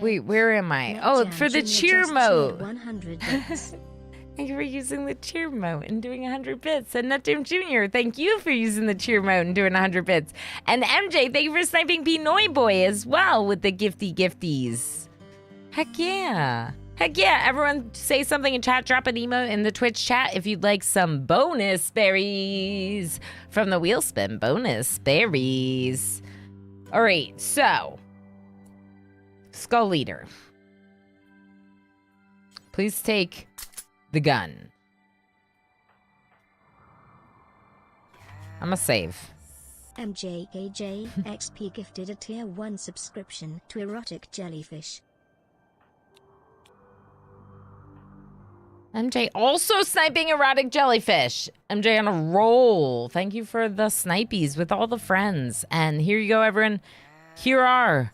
Speaker 1: Wait, where am I?
Speaker 2: Not
Speaker 1: for the
Speaker 2: Jam
Speaker 1: cheer
Speaker 2: just shared
Speaker 1: mode.
Speaker 2: 100 bits.
Speaker 1: Thank you for using the cheer mode and doing 100 bits. And Nutjam Jr., thank you for using the cheer mode and doing 100 bits. And MJ, thank you for sniping P_Noiboy as well with the gifties. Heck yeah. Heck yeah. Everyone say something in chat. Drop an emote in the Twitch chat if you'd like some bonus berries from the wheel spin. Bonus berries. All right, so Skull Leader. Please take the gun. I'm gonna save.
Speaker 2: MJKJ XP gifted a tier 1 subscription to Erotic Jellyfish.
Speaker 1: MJ also sniping Erotic Jellyfish. MJ on a roll. Thank you for the snipies with all the friends. And here you go, everyone. Here are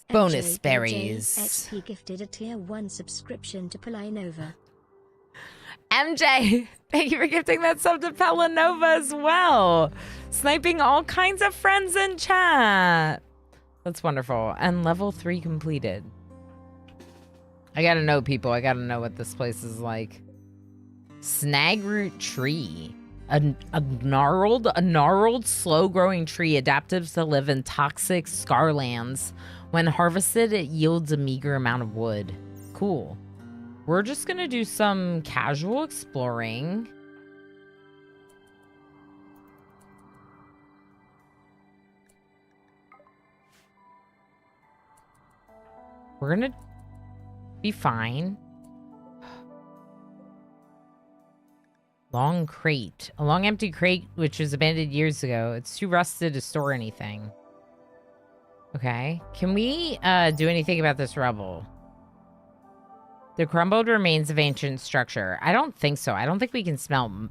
Speaker 1: bonus
Speaker 2: MJKJ
Speaker 1: berries.
Speaker 2: XP gifted a tier 1 subscription to Pelinova.
Speaker 1: MJ, thank you for gifting that sub to Pelinova as well. Sniping all kinds of friends in chat. That's wonderful. And level 3 completed. I gotta know, people. I gotta know what this place is like. Snagroot tree. A gnarled, slow-growing tree adapted to live in toxic scarlands. When harvested, it yields a meager amount of wood. Cool. We're just gonna do some casual exploring. We're gonna be fine. Long crate. A long empty crate which was abandoned years ago. It's too rusted to store anything. Okay. Can we do anything about this rubble? The crumbled remains of ancient structure. I don't think so. I don't think we can smell.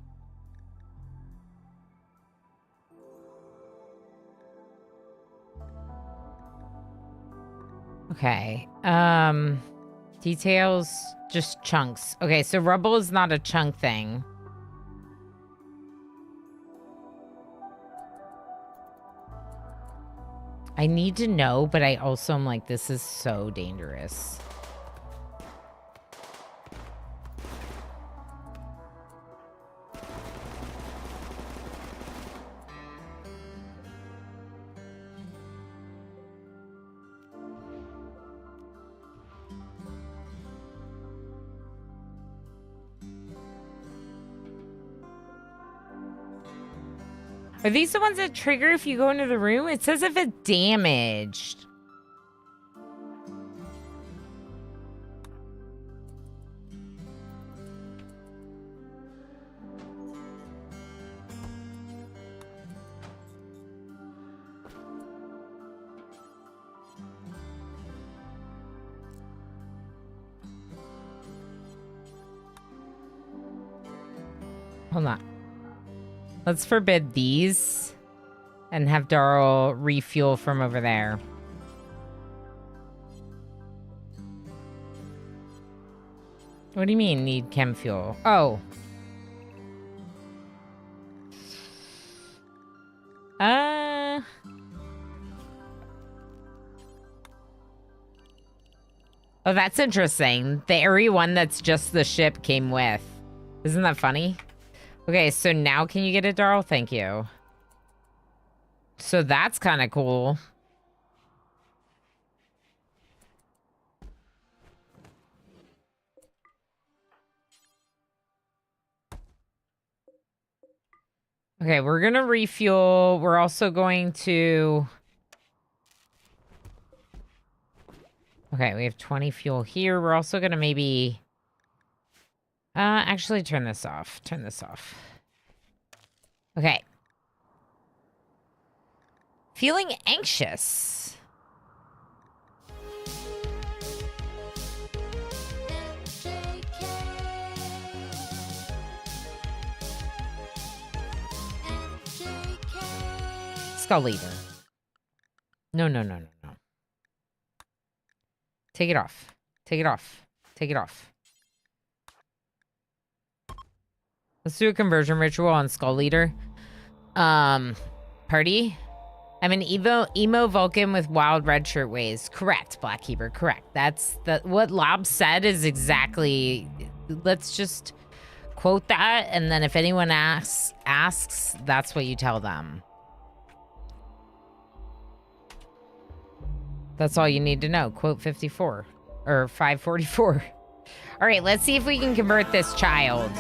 Speaker 1: Okay. Details, just chunks. Okay, so rubble is not a chunk thing. I need to know, but I also am like, this is so dangerous. Are these the ones that trigger if you go into the room? It says if it's damaged. Hold on. Let's forbid these and have Darl refuel from over there. What do you mean need chem fuel? Oh. Oh, that's interesting. The area one that's just the ship came with. Isn't that funny? Okay, so now can you get it, Darl? Thank you. So that's kind of cool. Okay, we're going to refuel. We're also going to... Okay, we have 20 fuel here. We're also going to maybe... actually turn this off. Turn this off. Okay. Feeling anxious. Skull leader. No, no, no, no, no. Take it off. Take it off. Take it off. Let's do a conversion ritual on Skull Leader. Party? I'm an emo Vulcan with wild red shirt ways. Correct, Blackkeeper, correct. That's what Lob said is exactly... Let's just quote that, and then if anyone asks, that's what you tell them. That's all you need to know. Quote 54. Or 544. All right, let's see if we can convert this child.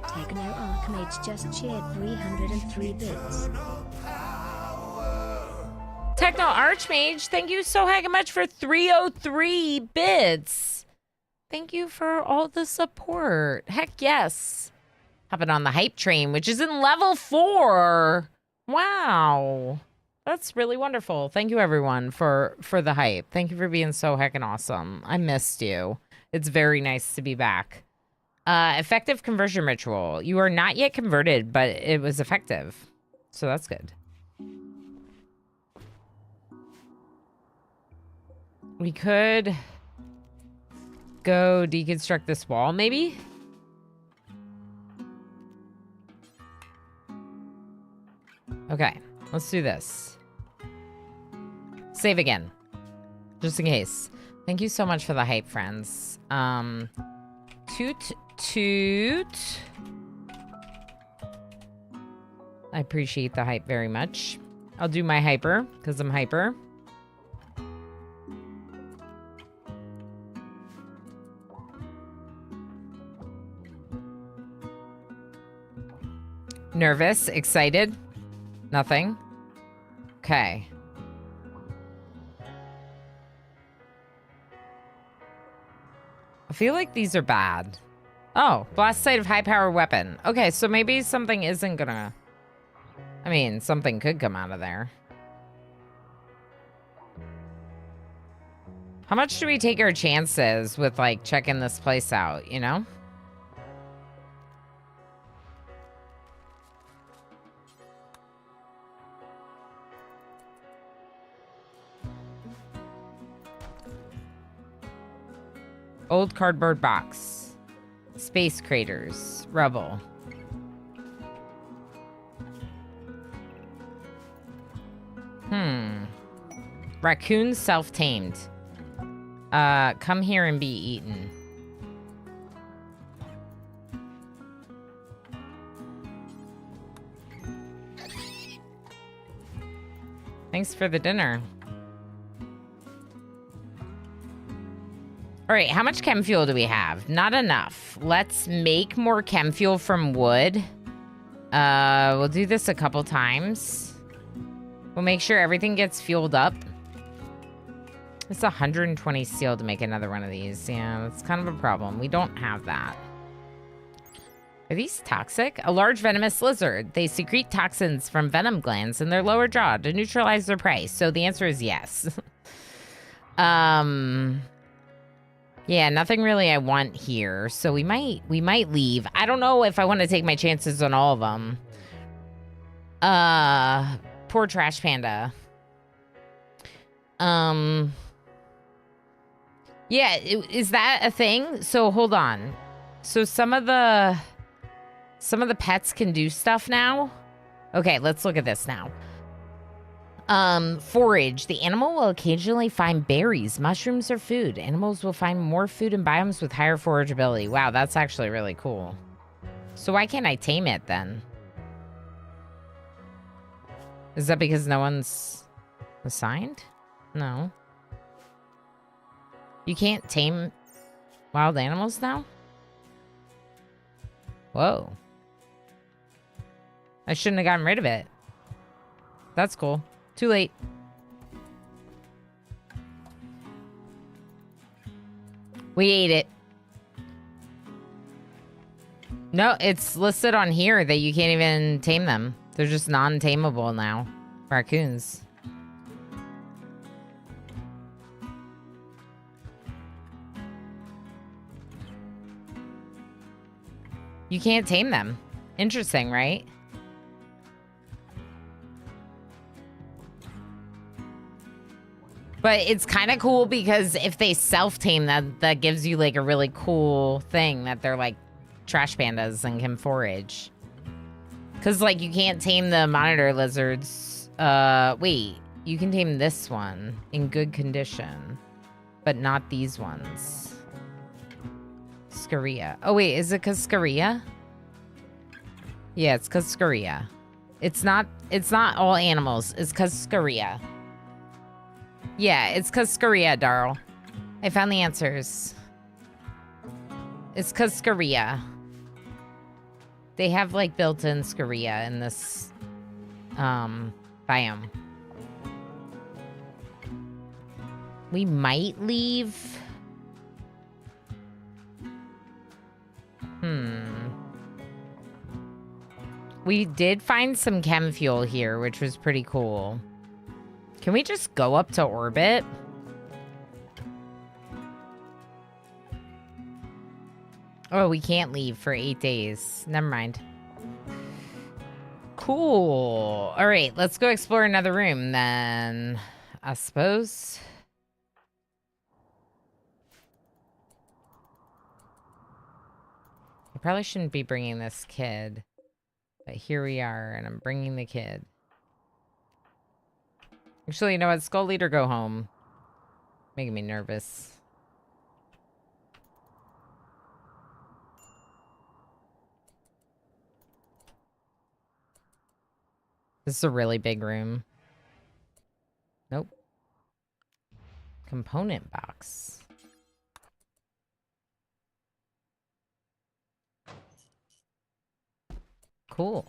Speaker 2: Techno Archmage just cheered 303 bits.
Speaker 1: Techno Archmage, thank you so heckin' much for 303 bits. Thank you for all the support. Heck yes. Hopping on the hype train, which is in level 4. Wow. That's really wonderful. Thank you, everyone, for the hype. Thank you for being so heckin' awesome. I missed you. It's very nice to be back. Effective conversion ritual. You are not yet converted, but it was effective. So that's good. We could go deconstruct this wall, maybe? Okay, let's do this. Save again. Just in case. Thank you so much for the hype, friends. Toot toot. I appreciate the hype very much. I'll do my hyper, because I'm hyper. Nervous, excited, nothing. Okay. I feel like these are bad. Oh, blast site of high power weapon. Okay, so maybe something isn't gonna... I mean, something could come out of there. How much do we take our chances with, like, checking this place out, you know? Old cardboard box. Space craters. Rubble. Raccoon self-tamed. Come here and be eaten. Thanks for the dinner. All right, how much chem fuel do we have? Not enough. Let's make more chem fuel from wood. We'll do this a couple times. We'll make sure everything gets fueled up. It's 120 steel to make another one of these. Yeah, that's kind of a problem. We don't have that. Are these toxic? A large venomous lizard. They secrete toxins from venom glands in their lower jaw to neutralize their prey. So the answer is yes. Yeah, nothing really I want here. So we might leave. I don't know if I want to take my chances on all of them. Poor Trash Panda. Yeah, is that a thing? So hold on. So some of the pets can do stuff now. Okay, let's look at this now. Forage. The animal will occasionally find berries, mushrooms, or food. Animals will find more food in biomes with higher forageability. Wow, that's actually really cool. So why can't I tame it then? Is that because no one's assigned? No. You can't tame wild animals now? Whoa. I shouldn't have gotten rid of it. That's cool. Too late. We ate it. No, it's listed on here that you can't even tame them. They're just non-tameable now. Raccoons. You can't tame them. Interesting, right? But it's kind of cool because if they self-tame, that gives you like a really cool thing that they're like trash pandas and can forage. Because like you can't tame the monitor lizards. Wait, you can tame this one in good condition, but not these ones. Scaria. Oh wait, is it because Scaria? Yeah, it's because Scaria. It's not all animals. It's because Scaria. Yeah, it's because Scaria, Darl. I found the answers. It's because Scaria. They have like built-in Scaria in this biome. We might leave. We did find some chem fuel here, which was pretty cool. Can we just go up to orbit? Oh, we can't leave for 8 days. Never mind. Cool. All right, let's go explore another room then, I suppose. I probably shouldn't be bringing this kid, but here we are, and I'm bringing the kid. Actually, you know what? Skull Leader, go home. Making me nervous. This is a really big room. Nope. Component box. Cool.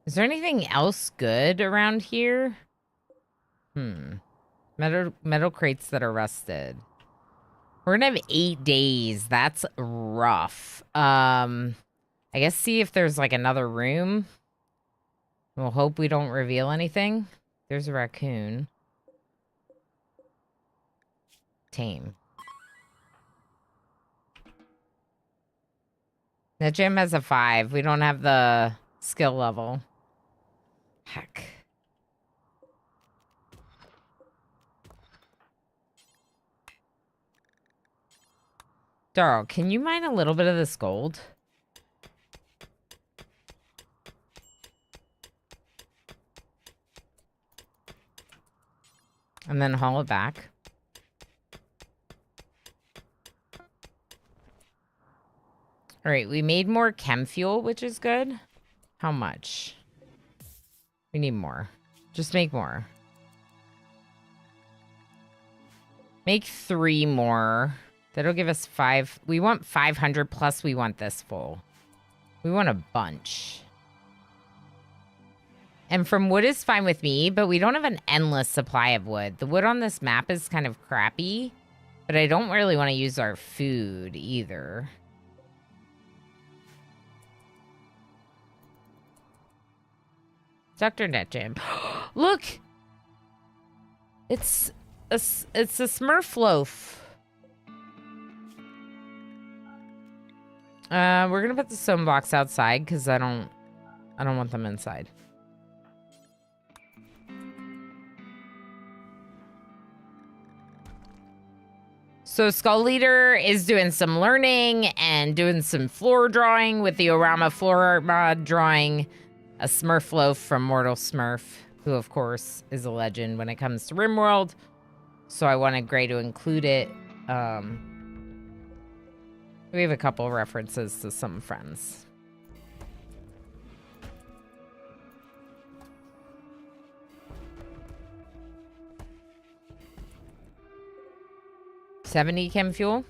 Speaker 1: Is there anything else good around here? Metal crates that are rusted. We're gonna have 8 days. That's rough. I guess see if there's like another room. We'll hope we don't reveal anything. There's a raccoon. Tame. The gym has a 5. We don't have the skill level. Heck. Darl, can you mine a little bit of this gold? And then haul it back. All right, we made more chem fuel, which is good. How much? We need more. Just make more. Make 3 more. That'll give us 5. We want 500 plus we want this full. We want a bunch. And from wood is fine with me, but we don't have an endless supply of wood. The wood on this map is kind of crappy, but I don't really want to use our food either. Dr. Netjam. Look! It's a Smurf loaf. We're gonna put the stone blocks outside because I don't want them inside. So Skull Leader is doing some learning and doing some floor drawing with the Orama floor art mod, drawing a Smurf loaf from Mortal Smurf, who of course is a legend when it comes to RimWorld. So I wanted Gray to include it. We have a couple references to some friends. $70 chem fuel.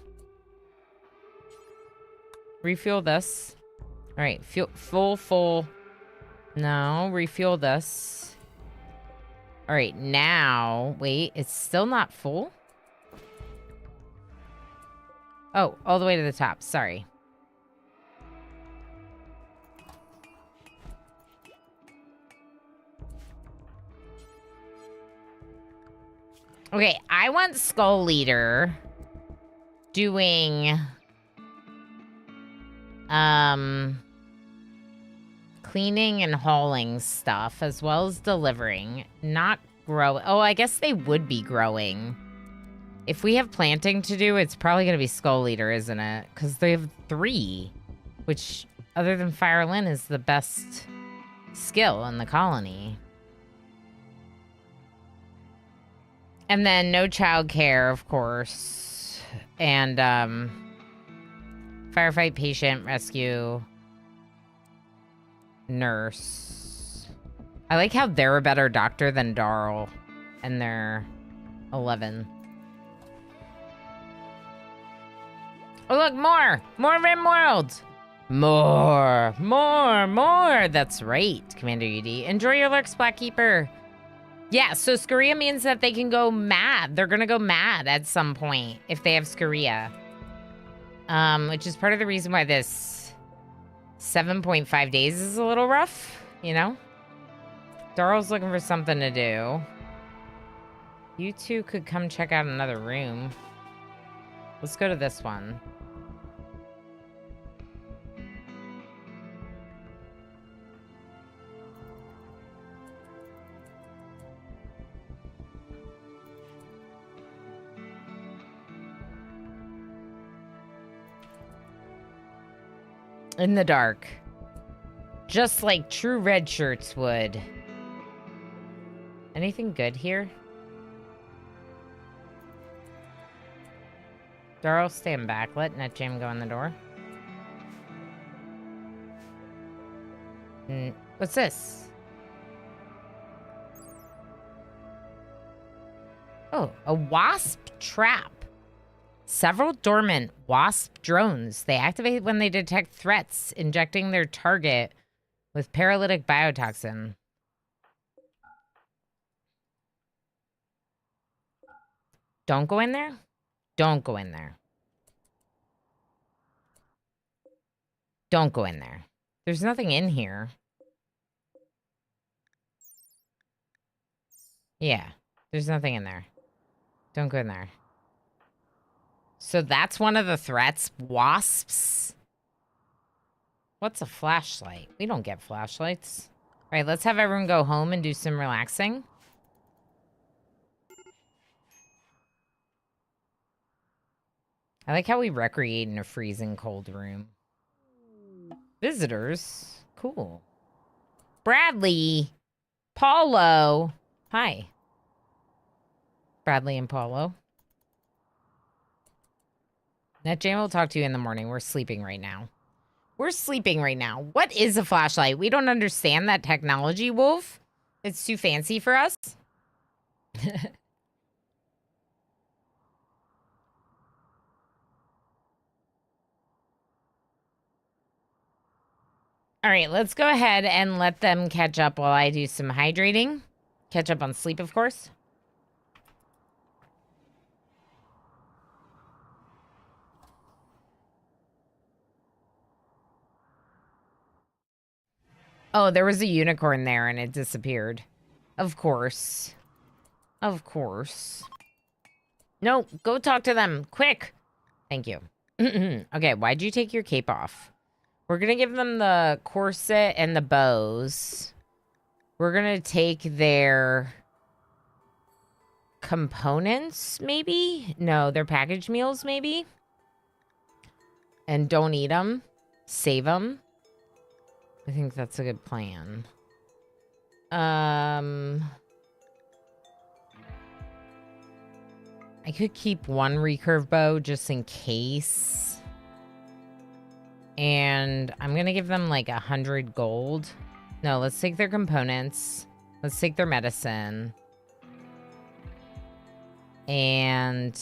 Speaker 1: Refuel this. All right, full. No, refuel this. All right, now, wait, it's still not full? Oh, all the way to the top, sorry. Okay, I want Skull Leader doing cleaning and hauling stuff as well as delivering, not grow. Oh, I guess they would be growing. If we have planting to do, it's probably going to be Skull Leader, isn't it? Because they have 3, which other than Fire Lyn is the best skill in the colony. And then no childcare, of course. And firefight, patient, rescue, nurse. I like how they're a better doctor than Darl. And they're 11. Oh, look, more RimWorld. More. That's right, Commander UD. Enjoy your lurks, Blackkeeper. Yeah, so Scoria means that they can go mad. They're gonna go mad at some point if they have Scoria. Which is part of the reason why this 7.5 days is a little rough, you know? Darl's looking for something to do. You two could come check out another room. Let's go to this one. In the dark. Just like true red shirts would. Anything good here? Darl, stand back. Let Netjam go in the door. What's this? Oh, a wasp trap. Several dormant wasp drones. They activate when they detect threats, injecting their target with paralytic biotoxin. Don't go in there? Don't go in there. Don't go in there. There's nothing in here. Yeah, there's nothing in there. Don't go in there. So that's one of the threats? Wasps? What's a flashlight? We don't get flashlights. All right, let's have everyone go home and do some relaxing. I like how we recreate in a freezing cold room. Visitors? Cool. Bradley. Paulo. Hi. Bradley and Paulo. Netjam will talk to you in the morning. We're sleeping right now. We're sleeping right now. What is a flashlight? We don't understand that technology, Wolf. It's too fancy for us. All right, let's go ahead and let them catch up while I do some hydrating. Catch up on sleep, of course. Oh, there was a unicorn there and it disappeared. Of course. Of course. No, go talk to them. Quick. Thank you. Okay, why'd you take your cape off? We're going to give them the corset and the bows. We're going to take their components, maybe? No, their packaged meals, maybe? And don't eat them. Save them. I think that's a good plan. I could keep one recurve bow just in case. And I'm going to give them like 100 gold. No, let's take their components. Let's take their medicine. And...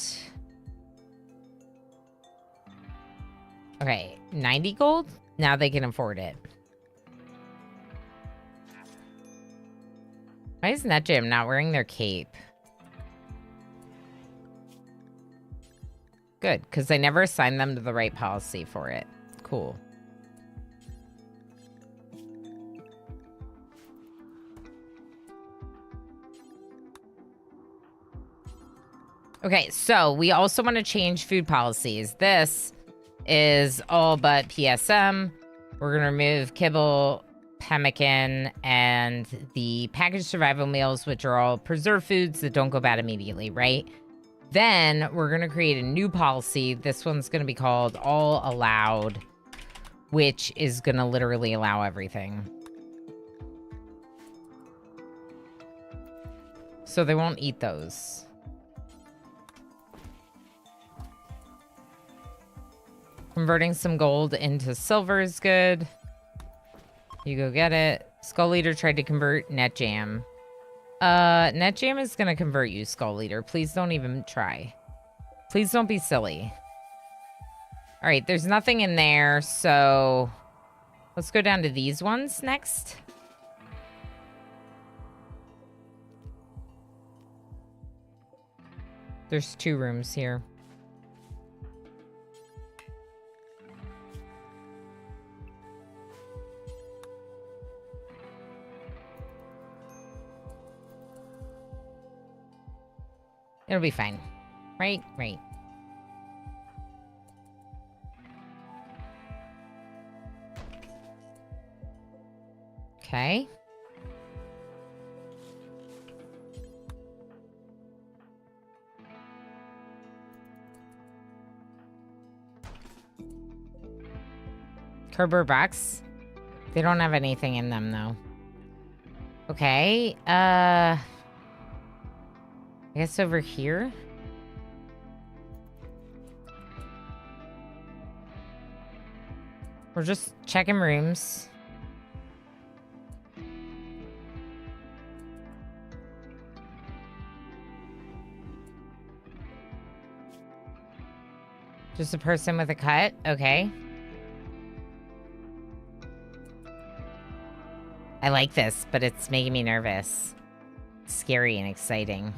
Speaker 1: okay, 90 gold? Now they can afford it. Why is NetGym not wearing their cape? Good, because I never assigned them to the right policy for it. Cool. Okay, so we also want to change food policies. This is all but PSM. We're going to remove kibble, pemmican, and the packaged survival meals, which are all preserved foods that don't go bad immediately, right? Then we're going to create a new policy. This one's going to be called all allowed, which is going to literally allow everything. So they won't eat those. Converting some gold into silver is good. You go get it. Skull Eater tried to convert NetJam. NetJam is gonna convert you, Skull Eater. Please don't even try. Please don't be silly. Alright, there's nothing in there, so... let's go down to these ones next. There's 2 rooms here. It'll be fine. Right? Right. Okay. Kerber box. They don't have anything in them, though. Okay. I guess over here. We're just checking rooms. Just a person with a cut? Okay. I like this, but it's making me nervous. It's scary and exciting.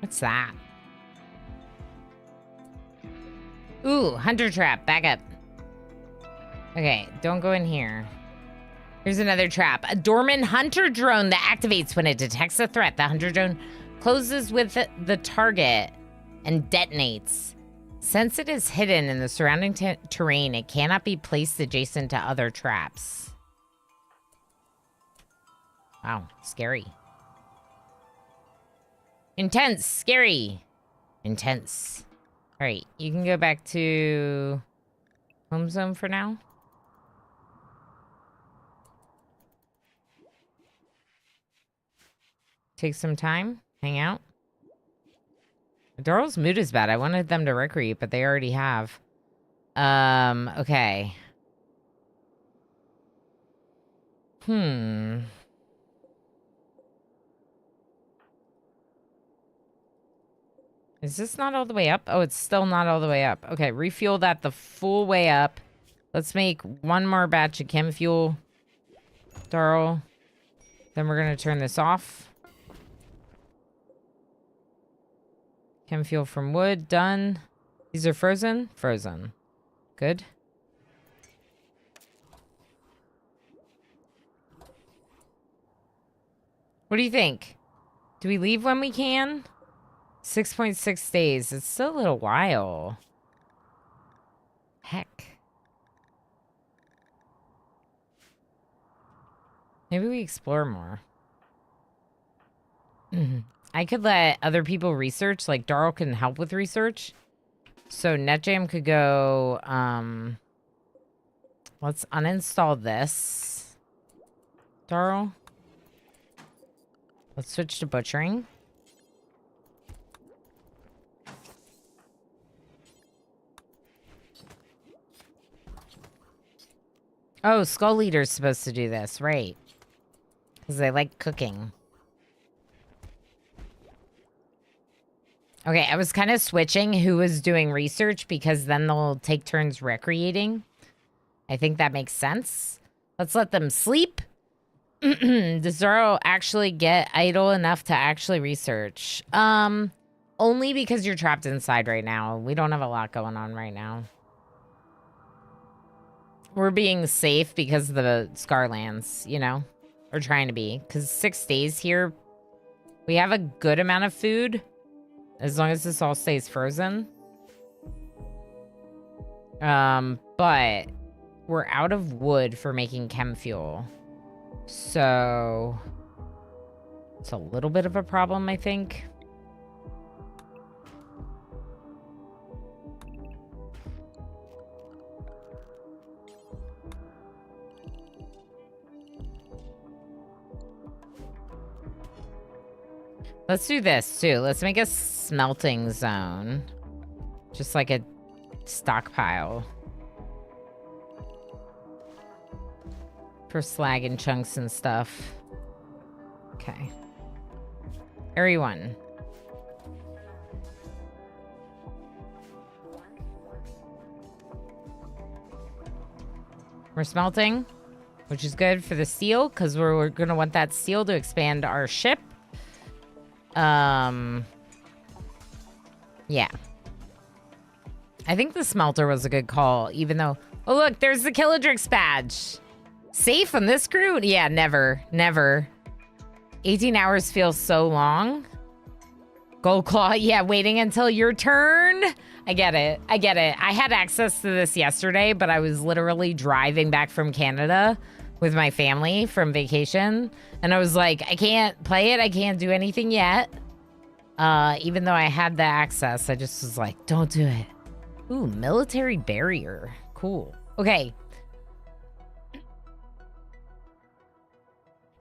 Speaker 1: What's that? Ooh, hunter trap. Back up. Okay, don't go in here. Here's another trap. A dormant hunter drone that activates when it detects a threat. The hunter drone closes with the target and detonates. Since it is hidden in the surrounding terrain, it cannot be placed adjacent to other traps. Wow, scary. Intense, scary, intense. All right, you can go back to home zone for now. Take some time, hang out. Daryl's mood is bad. I wanted them to recreate, but they already have. Okay. Is this not all the way up? Oh, it's still not all the way up. Okay, refuel that the full way up. Let's make one more batch of chem fuel. Daryl. Then we're going to turn this off. Chem fuel from wood, done. These are frozen? Frozen. Good. What do you think? Do we leave when we can? 6.6 days. It's still a little while. Heck. Maybe we explore more. I could let other people research. Like, Darl can help with research. So, NetJam could go, let's uninstall this. Darl. Let's switch to butchering. Oh, Skull Eater's supposed to do this, right? Because they like cooking. Okay, I was kind of switching who was doing research because then they'll take turns recreating. I think that makes sense. Let's let them sleep. Does Zoro actually get idle enough to actually research? Only because you're trapped inside right now. We don't have a lot going on right now. We're being safe because of the Scarlands, you know? We're trying to be. Because 6 days here, we have a good amount of food. As long as this all stays frozen. But we're out of wood for making chem fuel. So it's a little bit of a problem, I think. Let's do this too. Let's make a smelting zone. Just like a stockpile. For slag and chunks and stuff. Okay. Area 1. We're smelting, which is good for the steel, because we're going to want that steel to expand our ship. Yeah. I think the smelter was a good call, even though... Oh, look, there's the Killadrix badge. Safe on this crew? Yeah, never. Never. 18 hours feels so long. Gold Claw, yeah, waiting until your turn. I get it. I get it. I had access to this yesterday, but I was literally driving back from Canada with my family from vacation. And I was like, I can't play it. I can't do anything yet. Even though I had the access, I just was like, don't do it. Ooh, military barrier. Cool. Okay.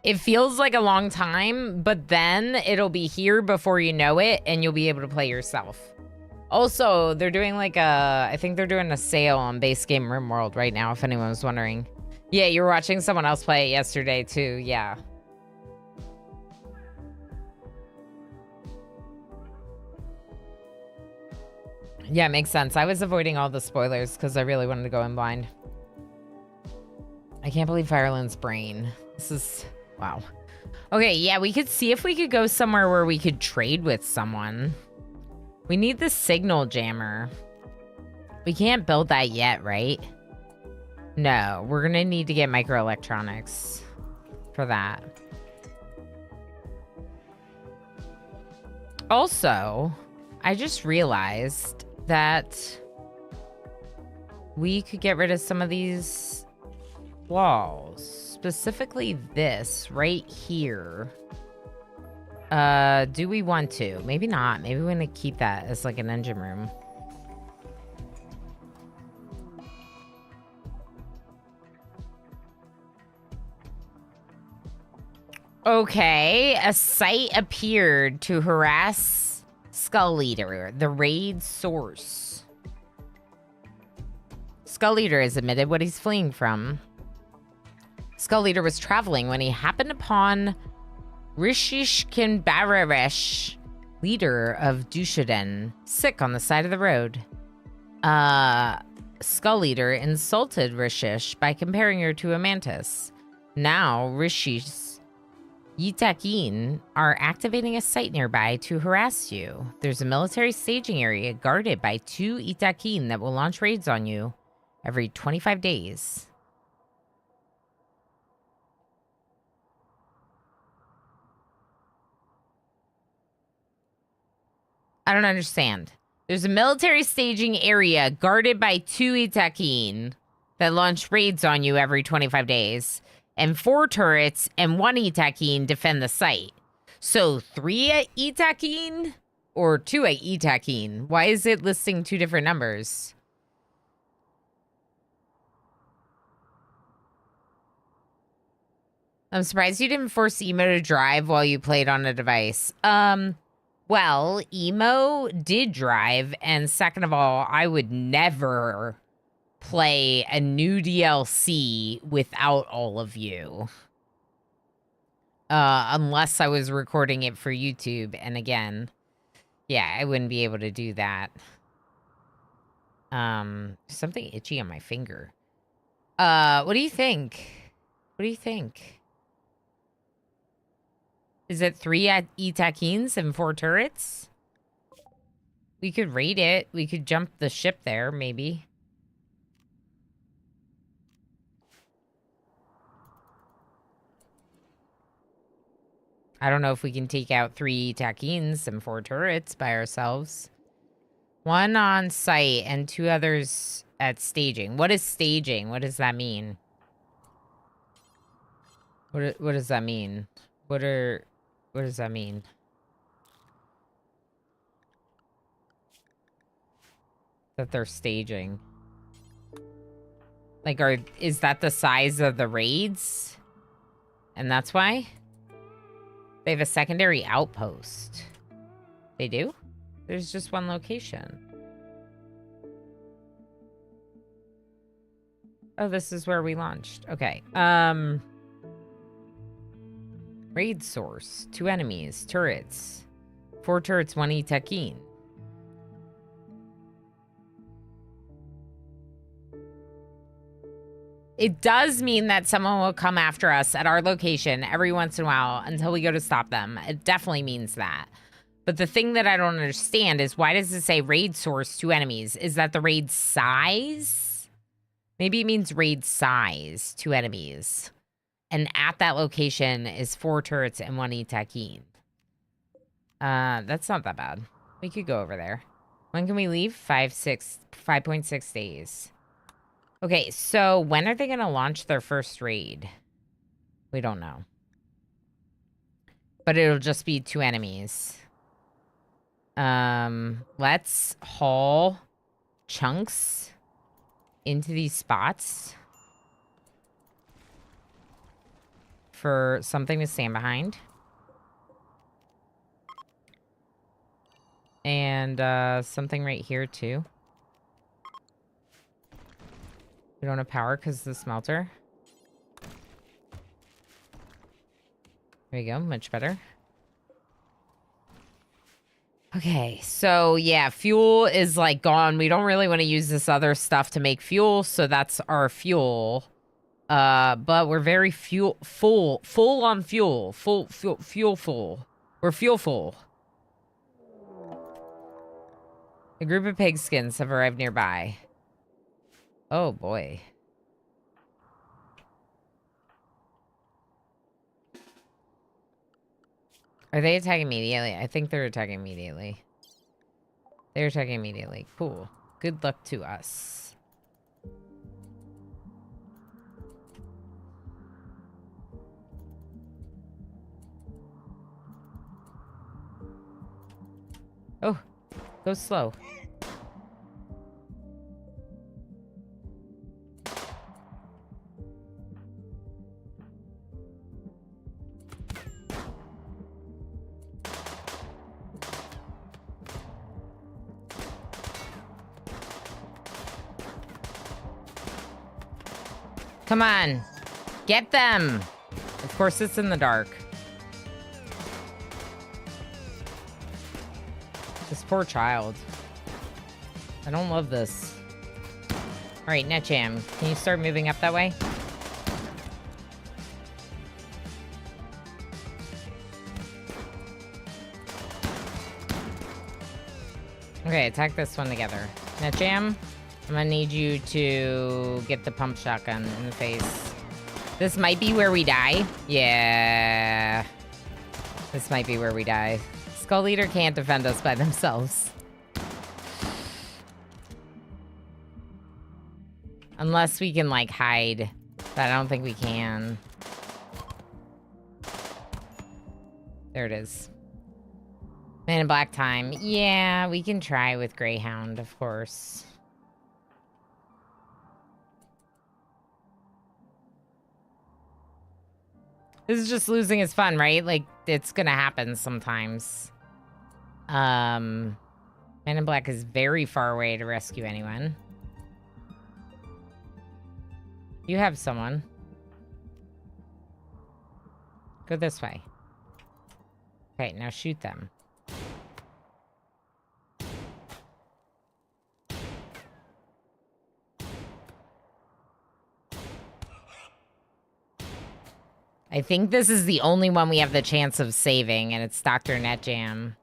Speaker 1: It feels like a long time, but then it'll be here before you know it, and you'll be able to play yourself. Also, they're doing like I think they're doing a sale on base game RimWorld right now, if anyone was wondering. Yeah, you were watching someone else play it yesterday too, yeah. Yeah, it makes sense. I was avoiding all the spoilers because I really wanted to go in blind. I can't believe Fireland's brain. This is... Wow. Okay, yeah, we could see if we could go somewhere where we could trade with someone. We need the signal jammer. We can't build that yet, right? No, we're gonna need to get microelectronics for that. Also, I just realized that we could get rid of some of these walls. Specifically this right here. Do we want to? Maybe not. Maybe we want to keep that as like an engine room. Okay, a site appeared to harass Skull Eater, the raid source. Skull Eater has admitted what he's fleeing from. Skull Eater was traveling when he happened upon Rishishkin Bararesh, leader of Dushaden, sick on the side of the road. Skull Eater insulted Rishish by comparing her to a mantis. Now Rishish Yitakin are activating a site nearby to harass you. There's a military staging area guarded by 2 Yitakin that will launch raids on you every 25 days. I don't understand. There's a military staging area guarded by 2 Itakin that launch raids on you every 25 days. And 4 turrets and 1 Itakin defend the site. So 3 Itakin or 2 Itakin? Why is it listing 2 different numbers? I'm surprised you didn't force Emo to drive while you played on a device. Well, Emo did drive, and second of all, I would never play a new DLC without all of you. Unless I was recording it for YouTube, and again, yeah, I wouldn't be able to do that. Something itchy on my finger. What do you think? What do you think? Is it 3 Itakins and 4 turrets? We could raid it. We could jump the ship there, maybe. I don't know if we can take out 3 Itakins and 4 turrets by ourselves. 1 on site and 2 others at staging. What is staging? What does that mean? What does that mean? What does that mean? That they're staging. Like, is that the size of the raids? And that's why? They have a secondary outpost. They do? There's just 1 location. Oh, this is where we launched. Okay. Raid source. 2 enemies. Turrets. 4 turrets, 1 Itakin. It does mean that someone will come after us at our location every once in a while until we go to stop them. It definitely means that. But the thing that I don't understand is why does it say raid source 2 enemies? Is that the raid size? Maybe it means raid size 2 enemies. And at that location is 4 turrets and 1 Itakin. That's not that bad. We could go over there. When can we leave? 5.6 days. Okay, so when are they going to launch their first raid? We don't know. But it'll just be 2 enemies. Let's haul chunks into these spots. For something to stand behind. And something right here too. We don't have power because of the smelter. There you go, much better. Okay, so yeah, fuel is like gone. We don't really want to use this other stuff to make fuel, so that's our fuel. But we're very full on fuel. Full. We're fuel full. A group of pigskins have arrived nearby. Oh boy. Are they attacking immediately? I think they're attacking immediately. They're attacking immediately. Cool. Good luck to us. Oh, go slow. Come on. Get them. Of course it's in the dark. This poor child. I don't love this. Alright, Netjam, can you start moving up that way? Okay, attack this one together. Net Jam, I'm gonna need you to get the pump shotgun in the face. This might be where we die. Yeah. This might be where we die. Skull Eater can't defend us by themselves. Unless we can, like, hide. But I don't think we can. There it is. Man in Black time. Yeah, we can try with Greyhound, of course. This is just losing is fun, right? Like, it's gonna happen sometimes. Man in Black is very far away to rescue anyone. You have someone. Go this way. Okay, now shoot them. I think this is the only one we have the chance of saving, and it's Dr. Netjam.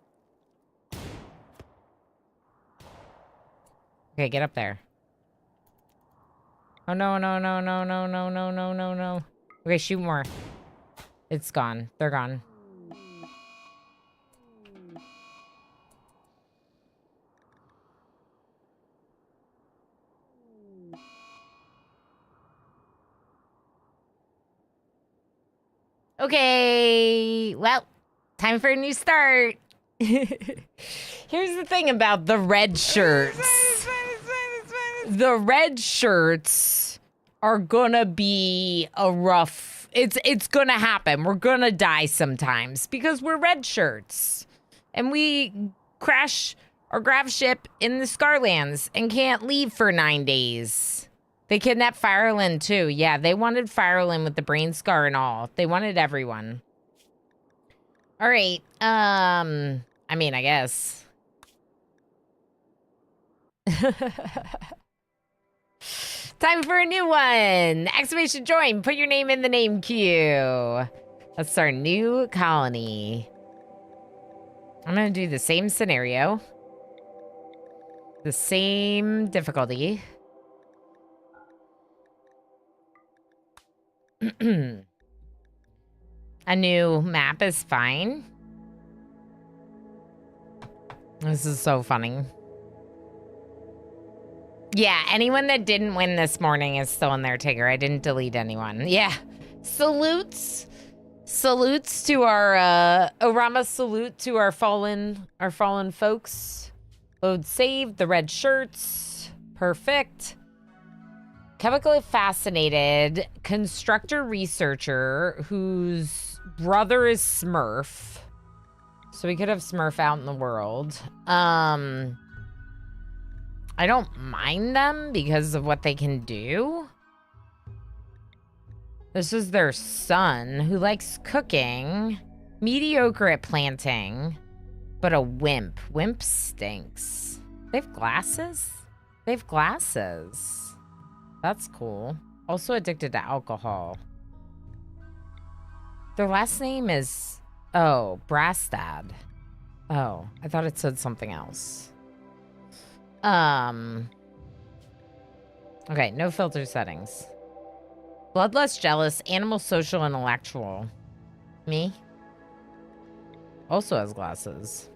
Speaker 1: Okay, get up there. Oh, no, no, no, no, no, no, no, no, no, no. Okay, shoot more. It's gone. They're gone. Okay, well, time for a new start. Here's the thing about the red shirts. The red shirts are gonna be a rough... It's gonna happen. We're gonna die sometimes because we're red shirts. And we crash our grav ship in the Scarlands and can't leave for 9 days. They kidnapped Fireland too. Yeah, they wanted Fireland with the brain scar and all. They wanted everyone. All right. I mean, I guess. Time for a new one. Exclamation join. Put your name in the name queue. Let's start a new colony. I'm going to do the same scenario. The same difficulty. A new map is fine. This is so funny. Yeah, anyone that didn't win this morning is still in there, Tigger. I didn't delete anyone. Yeah. Salutes. Salutes to our, Orama salute to our fallen folks. Load saved, the red shirts. Perfect. Chemically fascinated constructor researcher whose brother is Smurf. So we could have Smurf out in the world. I don't mind them because of what they can do. This is their son who likes cooking, mediocre at planting, but a wimp. Wimp stinks. They have glasses? They have glasses. That's cool. Also addicted to alcohol. Their last name is... Oh, Brastad. Oh, I thought it said something else. Okay, no filter settings. Bloodlust, jealous, animal, social, intellectual. Me? Also has glasses.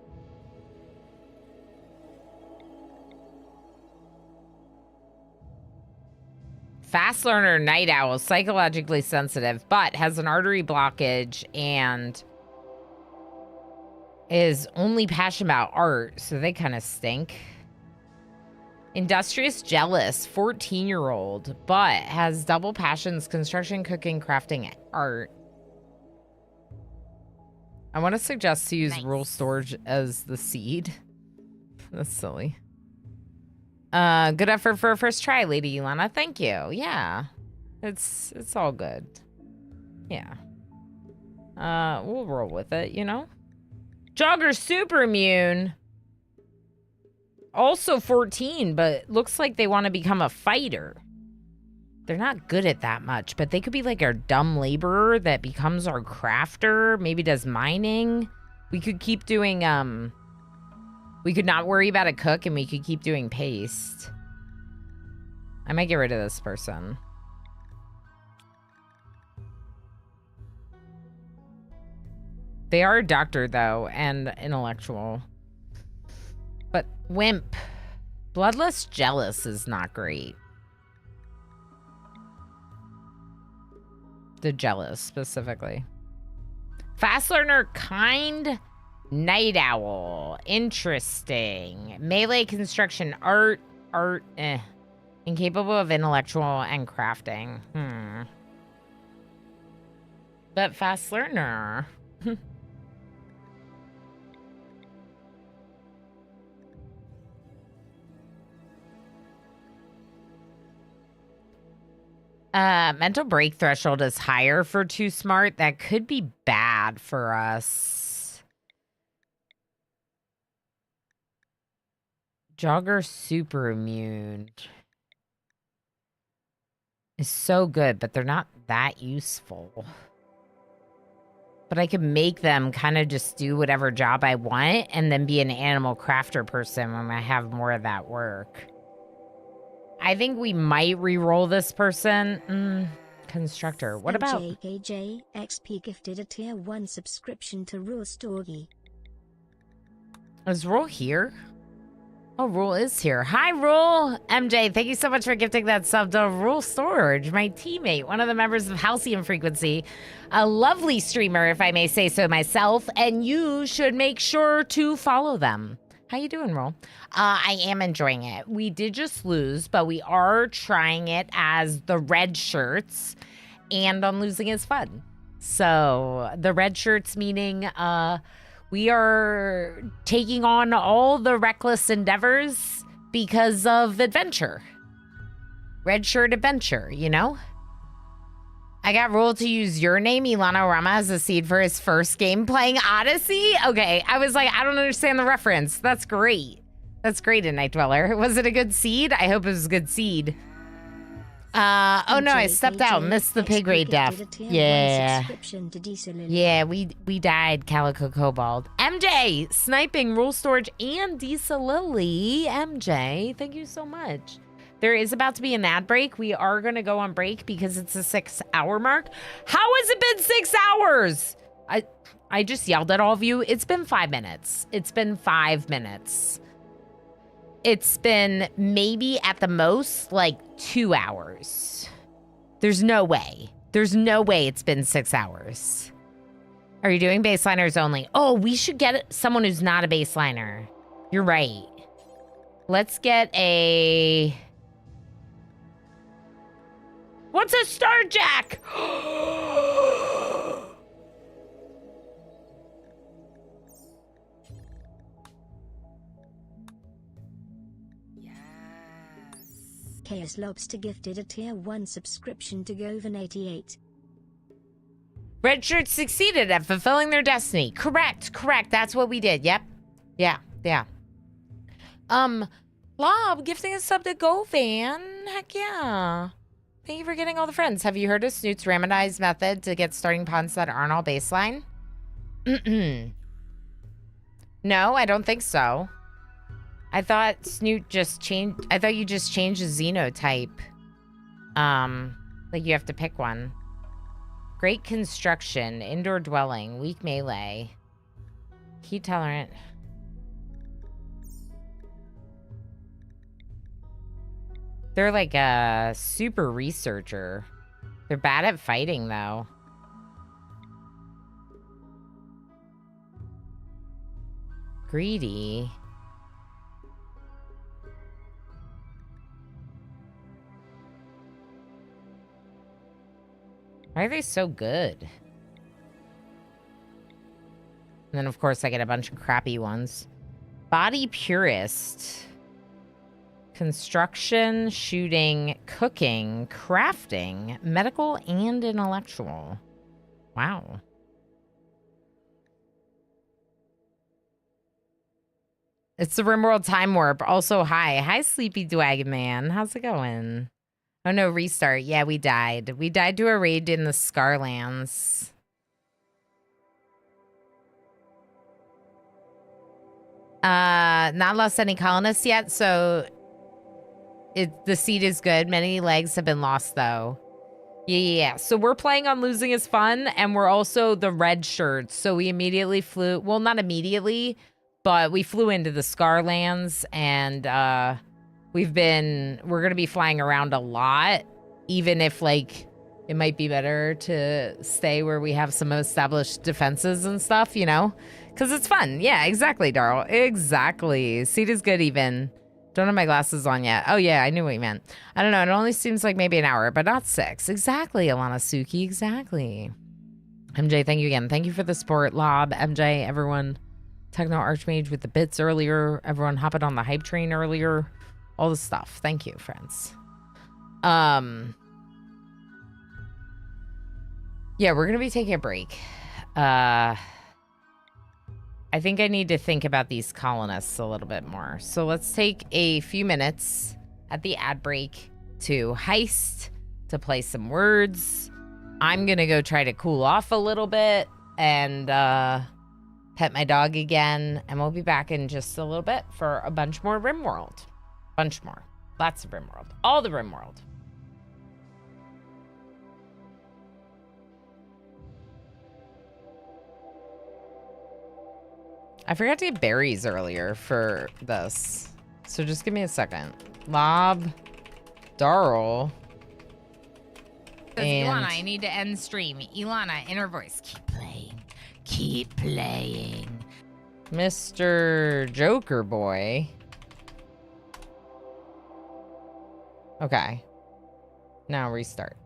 Speaker 1: Fast learner, night owl, psychologically sensitive, but has an artery blockage and is only passionate about art, so they kind of stink. Industrious, jealous, 14-year-old, but has double passions, construction, cooking, crafting, art. I want to suggest to use rural storage as the seed. That's silly. Good effort for a first try, Lady Ilana. Thank you. Yeah. It's all good. Yeah. We'll roll with it, you know? Jogger super immune. Also 14, but looks like they want to become a fighter. They're not good at that much, but they could be like our dumb laborer that becomes our crafter, maybe does mining. We could keep doing We could not worry about a cook and we could keep doing paste. I might get rid of this person. They are a doctor, though, and intellectual. But wimp. Bloodless jealous is not great. The jealous, specifically. Fast learner, kind, night owl. Interesting. Melee construction, art, incapable of intellectual and crafting. But fast learner. Mental break threshold is higher for too smart. That could be bad for us. Jogger super immune is so good, but they're not that useful. But I could make them kind of just do whatever job I want and then be an animal crafter person when I have more of that work. I think we might re-roll this person. Constructor. What about...
Speaker 2: JKJ XP gifted a tier 1 subscription to Rule Story.
Speaker 1: Is Rule here? Oh, Rule is here. Hi, Rule! MJ, thank you so much for gifting that sub to Rule Storage, my teammate, one of the members of Halcyon Frequency. A lovely streamer, if I may say so myself, and you should make sure to follow them. How you doing, Rule? I am enjoying it. We did just lose, but we are trying it as the red shirts, and on losing is fun. So the red shirts meaning we are taking on all the reckless endeavors because of adventure. Red shirt adventure, you know? I got Rule to use your name, Ilana Rama, as a seed for his first game playing Odyssey. Okay, I was like, I don't understand the reference. That's great. That's great, Night Dweller. Was it a good seed? I hope it was a good seed. Oh no, I stepped out. Missed the pig raid death. Yeah. Yeah, we died, Calico Cobalt. MJ, sniping, Rule Storage, and Disa Lily. MJ, thank you so much. There is about to be an ad break. We are going to go on break because it's a 6-hour mark. How has it been 6 hours? I just yelled at all of you. It's been 5 minutes. It's been 5 minutes. It's been maybe at the most like 2 hours. There's no way. There's no way it's been 6 hours. Are you doing baseliners only? Oh, we should get someone who's not a baseliner. You're right. Let's get a... What's a Star Jack?
Speaker 2: Chaos Lobster gifted a tier 1 subscription to Govan88.
Speaker 1: Red shirts succeeded at fulfilling their destiny. Correct. That's what we did. Yep. Yeah. Lob gifting a sub to Govan. Heck yeah. Thank you for getting all the friends. Have you heard of Snoot's randomized method to get starting pawns that aren't all baseline? No, I don't think so. I thought Snoot just changed... I thought you just changed the xenotype. Like you have to pick one. Great construction. Indoor dwelling. Weak melee. Heat tolerant. They're like a super researcher. They're bad at fighting, though. Greedy. Why are they so good? And then, of course, I get a bunch of crappy ones. Body purist. Construction, shooting, cooking, crafting, medical, and intellectual. Wow. It's the RimWorld Time Warp. Also, hi. Hi, Sleepy Dwagon Man. How's it going? Oh, no, restart. Yeah, we died. We died to a raid in the Scarlands. not lost any colonists yet, so the seed is good. Many legs have been lost, though. Yeah. So we're playing on losing is fun, and we're also the red shirts. So we immediately flew. Well, not immediately, but we flew into the Scarlands, and we're gonna be flying around a lot, even if like it might be better to stay where we have some established defenses and stuff, you know, because it's fun. Yeah, exactly, Darl. Exactly. Seat is good even. Don't have my glasses on yet. Oh, yeah, I knew what you meant. I don't know. It only seems like maybe an hour, but not 6. Exactly, Alana Suki. Exactly. MJ, thank you again. Thank you for the support. Lob, MJ, everyone. Techno Archmage with the bits earlier. Everyone hopping on the hype train earlier. All the stuff. Thank you, friends. Yeah, we're going to be taking a break. I think I need to think about these colonists a little bit more. So let's take a few minutes at the ad break to heist, to play some words. I'm going to go try to cool off a little bit and pet my dog again. And we'll be back in just a little bit for a bunch more RimWorld. Bunch more. Lots of RimWorld. All the RimWorld. I forgot to get berries earlier for this. So just give me a second. Lob, Darl, and
Speaker 7: Ilana, I need to end stream. Ilana, inner voice. Keep playing. Keep playing.
Speaker 1: Mr. Joker Boy. Okay. Now restart.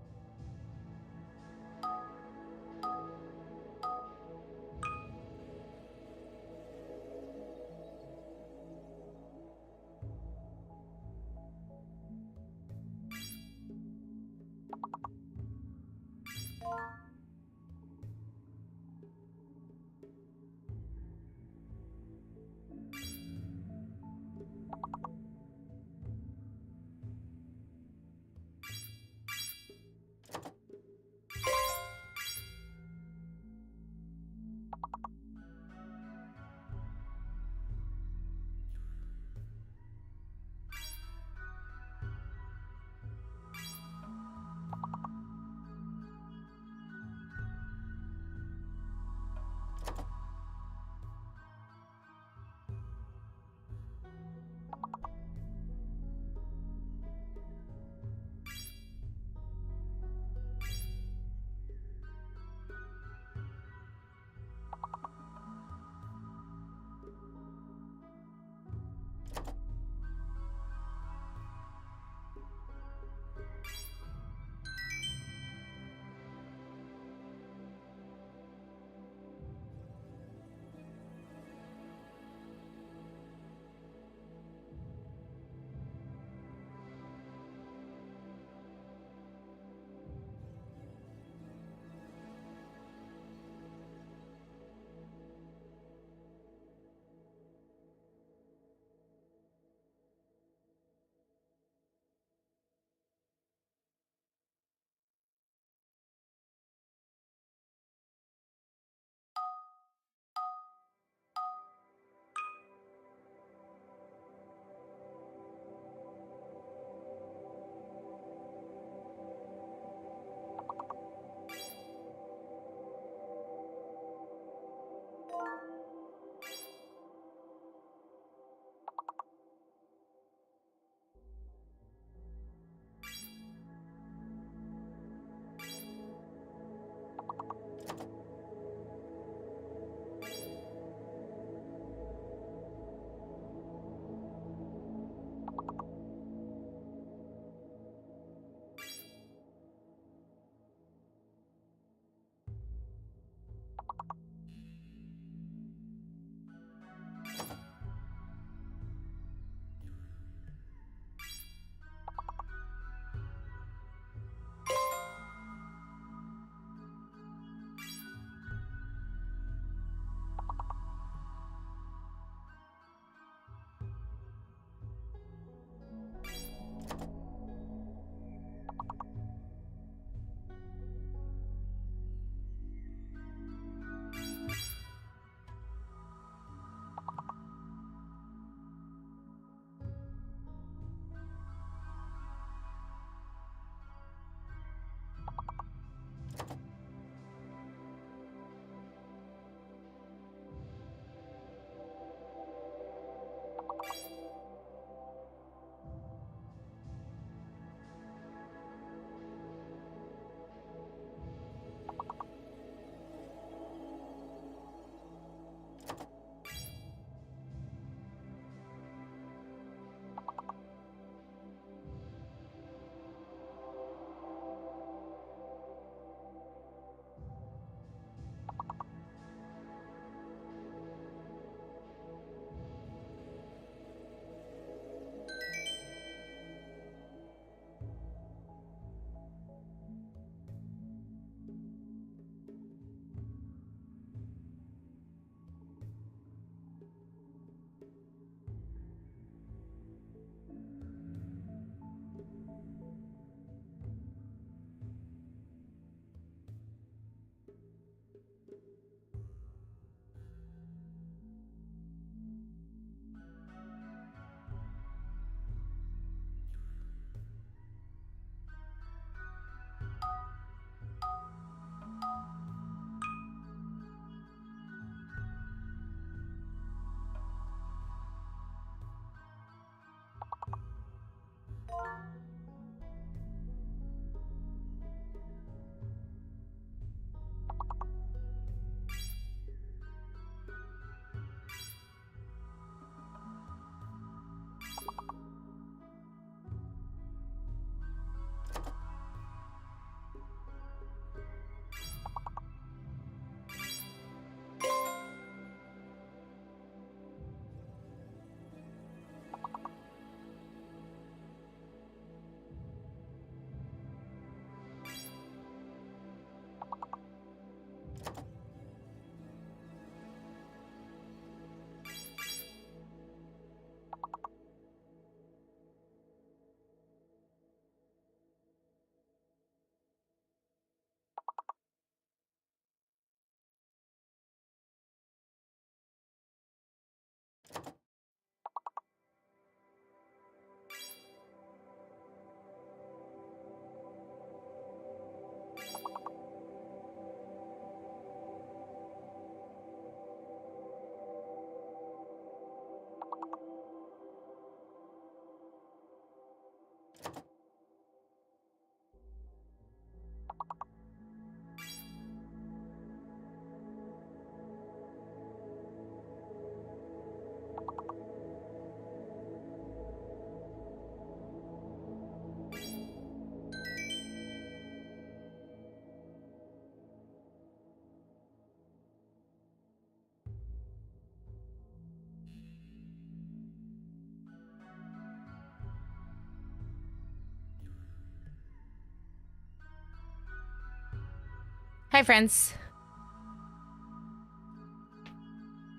Speaker 1: Hi, friends.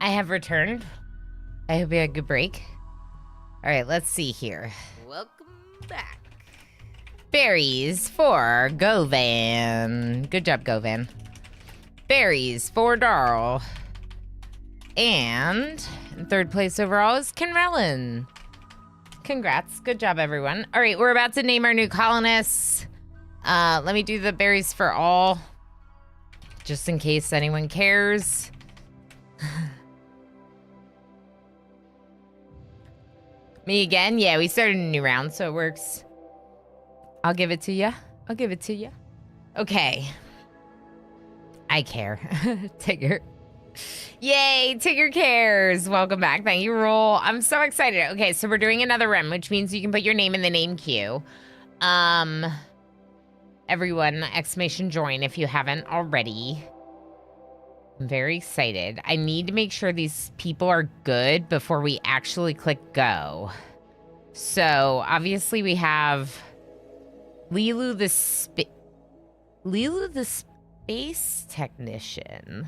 Speaker 1: I have returned. I hope you had a good break. All right, let's see here.
Speaker 3: Welcome back.
Speaker 1: Berries for Govan. Good job, Govan. Berries for Darl. And in third place overall is Kenrellin. Congrats. Good job, everyone. All right, we're about to name our new colonists. Let me do the berries for all, just in case anyone cares. Me again? Yeah, we started a new round, so it works. I'll give it to you. I'll give it to you. Okay. I care. Tigger. Yay, Tigger cares. Welcome back. Thank you, Roll. I'm so excited. Okay, so we're doing another Rim, which means you can put your name in the name queue. Everyone, exclamation join if you haven't already. I'm very excited. I need to make sure these people are good before we actually click go. So, obviously we have Lilu the space technician.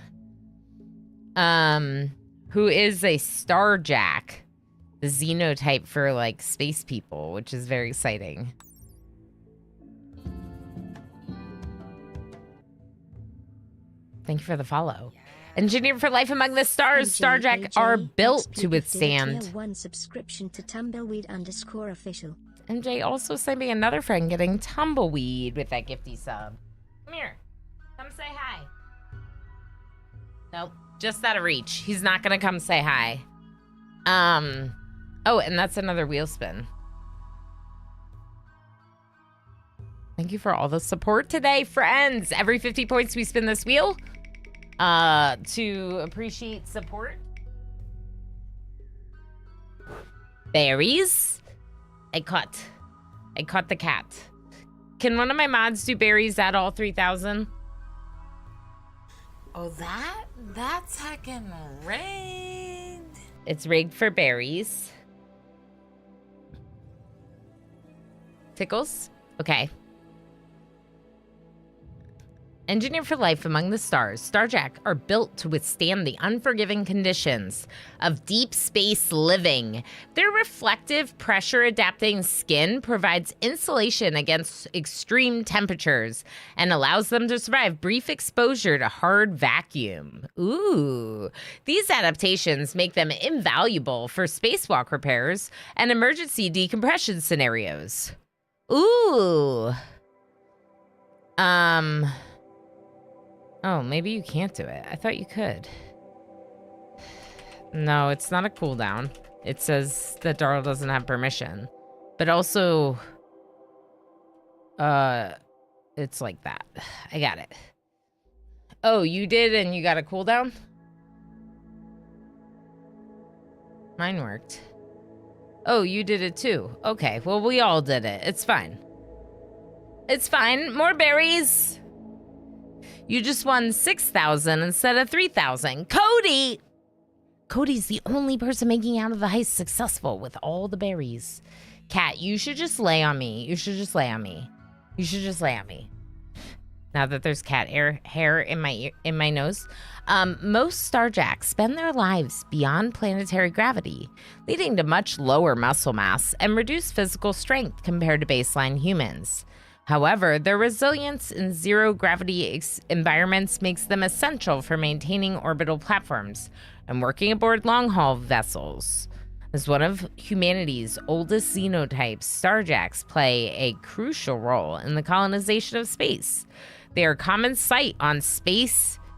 Speaker 1: Who is a Starjack, the xenotype for like space people, which is very exciting. Thank you for the follow. Engineered for life among the stars, Starjack are built to withstand.
Speaker 2: Tier 1 subscription to tumbleweed_official.
Speaker 1: MJ also sent me another friend getting Tumbleweed with that gifty sub. Come here. Come say hi. Nope. Just out of reach. He's not gonna come say hi. Oh, and that's another wheel spin. Thank you for all the support today, friends. Every 50 points we spin this wheel. To appreciate support. Berries. I caught the cat. Can one of my mods do berries at all 3,000?
Speaker 3: Oh, that's heckin' rigged.
Speaker 1: It's rigged for berries. Tickles? Okay. Engineered for life among the stars, Starjack are built to withstand the unforgiving conditions of deep space living. Their reflective, pressure-adapting skin provides insulation against extreme temperatures and allows them to survive brief exposure to hard vacuum. Ooh. These adaptations make them invaluable for spacewalk repairs and emergency decompression scenarios. Ooh. Oh, maybe you can't do it. I thought you could. No, it's not a cooldown. It says that Darl doesn't have permission. But also, it's like that. I got it. Oh, you did and you got a cooldown? Mine worked. Oh, you did it too. Okay, well, we all did it. It's fine. It's fine. More berries. You just won 6,000 instead of 3,000. Cody! Cody's the only person making out of the heist successful with all the berries. Cat, you should just lay on me. You should just lay on me. You should just lay on me. Now that there's cat hair in my nose. Most Starjacks spend their lives beyond planetary gravity, leading to much lower muscle mass and reduced physical strength compared to baseline humans. However, their resilience in zero-gravity environments makes them essential for maintaining orbital platforms and working aboard long-haul vessels. As one of humanity's oldest xenotypes, Starjacks play a crucial role in the colonization of space. They are a common sight on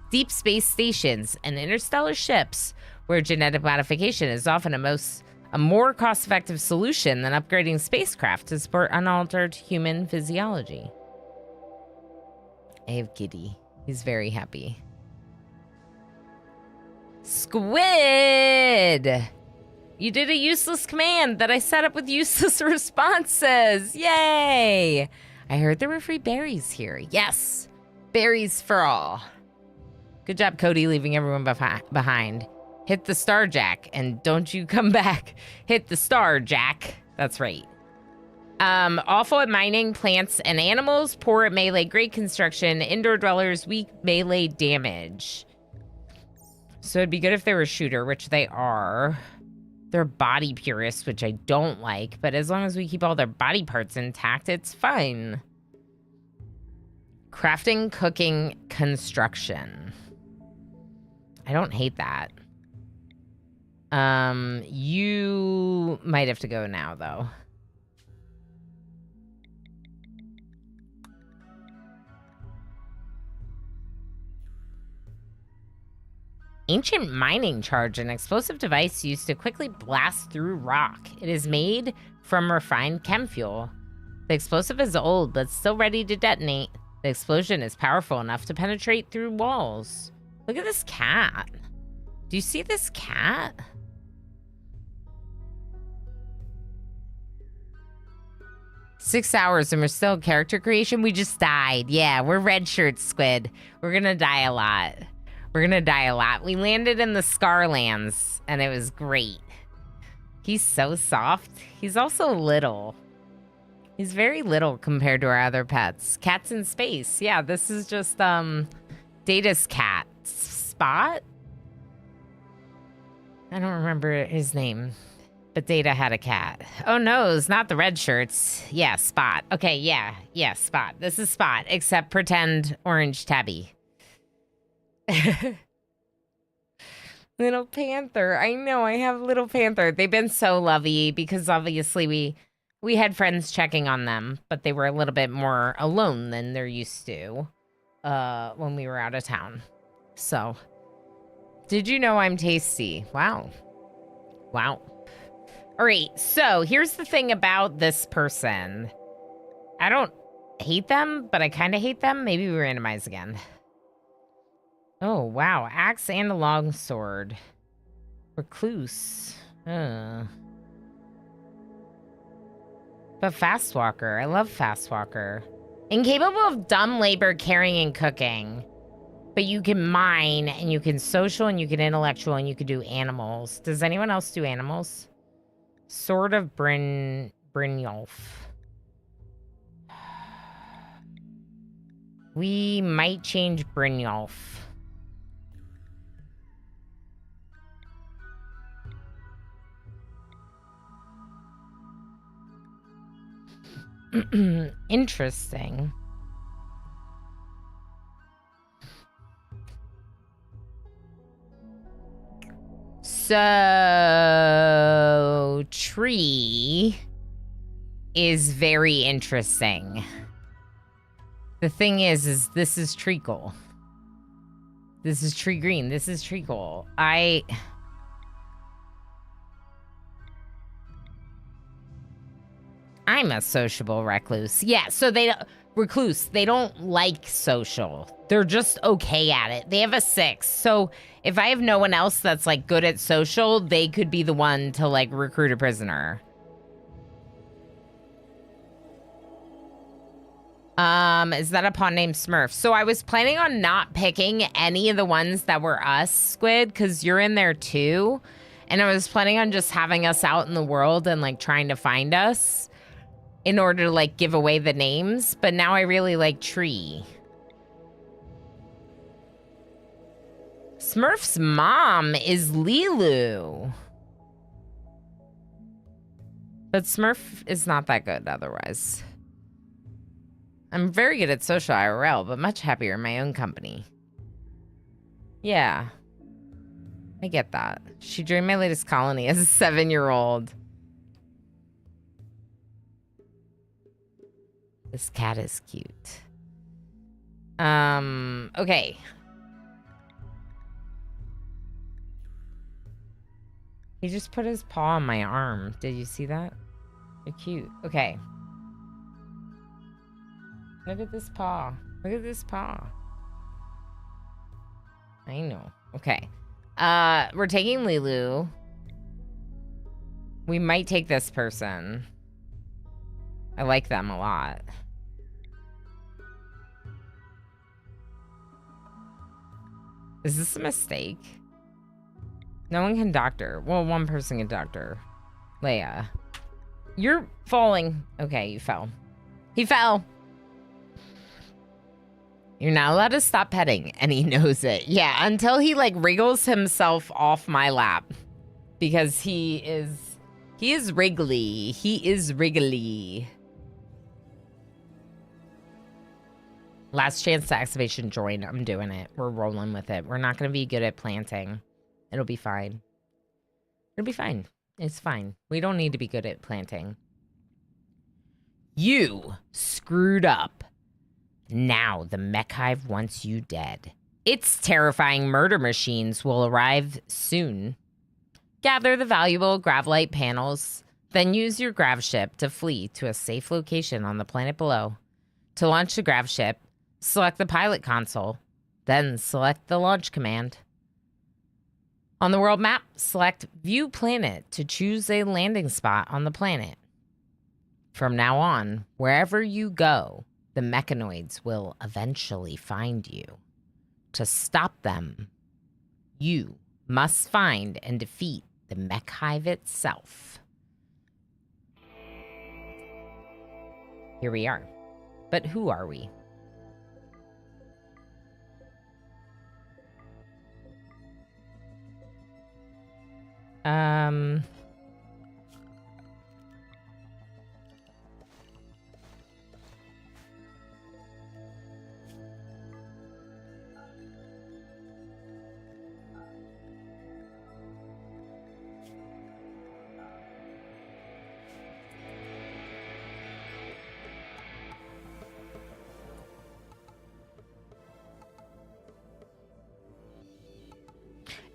Speaker 1: deep space stations and interstellar ships, where genetic modification is often a more cost-effective solution than upgrading spacecraft to support unaltered human physiology. I have Giddy. He's very happy. Squid! You did a useless command that I set up with useless responses. Yay! I heard there were free berries here. Yes! Berries for all. Good job, Cody, leaving everyone behind. Hit the star, Jack, and don't you come back. Hit the star, Jack. That's right. Awful at mining, plants, and animals. Poor at melee, great construction. Indoor dwellers, weak melee damage. So it'd be good if they were a shooter, which they are. They're body purists, which I don't like. But as long as we keep all their body parts intact, it's fine. Crafting, cooking, construction. I don't hate that. You might have to go now, though. Ancient mining charge, an explosive device used to quickly blast through rock. It is made from refined chem fuel. The explosive is old, but still ready to detonate. The explosion is powerful enough to penetrate through walls. Look at this cat. Do you see this cat? Six hours and we're still character creation? We just died. Yeah, we're red shirts, Squid. We're gonna die a lot. We're gonna die a lot. We landed in the Scarlands, and it was great. He's so soft. He's also little. He's very little compared to our other pets. Cats in space. Yeah, this is just, Data's cat. Spot? I don't remember his name, but Data had a cat. Oh no, it's not the red shirts. Yeah, Spot. Okay, yeah, Spot. This is Spot, except pretend orange tabby. Little Panther. I know, I have Little Panther. They've been so lovely because obviously we had friends checking on them, but they were a little bit more alone than they're used to when we were out of town. So, did you know I'm tasty? Wow. Wow. All right, so here's the thing about this person. I don't hate them, but I kind of hate them. Maybe we randomize again. Oh, wow. Axe and a long sword. Recluse. But fast walker. I love fast walker. Incapable of dumb labor, carrying, and cooking. But you can mine, and you can social, and you can intellectual, and you can do animals. Does anyone else do animals? Sword of Brynjolf. We might change Brynjolf. Interesting. So, tree is very interesting. The thing is this is treacle. This is tree green. This is treacle. I'm a sociable recluse. Yeah, so recluse, they don't like social. They're just okay at it. They have a 6. So if I have no one else that's like good at social, they could be the one to like recruit a prisoner. Is that a pawn named Smurf? So I was planning on not picking any of the ones that were us, Squid, because you're in there too. And I was planning on just having us out in the world and like trying to find us in order to like give away the names. But now I really like Tree. Smurf's mom is Lilu. But Smurf is not that good otherwise. I'm very good at social IRL, but much happier in my own company. Yeah. I get that. She joined my latest colony as a 7-year-old. This cat is cute. Okay. He just put his paw on my arm. Did you see that? They're cute. Okay. Look at this paw. Look at this paw. I know. Okay. We're taking Lilu. We might take this person. I like them a lot. Is this a mistake? No one can doctor. Well, one person can doctor. Leia. You're falling. Okay, you fell. He fell. You're not allowed to stop petting, and he knows it. Yeah, until he like wriggles himself off my lap. Because he is wriggly. He is wriggly. Last chance to activation join. I'm doing it. We're rolling with it. We're not going to be good at planting. It'll be fine. It'll be fine. It's fine. We don't need to be good at planting. You screwed up. Now the mech hive wants you dead. Its terrifying murder machines will arrive soon. Gather the valuable Gravlite panels, then use your grav ship to flee to a safe location on the planet below. To launch the grav ship, select the pilot console, then select the launch command. On the world map, select View Planet to choose a landing spot on the planet. From now on, wherever you go, the mechanoids will eventually find you. To stop them, you must find and defeat the mech hive itself. Here we are. But who are we?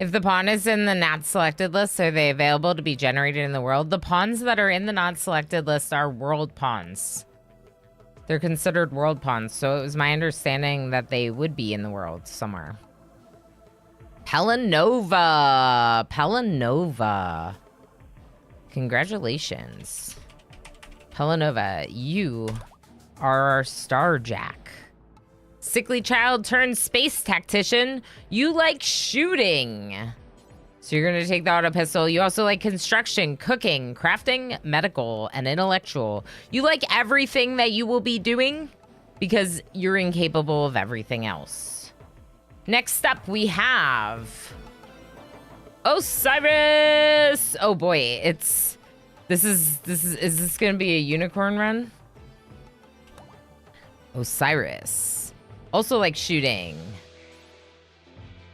Speaker 1: If the pawn is in the not selected list, are they available to be generated in the world? The pawns that are in the not selected list are world pawns. They're considered world pawns, so it was my understanding that they would be in the world somewhere. Pelanova! Pelanova. Congratulations. Pelanova, you are our Starjack. Sickly child turned space tactician. You like shooting. So you're going to take the auto pistol. You also like construction, cooking, crafting, medical, and intellectual. You like everything that you will be doing because you're incapable of everything else. Next up, we have Osiris. Oh boy, is this going to be a unicorn run? Osiris. Also likes shooting.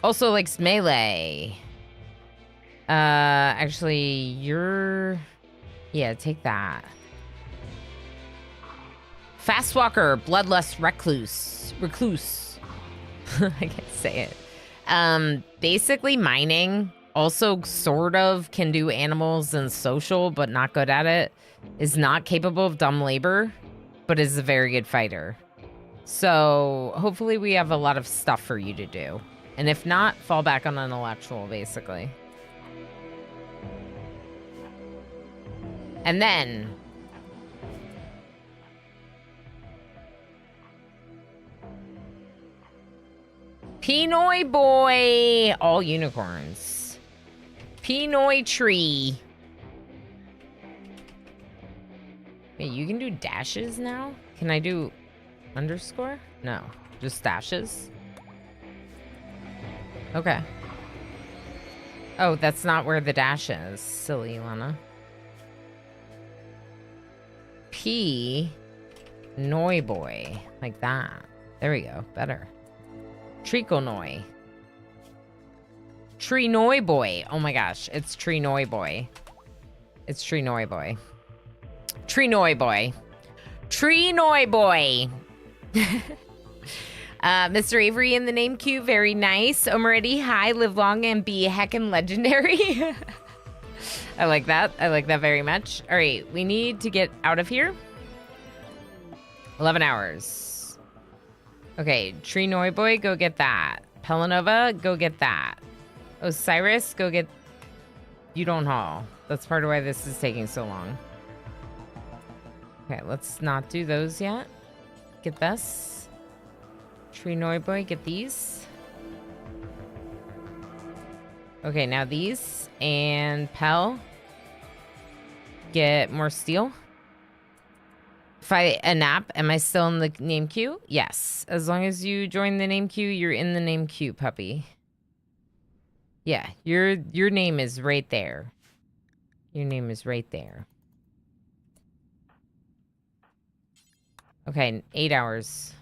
Speaker 1: Also likes melee. Actually, you're... Yeah, take that. Fast walker, bloodlust, recluse. I can't say it. Basically mining. Also sort of can do animals and social, but not good at it. Is not capable of dumb labor, but is a very good fighter. So hopefully we have a lot of stuff for you to do. And if not, fall back on intellectual, basically. And then... Pinoy boy! All unicorns. Pinoy tree. Wait, you can do dashes now? Can I do... underscore? No, just dashes. Okay. Oh, that's not where the dash is. Silly Lana. P. Noi boy. Like that. There we go. Better. Triconoi. Tree Noi boy. Oh my gosh. It's Tree Noi boy. It's Tree Noi boy. Tree Noi boy. Tree Noi boy. Mr. Avery in the name queue, very nice. Omerity, hi, live long and be heckin' legendary. I like that. I like that very much. All right, we need to get out of here. 11 hours. Okay, Tree Noi Boy, go get that. Pelanova, go get that. Osiris, go get... You don't haul. That's part of why this is taking so long. Okay, let's not do those yet. Get this. Tree Noi Boy, get these. Okay, now these. And Pel. get more steel. Fight a nap. Am I still in the name queue? Yes. As long as you join the name queue, you're in the name queue, puppy. Yeah, your name is right there. Your name is right there. Okay, 8 hours.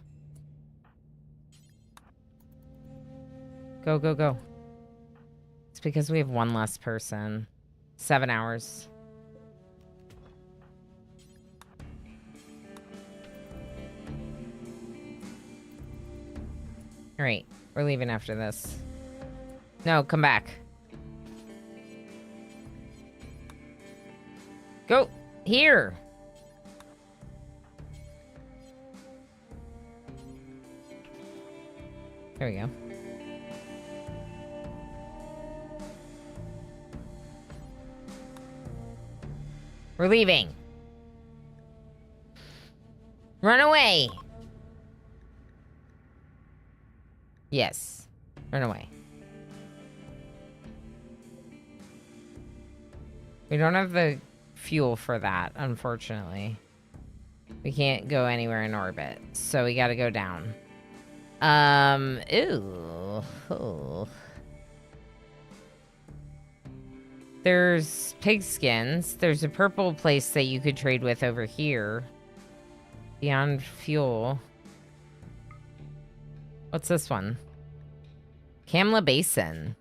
Speaker 1: Go, go, go. It's because we have one less person. 7 hours. All right, we're leaving after this. No, come back. Go. Here. There we go. We're leaving. Run away. Yes. Run away. We don't have the fuel for that, unfortunately. We can't go anywhere in orbit, so we gotta go down. Ew. Oh. There's pig skins. There's a purple place that you could trade with over here. Beyond fuel. What's this one? Kamla Basin.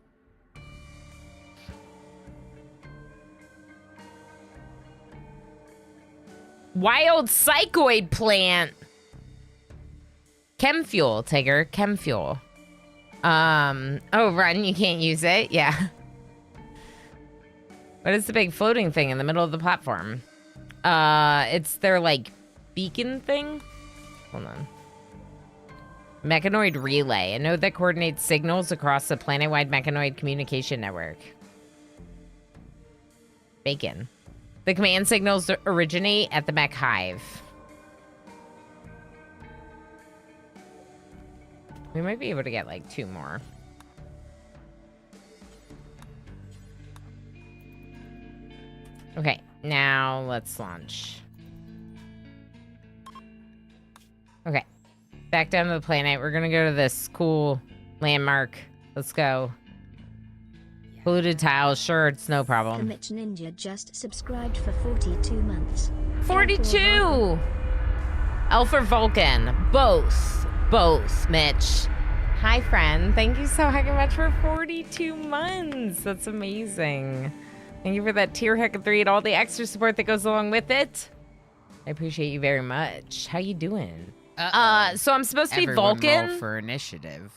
Speaker 1: Wild psychoid plant. Chem fuel, Tigger. Chem fuel. Oh, run. You can't use it. Yeah. What is the big floating thing in the middle of the platform? It's their, like, beacon thing? Hold on. Mechanoid relay. A node that coordinates signals across the planet-wide mechanoid communication network. Bacon. The command signals originate at the mech hive. We might be able to get, like, 2 more. Okay, now let's launch. Okay, back down to the planet. We're gonna go to this cool landmark. Let's go. Polluted tiles, sure, it's no problem.
Speaker 2: Commit Ninja just subscribed for 42 months.
Speaker 1: 42! Elf or Vulcan? Both. Both, Mitch. Hi, friend. Thank you so fucking much for 42 months. That's amazing. Thank you for that tier heck of 3 and all the extra support that goes along with it. I appreciate you very much. How you doing? So I'm supposed to be
Speaker 3: Everyone
Speaker 1: Vulcan.
Speaker 3: roll for initiative.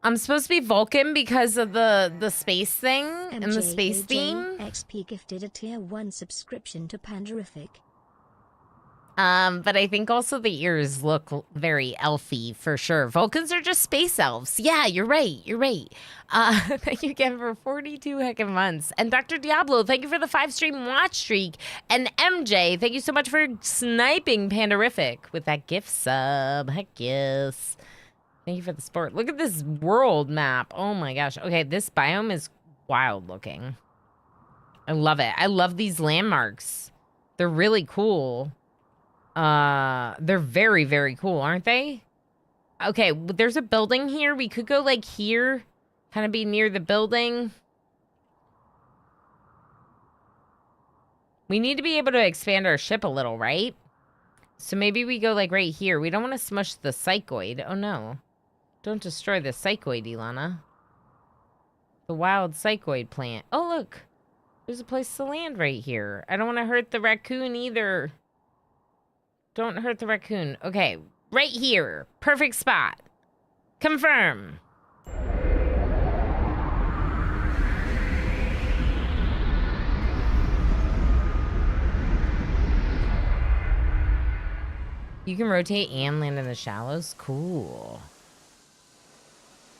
Speaker 1: I'm supposed to be Vulcan because of the space thing and the space
Speaker 2: MJAJ
Speaker 1: theme.
Speaker 2: XP gifted a tier 1 subscription to Pandorific.
Speaker 1: But I think also the ears look very elfy for sure. Vulcans are just space elves. Yeah, you're right. You're right. Thank you again for 42 heckin' months. And Dr. Diablo, thank you for the 5-stream watch streak. And MJ, thank you so much for sniping Pandorific with that gift sub. Heck yes. Thank you for the support. Look at this world map. Oh my gosh. Okay, this biome is wild looking. I love it. I love these landmarks. They're really cool. They're very, very cool, aren't they? Okay, there's a building here. We could go like here, kind of be near the building. We need to be able to expand our ship a little, right? So maybe we go like right here. We don't want to smush the psychoid. Oh no. Don't destroy the psychoid, Ilana. The wild psychoid plant. Oh look, there's a place to land right here. I don't want to hurt the raccoon either. Don't hurt the raccoon. Okay, right here. Perfect spot. Confirm. You can rotate and land in the shallows? Cool.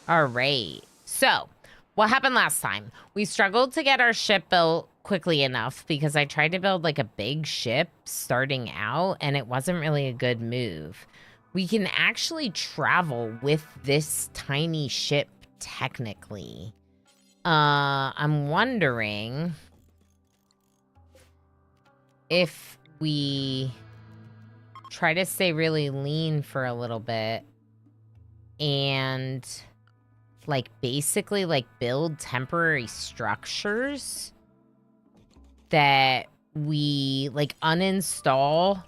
Speaker 1: All right. So, what happened last time? We struggled to get our ship built quickly enough because I tried to build like a big ship starting out and it wasn't really a good move. We can actually travel with this tiny ship technically. I'm wondering if we try to stay really lean for a little bit and like basically like build temporary structures that we like uninstall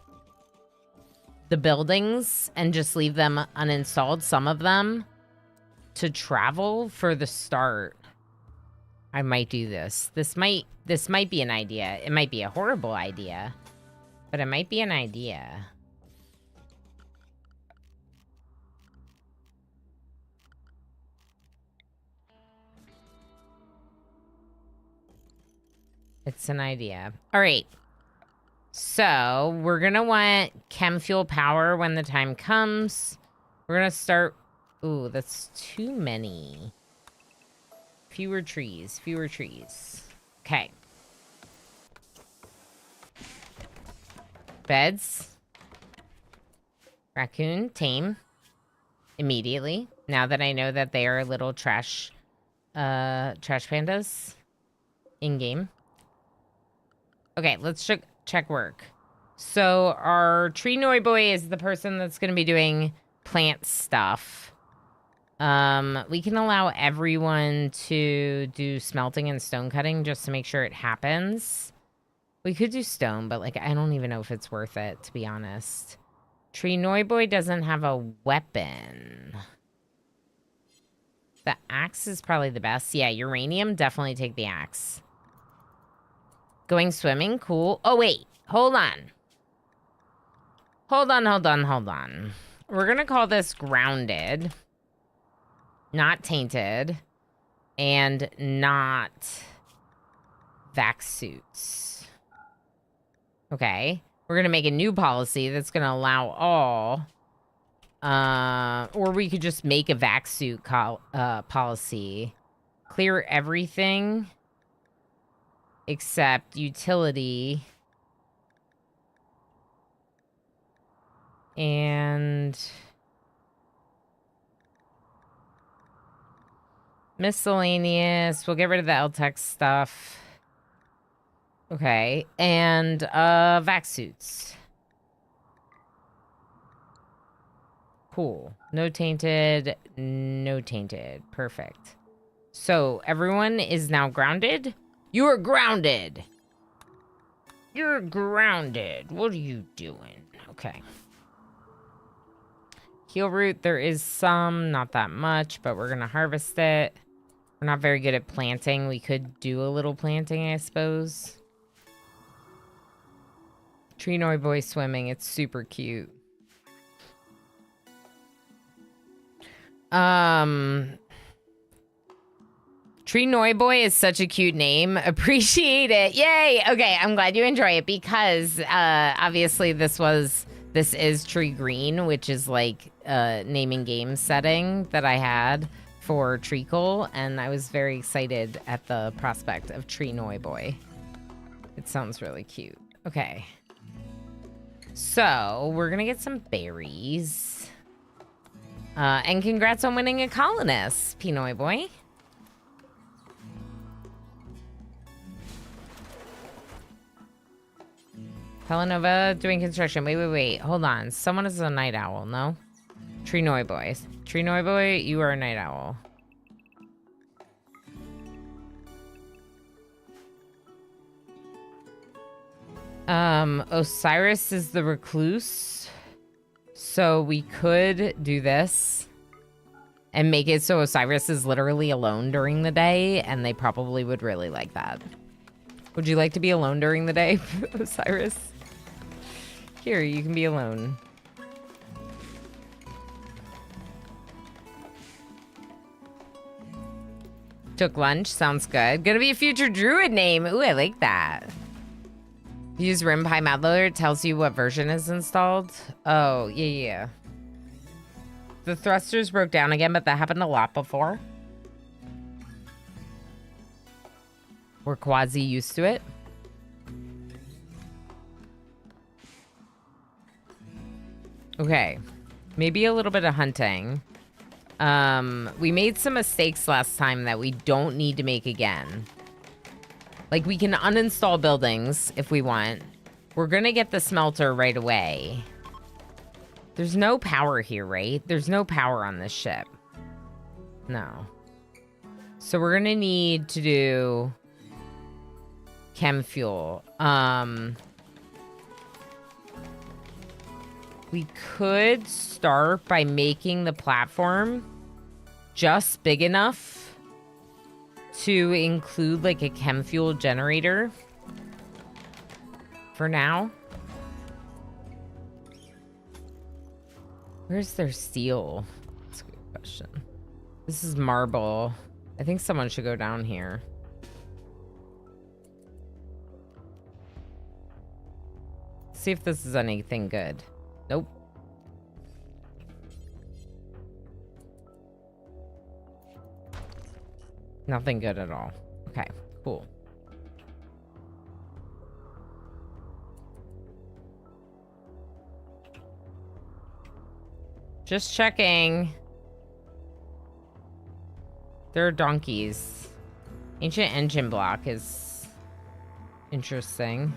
Speaker 1: the buildings and just leave them uninstalled, some of them, to travel for the start. I might do this. This might be an idea. It might be a horrible idea, but it might be an idea. It's an idea. All right. So we're going to want chem fuel power when the time comes. We're going to start. Ooh, that's too many. Fewer trees. Fewer trees. Okay. Beds. Raccoon. Tame. Immediately. Now that I know that they are little trash pandas. In-game. Okay, let's check work. So our tree noi boy is the person that's going to be doing plant stuff. We can allow everyone to do smelting and stone cutting just to make sure it happens. We could do stone, but like I don't even know if it's worth it, to be honest. Tree noi boy doesn't have a weapon. The axe is probably the best. Yeah, uranium, definitely take the axe. Going swimming, cool. Oh, wait. Hold on. Hold on. We're going to call this grounded. Not tainted. And not vac suits. Okay. We're going to make a new policy that's going to allow all. Or we could just make a vac suit policy. Clear everything. Except utility and miscellaneous. We'll get rid of the LTEX stuff. Okay. And vac suits. Cool. No tainted. No tainted. Perfect. So everyone is now grounded. You're grounded. You're grounded. What are you doing? Okay. Heal root, there is some, not that much, but we're going to harvest it. We're not very good at planting. We could do a little planting, I suppose. Tree noi boy swimming. It's super cute. Tree noi boy is such a cute name. Appreciate it. Yay. Okay, I'm glad you enjoy it because obviously this is Tree Green, which is like a naming game setting that I had for Treacle, and I was very excited at the prospect of Tree noi boy. It sounds really cute. Okay. So we're gonna get some berries. And congrats on winning a colonist, Pinoy boy. Helenova doing construction. Wait. Hold on. Someone is a night owl, no? Tree noi boy. Tree noi boy, you are a night owl. Osiris is the recluse. So we could do this and make it so Osiris is literally alone during the day, and they probably would really like that. Would you like to be alone during the day, Osiris? Here, you can be alone. Took lunch, sounds good. Gonna be a future druid name. Ooh, I like that. Use RimPy Madloader, it tells you what version is installed. Oh, yeah. The thrusters broke down again, but that happened a lot before. We're quasi used to it. Okay. Maybe a little bit of hunting. We made some mistakes last time that we don't need to make again. Like, we can uninstall buildings if we want. We're gonna get the smelter right away. There's no power here, right? There's no power on this ship. No. So we're gonna need to do chem fuel. We could start by making the platform just big enough to include like a chem fuel generator for now. Where's their steel? That's a good question. This is marble. I think someone should go down here. See if this is anything good. Nope. Nothing good at all. Okay, cool. Just checking. There are donkeys. Ancient engine block is interesting.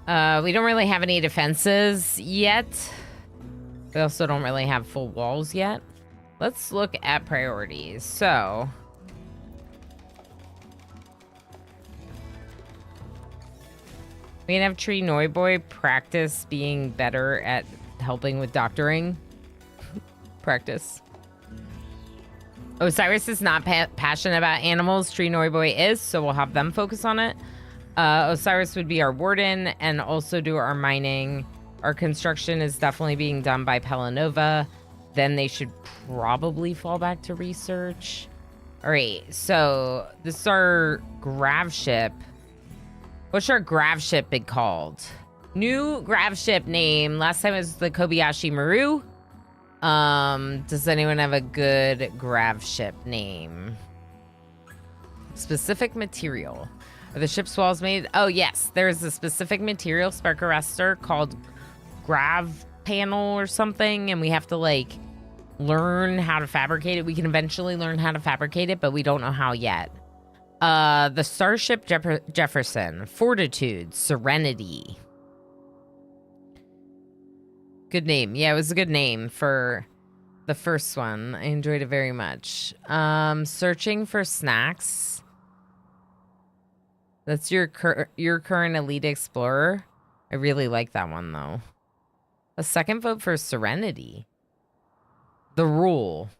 Speaker 1: We don't really have any defenses yet. We also don't really have full walls yet. Let's look at priorities. So, we can have Tree Noiboy practice being better at helping with doctoring. Practice. Osiris is not passionate about animals. Tree Noiboy is, so we'll have them focus on it. Osiris would be our warden and also do our mining. Our construction is definitely being done by Pelanova. Then they should probably fall back to research. All right, so this is our grav ship. What's our grav ship been called? New grav ship name. Last time it was the Kobayashi Maru. Does anyone have a good grav ship name? Specific material. Are the ship's walls made? Oh, yes. There's a specific material, spark arrestor, called grav panel or something. And we have to, like, learn how to fabricate it. We can eventually learn how to fabricate it, but we don't know how yet. The Starship Jefferson. Fortitude. Serenity. Good name. Yeah, it was a good name for the first one. I enjoyed it very much. Searching for snacks. That's your current elite explorer. I really like that one, though. A second vote for Serenity. The Rule.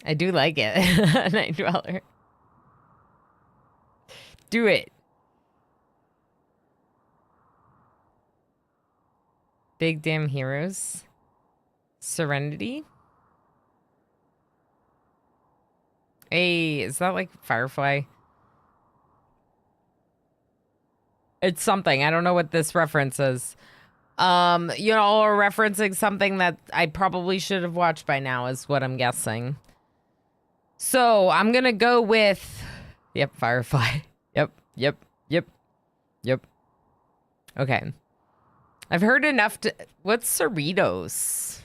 Speaker 1: I do like it. Night Dweller. Do it. Big Damn Heroes. Serenity. Hey, is that like Firefly? It's something. I don't know what this reference is. You know, or referencing something that I probably should have watched by now is what I'm guessing. So I'm gonna go with, yep, Firefly. Yep. Okay. I've heard enough to, what's Cerritos?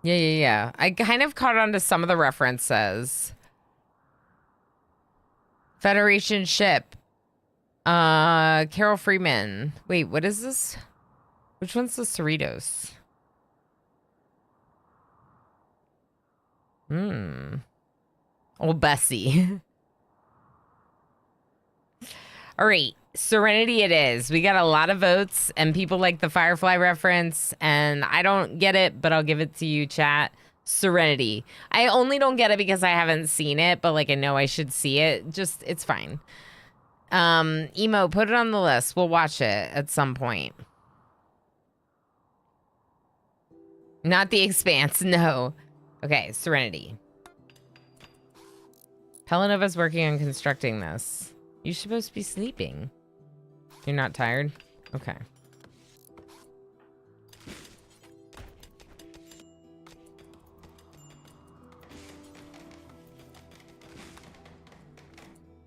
Speaker 1: Yeah. I kind of caught on to some of the references. Federation ship. Carol Freeman. Wait, what is this? Which one's the Cerritos? Old Bessie. All right. Serenity it is. We got a lot of votes and people like the Firefly reference and I don't get it, but I'll give it to you, chat. Serenity. I only don't get it because I haven't seen it, but like I know I should see it. Just, it's fine. Emo, put it on the list. We'll watch it at some point. Not The Expanse, no. Okay, Serenity. Pelanova's working on constructing this. You're supposed to be sleeping. You're not tired? Okay.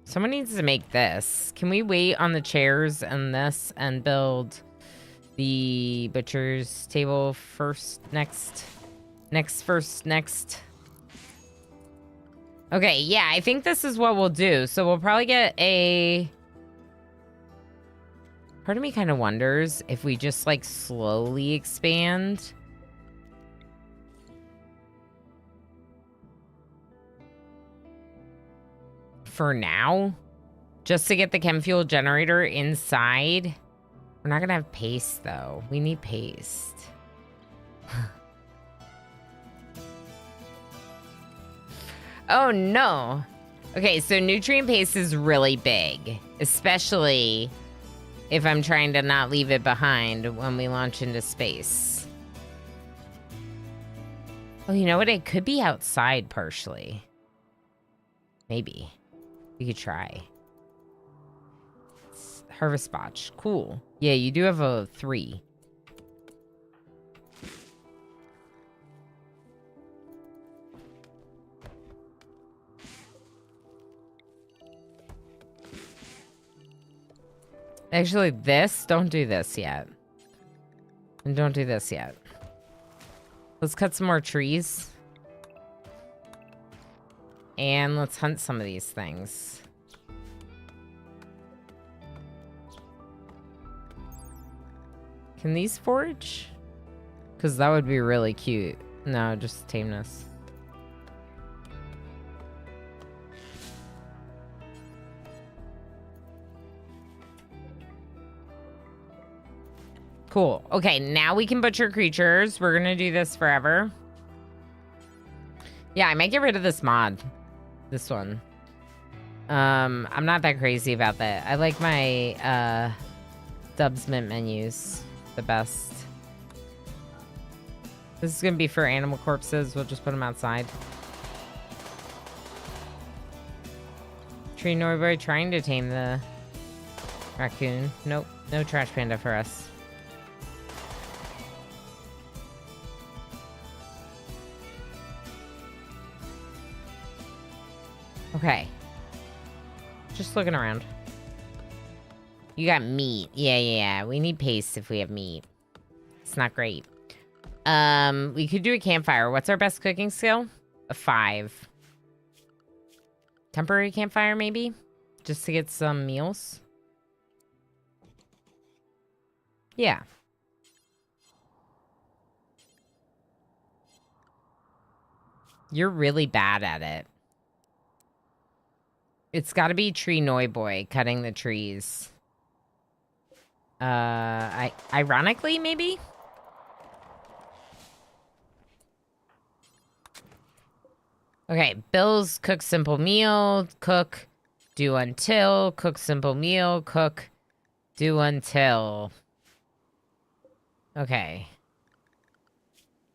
Speaker 1: Someone needs to make this. Can we wait on the chairs and this and build the butcher's table first. Next. Okay, yeah, I think this is what we'll do. So we'll probably get a... Part of me kind of wonders if we just, like, slowly expand. For now. Just to get the chem fuel generator inside. We're not gonna have paste, though. We need paste. Oh, no. Okay, so nutrient paste is really big. Especially... if I'm trying to not leave it behind when we launch into space. Oh, you know what? It could be outside partially. Maybe. We could try. Harvest botch. Cool. Yeah, you do have a 3. Actually, don't do this yet. And don't do this yet. Let's cut some more trees. And let's hunt some of these things. Can these forage? Because that would be really cute. No, just tameness. Cool. Okay, now we can butcher creatures. We're gonna do this forever. Yeah, I might get rid of this mod. This one. I'm not that crazy about that. I like my Dubs Mint menus the best. This is gonna be for animal corpses. We'll just put them outside. Tree Norboy trying to tame the raccoon. Nope, no trash panda for us. Okay. Just looking around. You got meat. Yeah. We need paste if we have meat. It's not great. We could do a campfire. What's our best cooking skill? A 5. Temporary campfire, maybe? Just to get some meals? Yeah. You're really bad at it. It's got to be Tree Noi Boy cutting the trees. Ironically, maybe? Okay, Bill's cook simple meal, cook, do until, cook simple meal, cook, do until. Okay.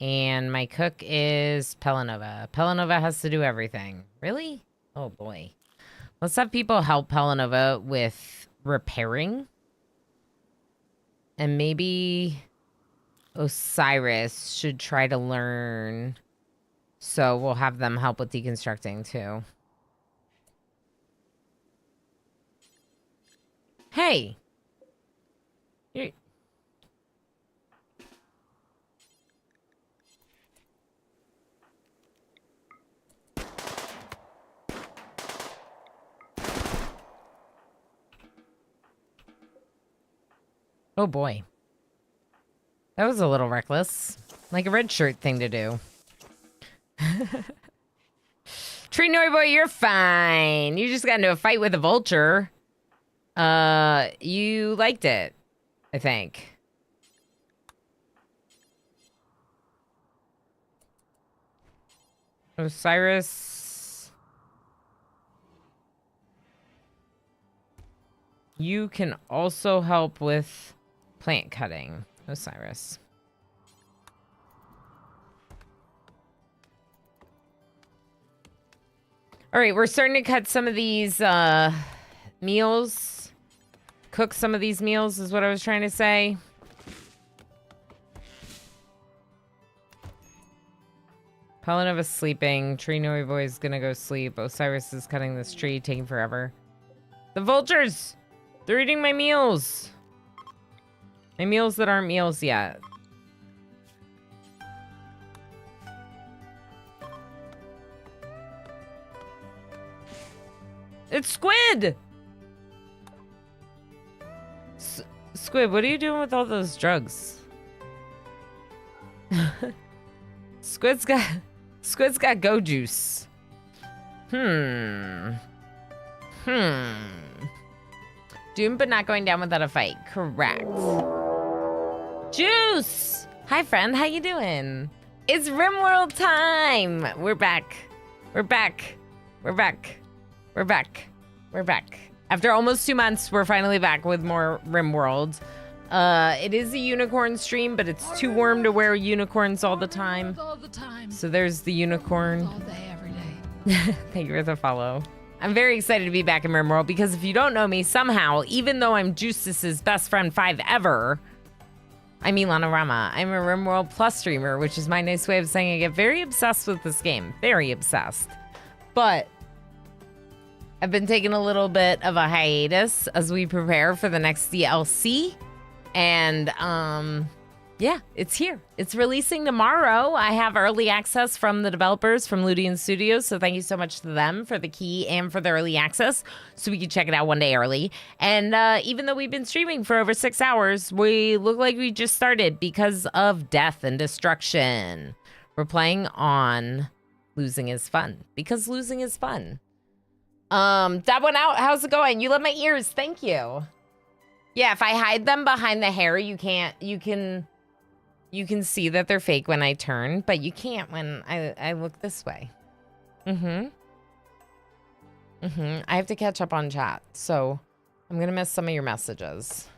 Speaker 1: And my cook is Pelanova. Pelanova has to do everything. Really? Oh boy. Let's have people help Pelanova with repairing. And maybe Osiris should try to learn. So we'll have them help with deconstructing too. Hey. You're... Oh boy. That was a little reckless. Like a red shirt thing to do. Tree Noi Boy, you're fine. You just got into a fight with a vulture. You liked it, I think. Osiris. You can also help with plant cutting, Osiris. All right, we're starting to cut some of these meals. Cook some of these meals is what I was trying to say. Pelanova's sleeping. Tree Noi Boy is gonna go sleep. Osiris is cutting this tree, taking forever. The vultures! They're eating my meals! My meals that aren't meals yet. It's Squid! Squid, what are you doing with all those drugs? Squid's got go juice. Doomed but not going down without a fight. Correct. Juice! Hi friend, how you doing? It's RimWorld time! We're back. We're back. We're back. We're back. We're back. After almost 2 months, we're finally back with more RimWorld. It is a unicorn stream, but it's too warm to wear unicorns all the time.
Speaker 6: All the time.
Speaker 1: So there's the unicorn.
Speaker 6: All day, every day.
Speaker 1: Thank you for the follow. I'm very excited to be back in RimWorld because if you don't know me, somehow, even though I'm Justice's best friend 5 ever, I'm Ilana Rama. I'm a RimWorld Plus streamer, which is my nice way of saying I get very obsessed with this game. Very obsessed. But I've been taking a little bit of a hiatus as we prepare for the next DLC. And, yeah, it's here. It's releasing tomorrow. I have early access from the developers from Ludian Studios, so thank you so much to them for the key and for the early access, so we can check it out one day early. And even though we've been streaming for over 6 hours, we look like we just started because of death and destruction. We're playing on Losing is Fun, because losing is fun. That went out. How's it going? You love my ears. Thank you. Yeah, if I hide them behind the hair, you can see that they're fake when I turn, but you can't when I look this way. I have to catch up on chat, so I'm gonna miss some of your messages.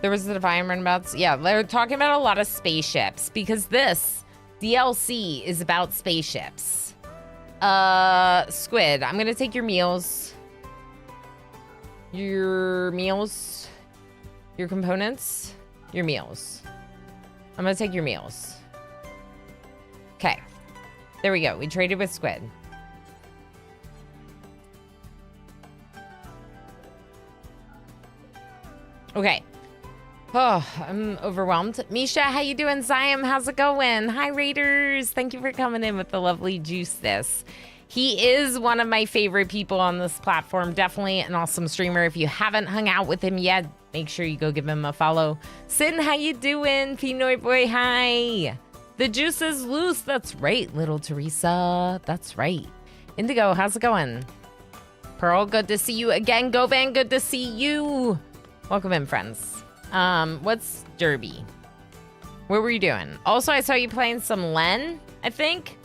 Speaker 1: There was the Divine Runabouts. Yeah, they're talking about a lot of spaceships because this DLC is about spaceships. Squid, I'm gonna take your meals. Your meals. Your components. Your meals. I'm gonna take your meals. Okay. There we go. We traded with Squid. Okay. Oh, I'm overwhelmed. Misha, how you doing? Ziam, how's it going? Hi, Raiders. Thank you for coming in with the lovely juice this. He is one of my favorite people on this platform. Definitely an awesome streamer. If you haven't hung out with him yet, make sure you go give him a follow. Sin, how you doing? Pinoy boy, hi. The juice is loose. That's right, little Teresa. That's right. Indigo, how's it going? Pearl, good to see you again. Govan, good to see you. Welcome in, friends. What's Derby? What were you doing? Also, I saw you playing some Len, I think.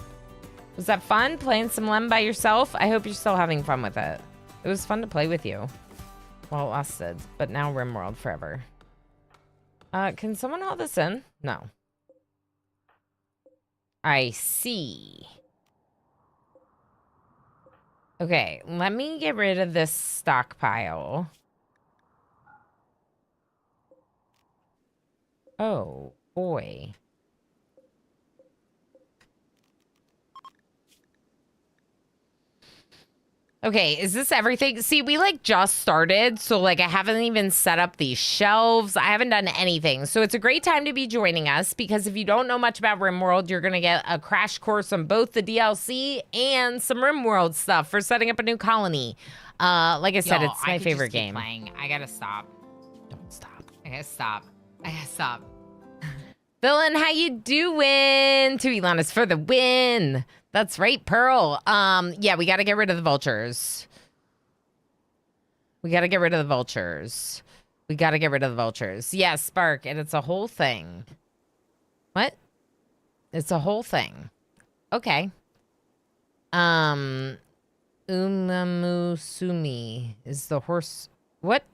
Speaker 1: Was that fun, playing some Lem by yourself? I hope you're still having fun with it. It was fun to play with you. Well, it lasted, but now RimWorld forever. Can someone haul this in? No. I see. Okay, let me get rid of this stockpile. Oh, boy. Okay, is this everything? See, we like just started, so like I haven't even set up these shelves. I haven't done anything. So it's a great time to be joining us because if you don't know much about RimWorld, you're going to get a crash course on both the DLC and some RimWorld stuff for setting up a new colony. Like I said, it's my favorite game.
Speaker 3: Playing. I gotta stop.
Speaker 1: Don't stop.
Speaker 3: I gotta stop. I gotta stop.
Speaker 1: Villain, how you doing? To Ilana's for the win. That's right, Pearl. Yeah, we got to get rid of the vultures. We got to get rid of the vultures. We got to get rid of the vultures. Yeah, Spark, and it's a whole thing. What? It's a whole thing. Okay. Umamusumi is the horse. What?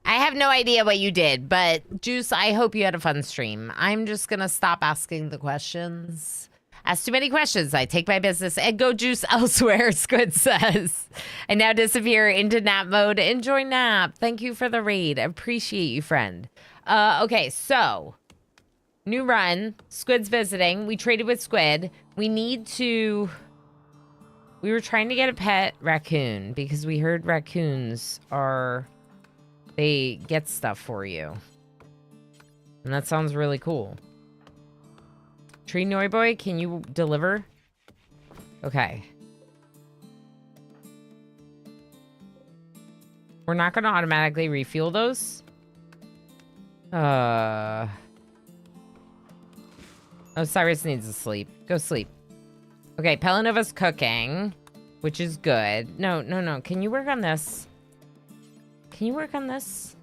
Speaker 1: I have no idea what you did, but Juice, I hope you had a fun stream. I'm just going to stop asking the questions. Ask too many questions. I take my business and go juice elsewhere, Squid says. I now disappear into nap mode. Enjoy nap. Thank you for the raid. I appreciate you, friend. Okay, so new run. Squid's visiting. We traded with Squid. We need to We were trying to get a pet raccoon because we heard raccoons they get stuff for you. And that sounds really cool. Tree Noiboy, can you deliver? Okay. We're not going to automatically refuel those. Osiris needs to sleep. Go sleep. Okay, Pelinova's cooking, which is good. No. Can you work on this? Can you work on this?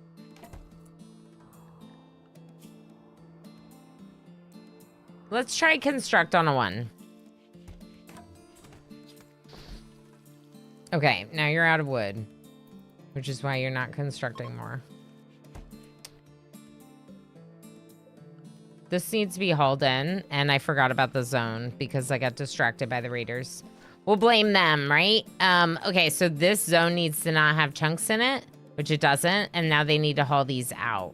Speaker 1: Let's try construct on a 1. Okay, now you're out of wood, which is why you're not constructing more. This needs to be hauled in, and I forgot about the zone because I got distracted by the raiders. We'll blame them, right? Okay, so this zone needs to not have chunks in it, which it doesn't, and now they need to haul these out.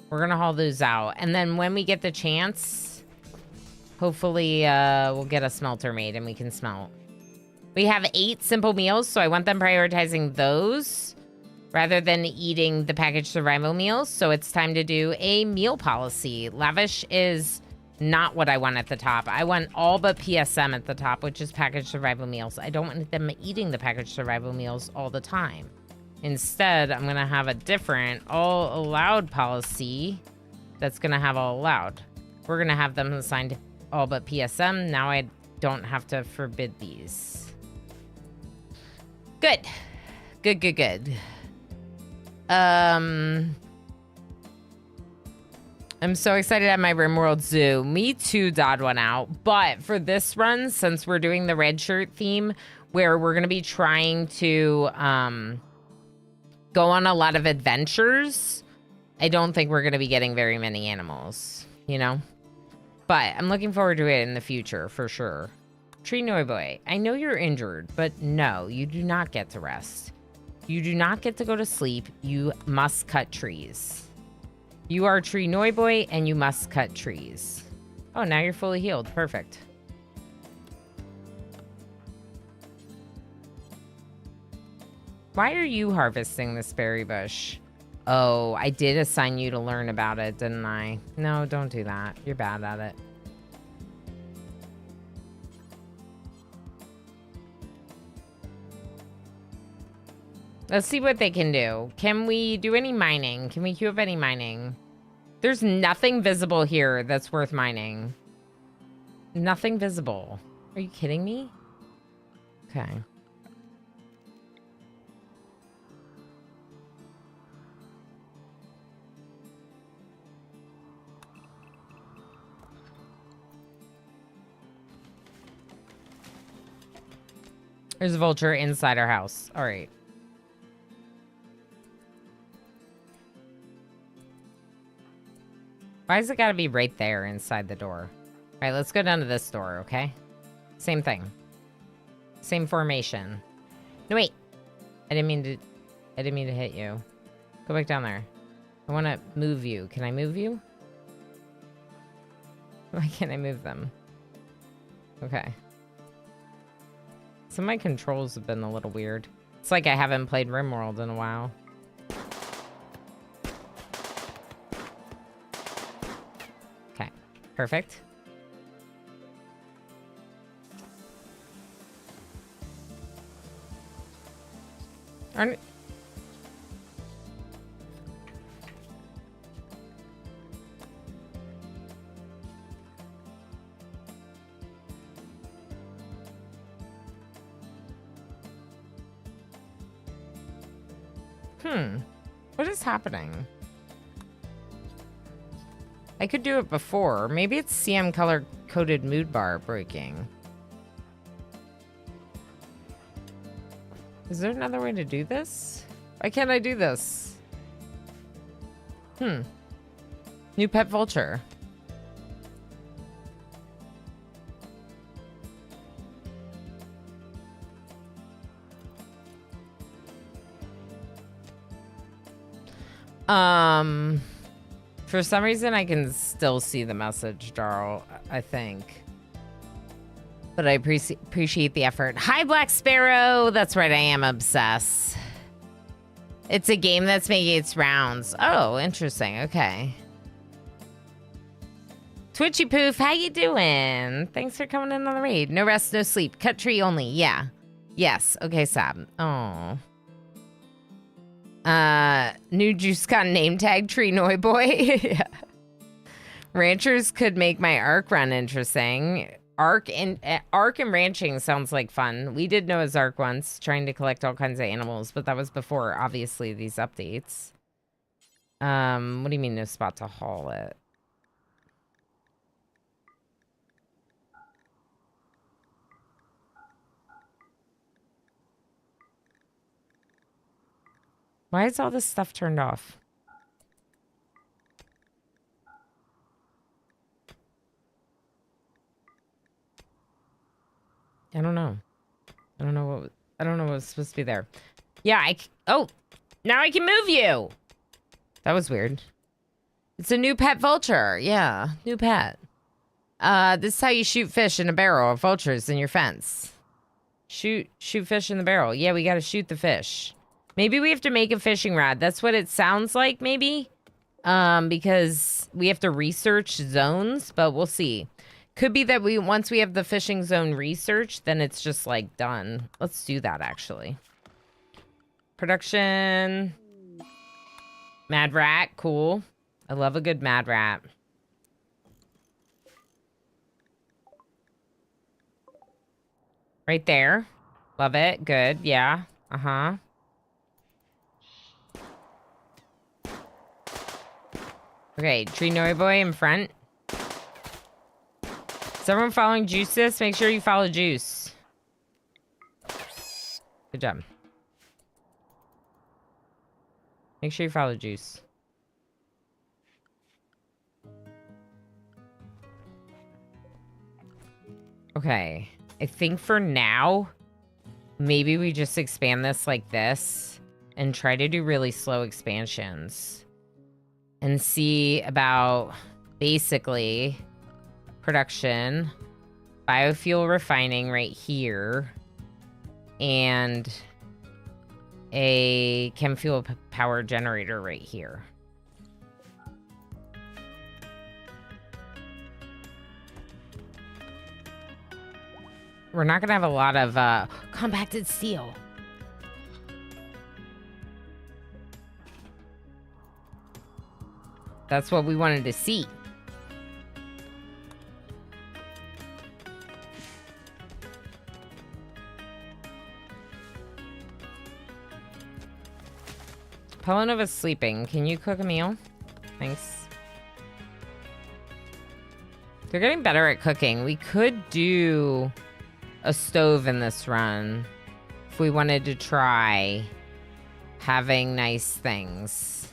Speaker 1: We're gonna haul those out, and then when we get the chance, hopefully we'll get a smelter made and we can smelt. We have 8 simple meals, so I want them prioritizing those rather than eating the packaged survival meals. So it's time to do a meal policy. Lavish is not what I want at the top. I want all but PSM at the top, which is packaged survival meals. I don't want them eating the packaged survival meals all the time. Instead, I'm gonna have a different all allowed policy that's gonna have all allowed. We're gonna have them assigned all but PSM. Now I don't have to forbid these. Good. Good. I'm so excited to have my RimWorld Zoo. Me too, Dodd went out. But for this run, since we're doing the red shirt theme, where we're going to be trying to go on a lot of adventures, I don't think we're going to be getting very many animals, you know? But I'm looking forward to it in the future, for sure. Tree Noiboy, I know you're injured, but no, you do not get to rest. You do not get to go to sleep. You must cut trees. You are Tree Noiboy, and you must cut trees. Oh, now you're fully healed. Perfect. Why are you harvesting this berry bush? Oh, I did assign you to learn about it, didn't I? No, don't do that. You're bad at it. Let's see what they can do. Can we do any mining? Can we queue up any mining? There's nothing visible here that's worth mining. Nothing visible. Are you kidding me? Okay. There's a vulture inside our house. All right. Why has it got to be right there inside the door? All right, let's go down to this door, okay? Same thing. Same formation. No, wait. I didn't mean to hit you. Go back down there. I want to move you. Can I move you? Why can't I move them? Okay. Some of my controls have been a little weird. It's like I haven't played RimWorld in a while. Okay, perfect. Aren't... What is happening? I could do it before. Maybe it's CM color coded mood bar breaking. Is there another way to do this? Why can't I do this? New pet vulture. For some reason, I can still see the message, Darl, I think. But I appreciate the effort. Hi, Black Sparrow. That's right, I am obsessed. It's a game that's making its rounds. Oh, interesting. Okay. Twitchy Poof, how you doing? Thanks for coming in on the raid. No rest, no sleep. Cut tree only. Yeah. Yes. Okay, Sab. Oh. New juice gun name tag Tree Noi Boy. Yeah. Ranchers could make my Ark run interesting. Ark and ranching sounds like fun. We did Noah's Ark once, trying to collect all kinds of animals, but that was before, obviously, these updates. What do you mean no spot to haul it? Why is all this stuff turned off? I don't know. I don't know what was supposed to be there. Yeah, oh, now I can move you. That was weird. It's a new pet vulture. Yeah, new pet. This is how you shoot fish in a barrel of vultures in your fence. Shoot fish in the barrel. Yeah, we got to shoot the fish. Maybe we have to make a fishing rod. That's what it sounds like, maybe. Because we have to research zones, but we'll see. Could be that once we have the fishing zone researched, then it's just like done. Let's do that actually. Production. Mad rat, cool. I love a good mad rat. Right there. Love it. Good. Yeah. Uh-huh. Okay, Tree Noi Boy in front. Is everyone following Juices? Make sure you follow Juice. Good job. Make sure you follow Juice. Okay. I think for now, maybe we just expand this like this and try to do really slow expansions. And see about basically production, biofuel refining right here, and a chem fuel power generator right here. We're not gonna have a lot of compacted steel. That's what we wanted to see. Pelanova's sleeping. Can you cook a meal? Thanks. They're getting better at cooking. We could do a stove in this run if we wanted to try having nice things.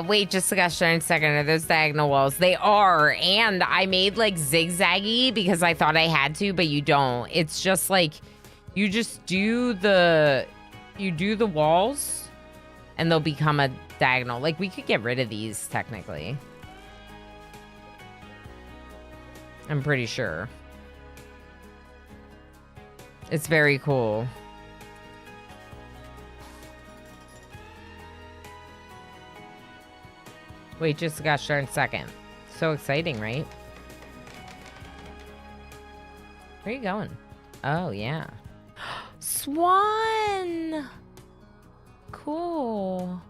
Speaker 1: Wait just a gosh darn second. Are those diagonal walls? They are. And I made like zigzaggy because I thought I had to, but you don't. It's just like you just do the walls and they'll become a diagonal. Like we could get rid of these technically. I'm pretty sure. It's very cool. Wait just a gosh darn second. So exciting, right? Where are you going? Oh, yeah. Swan! Cool.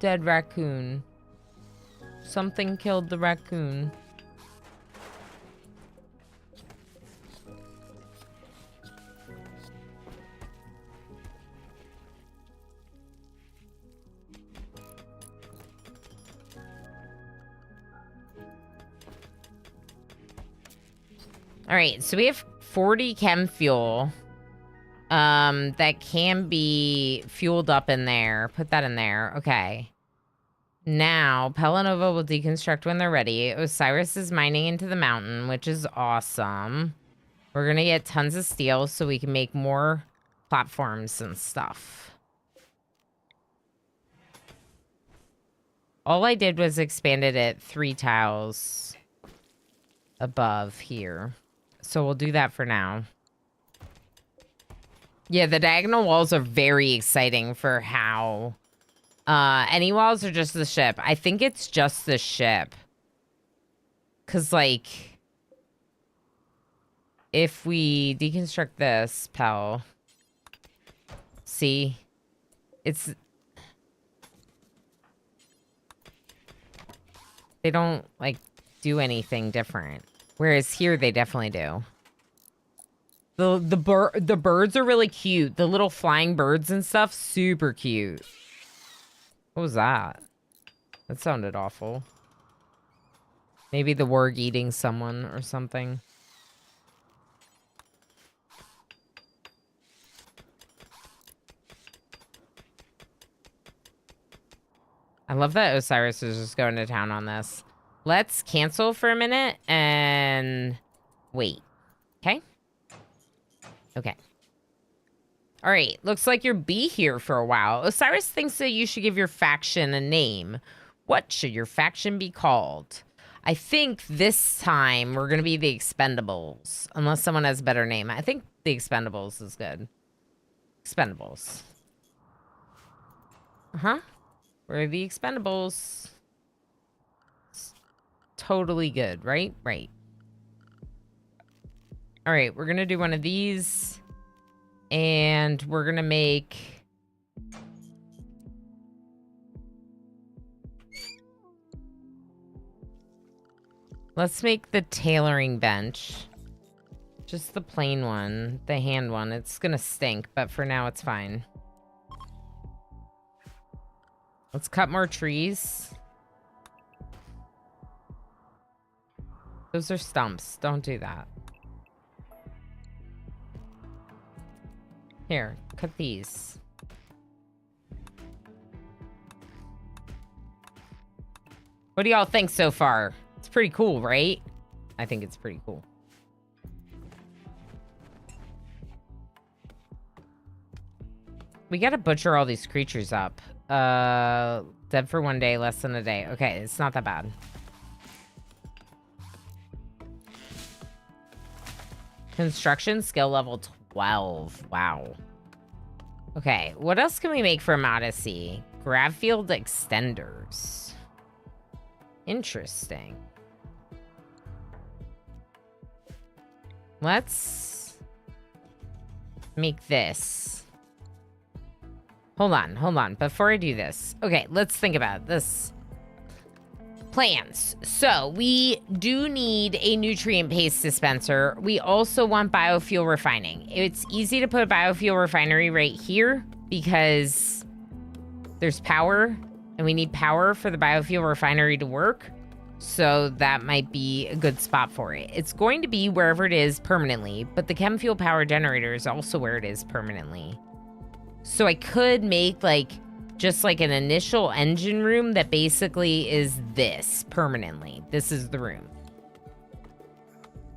Speaker 1: Dead raccoon. Something killed the raccoon. All right, so we have 40 chem fuel that can be fueled up in there. Put that in there. Okay. Now, Pelanova will deconstruct when they're ready. Osiris is mining into the mountain, which is awesome. We're gonna get tons of steel so we can make more platforms and stuff. All I did was expanded it 3 tiles above here. So we'll do that for now. Yeah, the diagonal walls are very exciting for how... any walls or just the ship? I think it's just the ship. Because, like... if we deconstruct this, Pell... see? It's... they don't, like, do anything different. Whereas here, they definitely do. The birds are really cute. The little flying birds and stuff, super cute. What was that? That sounded awful. Maybe the warg eating someone or something. I love that Osiris is just going to town on this. Let's cancel for a minute and wait. Okay? Okay. All right. Looks like you'll be here for a while. Osiris thinks that you should give your faction a name. What should your faction be called? I think this time we're going to be the Expendables. Unless someone has a better name. I think the Expendables is good. Expendables. Uh-huh. We're the Expendables. It's totally good, right? Right. All right, we're going to do one of these. And we're going to make... let's make the tailoring bench. Just the plain one. The hand one. It's going to stink, but for now it's fine. Let's cut more trees. Those are stumps. Don't do that. Here, cut these. What do y'all think so far? It's pretty cool, right? I think it's pretty cool. We gotta butcher all these creatures up. Dead for 1 day, less than a day. Okay, it's not that bad. Construction skill level 12. Wow. Okay, what else can we make from Odyssey? Grab field extenders. Interesting. Let's make this. Hold on. Before I do this. Okay, let's think about this. Plans. So, we do need a nutrient paste dispenser. We also want biofuel refining. It's easy to put a biofuel refinery right here because there's power and we need power for the biofuel refinery to work. So that might be a good spot for it. It's going to be wherever it is permanently, but the chem fuel power generator is also where it is permanently. So I could make just like an initial engine room that basically is this permanently. This is the room.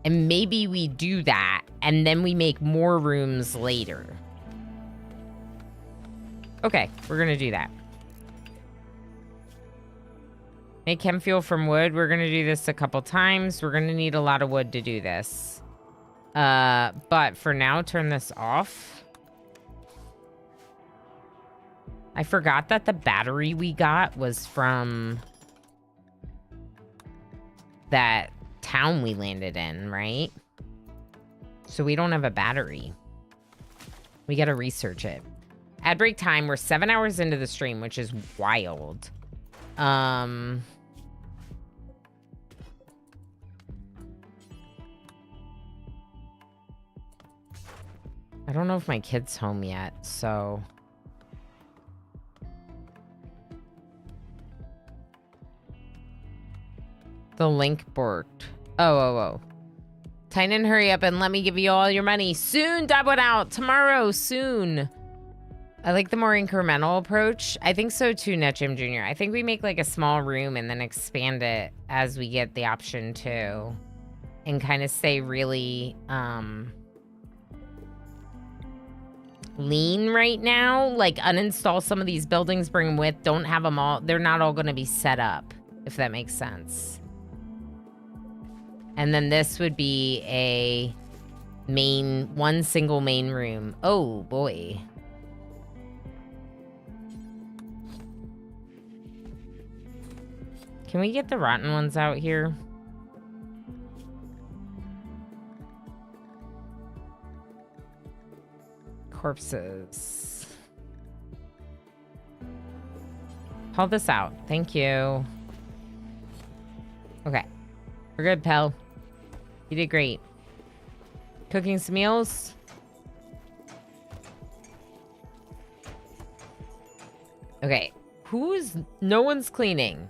Speaker 1: And maybe we do that and then we make more rooms later. Okay, we're going to do that. Make chem fuel from wood. We're going to do this a couple times. We're going to need a lot of wood to do this. But for now, turn this off. I forgot that the battery we got was from that town we landed in, right? So we don't have a battery. We got to research it. Ad break time. We're 7 hours into the stream, which is wild. I don't know if my kid's home yet, so... The link borked. Oh. Tynan, hurry up and let me give you all your money. Soon, dab one out. Tomorrow, soon. I like the more incremental approach. I think so too, NetGym Jr. I think we make like a small room and then expand it as we get the option to. and kind of stay really lean right now. Like, uninstall some of these buildings, bring them with. Don't have them all. They're not all going to be set up, if that makes sense. And then this would be a one single main room. Oh, boy. Can we get the rotten ones out here? Corpses. Haul this out. Thank you. Okay. We're good, pal. You did great. Cooking some meals. Okay. No one's cleaning.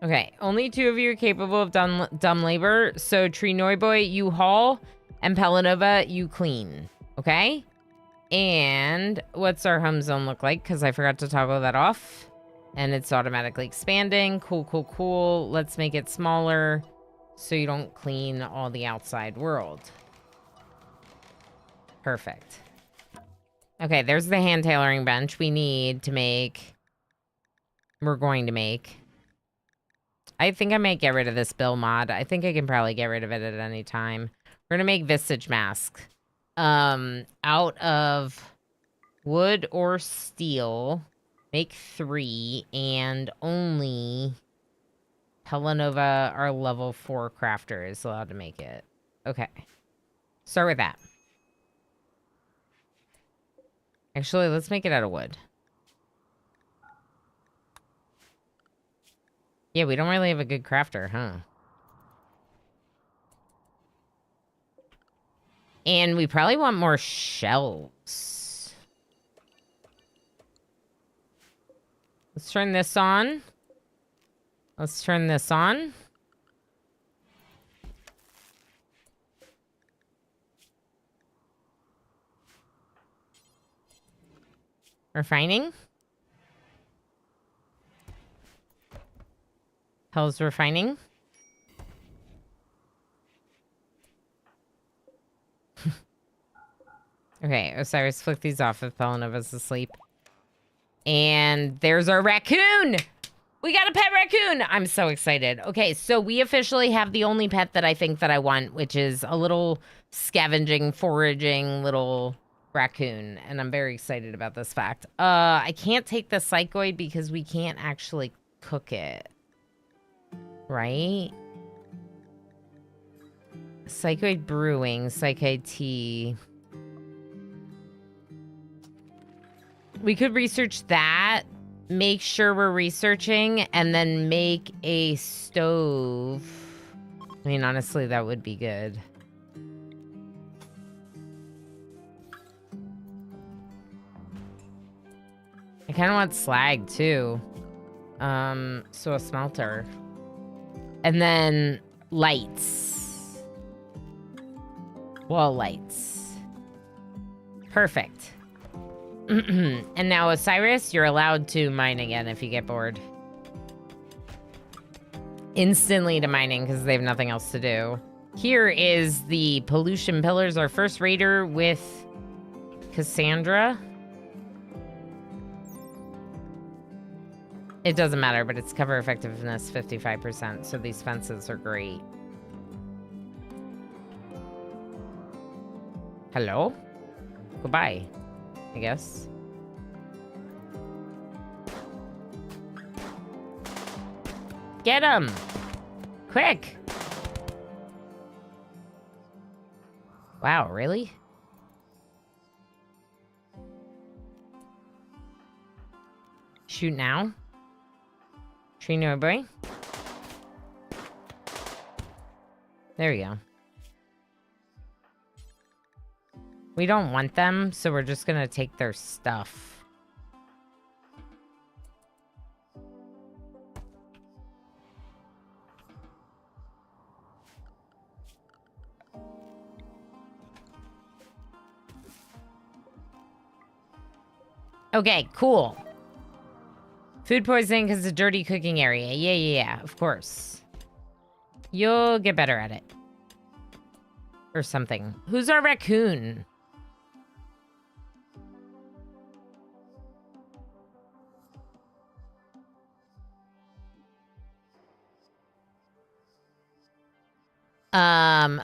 Speaker 1: Okay. Only 2 of you are capable of dumb labor. So, Tree Noiboy, you haul. And Pelanova, you clean. Okay? And what's our home zone look like? Because I forgot to toggle that off. And it's automatically expanding. Cool, cool, cool. Let's make it smaller so you don't clean all the outside world. Perfect. Okay, there's the hand tailoring bench we need to make. We're going to make. I think I might get rid of this bill mod. I think I can probably get rid of it at any time. We're going to make Visage Mask. Out of wood or steel. Make 3. And only Pelanova, our level 4 crafter, is allowed to make it. Okay. Start with that. Actually, let's make it out of wood. Yeah, we don't really have a good crafter, huh? And we probably want more shelves. Let's turn this on. Let's turn this on. Refining. Hell's refining. Okay, Osiris, flick these off if Pelanova's asleep. And there's our raccoon! We got a pet raccoon! I'm so excited. Okay, so we officially have the only pet that I think that I want, which is a little scavenging, foraging little raccoon. And I'm very excited about this fact. I can't take the psychoid because we can't actually cook it. Right? Psychoid brewing, psychoid tea. We could research that, make sure we're researching, and then make a stove. I mean, honestly, that would be good. I kind of want slag, too. So a smelter. And then lights. Wall lights. Perfect. And now, Osiris, you're allowed to mine again if you get bored. Instantly to mining because they have nothing else to do. Here is the pollution pillars, our first raider with Cassandra. It doesn't matter, but it's cover effectiveness 55%, so these fences are great. Hello? Goodbye. I guess. Get him! Quick! Wow, really? Shoot now? Tree Noiboy? There we go. We don't want them, so we're just gonna take their stuff. Okay, cool. Food poisoning because it's a dirty cooking area. Yeah, of course. You'll get better at it. Or something. Who's our raccoon?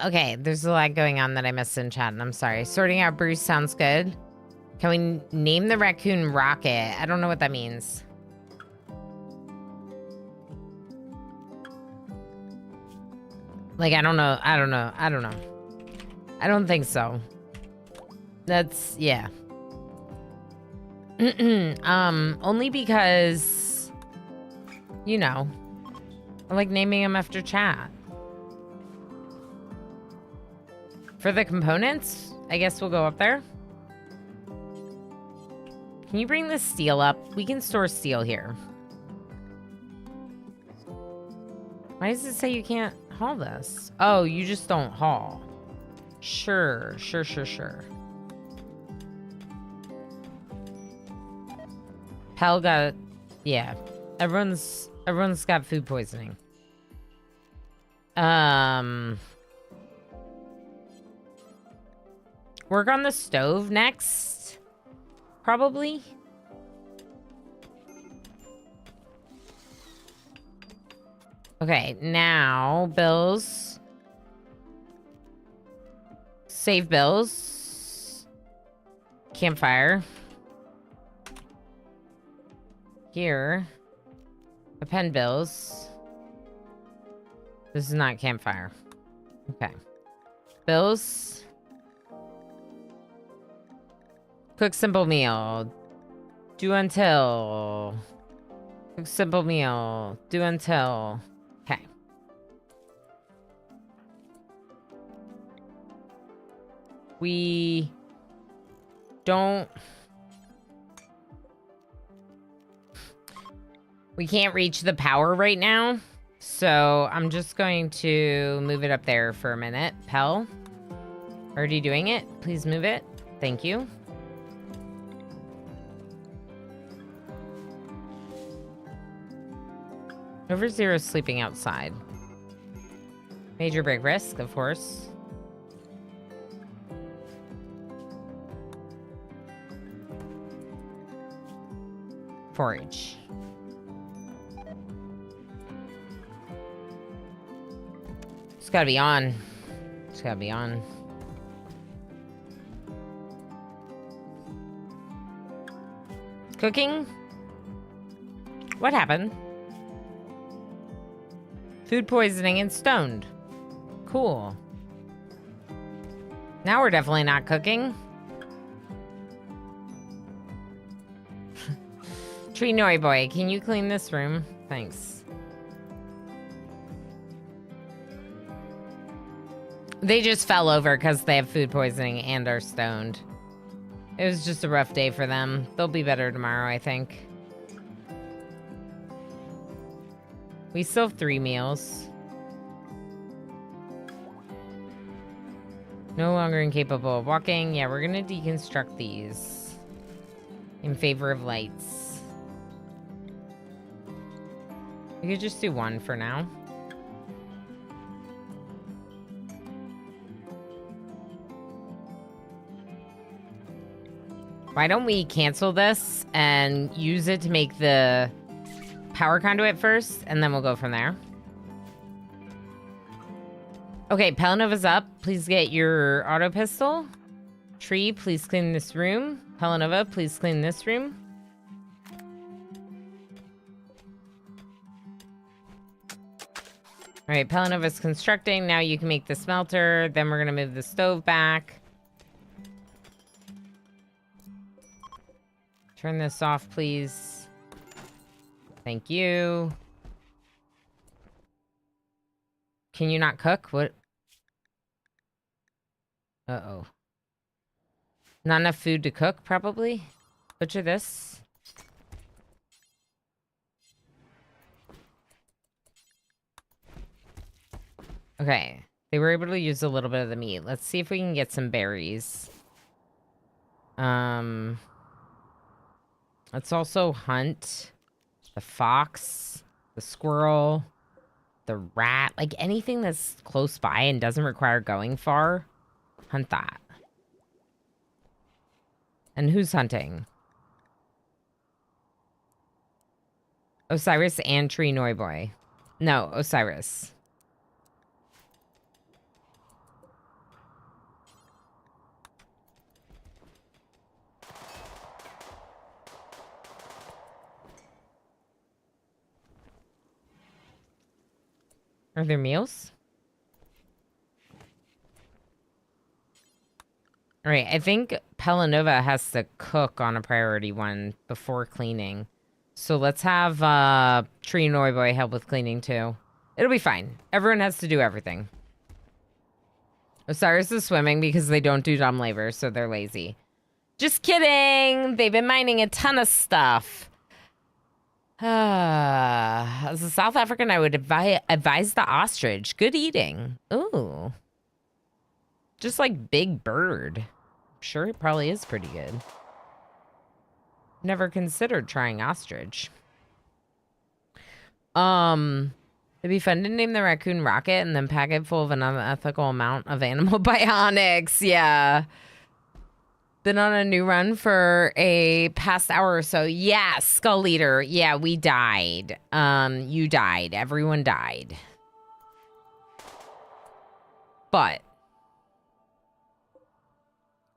Speaker 1: Okay, there's a lot going on that I missed in chat, and I'm sorry. Sorting out Bruce sounds good. Can we name the raccoon Rocket? I don't know what that means. Like, I don't know. I don't think so. That's, yeah. Only because, you know, I like naming him after chat. For the components, I guess we'll go up there. Can you bring the steel up? We can store steel here. Why does it say you can't haul this? Oh, you just don't haul. Sure. Pell got, yeah. Everyone's got food poisoning. Work on the stove next, probably. Okay, now bills. Save bills. Campfire. Here. Append bills. This is not campfire. Okay. Bills. Cook simple meal. Do until. Cook simple meal. Do until. Okay. We don't. We can't reach the power right now. So I'm just going to move it up there for a minute. Pell. Already doing it. Please move it. Thank you. Over Zero sleeping outside. Major break risk, of course. Forage. It's gotta be on. It's gotta be on. Cooking? What happened? Food poisoning and stoned. Cool. Now we're definitely not cooking. Tree Noi Boy, can you clean this room? Thanks. They just fell over because they have food poisoning and are stoned. It was just a rough day for them. They'll be better tomorrow, I think. We still have 3 meals. No longer incapable of walking. Yeah, we're gonna deconstruct these in favor of lights. We could just do 1 for now. Why don't we cancel this and use it to make the power conduit first, and then we'll go from there. Okay, Pelanova's up. Please get your auto pistol. Tree, please clean this room. Pelanova, please clean this room. All right, Pelanova's constructing. Now you can make the smelter. Then we're going to move the stove back. Turn this off, please. Thank you. Can you not cook? What? Uh-oh. Not enough food to cook, probably? Butcher this. Okay. They were able to use a little bit of the meat. Let's see if we can get some berries. Let's also hunt the fox, the squirrel, the rat, like anything that's close by and doesn't require going far, hunt that. And who's hunting? Osiris and Tree Noiboy. No, Osiris. Are there meals? All right, I think Pelanova has to cook on a priority one before cleaning. So let's have Tree Noiboy help with cleaning too. It'll be fine. Everyone has to do everything. Osiris is swimming because they don't do dumb labor, so they're lazy. Just kidding! They've been mining a ton of stuff. As a South African, I would advise the ostrich. Good eating. Ooh. Just like big bird. I'm sure it probably is pretty good. Never considered trying ostrich. It'd be fun to name the raccoon Rocket and then pack it full of an unethical amount of animal bionics. Yeah. Been on a new run for a past hour or so. Yeah, Skull Eater. Yeah, we died. You died. Everyone died. But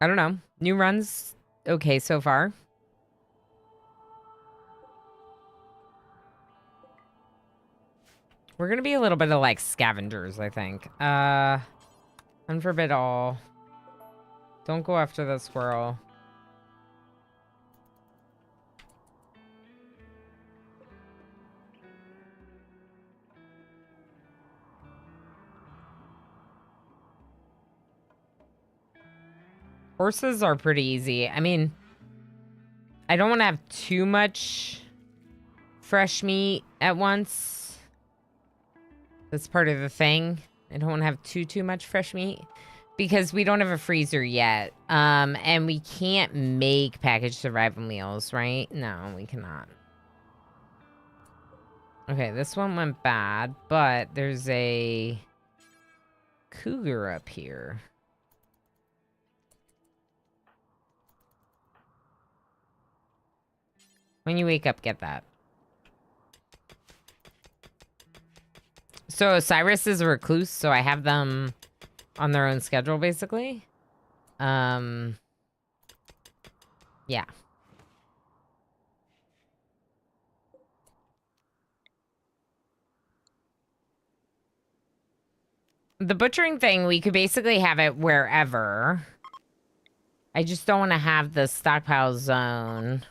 Speaker 1: I don't know. New run's okay so far. We're gonna be a little bit of like scavengers, I think. Unforbid all. Don't go after the squirrel. Horses are pretty easy. I mean, I don't want to have too much fresh meat at once. That's part of the thing. I don't want to have too much fresh meat because we don't have a freezer yet. And we can't make packaged survival meals, right? No, we cannot. Okay, this one went bad, but there's a cougar up here. When you wake up, get that. So Osiris is a recluse, so I have them on their own schedule, basically. Yeah. The butchering thing, we could basically have it wherever. I just don't want to have the stockpile zone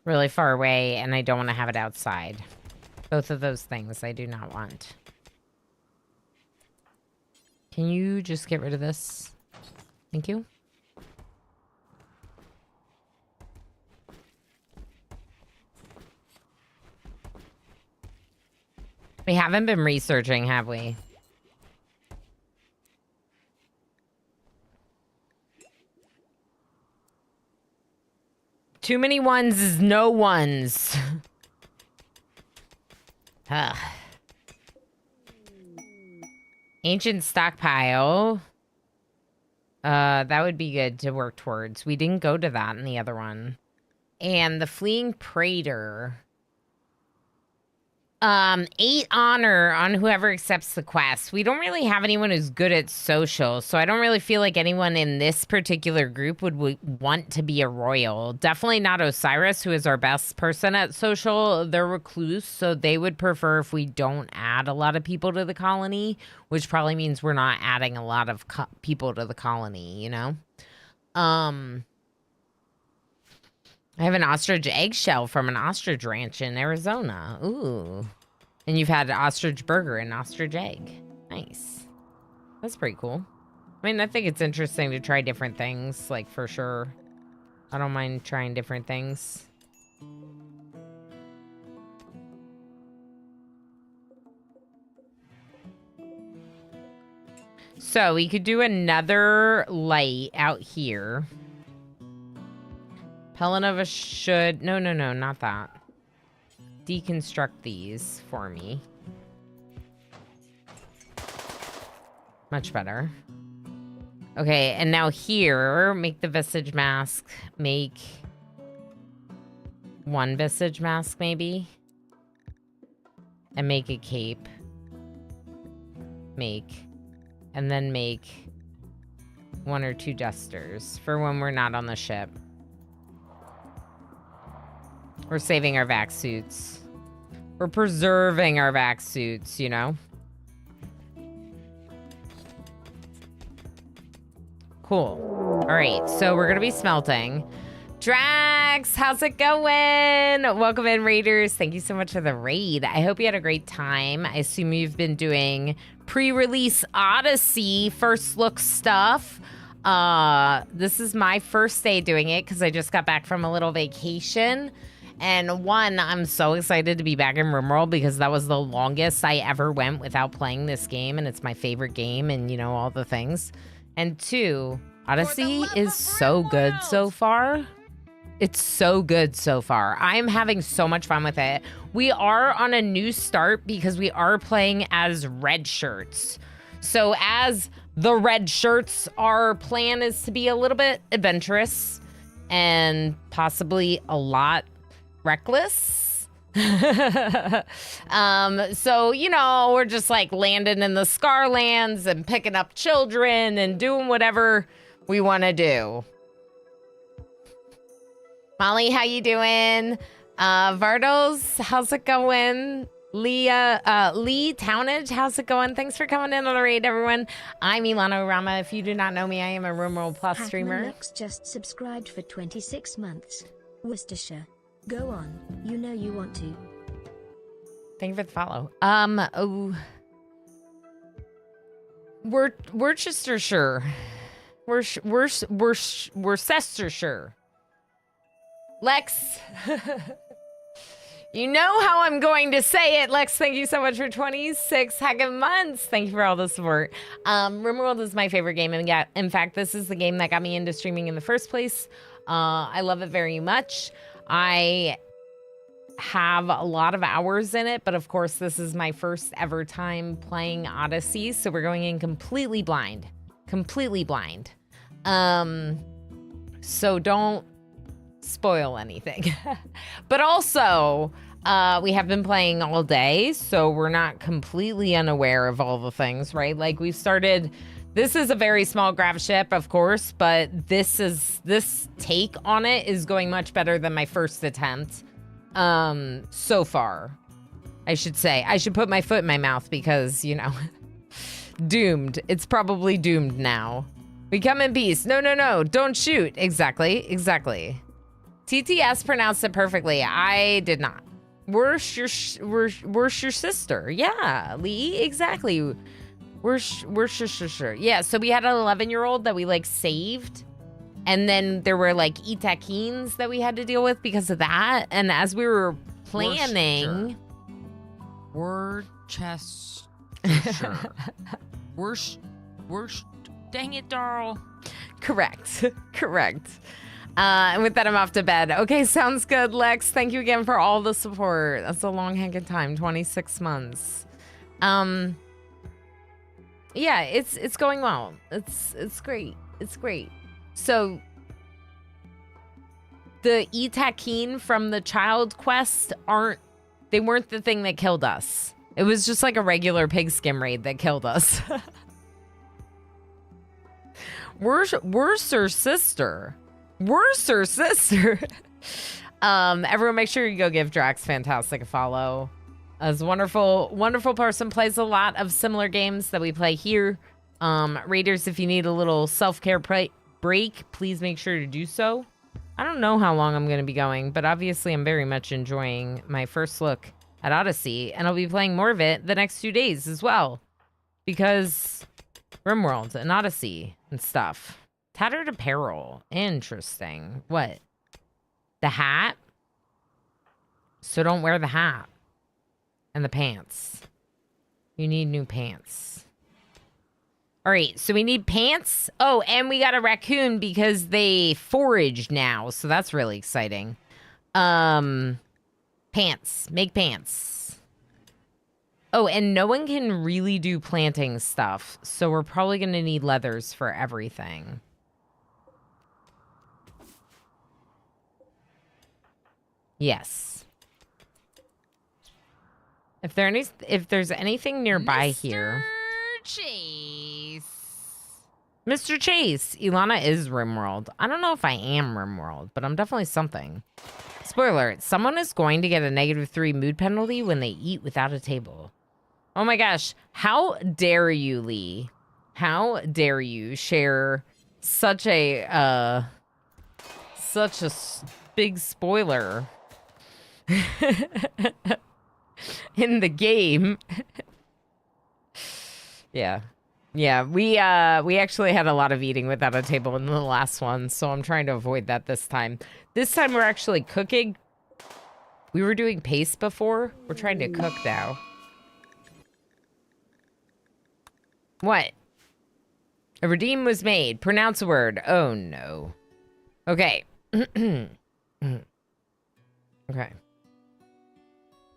Speaker 1: really far away, and I don't want to have it outside. Both of those things I do not want. Can you just get rid of this? Thank you. We haven't been researching, have we? Too many ones is no ones. Ancient stockpile. That would be good to work towards. We didn't go to that in the other one. And the fleeing praetor. 8 honor on whoever accepts the quest. We don't really have anyone who's good at social, so I don't really feel like anyone in this particular group would want to be a royal. Definitely not Osiris, who is our best person at social. They're recluse, so they would prefer if we don't add a lot of people to the colony, which probably means we're not adding a lot of people to the colony, you know? I have an ostrich eggshell from an ostrich ranch in Arizona. Ooh. And you've had an ostrich burger and ostrich egg. Nice. That's pretty cool. I mean, I think it's interesting to try different things, like, for sure. I don't mind trying different things. So, we could do another light out here. Pelanova should... No, not that. deconstruct these for me. Much better. Okay, and now here, make the visage mask. Make one visage mask, maybe. And make a cape. Make. And then make 1 or 2 dusters for when we're not on the ship. We're saving our vac suits. We're preserving our vac suits, you know? Cool. All right, so we're gonna be smelting. Drax, how's it going? Welcome in, Raiders. Thank you so much for the raid. I hope you had a great time. I assume you've been doing pre-release Odyssey first look stuff. This is my first day doing it because I just got back from a little vacation. And one, I'm so excited to be back in RimWorld because that was the longest I ever went without playing this game, and it's my favorite game and, you know, all the things. And 2, Odyssey is so good so far. It's so good so far. I am having so much fun with it. We are on a new start because we are playing as red shirts. So as the red shirts, our plan is to be a little bit adventurous and possibly a lot reckless. So, you know, we're just like landing in the Scarlands and picking up children and doing whatever we want to do. Molly, how you doing? Vardos, how's it going? Lee Townage, how's it going? Thanks for coming in on the raid, everyone. I'm Ilana Rama. If you do not know me, I am a RimWorld Plus streamer.
Speaker 2: Lux just subscribed for 26 months. Worcestershire. Go on. You know you want to.
Speaker 1: Thank you for the follow. Worcestershire. Worcestershire. Lex. You know how I'm going to say it. Lex, thank you so much for 26 heckin' months. Thank you for all the support. RimWorld is my favorite game. And yeah, in fact, this is the game that got me into streaming in the first place. I love it very much. I have a lot of hours in it, but of course, this is my first ever time playing Odyssey. So we're going in completely blind. Completely blind. So don't spoil anything. But also, we have been playing all day, so we're not completely unaware of all the things, right? Like we've started, this is a very small grav ship, of course, but this take on it is going much better than my first attempt. So far, I should say. I should put my foot in my mouth because, you know, doomed. It's probably doomed now. We come in peace. No, don't shoot. Exactly. TTS pronounced it perfectly. I did not. Where's your sister? Yeah, Lee, exactly. Where's your sister? Yeah, so we had an 11-year-old that we like saved. And then there were like Itakines that we had to deal with because of that. And as we were planning...
Speaker 6: Worcestershire. Dang it, Darl.
Speaker 1: Correct. And with that, I'm off to bed. Okay, sounds good, Lex. Thank you again for all the support. That's a long hanging time, 26 months. Yeah, it's going well. It's great. It's great. So the Itakine from the child quest weren't the thing that killed us. It was just like a regular pig skim raid that killed us. Worcer sister. Everyone make sure you go give Drax Fantastic a follow. As wonderful person, plays a lot of similar games that we play here. Raiders, if you need a little self-care break, please make sure to do so. I don't know how long I'm going to be going, but obviously I'm very much enjoying my first look at Odyssey, and I'll be playing more of it the next 2 days as well. Because RimWorld and Odyssey and stuff. Tattered apparel. Interesting. What? The hat? So don't wear the hat. And the pants. You need new pants. All right, so we need pants. Oh, and we got a raccoon because they foraged now. So that's really exciting. Pants. Make pants. Oh, and no one can really do planting stuff, so we're probably going to need leathers for everything. Yes. If there's anything nearby here.
Speaker 3: Chase.
Speaker 1: Mr. Chase, Ilana is RimWorld. I don't know if I am RimWorld, but I'm definitely something. Spoiler alert, someone is going to get a -3 mood penalty when they eat without a table. Oh my gosh, how dare you, Lee? How dare you share such a big spoiler in the game? Yeah. Yeah, we actually had a lot of eating without a table in the last one, so I'm trying to avoid that this time. This time we're actually cooking. We were doing paste before. We're trying to cook now. What? A redeem was made. Pronounce a word. Oh, no. Okay. Okay.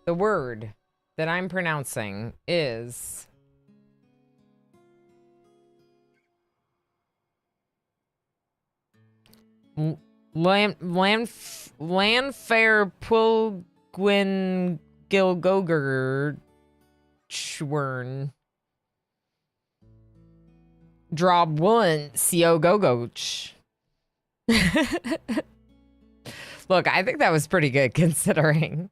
Speaker 1: The word that I'm pronouncing is... Landfair Pulgwin Gilgoger Chwern Drob one Sio Gogoch. Look, I think that was pretty good considering.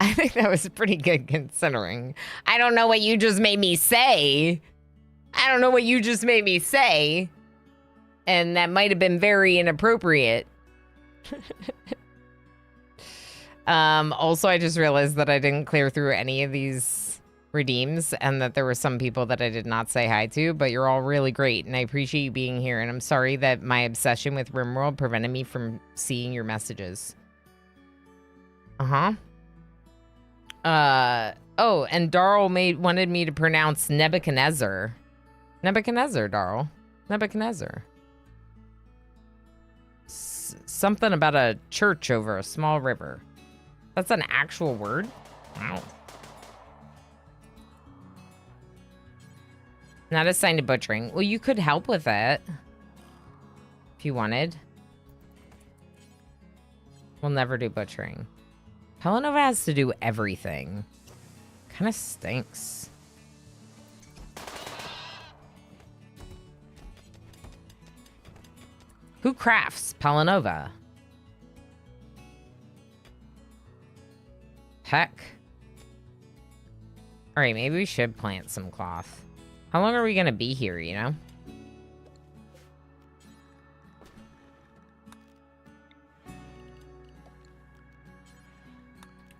Speaker 1: I think that was pretty good considering. I don't know what you just made me say. I don't know what you just made me say. And that might have been very inappropriate. Also, I just realized that I didn't clear through any of these redeems and that there were some people that I did not say hi to, but you're all really great and I appreciate you being here. And I'm sorry that my obsession with RimWorld prevented me from seeing your messages. Oh, and Darl wanted me to pronounce Nebuchadnezzar. Nebuchadnezzar, Darl. Nebuchadnezzar. Something about a church over a small river. That's an actual word? Wow. Not assigned to butchering. Well, you could help with it. If you wanted. We'll never do butchering. Pelanova has to do everything. Kind of stinks. Who crafts Pelanova? Heck. Alright, maybe we should plant some cloth. How long are we gonna be here, you know?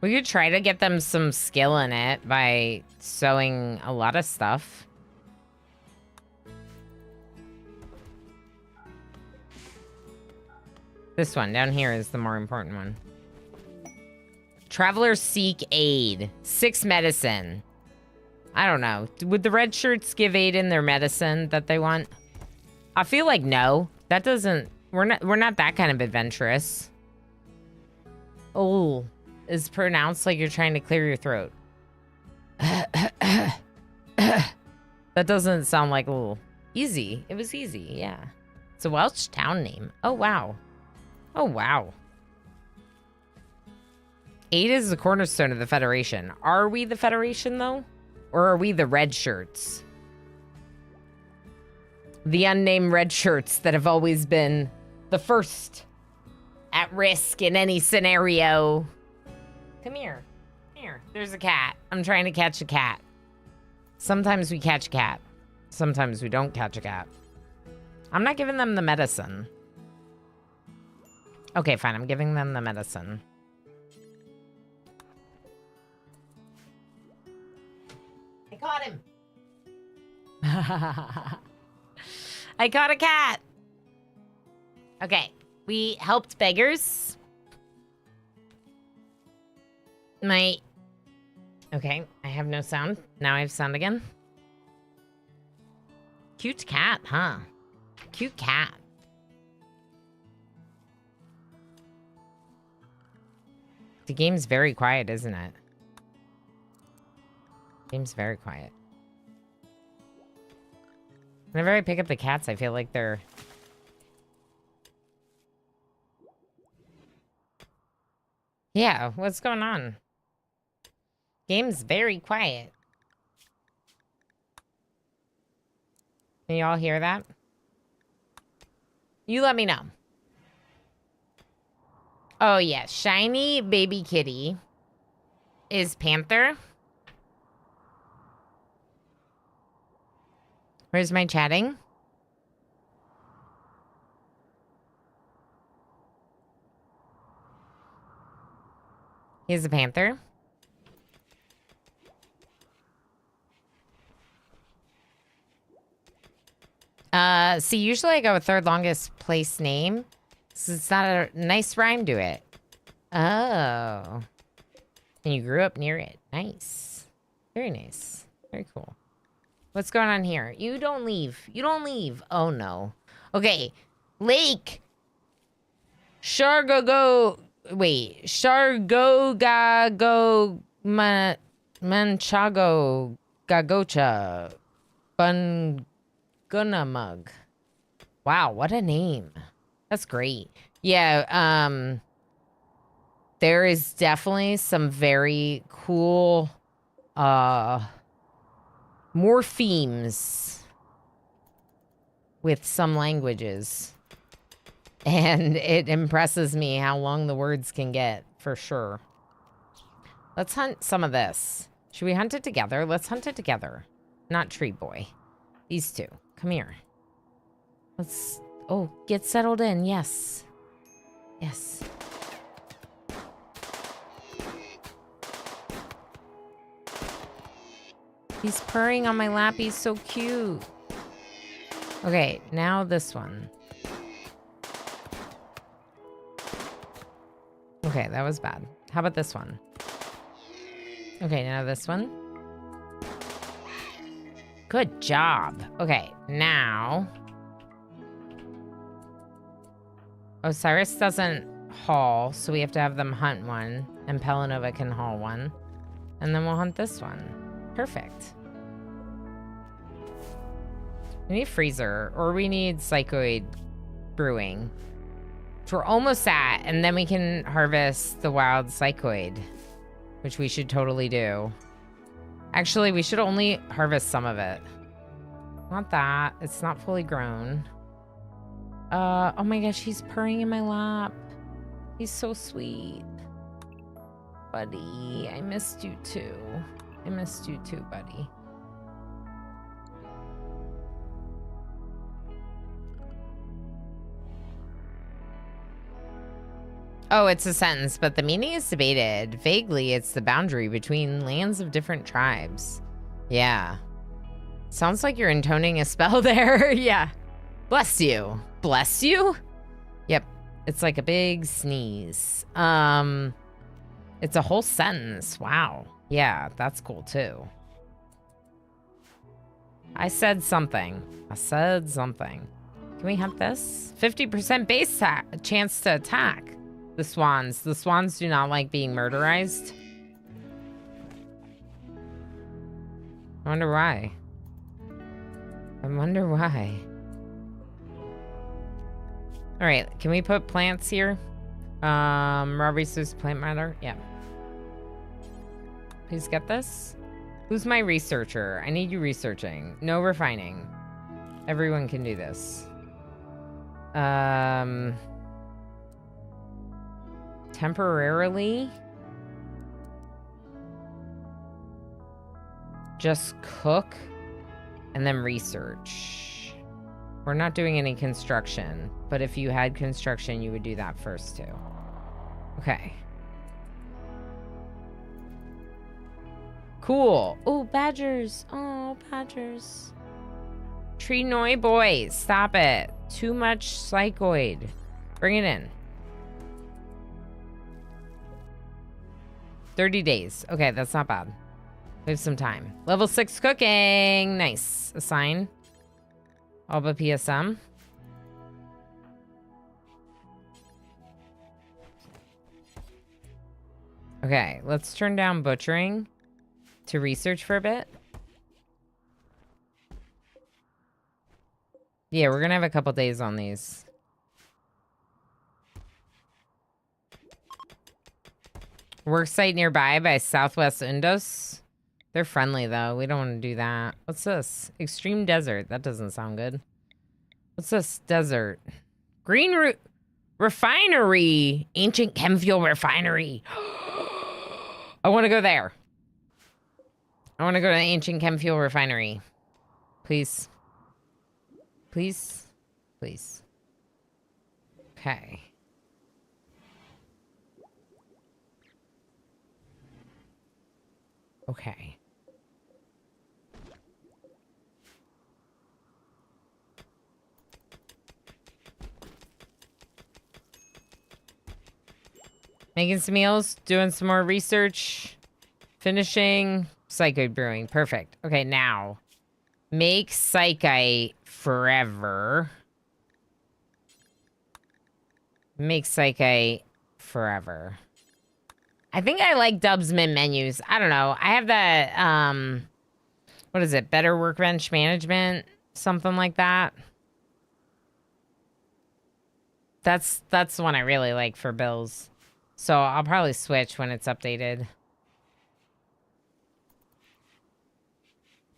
Speaker 1: We could try to get them some skill in it by sewing a lot of stuff. This one down here is the more important one. Travelers seek aid. 6 medicine. I don't know. Would the red shirts give aid in their medicine that they want? I feel like no. That doesn't... We're not that kind of adventurous. Oh. Is pronounced like you're trying to clear your throat. That doesn't sound like... Ooh. Easy. It was easy, yeah. It's a Welsh town name. Oh, wow. Oh, wow. Aid is the cornerstone of the Federation. Are we the Federation, though? Or are we the red shirts? The unnamed red shirts that have always been the first at risk in any scenario. Come here. Here. There's a cat. I'm trying to catch a cat. Sometimes we catch a cat. Sometimes we don't catch a cat. I'm not giving them the medicine. Okay, fine. I'm giving them the medicine. I caught him. I caught a cat. Okay. We helped beggars. Okay, I have no sound. Now I have sound again. Cute cat, huh? Cute cat. The game's very quiet, isn't it? Game's very quiet. Whenever I pick up the cats, I feel like they're... Yeah, what's going on? Game's very quiet. Can you all hear that? You let me know. Oh, yeah. Shiny baby kitty is Panther. Where's my chatting? He's a panther. See, usually I go with third longest place name. So it's not a nice rhyme to it. Oh. And you grew up near it. Nice. Very nice. Very cool. What's going on here? You don't leave. You don't leave. Oh, no. Okay. Lake. Shargo. Wait. Shargo Gago Manchago Gagocha Bungunamug. Wow, what a name. That's great. Yeah, there is definitely some very cool morphemes with some languages. And it impresses me how long the words can get, for sure. Let's hunt some of this. Should we hunt it together? Let's hunt it together. Not Tree Boy. These two. Come here. Let's... Oh, get settled in. Yes. Yes. He's purring on my lap. He's so cute. Okay, now this one. Okay, that was bad. How about this one? Okay, now this one. Good job. Okay, now... Osiris doesn't haul, so we have to have them hunt one. And Pelanova can haul one. And then we'll hunt this one. Perfect. We need freezer, or we need psychoid brewing. So we're almost at, and then we can harvest the wild psychoid, which we should totally do. Actually, we should only harvest some of it. Not that. It's not fully grown. Oh my gosh, he's purring in my lap. He's so sweet. Buddy, I missed you too. I missed you too, buddy. Oh, it's a sentence, but the meaning is debated. Vaguely, it's the boundary between lands of different tribes. Yeah. Sounds like you're intoning a spell there. Yeah. Bless you. Bless you? Yep. It's like a big sneeze. It's a whole sentence. Wow. Yeah, that's cool too. I said something. I said something. Can we hunt this? 50% base chance to attack. The swans. The swans do not like being murderized. I wonder why. I wonder why. All right, can we put plants here? Raw resource plant matter? Yeah. Please get this. Who's my researcher? I need you researching. No refining. Everyone can do this. Temporarily. Just cook and then research. We're not doing any construction, but if you had construction, you would do that first too. Okay. Cool. Oh, badgers. Oh, badgers. Tree Noi boys. Stop it. Too much psychoid. Bring it in. 30 days. Okay, that's not bad. We have some time. Level 6 cooking. Nice. Assign. Alba PSM. Okay, let's turn down butchering to research for a bit. Yeah, we're gonna have a couple days on these. Worksite nearby by Southwest Indos. They're friendly, though. We don't want to do that. What's this? Extreme Desert. That doesn't sound good. What's this? Desert. Green Refinery. Ancient chem fuel refinery. I want to go there. I want to go to the ancient chem fuel refinery. Please. Please. Please. Okay. Okay. Making some meals, doing some more research, finishing Psycho Brewing. Perfect. Okay, now make Psychite forever. Make Psychite forever. I think I like Dub's Mint menus. I don't know. I have that, what is it? Better Workbench Management? Something like that. That's the one I really like for bills. So I'll probably switch when it's updated.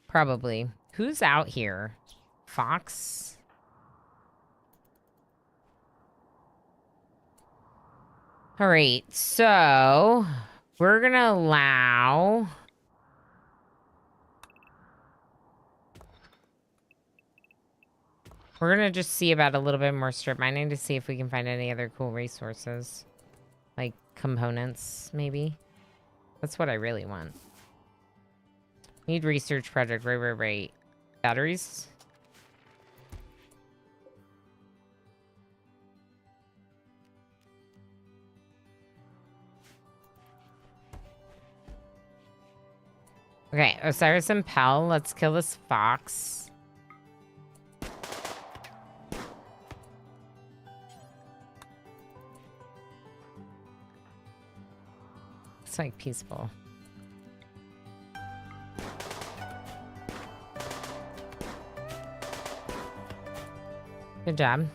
Speaker 1: Probably. Who's out here? Fox? All right, so we're gonna allow... We're gonna just see about a little bit more strip mining to see if we can find any other cool resources. Like components, maybe. That's what I really want. Need research project, right. Batteries? Okay, Osiris and Pell, let's kill this fox. It's like peaceful. Good job.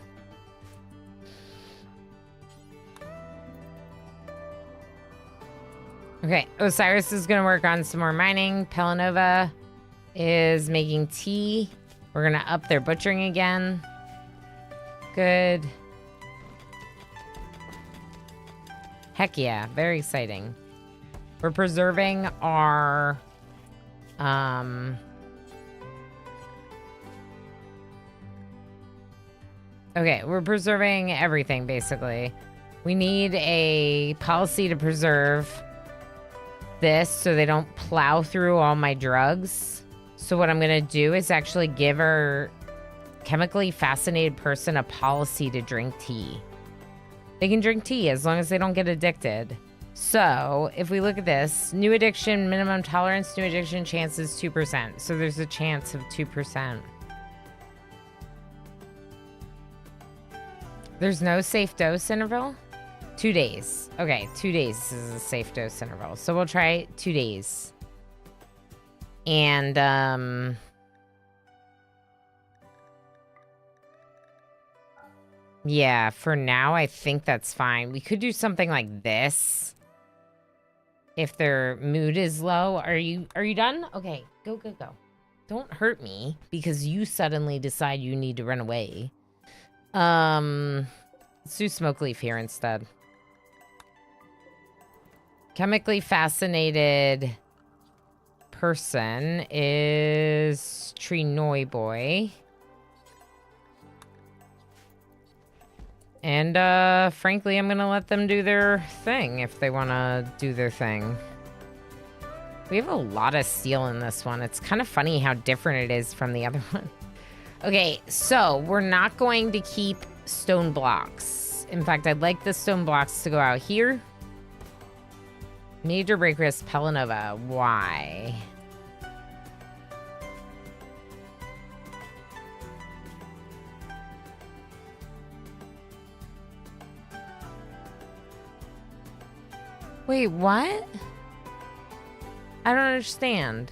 Speaker 1: Okay, Osiris is gonna work on some more mining. Pelanova is making tea. We're gonna up their butchering again. Good. Heck yeah, very exciting. We're preserving our, okay, we're preserving everything, basically. We need a policy to preserve this so they don't plow through all my drugs. So what I'm gonna do is actually give our chemically fascinated person a policy to drink tea. They can drink tea as long as they don't get addicted. So if we look at this, new addiction, minimum tolerance, new addiction chance is 2%. So there's a chance of 2%. There's no safe dose interval? 2 days. Okay, 2 days is a safe dose interval. So we'll try 2 days. And, yeah, for now, I think that's fine. We could do something like this. If their mood is low. Are you done? Okay, go. Don't hurt me because you suddenly decide you need to run away. Let's do Smoke Leaf here instead. Chemically fascinated person is Trinoy Boy. And, frankly, I'm gonna let them do their thing if they want to do their thing. We have a lot of steel in this one. It's kind of funny how different it is from the other one. Okay, so we're not going to keep stone blocks. In fact, I'd like the stone blocks to go out here. Major break risk, Pelanova. Why? Wait, what? I don't understand.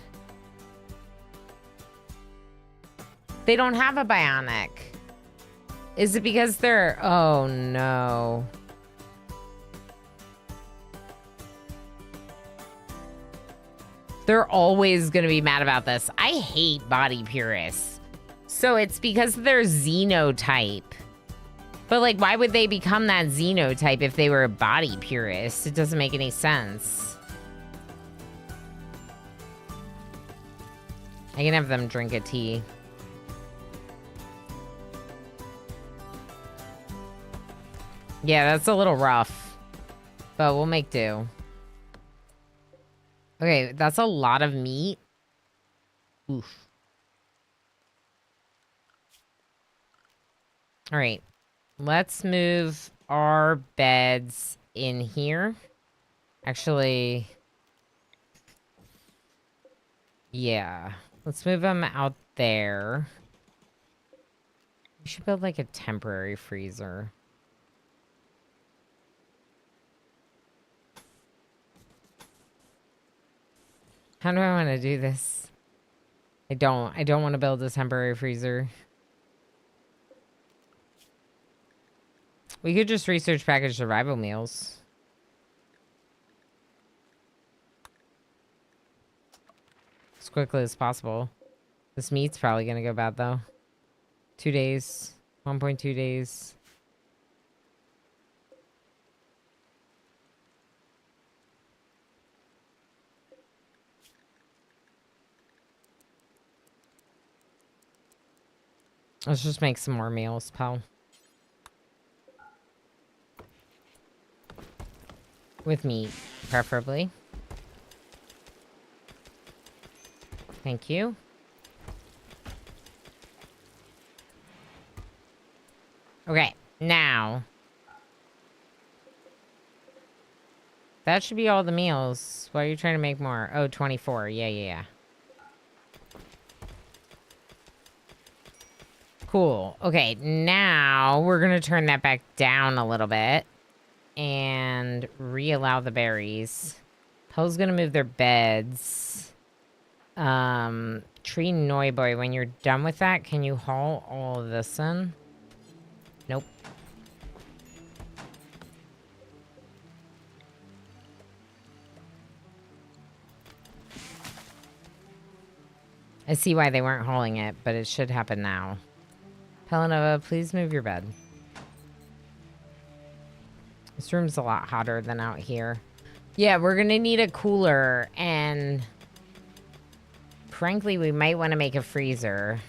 Speaker 1: They don't have a bionic. Is it because they're... Oh, no. They're always going to be mad about this. I hate body purists. So it's because they're xenotype. But, like, why would they become that xenotype if they were a body purist? It doesn't make any sense. I can have them drink a tea. Yeah, that's a little rough. But we'll make do. Okay, that's a lot of meat. Oof. All right. Let's move our beds in here. Actually, yeah. Let's move them out there. We should build like a temporary freezer. How do I want to do this? I don't want to build a temporary freezer. We could just research packaged survival meals. As quickly as possible. This meat's probably going to go bad, though. 2 days. 1.2 days. Let's just make some more meals, pal. With meat, preferably. Thank you. Okay, now. That should be all the meals. Why are you trying to make more? Oh, 24. Yeah. Cool. Okay, now we're going to turn that back down a little bit. And re-allow the berries. Poe's gonna move their beds. Tree Noiboy, when you're done with that, can you haul all of this in? Nope. I see why they weren't hauling it, but it should happen now. Pelanova, please move your bed. This room's a lot hotter than out here. Yeah, we're gonna need a cooler, and frankly, we might want to make a freezer.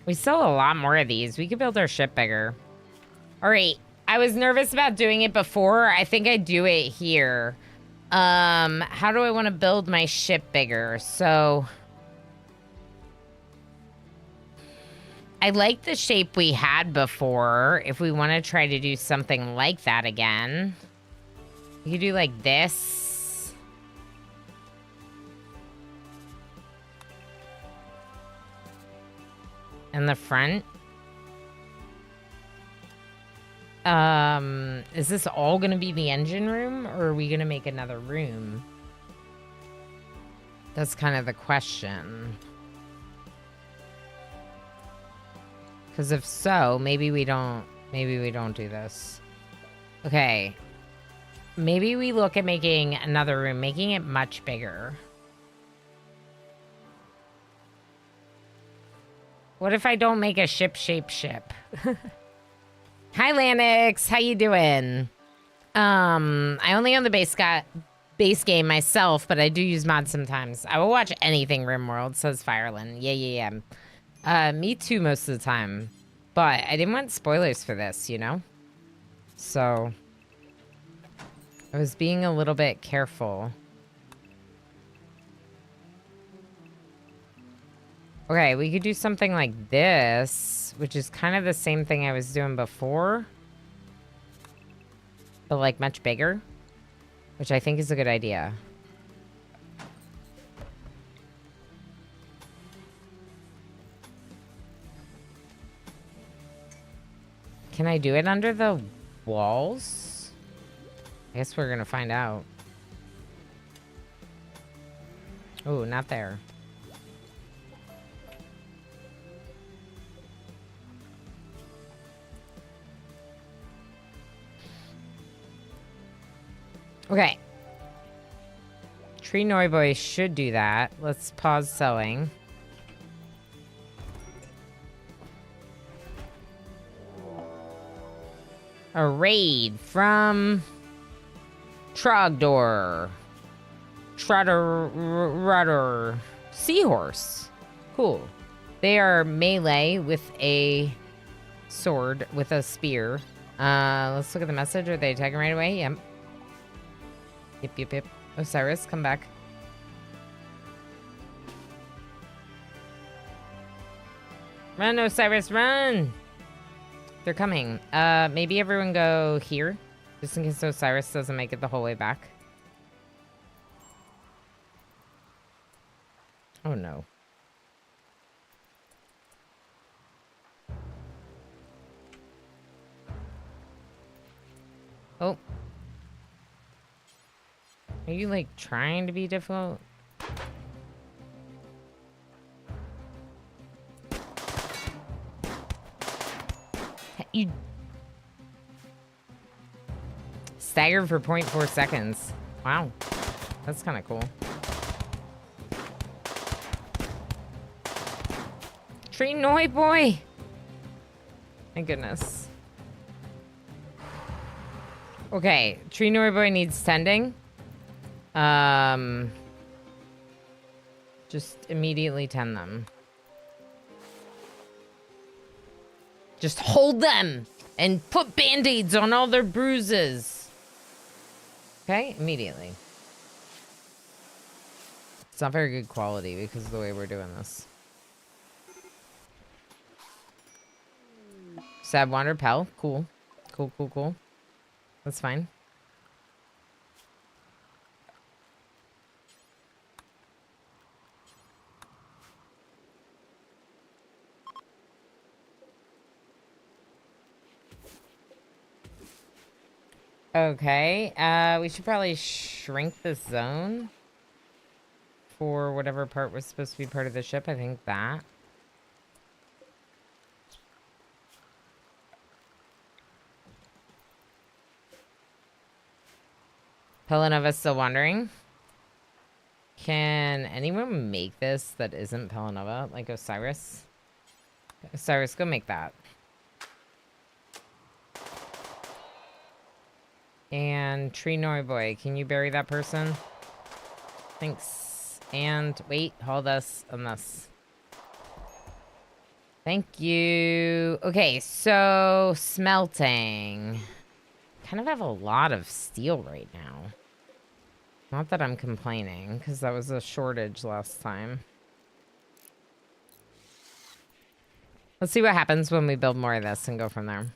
Speaker 1: We sell a lot more of these. We could build our ship bigger. All right. I was nervous about doing it before. I think I do it here. How do I want to build my ship bigger? So I like the shape we had before. If we want to try to do something like that again, you could do like this. And the front. Is this all gonna be the engine room, or are we gonna make another room? That's kind of the question. Because if so, maybe we don't do this. Okay. Maybe we look at making another room, making it much bigger. What if I don't make a ship-shaped ship? Hi, Lanix. How you doing? I only own the base game myself, but I do use mods sometimes. I will watch anything RimWorld, says Fireland. Yeah. Me too most of the time. But I didn't want spoilers for this, you know? So I was being a little bit careful. Okay, we could do something like this, which is kind of the same thing I was doing before. but like much bigger, which I think is a good idea. Can I do it under the walls? I guess we're gonna find out. Oh, not there. Okay. Tree Noi Boy should do that. Let's pause selling. A raid from Trogdor. Rudder. Seahorse. Cool. They are melee with a sword, with a spear. Let's look at the message. Are they attacking right away? Yep. Yep. Osiris, come back. Run, Osiris, run! They're coming. Maybe everyone go here, just in case Osiris doesn't make it the whole way back. Oh no. Oh. Are you like trying to be difficult? You staggered for 0.4 seconds. Wow. That's kind of cool. Tree Noi Boy. My goodness. Okay. Tree Noi Boy needs tending. Just immediately tend them. Just hold them and put band-aids on all their bruises. Okay, immediately. It's not very good quality because of the way we're doing this. Sad Wander Pell. Cool. Cool. That's fine. Okay, we should probably shrink this zone for whatever part was supposed to be part of the ship. I think that. Pelanova's still wandering. Can anyone make this that isn't Pelanova? Like Osiris? Osiris, go make that. And Tree Noi Boy, can you bury that person? Thanks. And wait, hold us on this. Thank you. Okay, so smelting. Kind of have a lot of steel right now. Not that I'm complaining, because that was a shortage last time. Let's see what happens when we build more of this and go from there.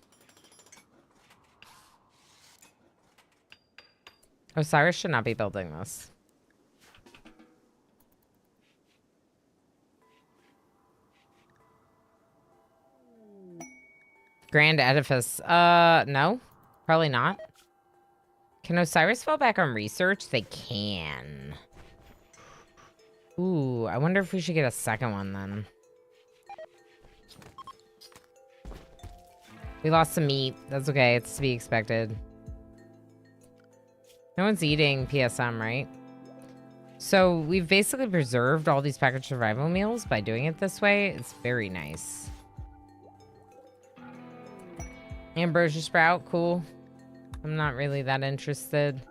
Speaker 1: Osiris should not be building this. Grand Edifice. No. Probably not. Can Osiris fall back on research? They can. Ooh, I wonder if we should get a second one then. We lost some meat. That's okay. It's to be expected. No one's eating PSM, right? So we've basically preserved all these packaged survival meals by doing it this way. It's very nice. Ambrosia Sprout, cool. I'm not really that interested.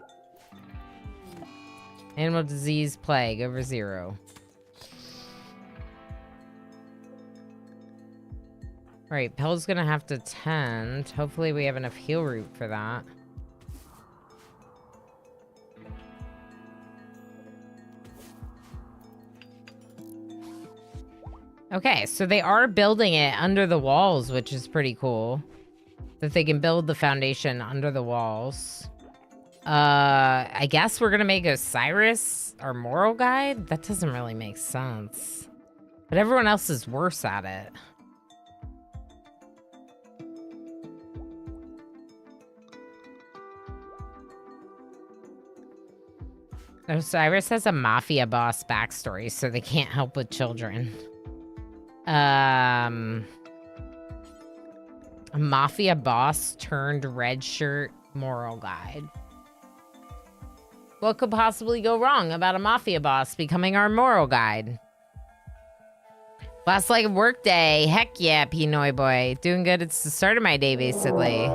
Speaker 1: Animal disease plague over 0. Alright, Pell's gonna have to tend. Hopefully we have enough heal root for that. Okay, so they are building it under the walls, which is pretty cool. that they can build the foundation under the walls. I guess we're gonna make Osiris our moral guide? That doesn't really make sense. But everyone else is worse at it. Osiris has a mafia boss backstory, so they can't help with children. A mafia boss turned red shirt moral guide. What could possibly go wrong about a mafia boss becoming our moral guide? Last like a work day. Heck yeah, Pinoy boy. Doing good. It's the start of my day, basically.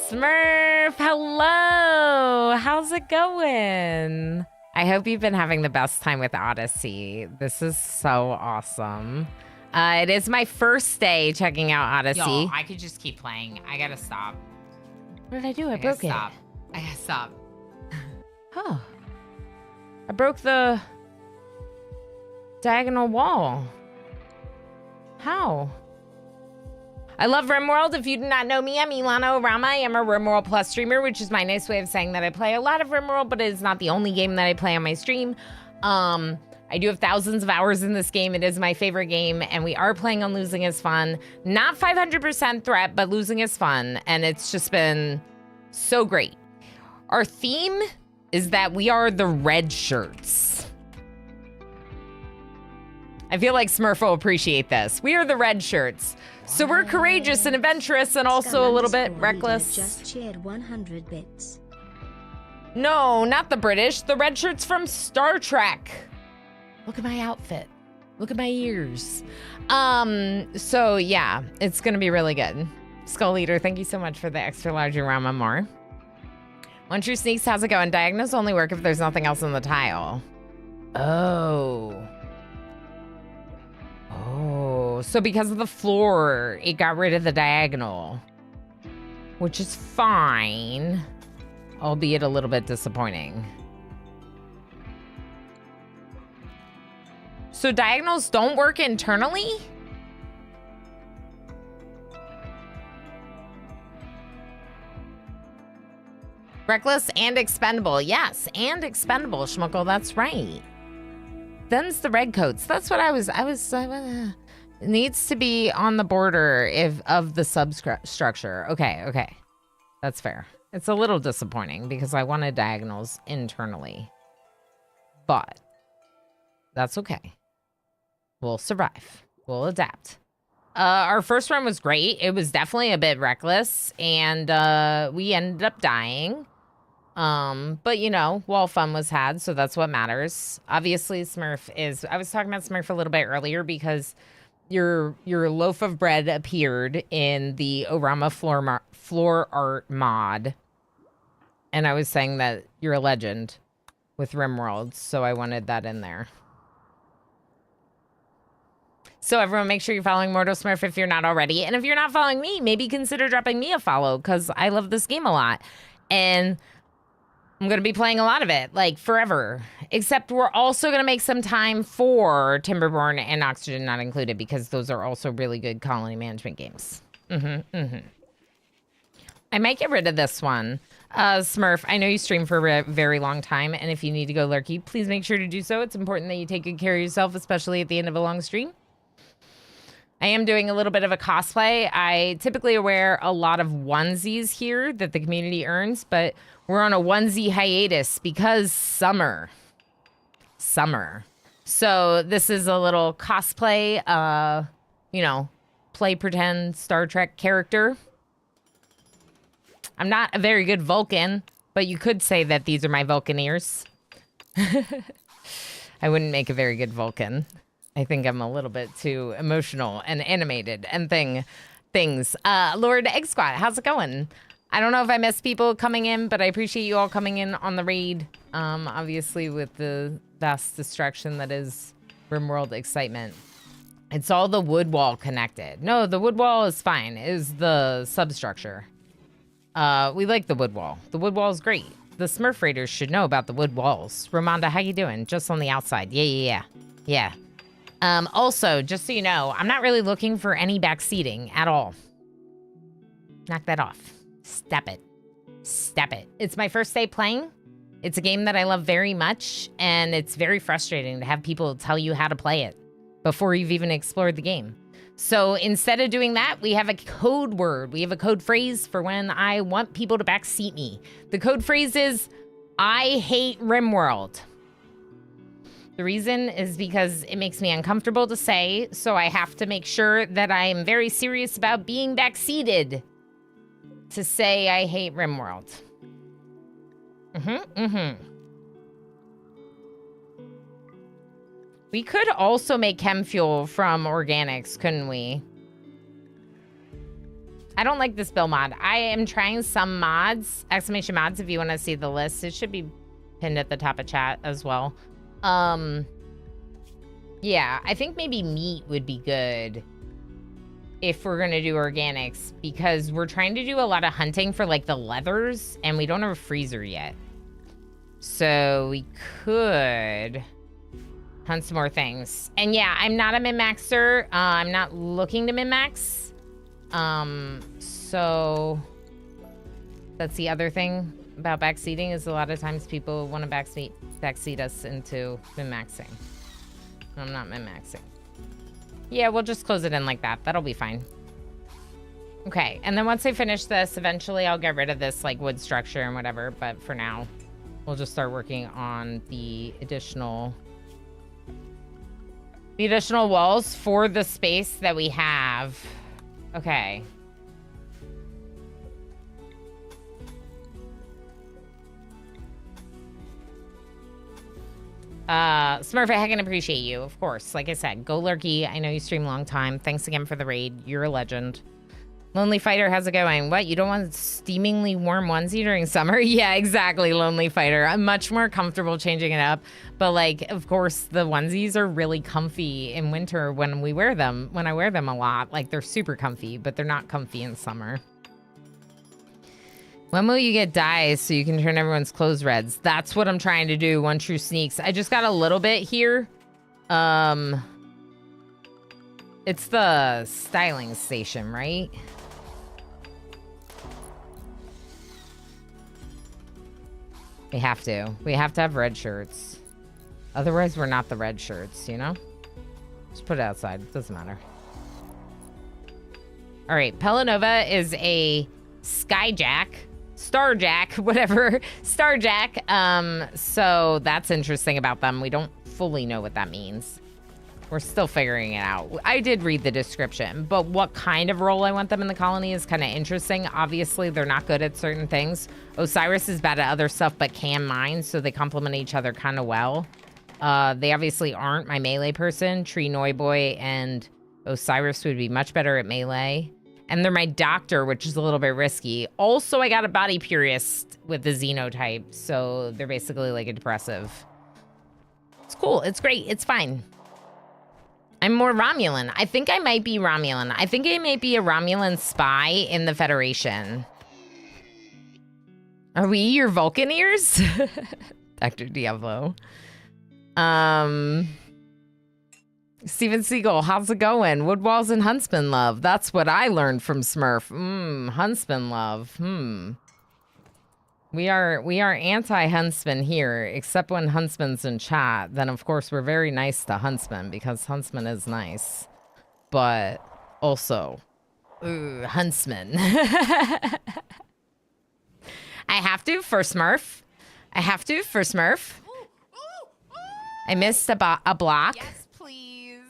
Speaker 1: Smurf, hello. How's it going? I hope you've been having the best time with Odyssey. This is so awesome. It is my first day checking out Odyssey.
Speaker 3: Yo, I could just keep playing. I gotta stop.
Speaker 1: What did I do? I broke it.
Speaker 3: Stop. I gotta stop.
Speaker 1: Oh. I broke the diagonal wall. How? I love RimWorld. If you do not know me, I'm Ilana Orama. I am a RimWorld Plus streamer, which is my nice way of saying that I play a lot of RimWorld, but it is not the only game that I play on my stream. I do have thousands of hours in this game. It is my favorite game, and we are playing on Losing is Fun. Not 500% threat, but Losing is Fun, and it's just been so great. Our theme is that we are the red shirts. I feel like Smurf will appreciate this. We are the red shirts. So we're courageous and adventurous and also a little bit reckless.
Speaker 2: Just shared 100 bits.
Speaker 1: No, not the British. The red shirts from Star Trek. Look at my outfit. Look at my ears. So yeah, it's gonna be really good. Skull Eater, thank you so much for the extra large Rama more. One True Sneaks, how's it going? Diagonals only work if there's nothing else on the tile. Oh. Oh, so because of the floor, it got rid of the diagonal. Which is fine, albeit a little bit disappointing. So diagonals don't work internally? Reckless and expendable. Yes, and expendable, Schmuckle. That's right. Then's the red coats. That's what I was it needs to be on the border of the substructure. Okay. That's fair. It's a little disappointing because I wanted diagonals internally. But that's okay. We'll survive. We'll adapt. Our first run was great. It was definitely a bit reckless, and we ended up dying. But you know, wall fun was had, so that's what matters. Obviously, Smurf is... I was talking about Smurf a little bit earlier because your loaf of bread appeared in the Orama floor art mod. And I was saying that you're a legend with RimWorld, so I wanted that in there. So everyone, make sure you're following Mortal Smurf if you're not already. And if you're not following me, maybe consider dropping me a follow, because I love this game a lot. And I'm going to be playing a lot of it, like, forever. Except we're also going to make some time for Timberborn and Oxygen Not Included, because those are also really good colony management games. I might get rid of this one. Smurf, I know you stream for a very long time, and if you need to go lurky, please make sure to do so. It's important that you take good care of yourself, especially at the end of a long stream. I am doing a little bit of a cosplay. I typically wear a lot of onesies here that the community earns, but we're on a onesie hiatus because summer. So this is a little cosplay, you know, play pretend Star Trek character. I'm not a very good Vulcan, but you could say that these are my Vulcan ears. I wouldn't make a very good Vulcan. I think I'm a little bit too emotional and animated and things. Lord Egg Squat, how's it going? I don't know if I miss people coming in, but I appreciate you all coming in on the raid. Obviously with the vast destruction that is RimWorld excitement. It's all the wood wall connected. No, the wood wall is fine. It is the substructure. We like the wood wall. The wood wall is great. The Smurf Raiders should know about the wood walls. Ramonda, how you doing? Just on the outside. Yeah. Also, just so you know, I'm not really looking for any back seating at all. Knock that off. Step it. Step it. It's my first day playing. It's a game that I love very much, and it's very frustrating to have people tell you how to play it before you've even explored the game. So instead of doing that, we have a code word. We have a code phrase for when I want people to backseat me. The code phrase is, I hate RimWorld. The reason is because it makes me uncomfortable to say, so I have to make sure that I am very serious about being backseated to say I hate RimWorld. We could also make chem fuel from organics, couldn't we? I don't like this build mod. I am trying some mods, exclamation mods, if you want to see the list. It should be pinned at the top of chat as well. Yeah, I think maybe meat would be good if we're going to do organics, because we're trying to do a lot of hunting for like the leathers, and we don't have a freezer yet. So we could hunt some more things. And yeah, I'm not a min-maxer. I'm not looking to min-max. So that's the other thing about backseating, is a lot of times people want to backseat us into min-maxing. I'm not min-maxing. Yeah, we'll just close it in like that. That'll be fine. Okay, and then once I finish this, eventually I'll get rid of this like wood structure and whatever, but for now, we'll just start working on the additional walls for the space that we have. Okay. Smurf, I can appreciate you, of course. Like I said, go lurky. I know you stream a long time. Thanks again for the raid. You're a legend. Lonely Fighter, how's it going? What, you don't want a steamingly warm onesie during summer? Yeah, exactly, Lonely Fighter. I'm much more comfortable changing it up. But like, of course, the onesies are really comfy in winter when we wear them. When I wear them a lot, like they're super comfy, but they're not comfy in summer. When will you get dyes so you can turn everyone's clothes reds? That's what I'm trying to do. One True Sneaks. I just got a little bit here. It's the styling station, right? We have to. We have to have red shirts. Otherwise, we're not the red shirts, you know? Just put it outside. It doesn't matter. All right. Pelanova is a skyjack. Starjack, whatever. Starjack. So that's interesting about them. We don't fully know what that means. We're still figuring it out. I did read the description, but what kind of role I want them in the colony is kind of interesting. Obviously, they're not good at certain things. Osiris is bad at other stuff, but can mine, so they complement each other kind of well. They obviously aren't my melee person. Tree Noiboy and Osiris would be much better at melee. And they're my doctor, which is a little bit risky. Also, I got a body purist with the xenotype, so they're basically like a depressive. It's cool. It's great. It's fine. I'm more Romulan. I think I might be Romulan. I think I may be a Romulan spy in the Federation. Are we your Vulcan ears? Dr. Diablo. Steven Seagal, how's it going? Wood walls and Huntsman love. That's what I learned from Smurf. Huntsman love. We are anti-Huntsman here, except when Huntsman's in chat. Then, of course, we're very nice to Huntsman because Huntsman is nice. But also, Huntsman. I have to for Smurf. I have to for Smurf. I missed a block.
Speaker 3: Yes, please.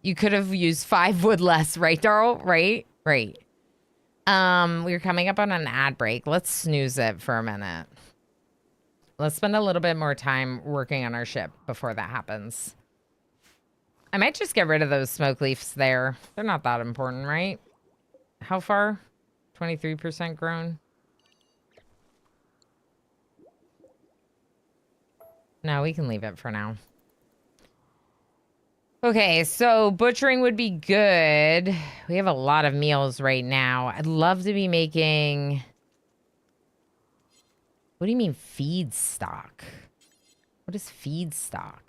Speaker 1: You could have used 5 wood less, right, Darl? Right? Right. We're coming up on an ad break. Let's snooze it for a minute. Let's spend a little bit more time working on our ship before that happens. I might just get rid of those smoke leaves there. They're not that important, right? How far? 23% grown. No, we can leave it for now. Okay, so butchering would be good. We have a lot of meals right now. I'd love to be making... What do you mean feedstock? What is feedstock?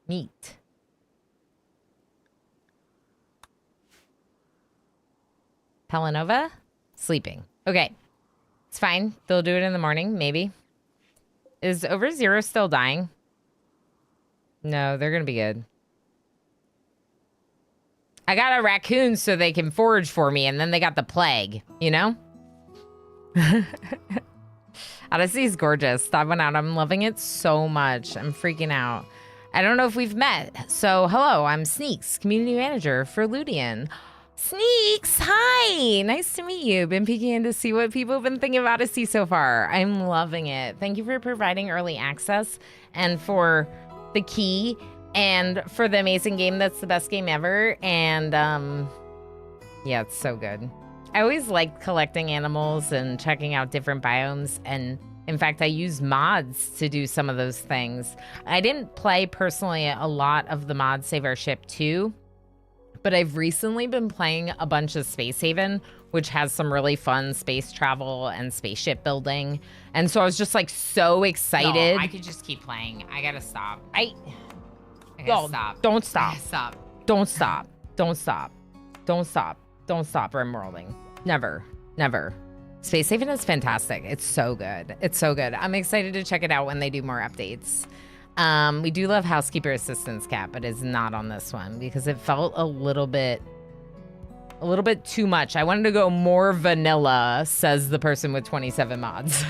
Speaker 1: Meat. Pelanova? Sleeping. Okay. It's fine. They'll do it in the morning, maybe. Is Over Zero still dying? No, they're going to be good. I got a raccoon so they can forage for me, and then they got the plague, you know? Odyssey's gorgeous. That went out. I'm loving it so much. I'm freaking out. I don't know if we've met. So, hello, I'm Sneaks, community manager for Ludian. Sneaks, hi! Nice to meet you. Been peeking in to see what people have been thinking of Odyssey so far. I'm loving it. Thank you for providing early access and for the key and for the amazing game that's the best game ever. And, yeah, it's so good. I always like collecting animals and checking out different biomes. And in fact, I use mods to do some of those things. I didn't play personally a lot of the mod Save Our Ship 2, but I've recently been playing a bunch of Space Haven, which has some really fun space travel and spaceship building. And so I was just like so excited.
Speaker 3: No, I could just keep playing. I gotta stop. I gotta
Speaker 1: No,
Speaker 3: stop.
Speaker 1: don't stop.
Speaker 3: Stop.
Speaker 1: Don't stop. Don't stop. Don't stop. Don't stop RimWorlding. Never. Never. Space Haven is fantastic. It's so good. It's so good. I'm excited to check it out when they do more updates. We do love Housekeeper Assistance Cat, but it's not on this one because it felt a little bit too much. I wanted to go more vanilla, says the person with 27 mods.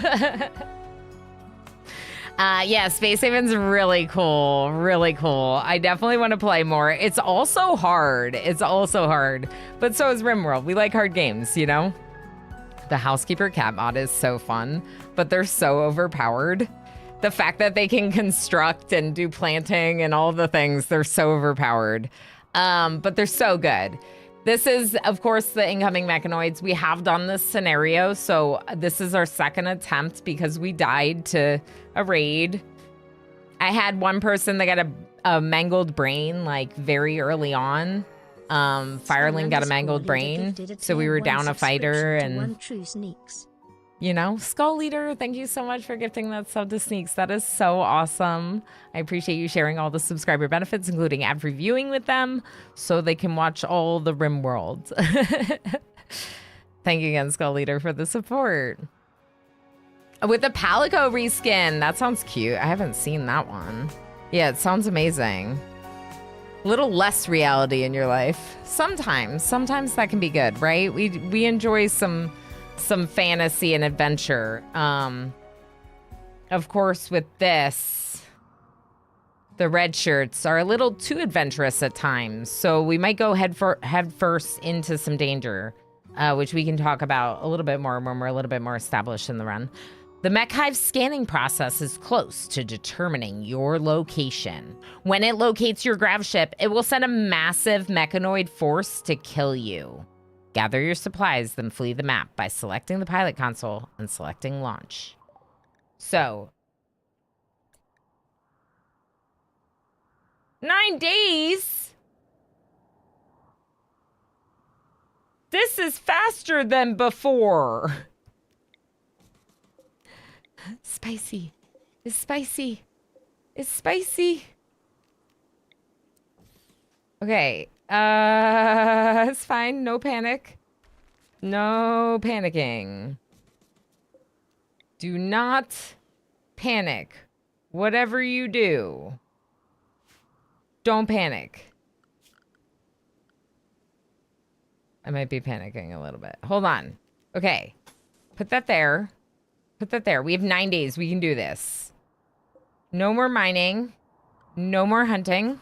Speaker 1: Yeah, Space Haven's really cool. Really cool. I definitely want to play more. It's also hard. It's also hard. But so is RimWorld. We like hard games, you know? The Housekeeper Cat mod is so fun, but they're so overpowered. The fact that they can construct and do planting and all the things, they're so overpowered. But they're so good. This is, of course, the incoming mechanoids. We have done this scenario, so this is our second attempt because we died to a raid. I had one person that got a mangled brain, like, very early on. Firelink got a mangled brain, so we were down a fighter, and, you know, Skull Leader, thank you so much for gifting that sub to Sneaks. That is so awesome. I appreciate you sharing all the subscriber benefits, including ad reviewing with them, so they can watch all the RimWorld. Thank you again, Skull Leader, for the support. With the Palico reskin, that sounds cute. I haven't seen that one. Yeah, it sounds amazing. Little less reality in your life. Sometimes that can be good, right? We enjoy some fantasy and adventure. Of course, with this, the red shirts are a little too adventurous at times, so we might go head first into some danger, which we can talk about a little bit more when we're a little bit more established in the run. The Mech Hive scanning process is close to determining your location. When it locates your grav ship, it will send a massive mechanoid force to kill you. Gather your supplies, then flee the map by selecting the pilot console and selecting launch. So, 9 days? This is faster than before. Spicy. It's spicy. It's spicy. Okay. It's fine. No panic. No panicking. Do not panic. Whatever you do, don't panic. I might be panicking a little bit. Hold on. Okay. Put that there. Put that there. We have 9 days. We can do this. No more mining. No more hunting.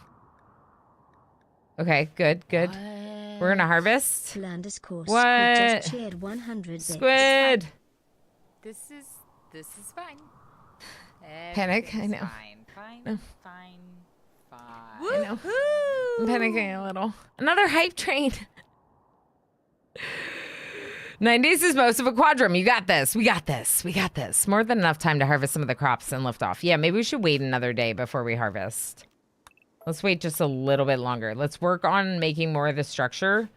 Speaker 1: Okay, good, good. What? We're gonna harvest. What? Squid.
Speaker 3: This is fine.
Speaker 1: Panic. I know.
Speaker 3: Fine.
Speaker 1: I know. I'm panicking a little. Another hype train. 9 days is most of a quadrum. You got this. We got this. We got this. More than enough time to harvest some of the crops and lift off. Yeah, maybe we should wait another day before we harvest. Let's wait just a little bit longer. Let's work on making more of the structure.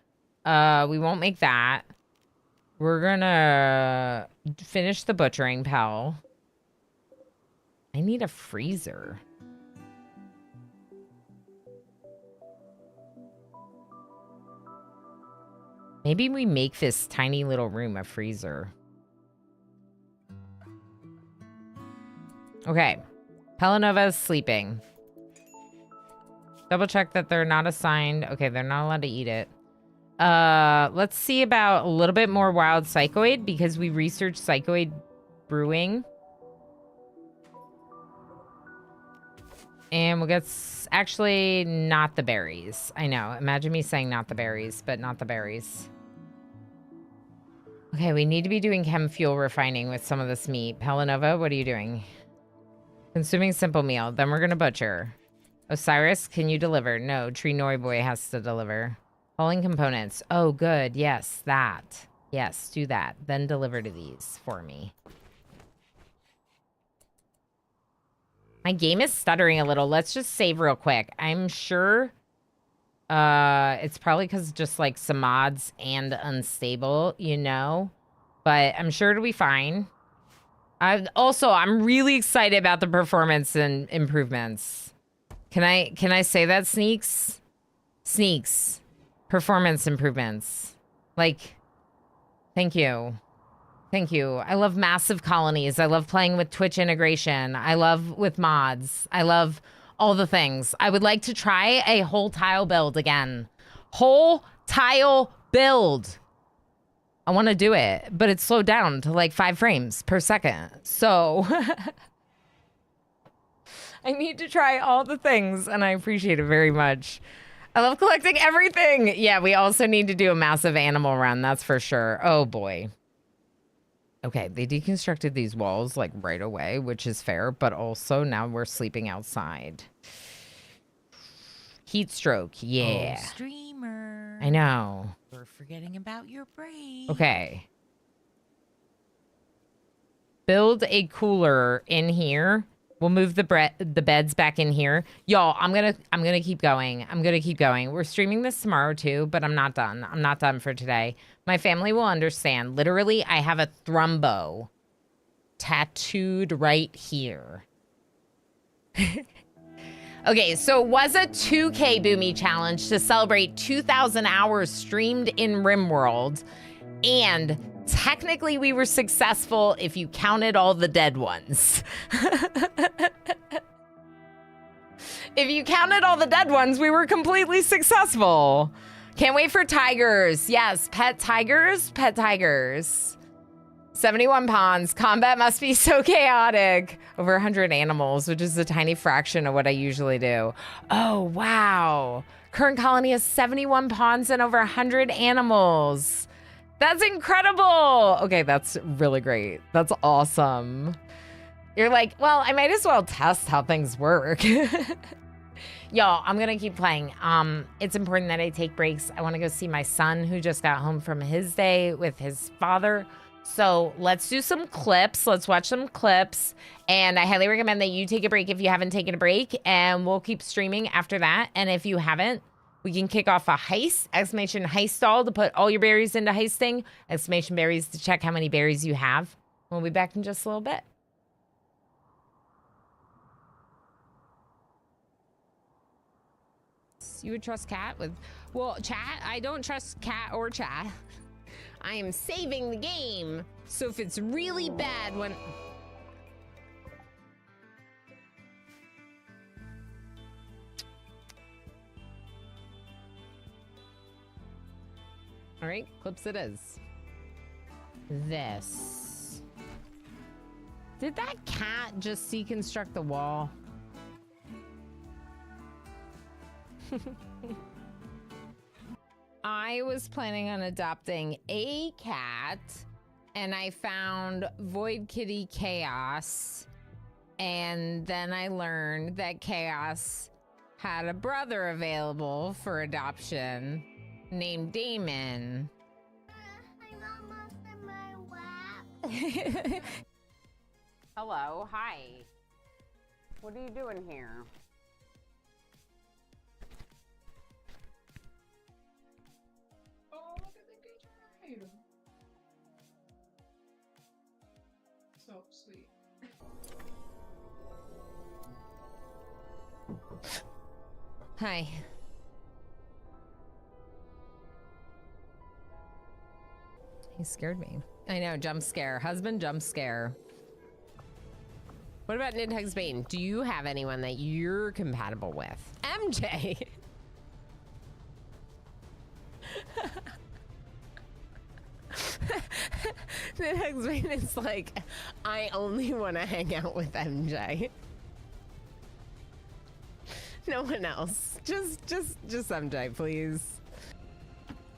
Speaker 1: We won't make that. We're gonna finish the butchering, pal. I need a freezer. Maybe we make this tiny little room a freezer. Okay. Pelanova is sleeping. Double check that they're not assigned. Okay, they're not allowed to eat it. Let's see about a little bit more wild psychoid because we researched psychoid brewing. And we'll get actually not the berries. I know. Imagine me saying not the berries, but not the berries. Okay, we need to be doing chem fuel refining with some of this meat. Pelanova, what are you doing? Consuming simple meal. Then we're going to butcher. Osiris, can you deliver? No, Tree Noi Boy has to deliver. Hauling components. Oh, good. Yes, that. Yes, do that. Then deliver to these for me. My game is stuttering a little. Let's just save real quick. I'm sure it's probably because just like some mods and unstable, you know? But I'm sure it'll be fine. I'm really excited about the performance and improvements. Can I say that, Sneaks? Sneaks. Performance improvements. Like, thank you. Thank you. I love massive colonies. I love playing with Twitch integration. I love with mods. I love all the things. I would like to try a whole tile build again. Whole tile build. I want to do it, but it's slowed down to like 5 frames per second. So I need to try all the things and I appreciate it very much. I love collecting everything. Yeah, we also need to do a massive animal run. That's for sure. Oh boy. Okay, they deconstructed these walls like right away, which is fair, but also now we're sleeping outside. Heat stroke, yeah.
Speaker 6: Oh, streamer.
Speaker 1: I know.
Speaker 6: We're forgetting about your break.
Speaker 1: Okay. Build a cooler in here. We'll move the beds back in here. Y'all, I'm gonna keep going. I'm gonna keep going. We're streaming this tomorrow too, but I'm not done. I'm not done for today. My family will understand. Literally, I have a thrumbo tattooed right here. Okay, so it was a 2K Boomy challenge to celebrate 2,000 hours streamed in RimWorld. And technically we were successful if you counted all the dead ones. If you counted all the dead ones, we were completely successful. Can't wait for tigers. Yes, pet tigers, pet tigers. 71 ponds. Combat must be so chaotic. Over 100 animals, which is a tiny fraction of what I usually do. Oh, wow. Current colony has 71 ponds and over 100 animals. That's incredible. Okay, that's really great. That's awesome. You're like, well, I might as well test how things work. Y'all, I'm gonna keep playing. It's important that I take breaks. I wanna go see my son who just got home from his day with his father. So let's do some clips. Let's watch some clips. And I highly recommend that you take a break if you haven't taken a break. And we'll keep streaming after that. And if you haven't, we can kick off a heist. Exclamation heist all to put all your berries into heisting. Exclamation berries to check how many berries you have. We'll be back in just a little bit. You would trust Cat with... Well, chat, I don't trust Cat or chat. I am saving the game. So if it's really bad when... All right, clips it is. This. Did that cat just deconstruct the wall? I was planning on adopting a cat, and I found Void Kitty Chaos, and then I learned that Chaos had a brother available for adoption named Damon. I'm almost in my lap. Hello, hi. What are you doing here?
Speaker 9: Oh, look at the good. So sweet.
Speaker 1: Hi. He scared me. I know, jump scare. Husband jump scare. What about Nidhugs Bane? Do you have anyone that you're compatible with? MJ! Nidhugs Bane is like, I only want to hang out with MJ. No one else. Just MJ, please.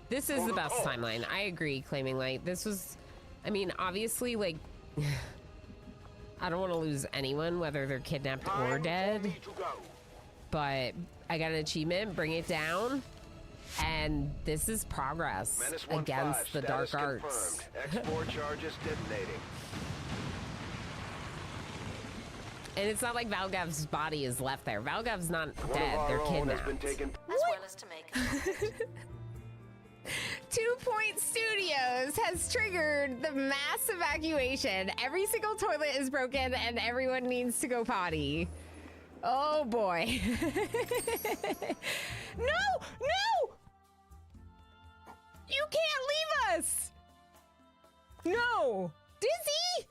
Speaker 1: This is the best timeline. I agree, Claiming Light. This was, I mean, obviously, like, I don't want to lose anyone, whether they're kidnapped or dead. But I got an achievement, bring it down. And this is progress against the dark arts.
Speaker 10: Export charges detonating.
Speaker 1: And it's not like Valgav's body is left there. Valgav's not dead, they're kidnapped.
Speaker 10: As
Speaker 11: well as to make
Speaker 1: 2 Point Studios has triggered the mass evacuation. Every single toilet is broken and everyone needs to go potty. Oh boy. No! No! You can't leave us! No! Dizzy!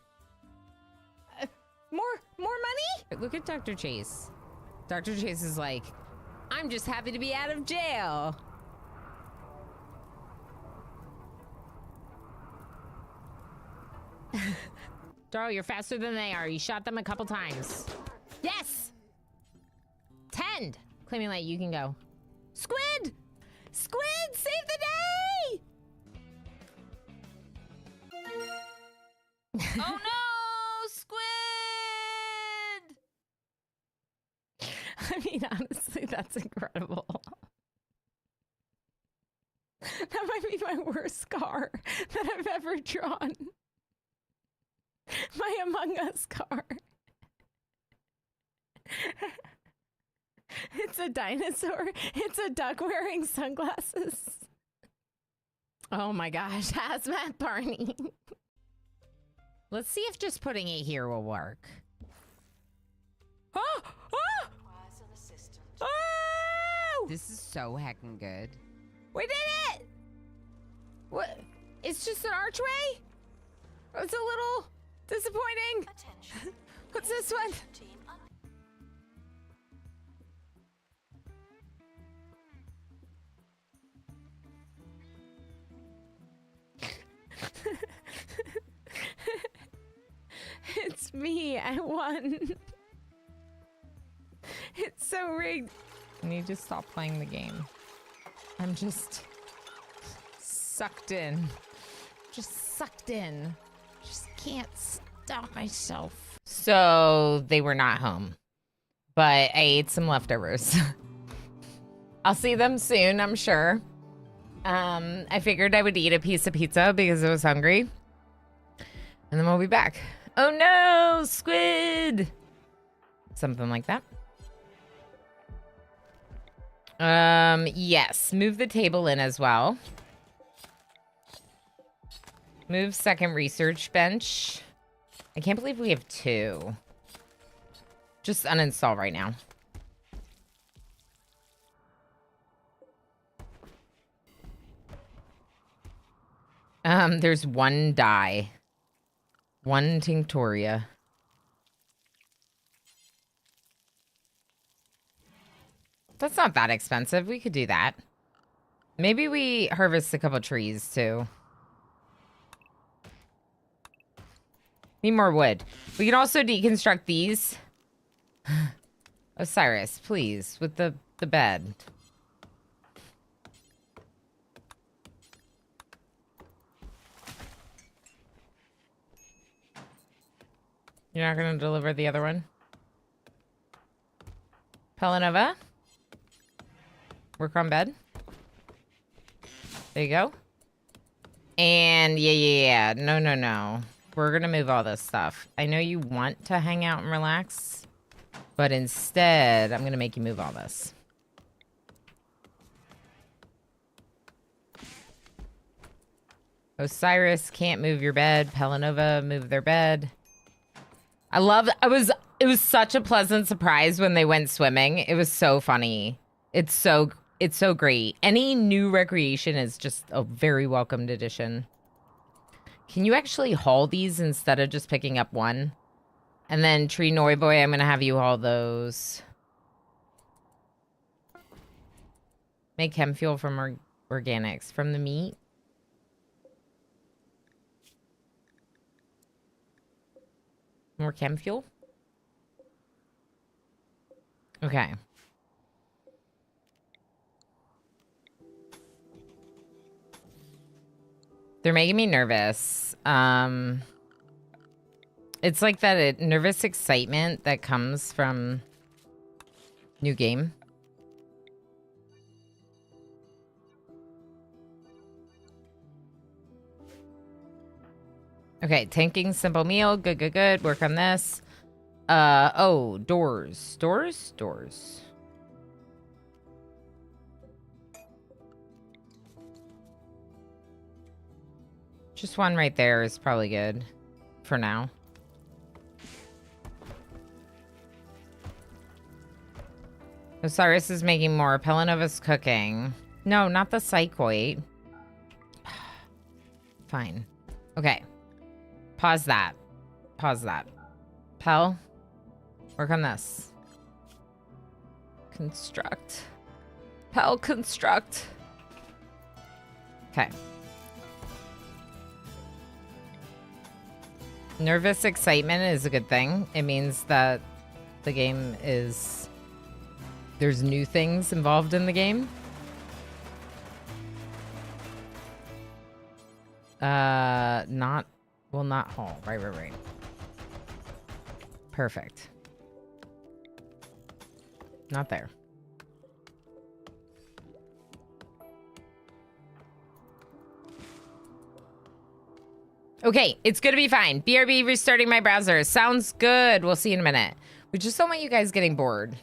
Speaker 1: More money? Look at Dr. Chase. Dr. Chase is like, I'm just happy to be out of jail. Darl, you're faster than they are. You shot them a couple times. Yes! 10. Claiming Light, you can go. Squid! Squid, save the day!
Speaker 3: Oh no, Squid!
Speaker 1: I mean, honestly, that's incredible. That might be my worst car that I've ever drawn. My Among Us car. It's a dinosaur. It's a duck wearing sunglasses. Oh my gosh, Hazmat Barney. Let's see if just putting it here will work. Oh! Oh! Oh!
Speaker 3: This is so heckin' good.
Speaker 1: We did it! What? It's just an archway? It's a little disappointing.
Speaker 11: Attention.
Speaker 1: What's this one?
Speaker 11: Team
Speaker 1: It's me. I won. It's so rigged. I need to stop playing the game. I'm just sucked in. Just sucked in. Just can't stop myself. So they were not home, but I ate some leftovers. I'll see them soon, I'm sure. I figured I would eat a piece of pizza because I was hungry. And then we'll be back. Oh no, squid! Something like that. Yes, move the table in as well. Move second research bench. I can't believe we have 2. Just uninstall right now. There's 1 dye. 1 Tinctoria. That's not that expensive. We could do that. Maybe we harvest a couple trees too. Need more wood. We can also deconstruct these. Osiris, please, with the bed. You're not going to deliver the other one? Pelanova? Work on bed. There you go. And yeah. No. We're going to move all this stuff. I know you want to hang out and relax, but instead, I'm going to make you move all this. Osiris can't move your bed. Pelanova, move their bed. It was such a pleasant surprise when they went swimming. It was so funny. It's so great. Any new recreation is just a very welcomed addition. Can you actually haul these instead of just picking up one? And then Tree Noi Boy, I'm going to have you haul those. Make chem fuel from organics. From the meat? More chem fuel? Okay. They're making me nervous. It's like that nervous excitement that comes from new game. Okay, tanking simple meal. Good, good, good. Work on this. Oh, doors. Doors? Doors. Just one right there is probably good for now. Osiris is making more. Pelanova's cooking. No, not the psychoid. Fine. Okay. Pause that. Pause that. Pel, work on this. Construct. Pel, construct. Okay. Nervous excitement is a good thing. It means that the game is... There's new things involved in the game. Not... Will not haul. Right, right, right. Perfect. Not there. Okay, it's gonna be fine. BRB restarting my browser. Sounds good. We'll see you in a minute. We just don't want you guys getting bored.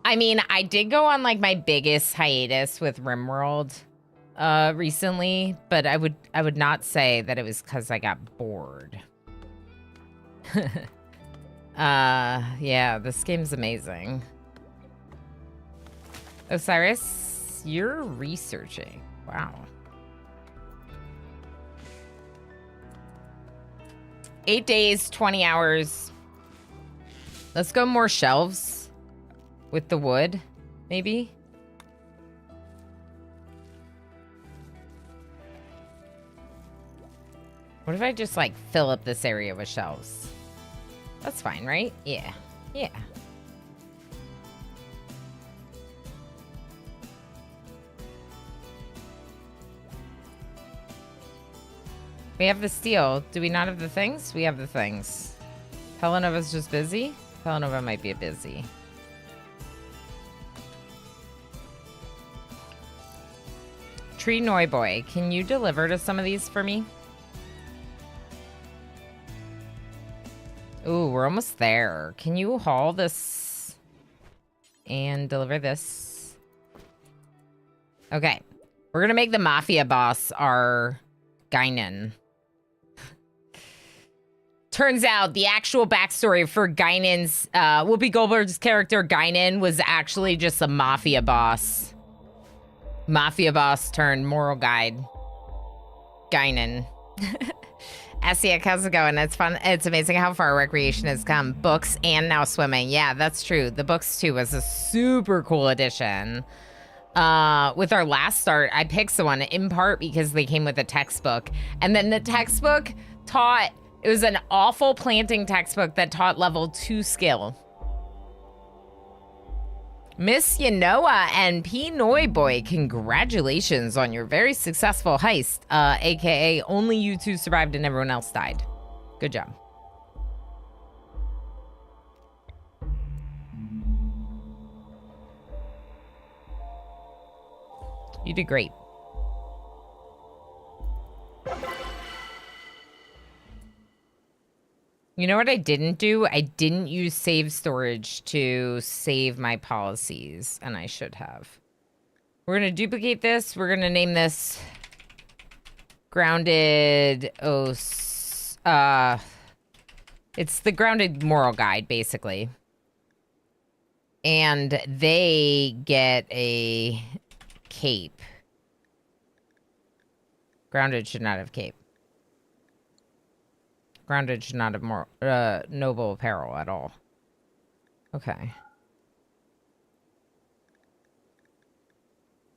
Speaker 1: I mean, I did go on like my biggest hiatus with RimWorld recently, but I would not say that it was because I got bored. Yeah, this game's amazing. Osiris, you're researching. Wow. 8 days, 20 hours. Let's go more shelves with the wood, maybe. What if I just like fill up this area with shelves? That's fine, right? Yeah. Yeah. We have the steel. Do we not have the things? We have the things. Pelanova's just busy? Pelanova might be busy. Tree Noi Boy, can you deliver to some of these for me? Ooh, we're almost there. Can you haul this and deliver this? Okay. We're gonna make the mafia boss our Guinan. Turns out the actual backstory for Guinan's, Whoopi Goldberg's character Guinan was actually just a mafia boss. Mafia boss turned moral guide. Guinan. Asiak, how's it going? It's fun. It's amazing how far recreation has come. Books and now swimming. Yeah, that's true. The books too was a super cool addition. With our last start, I picked someone in part because they came with a textbook. And then the textbook taught, it was an awful planting textbook that taught level 2 skill. Miss Yanoa and P. Noi Boy, congratulations on your very successful heist. AKA only you two survived and everyone else died. Good job. You did great. You know what I didn't do? I didn't use save storage to save my policies, and I should have. We're going to duplicate this. We're going to name this Grounded It's the Grounded Moral Guide, basically. And they get a cape. Grounded should not have cape. Grounded should not have more noble apparel at all. Okay.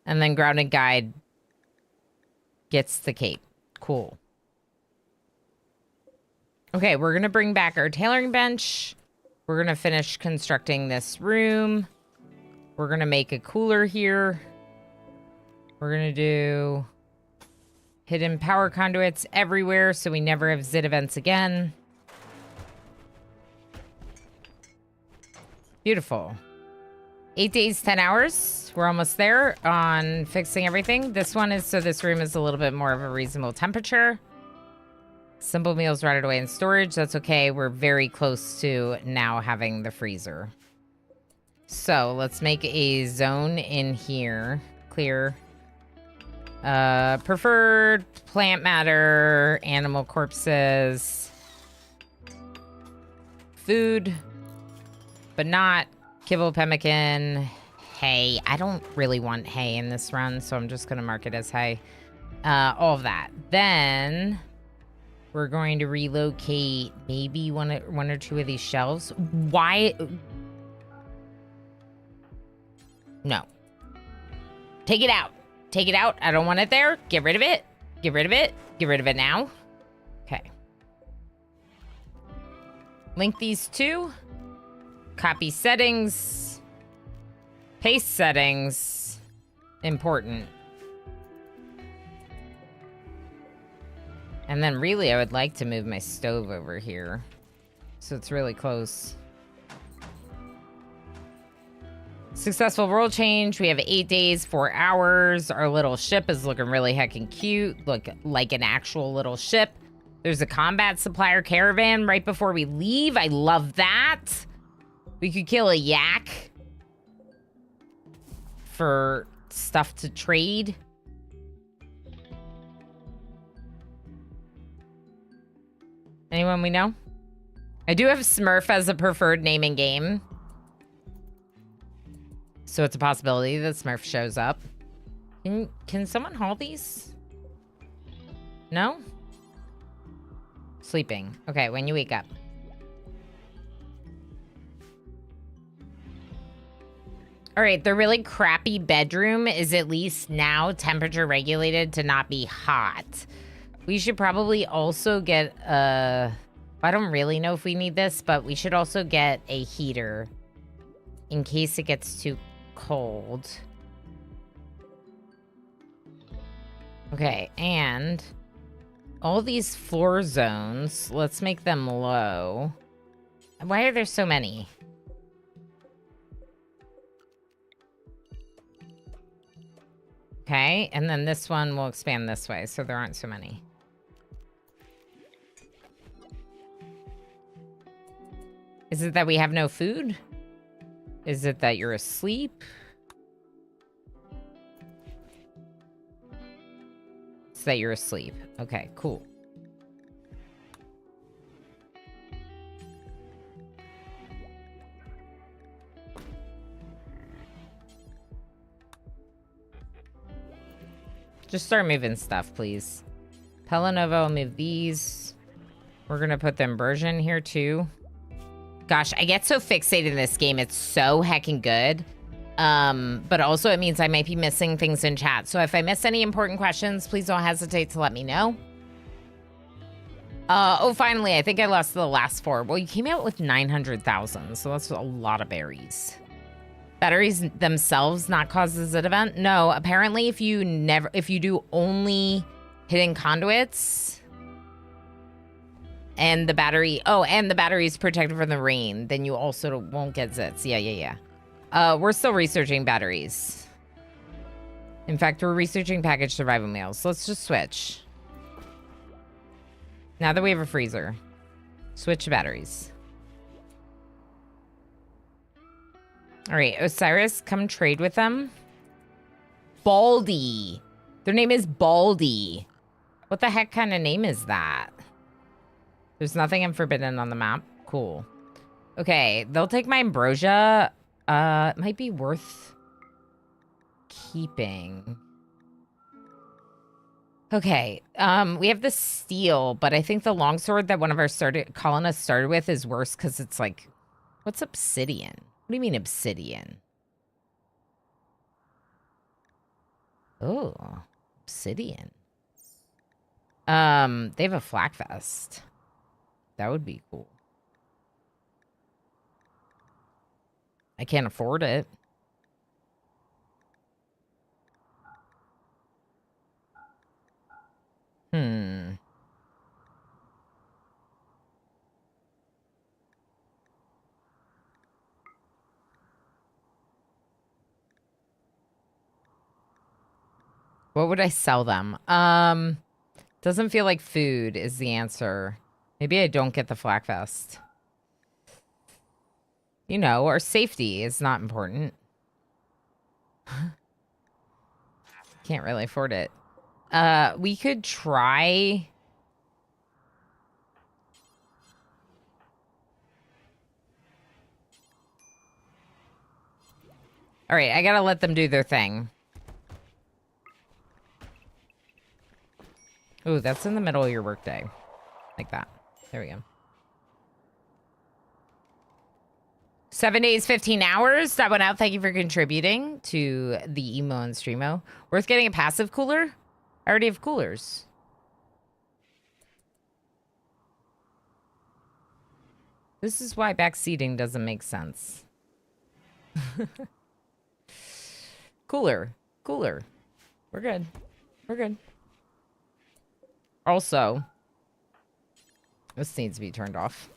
Speaker 1: And then grounded guide gets the cape. Cool. Okay, we're going to bring back our tailoring bench. We're going to finish constructing this room. We're going to make a cooler here. We're going to do hidden power conduits everywhere so we never have zit events again. Beautiful. 8 days, 10 hours. We're almost there on fixing everything. This one is so this room is a little bit more of a reasonable temperature. Simple meals rotted away in storage. That's okay. We're very close to now having the freezer. So let's make a zone in here. Clear. Preferred plant matter, animal corpses, food, but not kibble, pemmican, hay. I don't really want hay in this run, so I'm just going to mark it as hay. All of that. Then we're going to relocate maybe one or two of these shelves. Why? No. Take it out. Take it out. I don't want it there. Get rid of it. Get rid of it. Get rid of it now. Okay. Link these two. Copy settings. Paste settings. Important. And then really I would like to move my stove over here. So it's really close. Successful world change. We have 8 days, 4 hours. Our little ship is looking really heckin' cute. Look like an actual little ship. There's a combat supplier caravan right before we leave. I love that. We could kill a yak for stuff to trade. Anyone we know? I do have Smurf as a preferred naming game. So it's a possibility that Smurf shows up. Can someone haul these? No? Sleeping. Okay, when you wake up. All right, the really crappy bedroom is at least now temperature regulated to not be hot. We should probably also get a... I don't really know if we need this, but we should also get a heater in case it gets too cold. Okay, and all these floor zones, let's make them low. Why are there so many? Okay, and then this one will expand this way, so there aren't so many. Is it that we have no food? Is it that you're asleep? It's that you're asleep. Okay, cool. Just start moving stuff, please. Pelanova will move these. We're gonna put the immersion here too. Gosh, I get so fixated in this game. It's so heckin' good. But also it means I might be missing things in chat. So if I miss any important questions, please don't hesitate to let me know. Oh, finally, I think I lost the last 4. Well, you came out with 900,000, so that's a lot of berries. Batteries themselves not causes an event? No, apparently if you do only hidden conduits and the battery, and the battery is protected from the rain, then you also won't get zits. Yeah. We're still researching batteries. In fact, we're researching packaged survival meals. So let's just switch. Now that we have a freezer, switch to batteries. All right, Osiris, come trade with them. Baldy. Their name is Baldy. What the heck kind of name is that? There's nothing in Forbidden on the map. Cool. Okay, they'll take my ambrosia. It might be worth keeping. Okay, we have the steel, but I think the longsword that one of our colonists started with is worse because it's like, what's obsidian? What do you mean obsidian? Oh, obsidian. They have a flak vest. That would be cool. I can't afford it. What would I sell them? Doesn't feel like food is the answer. Maybe I don't get the flak vest. You know, our safety is not important. Can't really afford it. We could try... All right, I gotta let them do their thing. Ooh, that's in the middle of your workday. Like that. There we go. 7 days, 15 hours. That went out. Thank you for contributing to the emo and streamo. Worth getting a passive cooler? I already have coolers. This is why backseating doesn't make sense. Cooler. Cooler. We're good. We're good. Also, this needs to be turned off.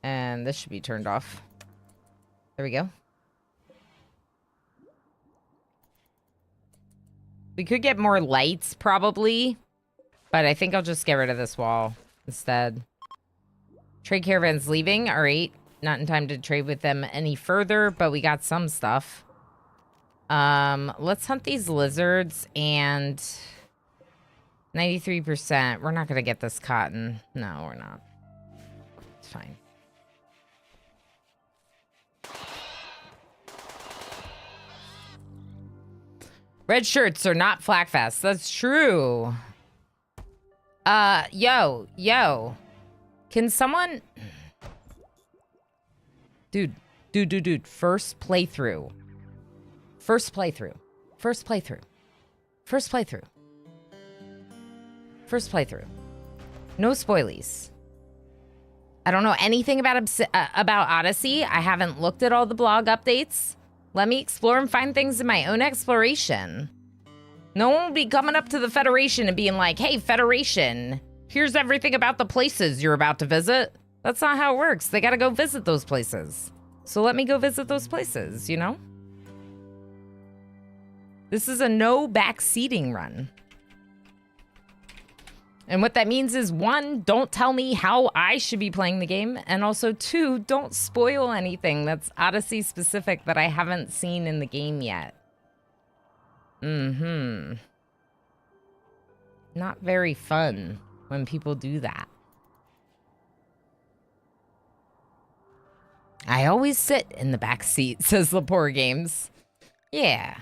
Speaker 1: And this should be turned off. There we go. We could get more lights, probably. But I think I'll just get rid of this wall instead. Trade caravan's leaving. All right. Not in time to trade with them any further, but we got some stuff. Let's hunt these lizards and... 93%. We're not going to get this cotton. No, we're not. It's fine. Red shirts are not flak vests. That's true. Yo. Can someone... Dude. First playthrough. No spoilies. I don't know anything about Odyssey. I haven't looked at all the blog updates. Let me explore and find things in my own exploration. No one will be coming up to the Federation and being like, hey, Federation, here's everything about the places you're about to visit. That's not how it works. They gotta go visit those places. So let me go visit those places, you know? This is a no backseating run. And what that means is, 1, don't tell me how I should be playing the game. And also 2, don't spoil anything that's Odyssey specific that I haven't seen in the game yet. Not very fun when people do that. I always sit in the back seat, says Lepore Games. Yeah.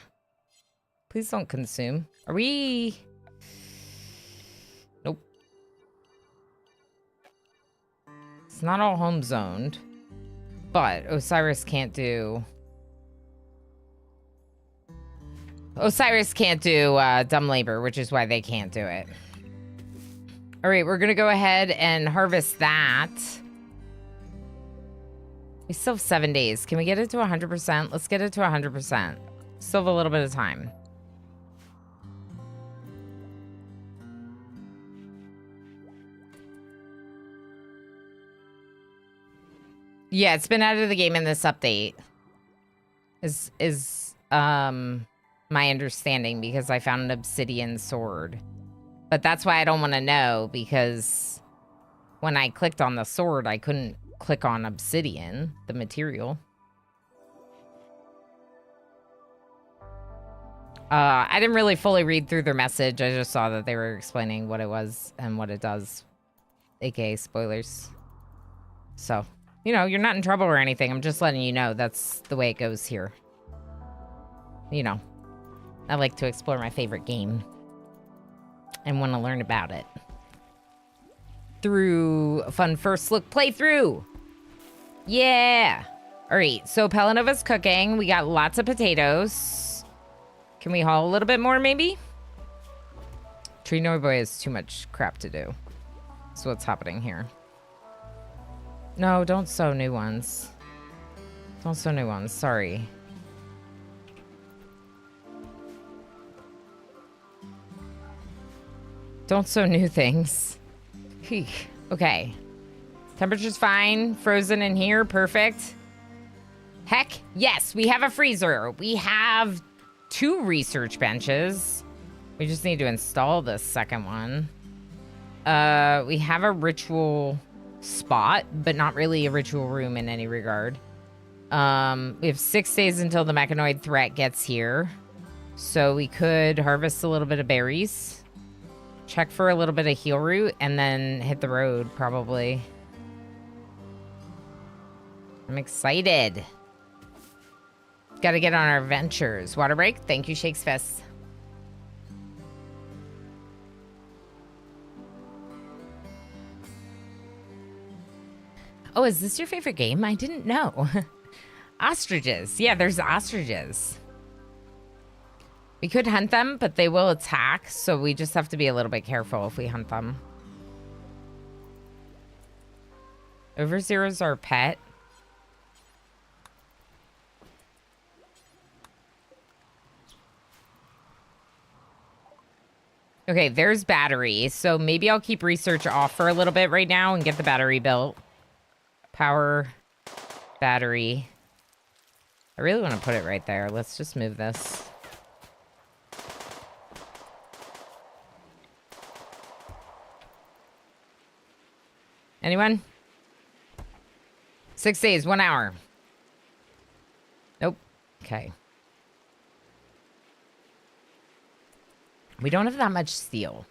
Speaker 1: Please don't consume. Are we... Nope. It's not all home zoned. But Osiris can't do... Osiris can't do dumb labor, which is why they can't do it. All right, we're going to go ahead and harvest that. We still have 7 days. Can we get it to 100%? Let's get it to 100%. Still have a little bit of time. Yeah, it's been out of the game in this update. Is my understanding, because I found an obsidian sword. But that's why I don't want to know, because when I clicked on the sword, I couldn't click on obsidian, the material. I didn't really fully read through their message. I just saw that they were explaining what it was and what it does, aka spoilers. So, you know, you're not in trouble or anything. I'm just letting you know that's the way it goes here. You know, I like to explore my favorite game. and want to learn about it through a fun first look playthrough. Yeah. All right, so Pelanova's cooking. We got lots of potatoes. Can we haul a little bit more, maybe? Tree Noy Boy has too much crap to do. So what's happening here? No, don't sew new ones. Don't sew new ones, sorry. Don't sew new things. Okay. Temperature's fine. Frozen in here. Perfect. Heck, yes, we have a freezer. We have 2 research benches. We just need to install the second one. We have a ritual spot, but not really a ritual room in any regard. We have 6 days until the mechanoid threat gets here. So we could harvest a little bit of berries. Check for a little bit of heal root and then hit the road, probably. I'm excited. Gotta get on our ventures. Water break. Thank you, Shakes Fist. Oh, is this your favorite game? I didn't know. Ostriches. Yeah, there's ostriches. We could hunt them, but they will attack, so we just have to be a little bit careful if we hunt them. Overzero's our pet. Okay, there's battery, so maybe I'll keep research off for a little bit right now and get the battery built. Power, battery. I really want to put it right there. Let's just move this. Anyone? 6 days, 1 hour. Nope. Okay. We don't have that much steel.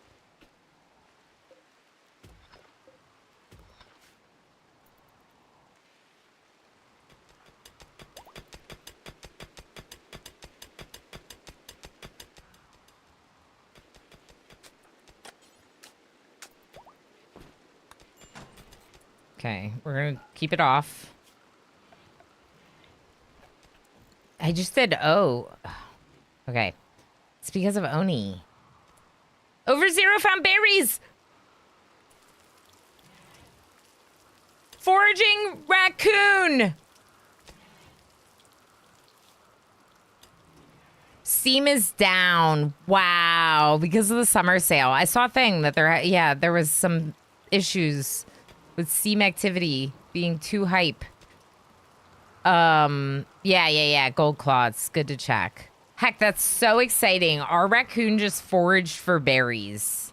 Speaker 1: Okay, we're gonna keep it off. I just said, oh. Okay. It's because of Oni. Overzero found berries! Foraging raccoon! Steam is down. Wow, because of the summer sale. I saw a thing that there was some issues with Steam activity being too hype. Yeah. Gold claws. Good to check. Heck, that's so exciting. Our raccoon just foraged for berries.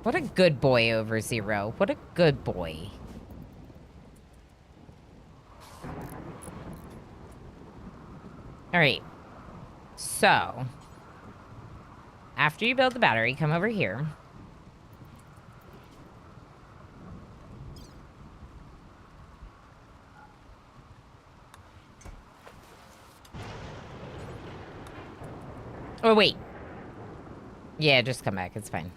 Speaker 1: What a good boy, Overzero. What a good boy. All right. So, after you build the battery, come over here. Oh, wait. Yeah, just come back. It's fine.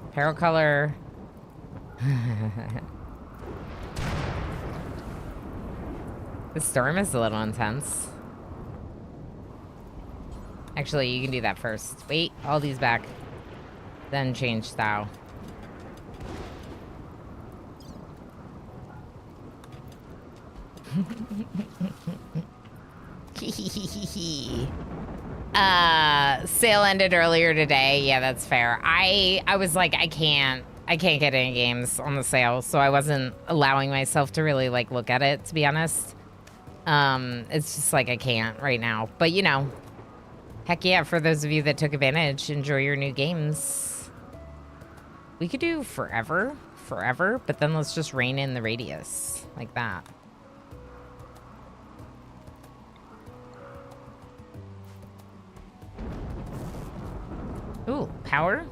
Speaker 1: Apparel color. The storm is a little intense. Actually, you can do that first. Wait, all these back. Then change style. Sale ended earlier today. Yeah, that's fair. I was like, I can't get any games on the sale, so I wasn't allowing myself to really like look at it, to be honest. It's just like I can't right now. But you know, heck yeah, for those of you that took advantage, enjoy your new games. We could do forever, but then let's just rein in the radius like that. Ooh, power?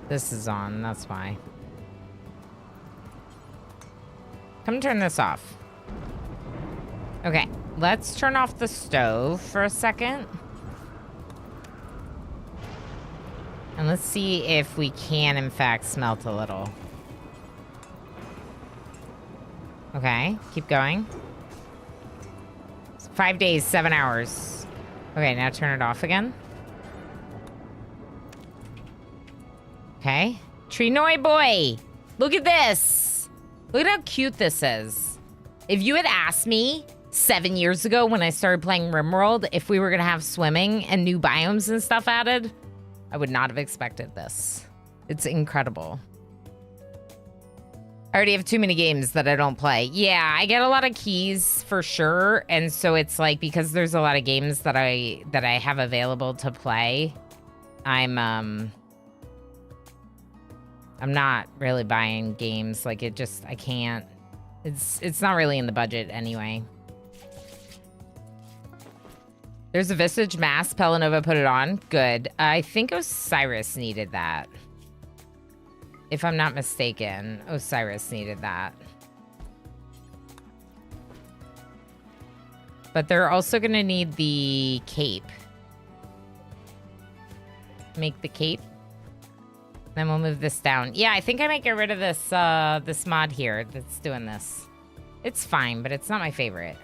Speaker 1: This is on, that's why. Come turn this off. Okay, let's turn off the stove for a second. And let's see if we can, in fact, smelt a little. Okay, keep going. 5 days, 7 hours. Okay, now turn it off again. Okay. Tree-noi boy! Look at this! Look at how cute this is. If you had asked me 7 years ago when I started playing RimWorld if we were gonna have swimming and new biomes and stuff added, I would not have expected this. It's incredible. I already have too many games that I don't play. Yeah, I get a lot of keys for sure, and so it's like because there's a lot of games that I have available to play, I'm not really buying games. Like I can't. It's not really in the budget anyway. There's a Visage mask. Pelanova put it on. Good. I think Osiris needed that. If I'm not mistaken, Osiris needed that. But they're also gonna need the cape. Make the cape. Then we'll move this down. Yeah, I think I might get rid of this this mod here that's doing this. It's fine, but it's not my favorite.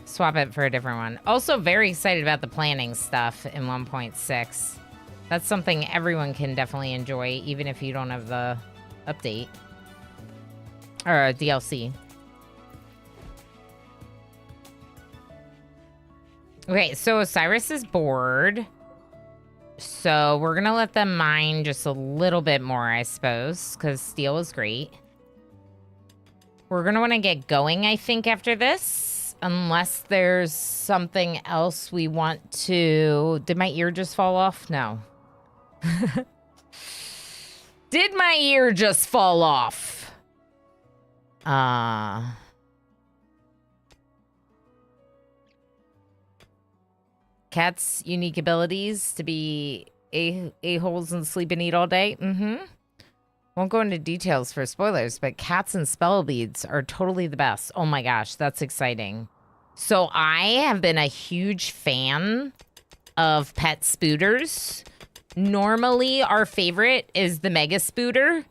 Speaker 1: Swap it for a different one. Also very excited about the planning stuff in 1.6. That's something everyone can definitely enjoy, even if you don't have the update. Or DLC. Okay, so Osiris is bored. So we're going to let them mine just a little bit more, I suppose, because steel is great. We're going to want to get going, I think, after this. Unless there's something else we want to... Did my ear just fall off? No. Did my ear just fall off? Cats' unique abilities to be a-holes and sleep and eat all day. Won't go into details for spoilers, but cats and spell beads are totally the best. Oh my gosh, that's exciting. So I have been a huge fan of pet spooters. Normally, our favorite is the Mega Spooter,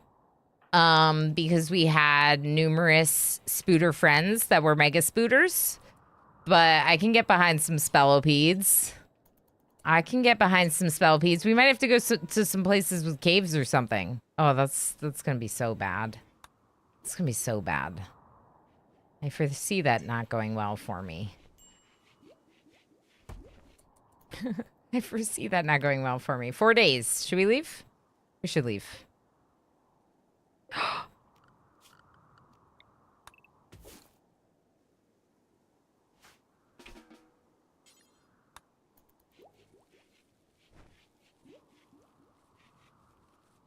Speaker 1: because we had numerous spooter friends that were Mega Spooters. But I can get behind some Spellopedes. We might have to go to some places with caves or something. Oh, that's gonna be so bad. It's gonna be so bad. I foresee that not going well for me. I foresee that not going well for me. 4 days. Should we leave? We should leave.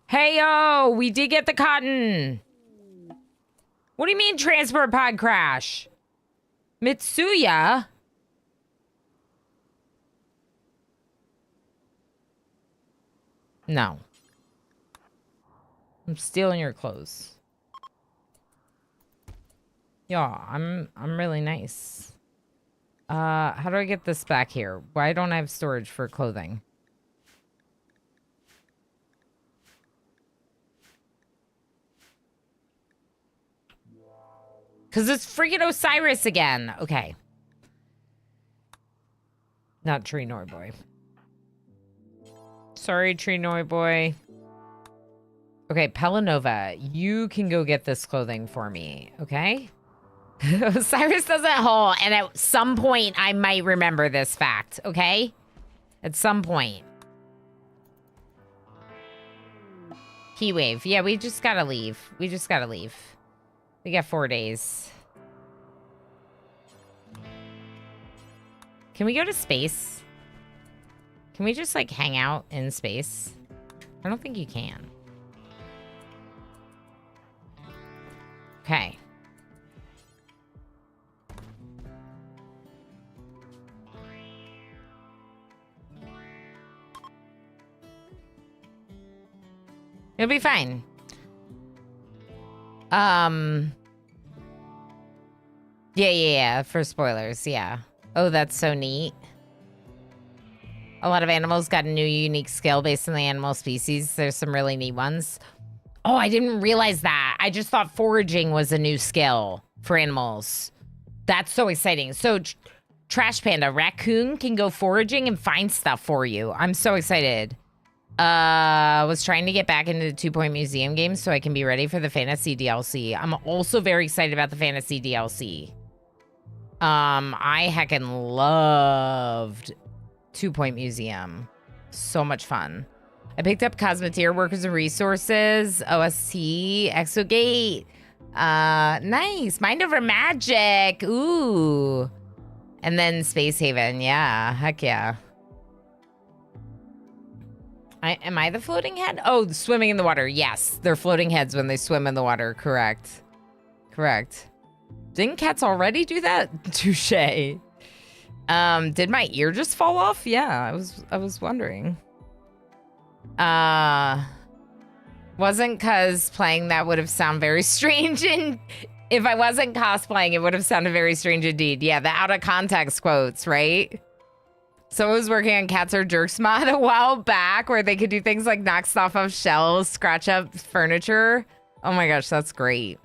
Speaker 1: Hey, yo, we did get the cotton. What do you mean transport pod crash? Mitsuya? No. I'm stealing your clothes. Yeah, I'm really nice. How do I get this back here? Why don't I have storage for clothing? Because it's freaking Osiris again. Okay. Not Tree-noi boy. Sorry, Tree-noi boy. Okay, Pelanova, you can go get this clothing for me, okay? Osiris doesn't haul, and at some point, I might remember this fact, okay? At some point. Key wave. Yeah, we just gotta leave. We just gotta leave. We got 4 days. Can we go to space? Can we just, like, hang out in space? I don't think you can. Okay. It'll be fine. Yeah, for spoilers, yeah. Oh, that's so neat. A lot of animals got a new unique skill based on the animal species. There's some really neat ones. Oh, I didn't realize that. I just thought foraging was a new skill for animals. That's so exciting. So, Trash Panda, raccoon can go foraging and find stuff for you. I'm so excited. Was trying to get back into the 2 Point Museum games so I can be ready for the Fantasy DLC. I'm also very excited about the Fantasy DLC. I heckin' loved 2 Point Museum. So much fun. I picked up Cosmeteer, Workers and Resources, OST, Exogate. Nice. Mind Over Magic. Ooh. And then Space Haven. Yeah. Heck yeah. Am I the floating head? Oh, swimming in the water. Yes. They're floating heads when they swim in the water. Correct. Didn't cats already do that? Touche. Did my ear just fall off? Yeah, I was wondering. Wasn't cosplaying, that would have sounded very strange, and if I wasn't cosplaying, it would have sounded very strange indeed. Yeah, the out of context quotes, right? So I was working on Cats Are Jerks mod a while back where they could do things like knock stuff off shelves, scratch up furniture. Oh my gosh, that's great.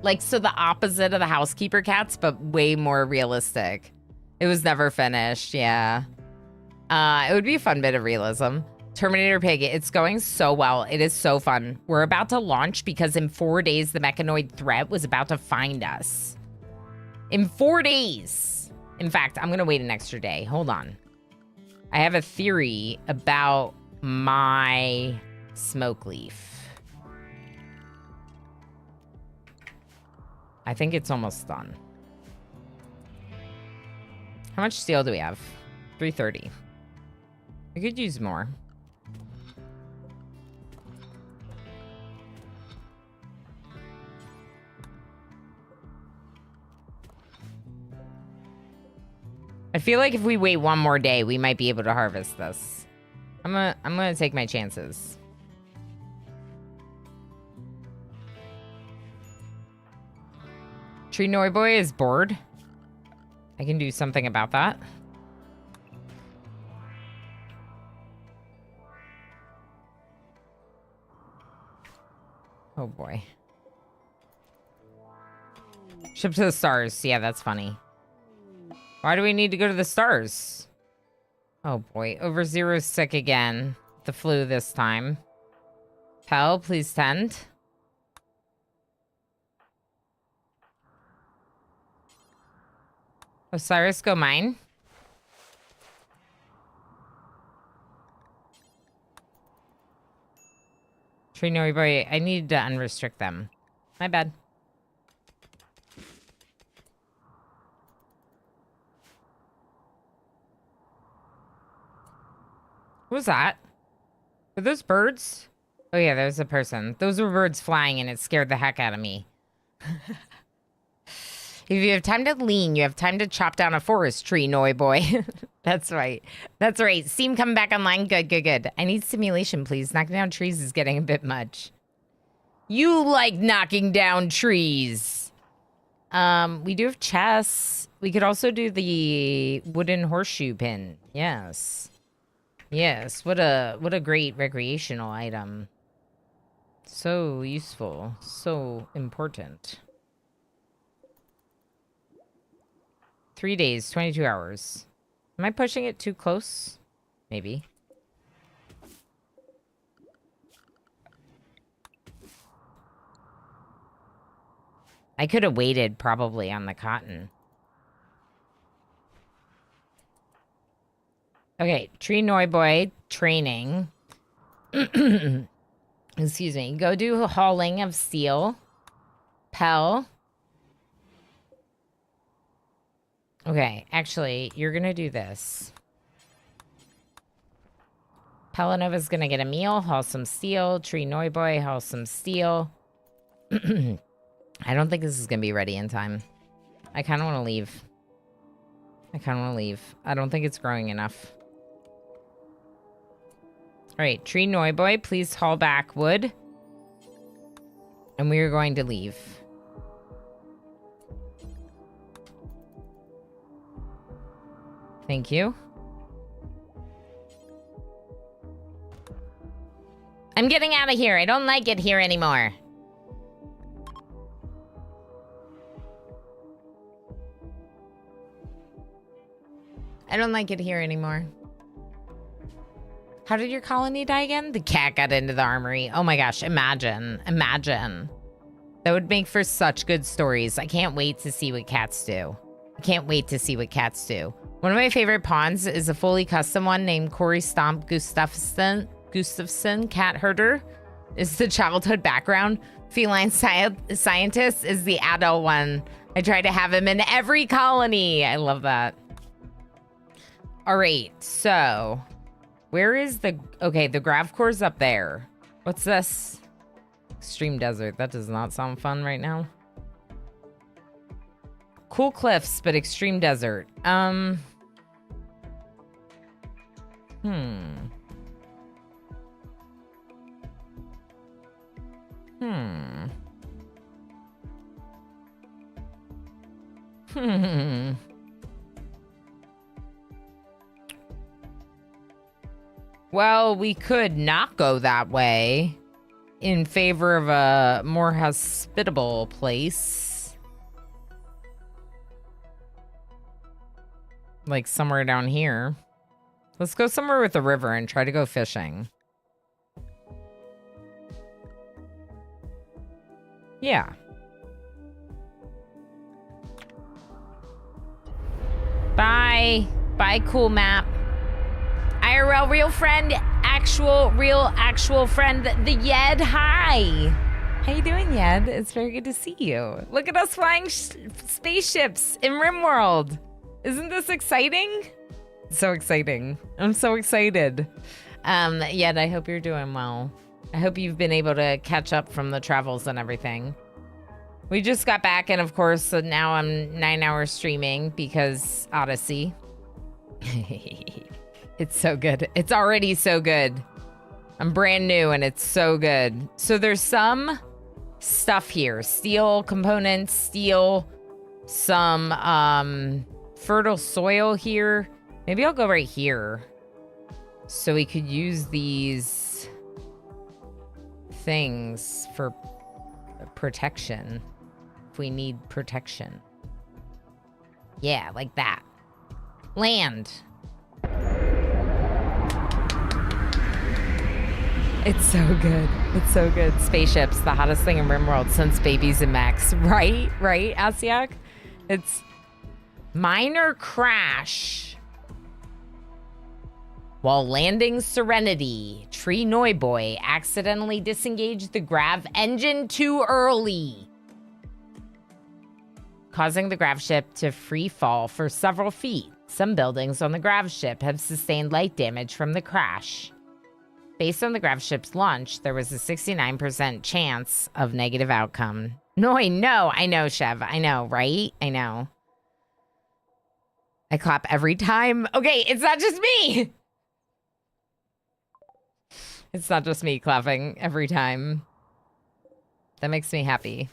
Speaker 1: Like, so the opposite of the housekeeper cats, but way more realistic. It was never finished, yeah. It would be a fun bit of realism. Terminator Pig, it's going so well. It is so fun. We're about to launch because in 4 days, the mechanoid threat was about to find us. In 4 days. In fact, I'm going to wait an extra day. Hold on. I have a theory about my smoke leaf. I think it's almost done. How much steel do we have? 330. We could use more. I feel like if we wait one more day, we might be able to harvest this. I'm gonna take my chances. Tree Noi Boy is bored. I can do something about that. Oh boy. Ship to the stars. Yeah, that's funny. Why do we need to go to the stars? Oh boy. Over Zero's sick again. The flu this time. Pell, please tend. Osiris, go mine. Tree Noi Boy, I need to unrestrict them. My bad. What was that? Were those birds? Oh yeah, there's a person. Those were birds flying and it scared the heck out of me. If you have time to lean, you have time to chop down a forest tree, Noi Boy. That's right. That's right. Steam coming back online. Good. I need stimulation, please. Knocking down trees is getting a bit much. You like knocking down trees. We do have chess. We could also do the wooden horseshoe pin. Yes. Yes. What a great recreational item. So useful. So important. 3 days, 22 hours. Am I pushing it too close? Maybe. I could have waited probably on the cotton. Okay, Tree Noi Boy training. Excuse me. Go do hauling of steel. Pell. Okay, actually, you're gonna do this. Pelanova's gonna get a meal, haul some steel. Tree Noi Boy, haul some steel. I don't think this is gonna be ready in time. I kind of want to leave. I don't think it's growing enough. right, Tree Noiboy, please haul back wood. And we are going to leave. Thank you. I'm getting out of here. I don't like it here anymore. I don't like it here anymore. How did your colony die again? The cat got into the armory. Oh my gosh, imagine. Imagine. That would make for such good stories. I can't wait to see what cats do. I can't wait to see what cats do. One of my favorite pawns is a fully custom one named Corey Stomp Gustafson, cat herder. Is the childhood background. Feline scientist is the adult one. I try to have him in every colony. I love that. All right, so where is the... Okay, the Gravcore's up there. What's this? Extreme desert. That does not sound fun right now. Cool cliffs, but extreme desert. Well, we could not go that way in favor of a more hospitable place. Like somewhere down here. Let's go somewhere with a river and try to go fishing. Yeah. Bye. Bye, cool map. IRL, real friend, actual friend, the Yed. Hi. How you doing, Yed? It's very good to see you. Look at us flying spaceships in RimWorld. Isn't this exciting? So exciting. I'm so excited. Yed, I hope you're doing well. I hope you've been able to catch up from the travels and everything. We just got back, and of course, so now I'm 9 hours streaming because Odyssey. It's so good. It's already so good. I'm brand new and it's so good. So there's some stuff here. Steel components, steel, some fertile soil here. Maybe I'll go right here. So we could use these things for protection. If we need protection. Yeah, like that. Land. It's so good. It's so good. Spaceships, the hottest thing in RimWorld since babies and mechs. Right? Right, Asiak? It's minor crash. While landing Serenity, Tree Noiboy accidentally disengaged the grav engine too early, causing the grav ship to free fall for several feet. Some buildings on the grav ship have sustained light damage from the crash. Based on the grav ship's launch, there was a 69% chance of negative outcome. No, I know, Chev. I know, right? I know. I clap every time. Okay, it's not just me. It's not just me clapping every time. That makes me happy.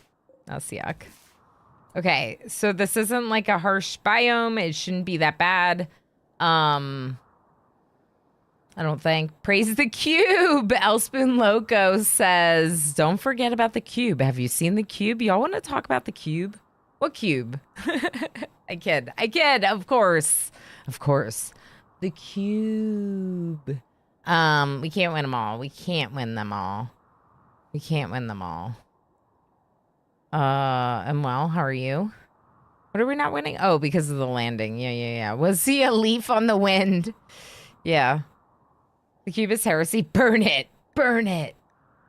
Speaker 1: That's yuck. Okay, so this isn't like a harsh biome. It shouldn't be that bad. I don't think. Praise the cube. Elspoon Loco says, don't forget about the cube. Have you seen the cube? Y'all want to talk about the cube? What cube? I kid. Of course. Of course. The cube. We can't win them all. We can't win them all. I'm well. How are you? What are we not winning? Oh, because of the landing. Yeah. Was he a leaf on the wind? Yeah. The cube is heresy. Burn it. Burn it.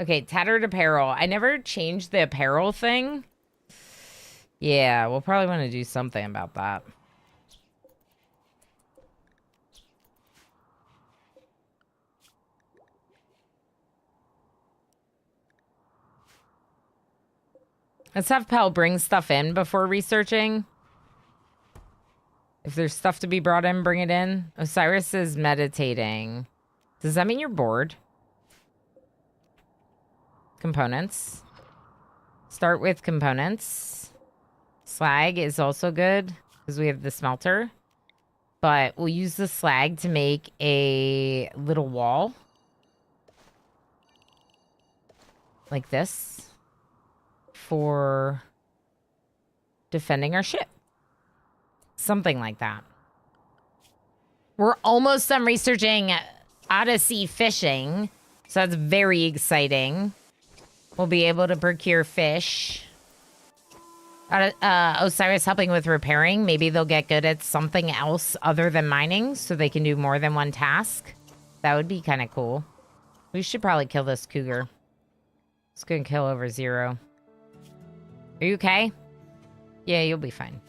Speaker 1: Okay, tattered apparel. I never changed the apparel thing. Yeah, we'll probably want to do something about that. Let's have Pell bring stuff in before researching. If there's stuff to be brought in, bring it in. Osiris is meditating. Does that mean you're bored? components. Start with components. Slag is also good because we have the smelter. But we'll use the slag to make a little wall. Like this. For defending our ship. Something like that. We're almost done researching Odyssey fishing. So that's very exciting. We'll be able to procure fish. Osiris helping with repairing. Maybe they'll get good at something else other than mining so they can do more than one task. That would be kind of cool. We should probably kill this cougar. It's gonna kill over 0. Are you okay? Yeah, you'll be fine.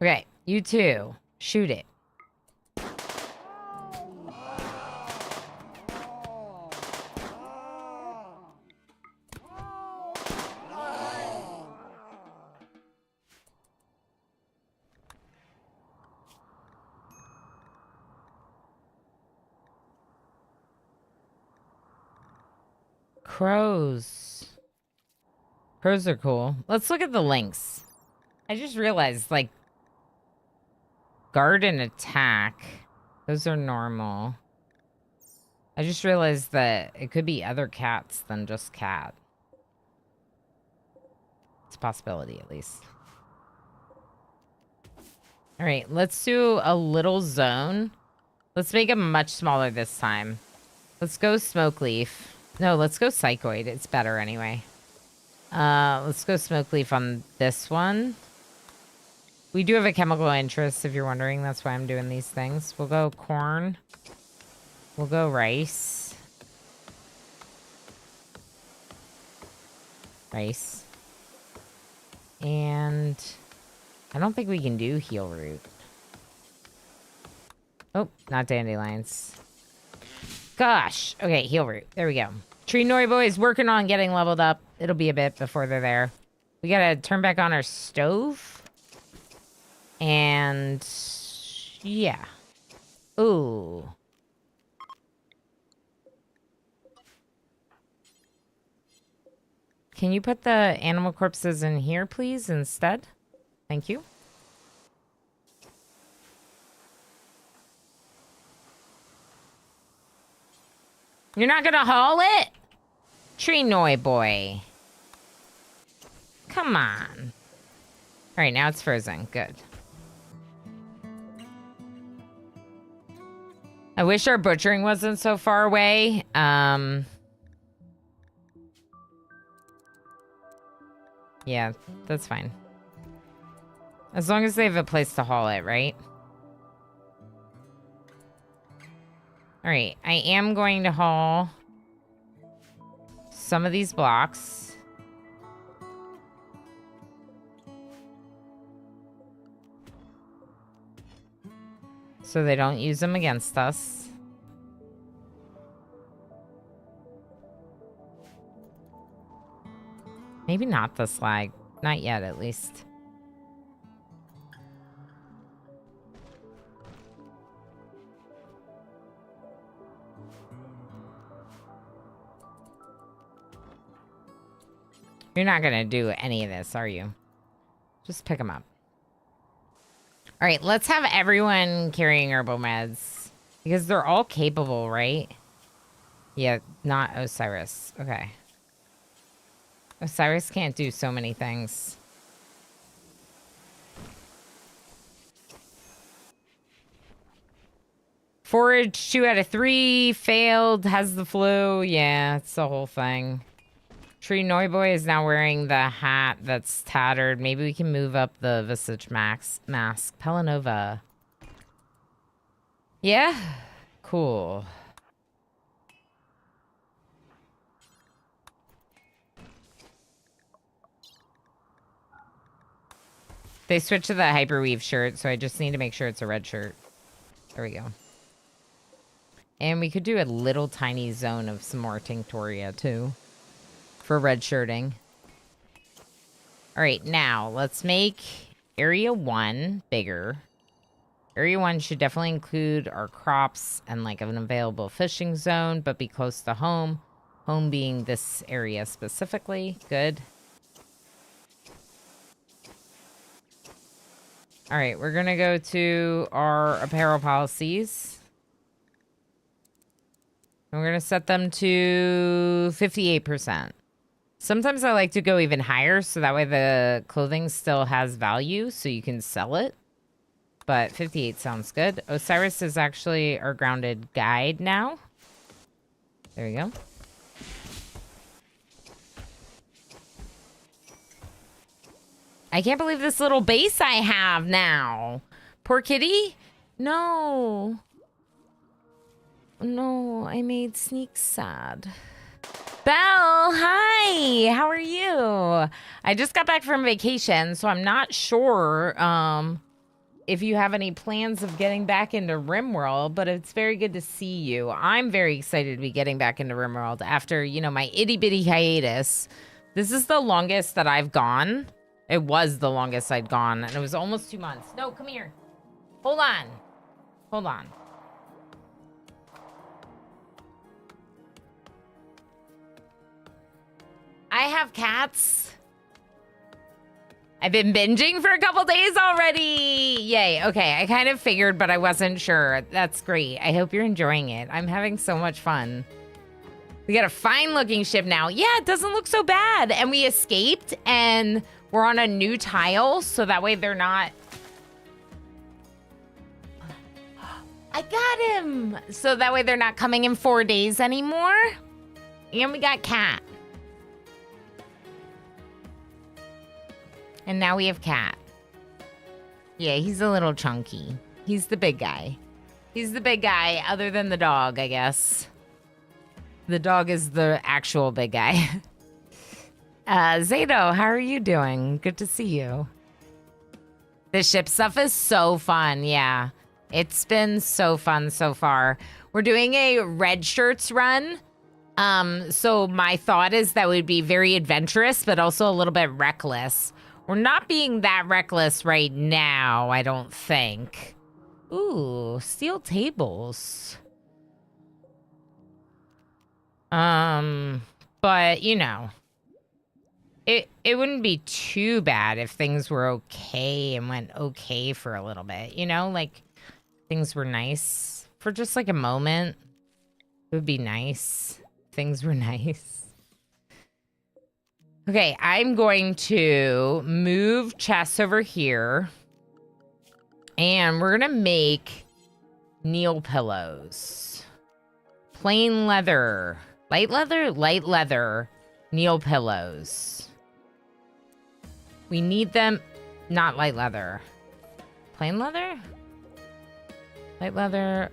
Speaker 1: Okay, you two. Shoot it. Crows. Crows are cool. Let's look at the links. I just realized, like, guard and attack. Those are normal. I just realized that it could be other cats than just cat. It's a possibility, at least. All right, let's do a little zone. Let's make it much smaller this time. Let's go smoke leaf. No, let's go psychoid. It's better anyway. Let's go smoke leaf on this one. We do have a chemical interest, if you're wondering. That's why I'm doing these things. We'll go corn. We'll go rice. Rice. And I don't think we can do heal root. Oh, not dandelions. Gosh. Okay, heal root. There we go. Tree Noi boys working on getting leveled up. It'll be a bit before they're there. We gotta turn back on our stove. And yeah. Ooh. Can you put the animal corpses in here, please, instead? Thank you. You're not gonna haul it? Tree Noi boy. Come on. All right, now it's frozen. Good. I wish our butchering wasn't so far away. Yeah, that's fine. As long as they have a place to haul it, right? All right, I am going to haul some of these blocks. So they don't use them against us. Maybe not the slag. Not yet, at least. You're not gonna do any of this, are you? Just pick them up. All right, let's have everyone carrying herbal meds. Because they're all capable, right? Yeah, not Osiris. Okay. Osiris can't do so many things. Forage 2 out of 3. Failed. Has the flu. Yeah, it's the whole thing. Tree Noi boy is now wearing the hat that's tattered. Maybe we can move up the Visage mask. Pelanova. Yeah? Cool. They switched to the Hyperweave shirt, so I just need to make sure it's a red shirt. There we go. And we could do a little tiny zone of some more Tinctoria, too. For red shirting. All right, now let's make Area 1 bigger. Area 1 should definitely include our crops and like an available fishing zone, but be close to home. Home being this area specifically. Good. All right, we're going to go to our apparel policies. And we're going to set them to 58%. Sometimes I like to go even higher so that way the clothing still has value so you can sell it. But 58 sounds good. Osiris is actually our grounded guide now. There you go. I can't believe this little base I have now. Poor kitty. No. No, I made Sneak sad. Belle, hi. How are you? I just got back from vacation, so I'm not sure if you have any plans of getting back into RimWorld, but it's very good to see you. I'm very excited to be getting back into RimWorld after, you know, my itty-bitty hiatus. This is the longest that I've gone. It was the longest I'd gone, and it was almost 2 months. No, come here. Hold on. Hold on. I have cats. I've been binging for a couple days already. Yay. Okay, I kind of figured, but I wasn't sure. That's great. I hope you're enjoying it. I'm having so much fun. We got a fine-looking ship now. Yeah, it doesn't look so bad. And we escaped, and we're on a new tile, so that way they're not... I got him! So that way they're not coming in 4 days anymore. And we got Cat. And now we have Cat. Yeah, he's a little chunky. He's the big guy. He's the big guy, other than the dog, I guess. The dog is the actual big guy. Zato, how are you doing? Good to see you. The ship stuff is so fun, yeah. It's been so fun so far. We're doing a red shirts run. So my thought is that would be very adventurous, but also a little bit reckless. We're not being that reckless right now, I don't think. Ooh, steel tables. But, you know, it wouldn't be too bad if things were okay and went okay for a little bit, you know? Like, things were nice for just, like, a moment. It would be nice. Things were nice. Okay, I'm going to move chests over here. And we're going to make Neil pillows. Plain leather. Light leather? Light leather. Neil pillows. We need them. Not light leather. Plain leather? Light leather.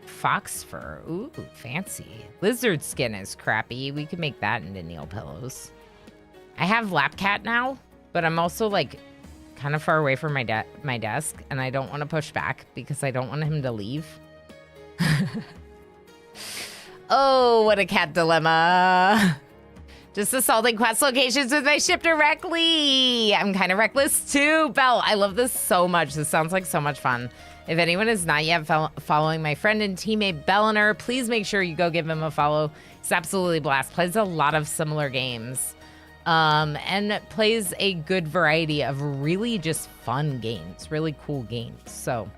Speaker 1: Fox fur. Ooh, fancy. Lizard skin is crappy. We could make that into Neil pillows. I have lap cat now, but I'm also like kind of far away from my desk, and I don't want to push back because I don't want him to leave. Oh, what a cat dilemma. Just assaulting quest locations with my ship directly. I'm kind of reckless too. Belle, I love this so much. This sounds like so much fun. If anyone is not yet following my friend and teammate Belliner, please make sure you go give him a follow. He's absolutely blast. Plays a lot of similar games. And plays a good variety of really just fun games. Really cool games. So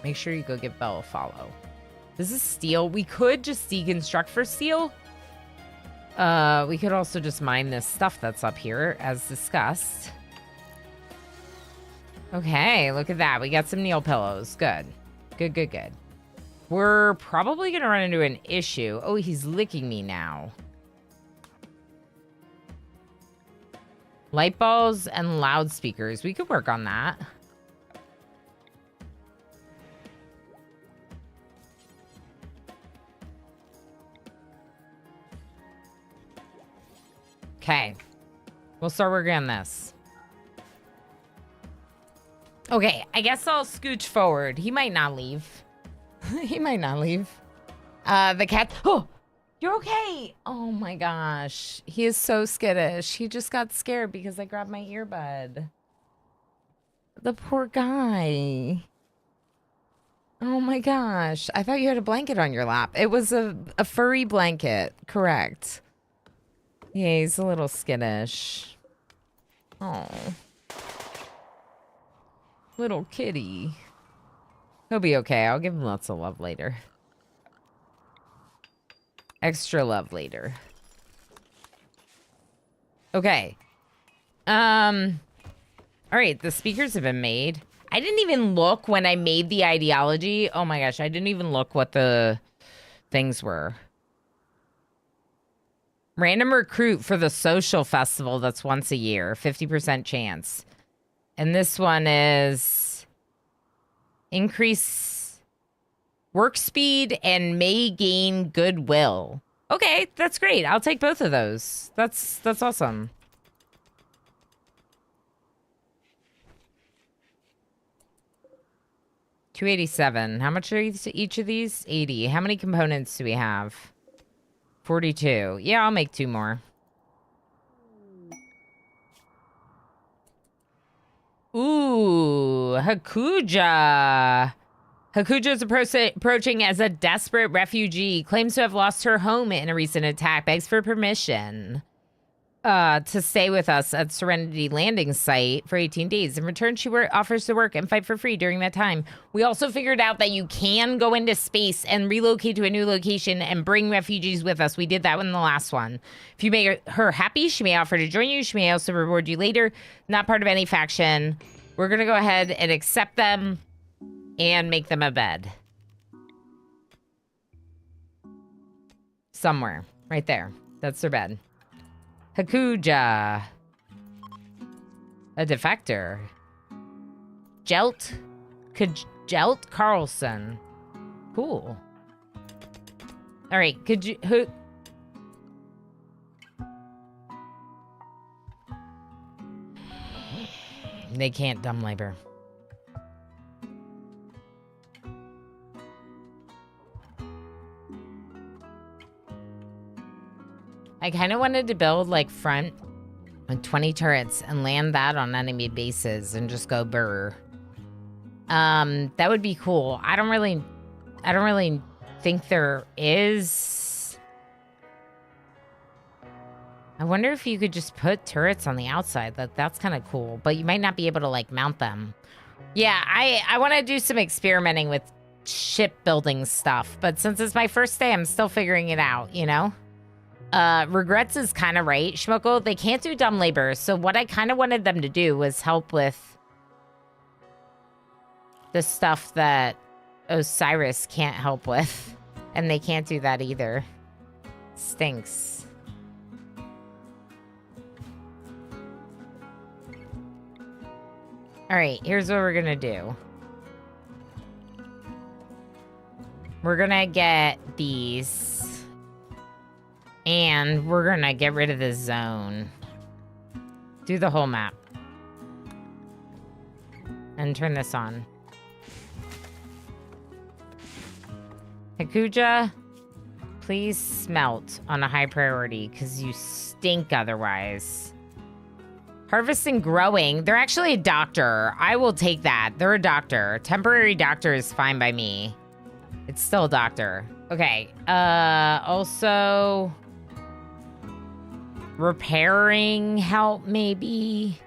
Speaker 1: make sure you go give Belle a follow. This is steel. We could just deconstruct for steel. We could also just mine this stuff that's up here as discussed. Okay, look at that. We got some Neil pillows. Good. Good, good, good. We're probably going to run into an issue. Oh, he's licking me now. Light bulbs and loudspeakers. We could work on that. Okay. We'll start working on this. Okay, I guess I'll scooch forward. He might not leave. He might not leave. The cat. Oh, you're okay. Oh my gosh. He is so skittish. He just got scared because I grabbed my earbud. The poor guy. Oh my gosh. I thought you had a blanket on your lap. It was a furry blanket. Correct. Yeah, he's a little skittish. Oh. Little kitty. He'll be okay. I'll give him lots of love later. Extra love later. Okay. All right, the speakers have been made. I didn't even look when I made the ideology. Oh my gosh, I didn't even look what the things were. Random recruit for the social festival that's once a year. 50% chance. And this one is increase work speed and may gain goodwill. Okay, that's great. I'll take both of those. That's awesome. $287. How much are each of these? 80. How many components do we have? 42. Yeah, I'll make 2 more. Ooh, Hakuja. Hakuja is approaching as a desperate refugee. Claims to have lost her home in a recent attack. Begs for permission to stay with us at Serenity Landing Site for 18 days. In return, she offers to work and fight for free during that time. We also figured out that you can go into space and relocate to a new location and bring refugees with us. We did that in the last one. If you make her happy, she may offer to join you. She may also reward you later. Not part of any faction. We're going to go ahead and accept them and make them a bed. Somewhere. Right there. That's their bed. Hakuja. A defector. Jelt Carlson. Cool. All right, could you... They can't dumb labor. I kind of wanted to build like front with 20 turrets and land that on enemy bases and just go burr. That would be cool. I don't really think there is. I wonder if you could just put turrets on the outside. That's kind of cool, but you might not be able to like mount them. Yeah, I want to do some experimenting with shipbuilding stuff, but since it's my first day, I'm still figuring it out, you know? Regrets is kind of right, Schmuckle. They can't do dumb labor, so what I kind of wanted them to do was help with the stuff that Osiris can't help with. And they can't do that either. Stinks. Alright, here's what we're gonna do. We're gonna get these. And we're gonna get rid of the zone. Do the whole map. And turn this on. Hakuja, please smelt on a high priority, because you stink otherwise. Harvest and growing. They're actually a doctor. I will take that. They're a doctor. Temporary doctor is fine by me. It's still a doctor. Okay. Also... repairing help, maybe?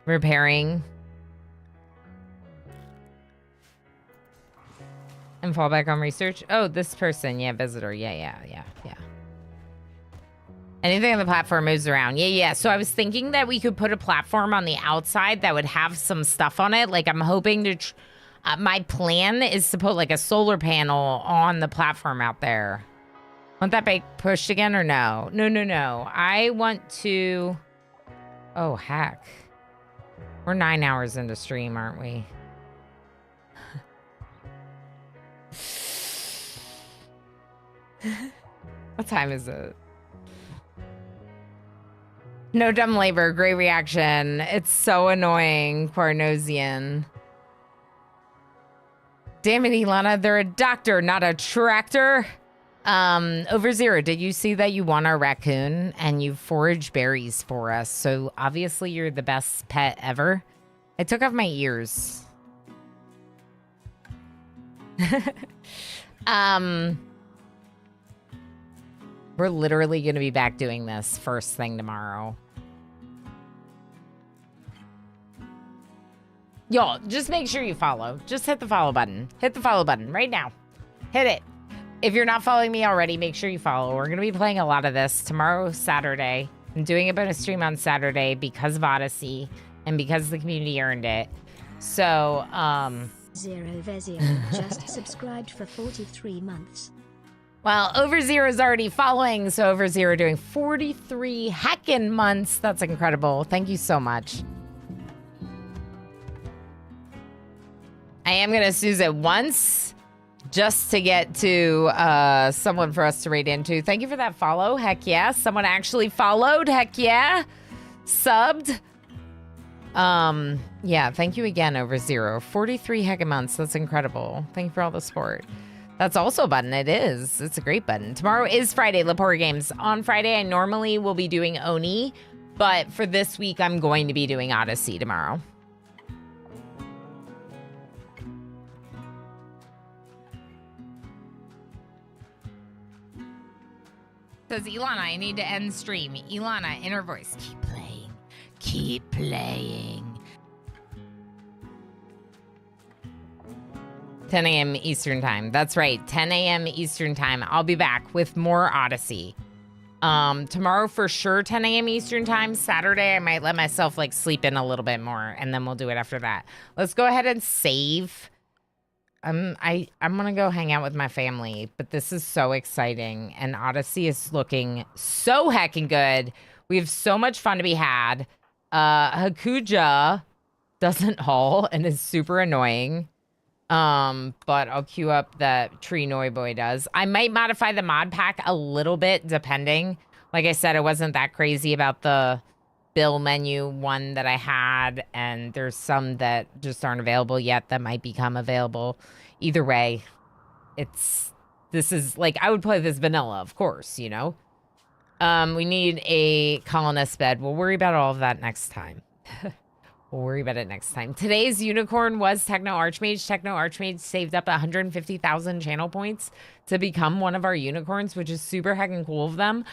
Speaker 1: Repairing. And fall back on research. Oh, this person. Yeah, visitor. Yeah. Anything on the platform moves around. Yeah. So I was thinking that we could put a platform on the outside that would have some stuff on it. Like I'm hoping to... my plan is to put like a solar panel on the platform out there. Want that bike pushed again or no? No. I want to... Oh, heck. We're 9 hours into stream, aren't we? What time is it? No dumb labor. Great reaction. It's so annoying, Quarnosian. Damn it, Ilana. They're a doctor, not a tractor. Over Zero, did you see that you won our raccoon and you foraged berries for us? So obviously you're the best pet ever. I took off my ears. We're literally going to be back doing this first thing tomorrow. Y'all, just make sure you follow. Just hit the follow button. Hit the follow button right now. Hit it. If you're not following me already, make sure you follow. We're going to be playing a lot of this tomorrow, Saturday. I'm doing a bonus stream on Saturday because of Odyssey and because the community earned it. So,
Speaker 2: Zero Vezio just subscribed for 43 months.
Speaker 1: Well, Over Zero is already following, so Over Zero doing 43 heckin' months. That's incredible. Thank you so much. I am going to snooze it once just to get to someone for us to raid into. Thank you for that follow. Heck yeah. Someone actually followed. Heck yeah. Subbed. Yeah, thank you again, Over Zero. 43 heckin' months. That's incredible. Thank you for all the support. That's also a button. It is. It's a great button. Tomorrow is Friday, Lepore Games. On Friday, I normally will be doing Oni, but for this week, I'm going to be doing Odyssey tomorrow. Says Ilana, I need to end stream. Ilana, inner voice. Keep playing. Keep playing. 10 a.m. Eastern time. That's right. 10 a.m. Eastern time. I'll be back with more Odyssey. Tomorrow for sure, 10 a.m. Eastern time. Saturday, I might let myself like sleep in a little bit more, and then we'll do it after that. Let's go ahead and save. I'm gonna go hang out with my family, but this is so exciting, and Odyssey is looking so heckin' good. We have so much fun to be had. Hakuja doesn't haul and is super annoying. But I'll queue up that Tree Noi Boy does. I might modify the mod pack a little bit, depending. Like I said, it wasn't that crazy about the bill menu one that I had, and there's some that just aren't available yet that might become available. Either way, this is like, I would play this vanilla, of course, you know? We need a colonist bed. We'll worry about all of that next time. We'll worry about it next time. Today's unicorn was Techno Archmage. Techno Archmage saved up 150,000 channel points to become one of our unicorns, which is super heckin' cool of them.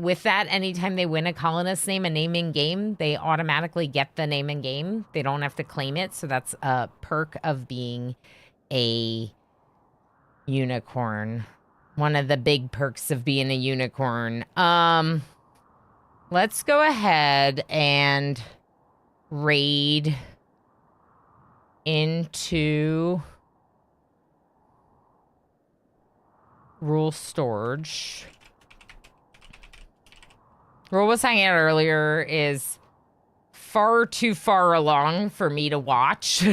Speaker 1: With that, anytime they win a colonist name, a name in game, they automatically get the name in game. They don't have to claim it. So that's a perk of being a unicorn. One of the big perks of being a unicorn. Let's go ahead and raid into Rule Storage. Rule was hanging out earlier is far too far along for me to watch.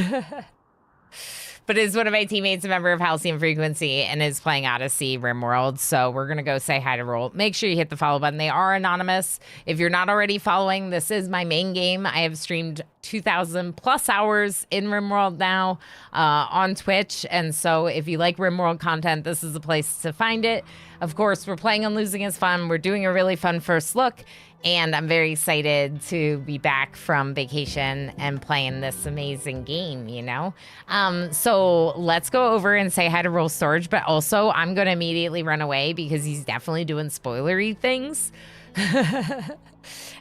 Speaker 1: But is one of my teammates a member of Halcyon Frequency and is playing Odyssey RimWorld. So we're going to go say hi to Roll. Make sure you hit the follow button. They are anonymous. If you're not already following, this is my main game. I have streamed 2,000 plus hours in RimWorld now on Twitch. And so if you like RimWorld content, this is the place to find it. Of course, we're playing on Losing is Fun. We're doing a really fun first look. And I'm very excited to be back from vacation and playing this amazing game, you know? So let's go over and say hi to Roll Storage, but also I'm going to immediately run away because he's definitely doing spoilery things.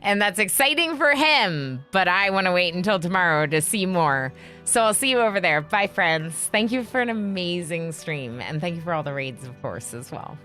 Speaker 1: And that's exciting for him, but I want to wait until tomorrow to see more. So I'll see you over there. Bye, friends. Thank you for an amazing stream, and thank you for all the raids, of course, as well.